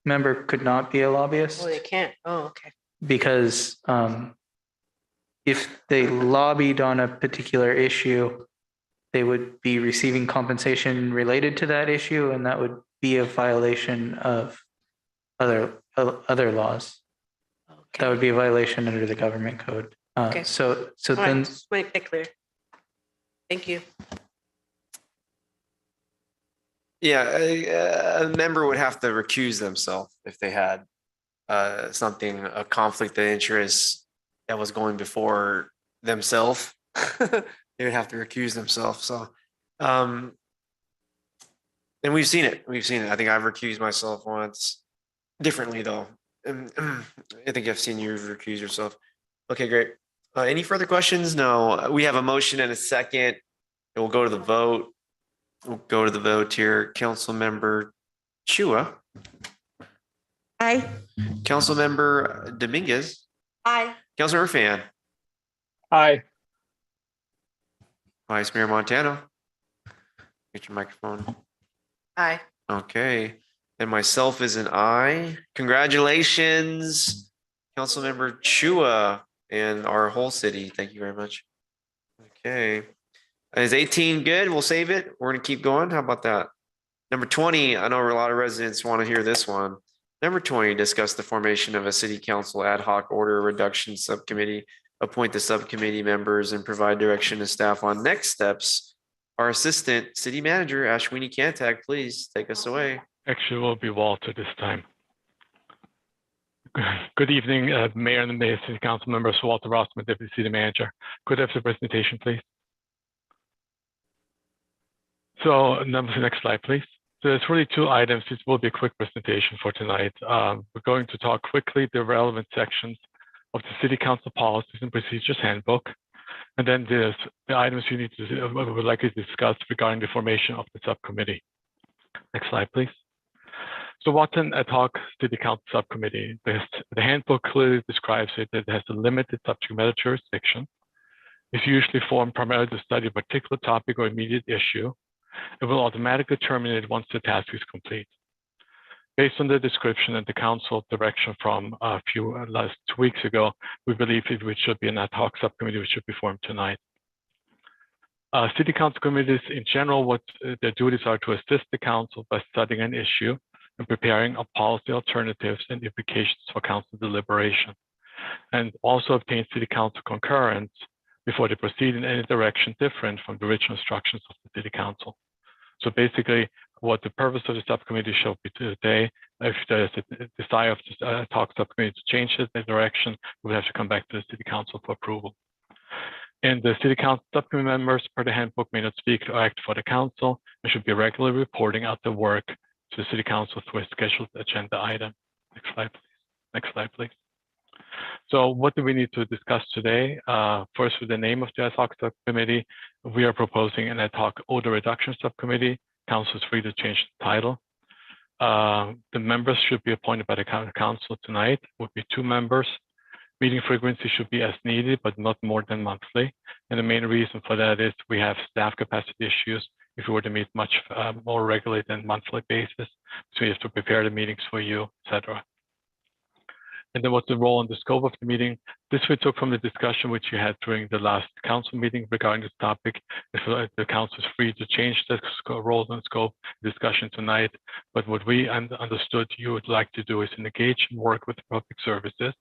member could not be a lobbyist Oh, they can't. Oh, okay. because if they lobbied on a particular issue, they would be receiving compensation related to that issue, and that would be a violation of other laws. That would be a violation under the government code. Okay. So All right, then just make that clear. Thank you. Yeah, a member would have to recuse themselves if they had a conflict of interest that was going before themselves. They would have to recuse themselves. So, and we've seen it. We've seen it. I think I've recused myself once, differently though. I think I've seen you recuse yourself. Okay, great. Any further questions? No. We have a motion and a second. And we'll go to the vote. We'll go to the vote here. Councilmember Chua. Aye. Councilmember Dominguez. Aye. Councilmember Fan. Aye. Vice Mayor Montano. Get your microphone. Aye. Okay. And myself is an aye. Congratulations, Councilmember Chua and our whole city. Thank you very much. Okay. Is 18 good? We'll save it. We're going to keep going. How about that? Number 20, I know a lot of residents want to hear this one. Number 20, discuss the formation of a city council ad hoc order reduction subcommittee, appoint the subcommittee members and provide direction to staff on next steps. Our assistant city manager, Ashwini Kantak, please take us away. Actually, will be Walter this time. Good evening, Mayor and Mayor City Council members. Walter Rossman, Deputy City Manager. Could I have the presentation, please? So, next slide, please. So there's really two items. This will be a quick presentation for tonight. We're going to talk quickly the relevant sections of the City Council Policies and Procedures Handbook. And then there's the items you need to would like to discuss regarding the formation of the subcommittee. Next slide, please. So what's an ad hoc City Council subcommittee? The handbook clearly describes it that it has a limited subject matter jurisdiction. It's usually formed primarily to study a particular topic or immediate issue. It will automatically terminate once the task is complete. Based on the description and the council direction from last 2 weeks ago, we believe it should be an ad hoc subcommittee which should be formed tonight. City council committees in general, what their duties are to assist the council by studying an issue and preparing a policy alternatives and implications for council deliberation, and also obtain city council concurrence before they proceed in any direction different from the original instructions of the city council. So basically, what the purpose of the subcommittee shall be today, if there's a desire of the talk subcommittee to change the direction, we will have to come back to the city council for approval. And the city council subcommittee members per the handbook may not speak or act for the council and should be regularly reporting out their work to the city council through a scheduled agenda item. Next slide, please. Next slide, please. So what do we need to discuss today? First, with the name of the ad hoc subcommittee, we are proposing an ad hoc odor reduction subcommittee. Council is free to change the title. The members should be appointed by the council tonight, would be 2 members. Meeting frequency should be as needed, but not more than monthly. And the main reason for that is we have staff capacity issues if we were to meet much more regularly than monthly basis. So we have to prepare the meetings for you, etc. And then what's the role and the scope of the meeting? This we took from the discussion which you had during the last council meeting regarding this topic. If the council is free to change the role and scope discussion tonight, but what we understood you would like to do is engage and work with public services,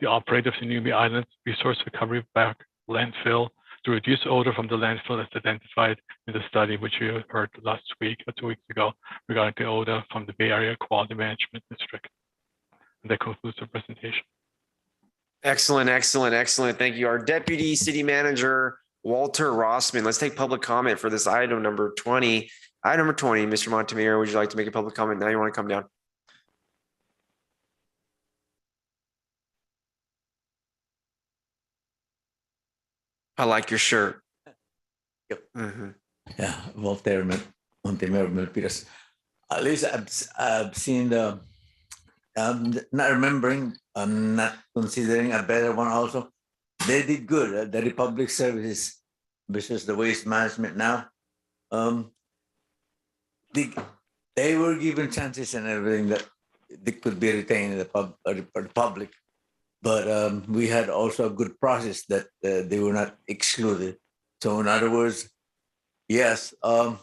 the operator of the Newbie Island Resource Recovery Back landfill to reduce odor from the landfill as identified in the study which you heard last week or 2 weeks ago regarding the odor from the Bay Area Quality Management District. And that concludes the presentation. Excellent, excellent, excellent. Thank you. Our Deputy City Manager, Walter Rossman. Let's take public comment for this item number 20. Item number 20, Mr. Montemiro, would you like to make a public comment? Now you want to come down? I like your shirt. Yep. Mm-hmm. Yeah, Voltaire, Montemiro, Milpitas. At least I've seen the, I'm not remembering, I'm not considering a better one also. They did good, the Republic Services versus the Waste Management now. They were given chances and everything that they could be retained in the public. But we had also a good process that they were not excluded. So in other words, yes, ad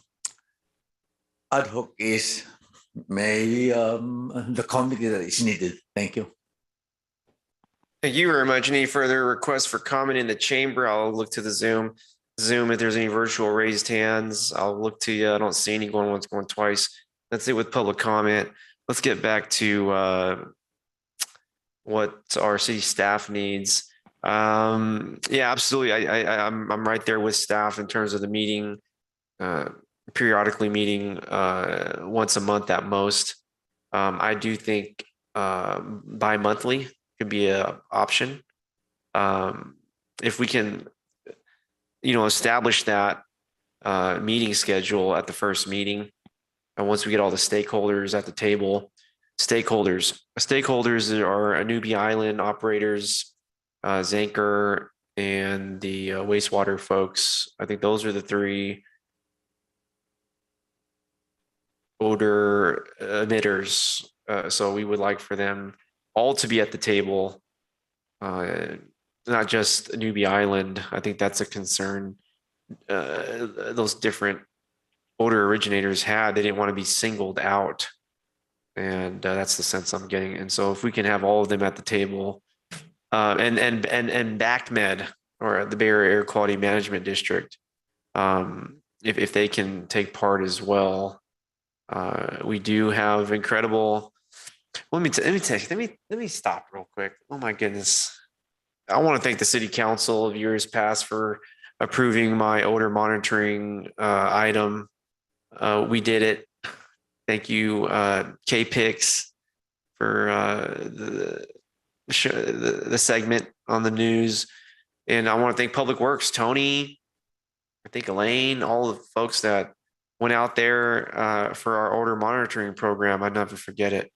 hoc is maybe the committee that is needed. Thank you. Thank you very much. Any further requests for comment in the chamber? I'll look to the Zoom. If there's any virtual raised hands, I'll look to you. I don't see any going once, going twice. That's it with public comment. Let's get back to what our city staff needs. Yeah, absolutely. I'm right there with staff in terms of the meeting, periodically meeting once a month at most. I do think bi-monthly could be an option. If we can, establish that meeting schedule at the first meeting, and once we get all the stakeholders at the table. Stakeholders are a Newbie Island operators, Zanker, and the wastewater folks. I think those are the three odor emitters. So we would like for them all to be at the table, not just Newbie Island. I think that's a concern those different odor originators had. They didn't want to be singled out. And that's the sense I'm getting. And so if we can have all of them at the table, and BACMed, or the Bay Area Air Quality Management District, if they can take part as well, we do have incredible. Let me stop real quick. Oh my goodness! I want to thank the City Council of years past for approving my odor monitoring item. We did it. Thank you, KPIX, for the segment on the news. And I want to thank Public Works, Tony, I think Elaine, all the folks that went out there for our odor monitoring program. I'll never forget it.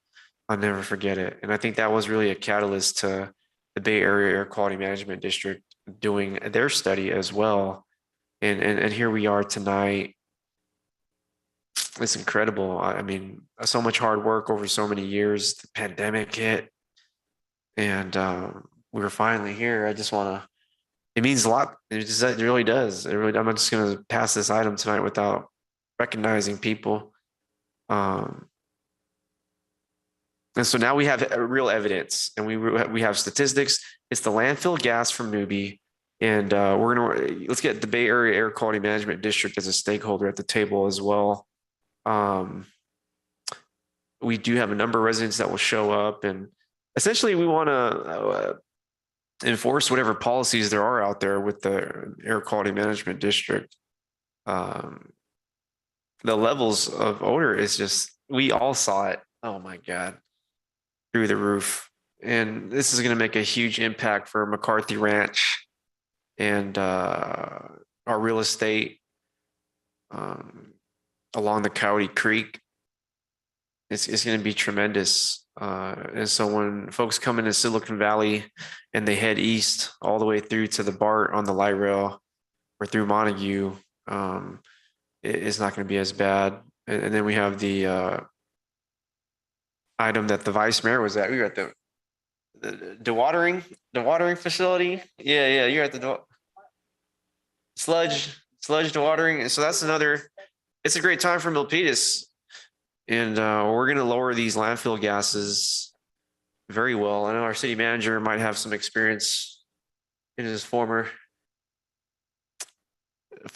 And I think that was really a catalyst to the Bay Area Air Quality Management District doing their study as well. And here we are tonight. It's incredible. I mean, so much hard work over so many years. The pandemic hit, and we were finally here. I just want to. It means a lot. It really does. I'm not just going to pass this item tonight without recognizing people. And so now we have real evidence, and we have statistics. It's the landfill gas from Newbie, and let's get the Bay Area Air Quality Management District as a stakeholder at the table as well. We do have a number of residents that will show up, and essentially we want to enforce whatever policies there are out there with the Air Quality Management District. The levels of odor is just, we all saw it. Oh my God, through the roof. And this is going to make a huge impact for McCarthy Ranch and our real estate along the Coyote Creek. It's going to be tremendous. And so when folks come into Silicon Valley and they head east all the way through to the BART on the light rail or through Montague, it's not going to be as bad. And then we have the item that the vice mayor was at. We were at the watering facility. Yeah, you're at the sludge dewatering. So that's another. It's a great time for Milpitas, and we're going to lower these landfill gases very well. I know our city manager might have some experience in his former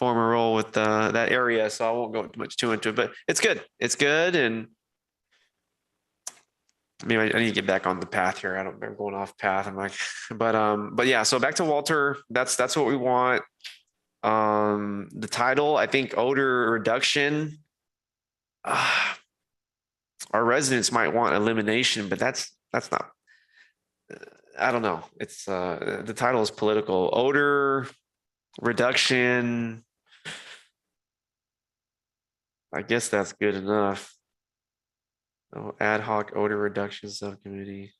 role with that area, so I won't go too into it. But it's good. It's good, and I mean, I need to get back on the path here. I don't remember going off path. I'm like, but yeah. So back to Walter. That's what we want. The title, I think, odor reduction. Our residents might want elimination, but that's not. I don't know. It's the title is political. Odor reduction. I guess that's good enough. Oh, ad hoc odor reduction subcommittee.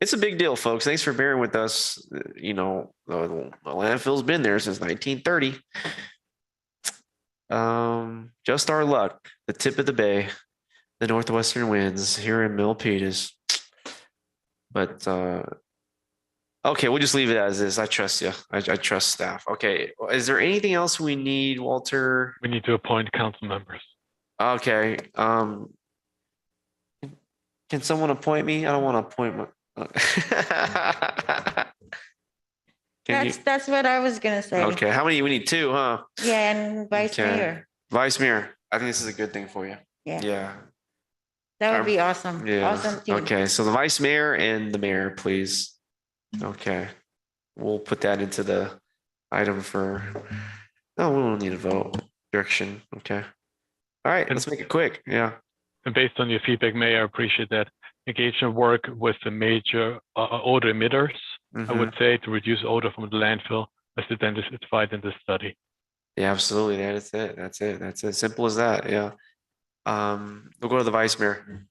It's a big deal, folks. Thanks for bearing with us. You know, the landfill's been there since 1930. Just our luck. The tip of the bay, the northwestern winds here in Milpitas. But okay, we'll just leave it as is. I trust you. I trust staff. Okay, is there anything else we need, Walter? We need to appoint council members. Okay. Can someone appoint me? I don't want to appoint my. That's what I was gonna say. Okay, how many? We need two, huh? Yeah, and vice Okay. mayor. Vice mayor. I think this is a good thing for you. Yeah. Yeah. That would be awesome. Yeah. Awesome team. Okay, so the vice mayor and the mayor, please. Okay. We'll put that into the item for. No, we don't need a vote. Direction. Okay. All right, let's make it quick. Yeah. And based on your feedback, Mayor, I appreciate that. Engagement work with the major odor emitters, I would say, to reduce odor from the landfill as identified in this study. Yeah, absolutely. That's it. That's it. That's as simple as that. Yeah. We'll go to the vice mayor.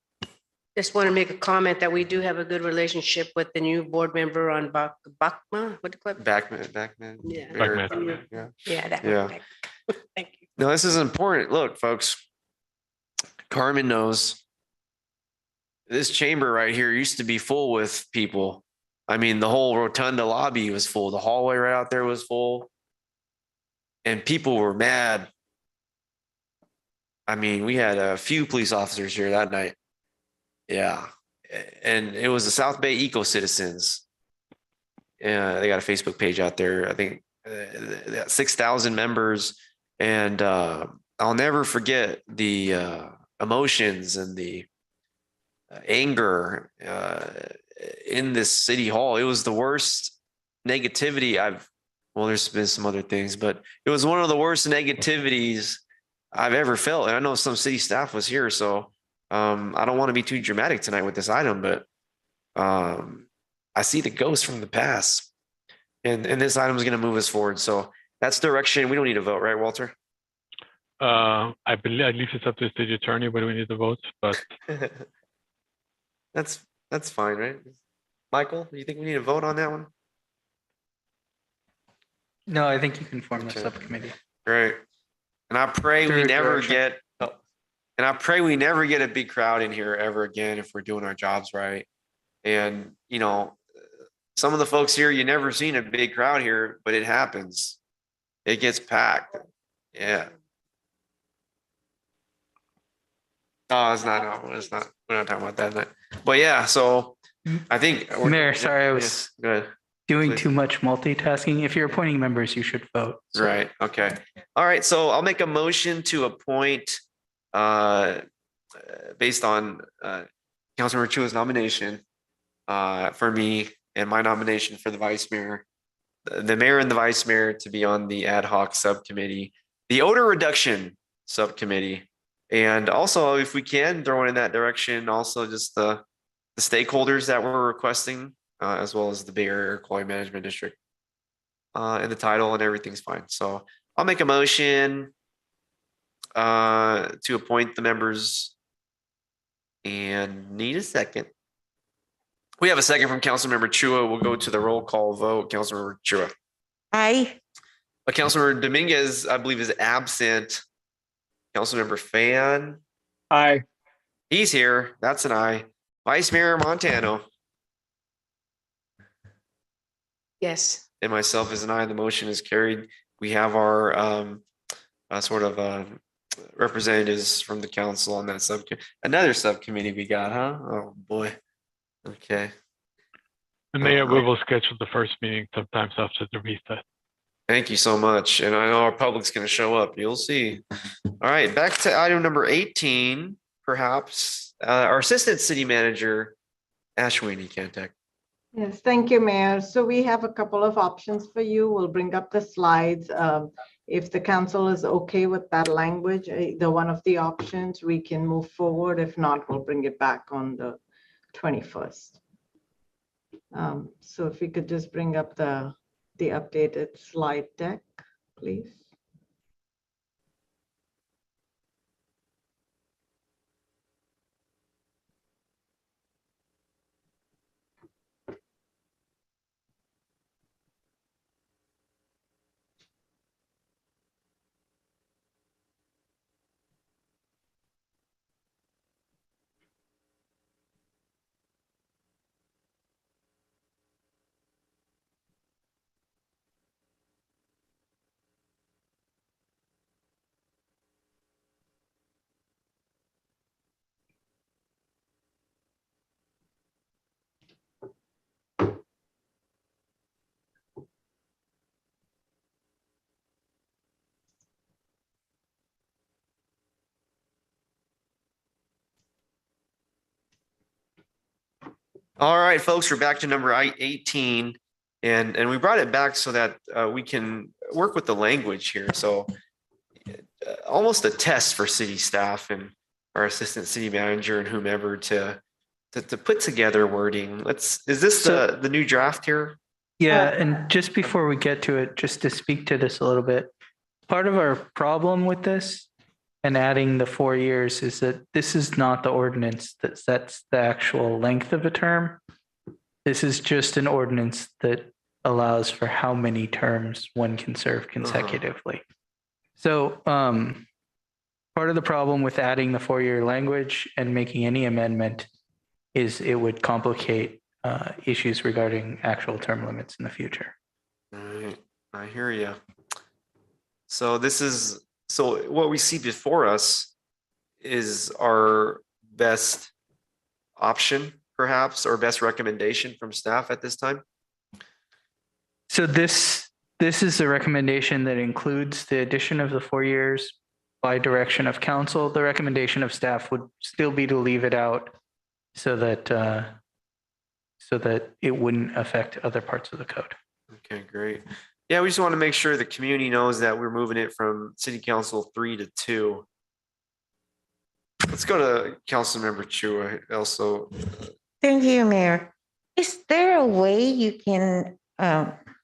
Just want to make a comment that we do have a good relationship with the new board member on Bachma, what do you call it? Backman. Yeah. Backman. Yeah. Yeah, that Yeah. one. Thank you. No, this is important. Look, folks, Carmen knows this chamber right here used to be full with people. I mean, the whole rotunda lobby was full. The hallway right out there was full. And people were mad. I mean, we had a few police officers here that night. Yeah. And it was the South Bay Eco Citizens. Yeah, they got a Facebook page out there. I think 6,000 members. And I'll never forget the emotions and the anger in this city hall. It was the worst negativity well, there's been some other things, but it was one of the worst negativities I've ever felt. And I know some city staff was here, so I don't want to be too dramatic tonight with this item, but I see the ghost from the past, and this item is going to move us forward. So that's direction. We don't need a vote, right, Walter? I believe it's up to the city attorney whether we need to vote, but that's fine, right? Michael, do you think we need a vote on that one? No, I think you can form the subcommittee. Great. And I pray we never get a big crowd in here ever again if we're doing our jobs right. And, you know, some of the folks here, you never seen a big crowd here, but it happens. It gets packed. Yeah. Oh, it's not. No, it's not. We're not talking about that tonight. But yeah, so I think. Mayor, sorry, I was good. Doing too much multitasking. If you're appointing members, you should vote. So. Right. Okay. All right. So I'll make a motion to appoint, based on Councilmember Chua's nomination, for me and my nomination for the vice mayor, the mayor and the vice mayor to be on the ad hoc subcommittee, the odor reduction subcommittee, and also if we can throw in that direction, also just the stakeholders that we're requesting. As well as the Bay Area Air Quality Management District, and the title and everything's fine. So I'll make a motion to appoint the members and need a second. We have a second from Councilmember Chua. We'll go to the roll call vote. Councilmember Chua. Aye. Councilmember Dominguez, I believe, is absent. Councilmember Fan. Aye. He's here. That's an aye. Vice Mayor Montano. Yes. And myself as an aye, the motion is carried. We have our sort of representatives from the council on that another subcommittee we got, huh? Oh, boy. Okay. The mayor, we will schedule the first meeting sometimes after the recess. Thank you so much. And I know our public's going to show up. You'll see. All right, back to item number 18, perhaps. Our assistant city manager, Ashwini Kantek. Yes, thank you, Mayor. So we have a couple of options for you. We'll bring up the slides. If the council is okay with that language, either one of the options, we can move forward. If not, we'll bring it back on the 21st. So if we could just bring up the updated slide deck, please. All right, folks, we're back to number 18. And we brought it back so that we can work with the language here. So almost a test for city staff and our assistant city manager and whomever to put together wording. Is this the new draft here? Yeah, and just before we get to it, just to speak to this a little bit, part of our problem with this and adding the 4 years is that this is not the ordinance that sets the actual length of a term. This is just an ordinance that allows for how many terms one can serve consecutively. So part of the problem with adding the 4-year language and making any amendment is it would complicate issues regarding actual term limits in the future. All right, I hear you. So so what we see before us is our best option, perhaps, or best recommendation from staff at this time? So this is the recommendation that includes the addition of the 4 years by direction of council. The recommendation of staff would still be to leave it out so that it wouldn't affect other parts of the code. Okay, great. Yeah, we just want to make sure the community knows that we're moving it from City Council 3 to 2. Let's go to Councilmember Chua also. Thank you, Mayor. Is there a way you can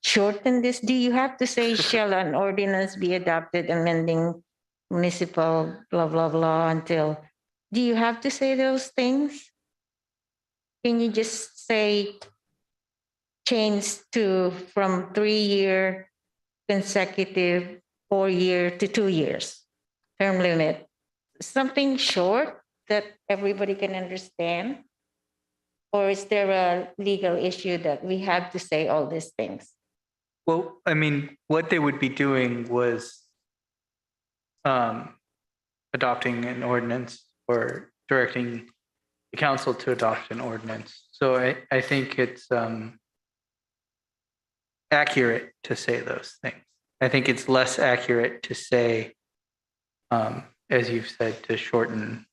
shorten this? Do you have to say shall an ordinance be adopted amending municipal blah, blah, blah until, do you have to say those things? Can you just say change from 3-year consecutive 4-year to 2 years term limit? Something short that everybody can understand? Or is there a legal issue that we have to say all these things? Well, I mean, what they would be doing was adopting an ordinance or directing the council to adopt an ordinance. So I think it's accurate to say those things. I think it's less accurate to say, as you've said, to shorten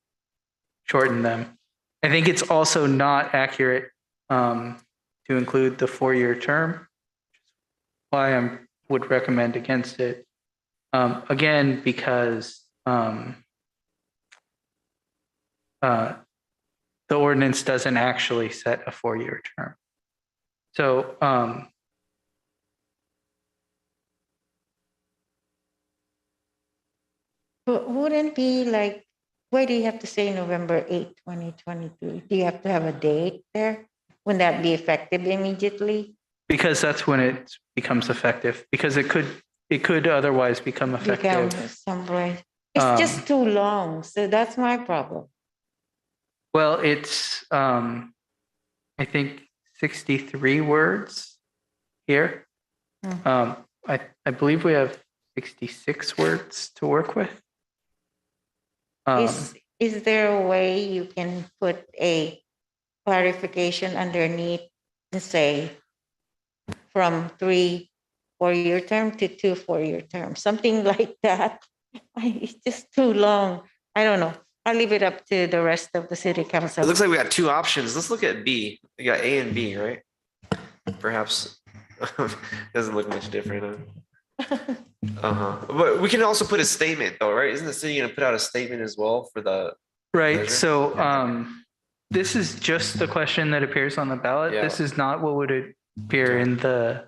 them. I think it's also not accurate to include the 4-year term, why I would recommend against it. Again, because the ordinance doesn't actually set a 4-year term. So but wouldn't be like, why do you have to say November 8, 2022? Do you have to have a date there? Wouldn't that be effective immediately? because that's when it becomes effective, because it could otherwise become effective. It's just too long. So that's my problem. Well, it's I think 63 words here. I believe we have 66 words to work with. Is there a way you can put a clarification underneath to say from 3 4-year term to 2 4-year term, something like that? It's just too long. I don't know. I'll leave it up to the rest of the city council. It looks like we got two options. Let's look at B. We got A and B, right? Perhaps doesn't look much different. But we can also put a statement though, right? Isn't the city going to put out a statement as well for the Right. measure? So this is just the question that appears on the ballot. Yeah. This is not what would appear in the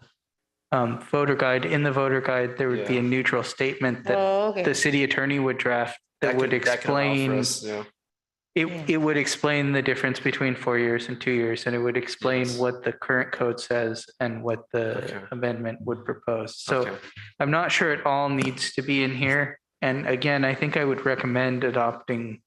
voter guide. In the voter guide, there would be a neutral statement that the city attorney would draft that would explain. It would explain the difference between 4 years and 2 years, and it would explain what the current code says and what the amendment would propose. So I'm not sure it all needs to be in here. And again, I think I would recommend adopting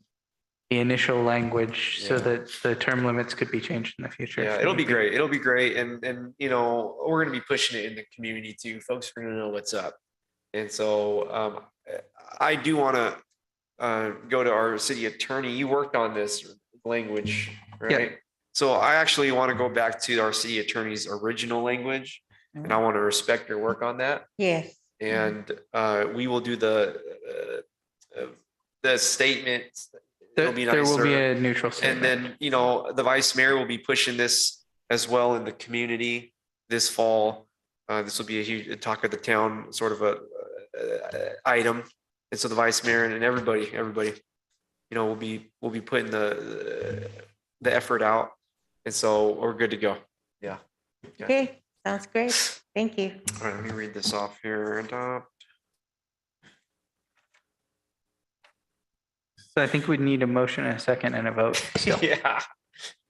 the initial language so that the term limits could be changed in the future. Yeah, it'll be great. It'll be great. And you know, we're going to be pushing it in the community too. Folks are going to know what's up. And so I do want to go to our city attorney. You worked on this language, right? Yeah. So I actually want to go back to our city attorney's original language, and I want to respect your work on that. Yes. And we will do the statement. It'll be nicer. There will be a neutral statement. And then, you know, the vice mayor will be pushing this as well in the community this fall. This will be a huge talk of the town sort of a item. And so the vice mayor and everybody, you know, we'll be putting the effort out. And so we're good to go. Yeah. Okay. Sounds great. Thank you. All right, let me read this off here. Adopt. So I think we'd need a motion and a second and a vote. Still. Yeah.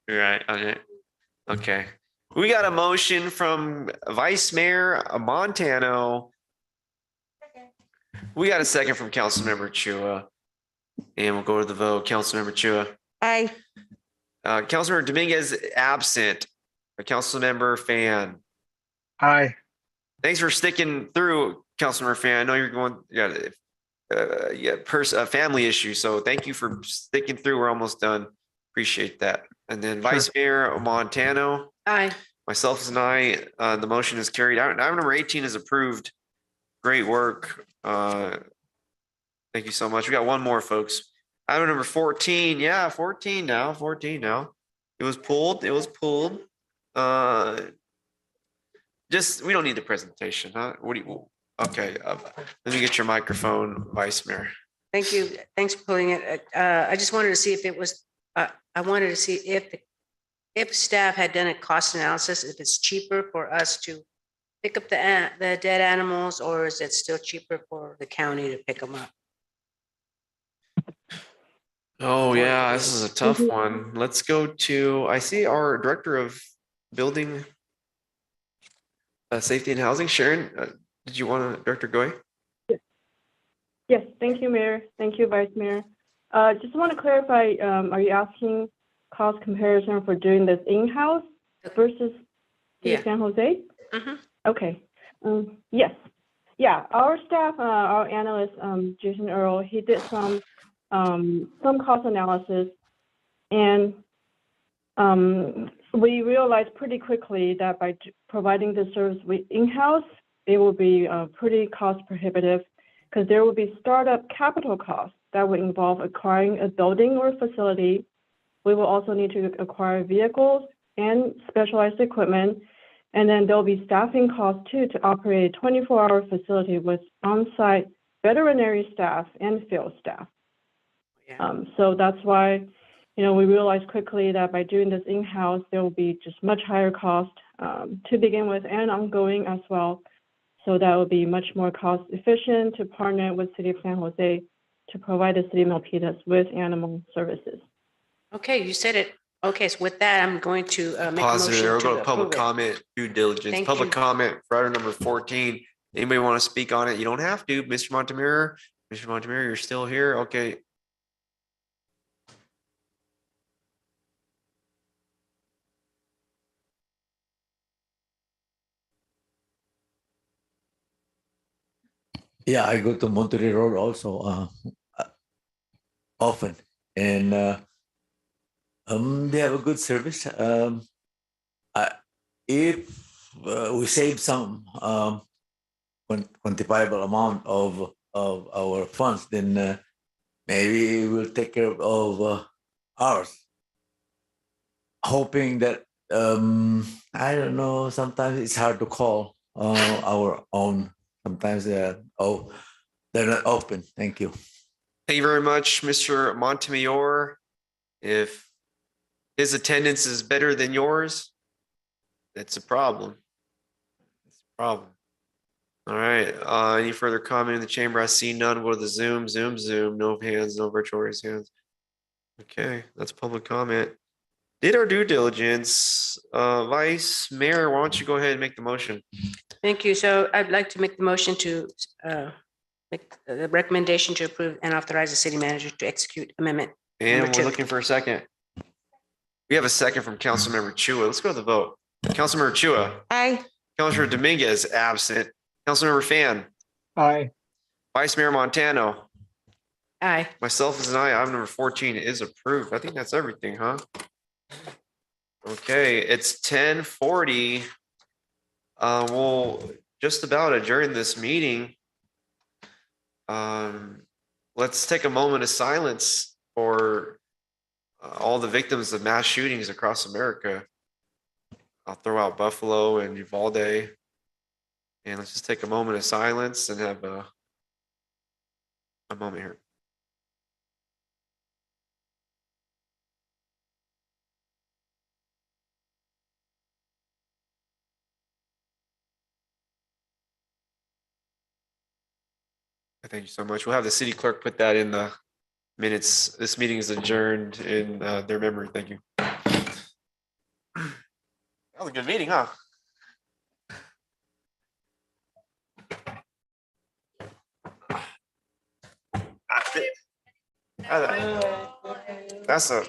Right. Okay. We got a motion from Vice Mayor Montano. We got a second from Councilmember Chua. And we'll go to the vote. Councilmember Chua. Aye. Councilmember Dominguez absent. Councilmember Fan. Aye. Thanks for sticking through, Councilmember Fan. I know you're going, family issue. So thank you for sticking through. We're almost done. Appreciate that. And then Vice Mayor Montano. Aye. Myself as an aye. The motion is carried out. Item number 18 is approved. Great work. Thank you so much. We got one more, folks. Item number 14. Yeah, 14 now. 14 now. It was pulled. Just, we don't need the presentation, huh? What do you, okay. Let me get your microphone, Vice Mayor. Thank you. Thanks for pulling it. I just wanted to see if it was, I wanted to see if staff had done a cost analysis, if it's cheaper for us to pick up the dead animals, or is it still cheaper for the county to pick them up? Oh yeah, this is a tough one. Let's go to, I see our Director of Building Safety and Housing, Sharon. Did you want to, Director Goy? Yes, thank you, Mayor. Thank you, Vice Mayor. Just want to clarify, are you asking cost comparison for doing this in-house versus San Jose? Mm-hmm. Okay. Yes. Yeah, our staff, our analyst, Jason Earl, he did some cost analysis, and we realized pretty quickly that by providing the service in-house, it will be pretty cost prohibitive, because there will be startup capital costs that would involve acquiring a building or facility. We will also need to acquire vehicles and specialized equipment. And then there'll be staffing costs too to operate a 24-hour facility with on-site veterinary staff and field staff. So that's why, we realized quickly that by doing this in-house, there will be just much higher cost to begin with and ongoing as well. So that will be much more cost efficient to partner with City of San Jose to provide the City of Milpitas with animal services. Okay, you said it. Okay, so with that, I'm going to make Pause a it motion there. We'll to go to public approve it. comment, due diligence. Thank Public you. comment for item number 14. Anybody want to speak on it? You don't have to. Mr. Montemir, you're still here. Okay. Yeah, I go to Monterey Road also often, and they have a good service. If we save some quantifiable amount of our funds, then maybe we'll take care of ours. Hoping that I don't know. Sometimes it's hard to call our own. Sometimes they're not open. Thank you. Thank you very much, Mr. Montemayor. If his attendance is better than yours, that's a problem. It's a problem. All right. Any further comment in the chamber? I see none. Go to the Zoom. No hands, no virtual raised hands. Okay, that's public comment. Did our due diligence. Vice Mayor, why don't you go ahead and make the motion? Thank you. So I'd like to make the motion to make the recommendation to approve and authorize the city manager to execute amendment. And Number we're 2. looking for a second. We have a second from Councilmember Chua. Let's go to the vote. Councilmember Chua. Aye. Councilmember Dominguez, absent. Councilmember Fan. Aye. Vice Mayor Montano. Aye. Myself as an aye. Item number 14 is approved. I think that's everything, huh? Okay, it's 10:40. We'll just about adjourn this meeting. Let's take a moment of silence for all the victims of mass shootings across America. I'll throw out Buffalo and Uvalde. And let's just take a moment of silence and have a moment here. Thank you so much. We'll have the city clerk put that in the minutes. This meeting is adjourned in their memory. Thank you. That was a good meeting, huh? That's a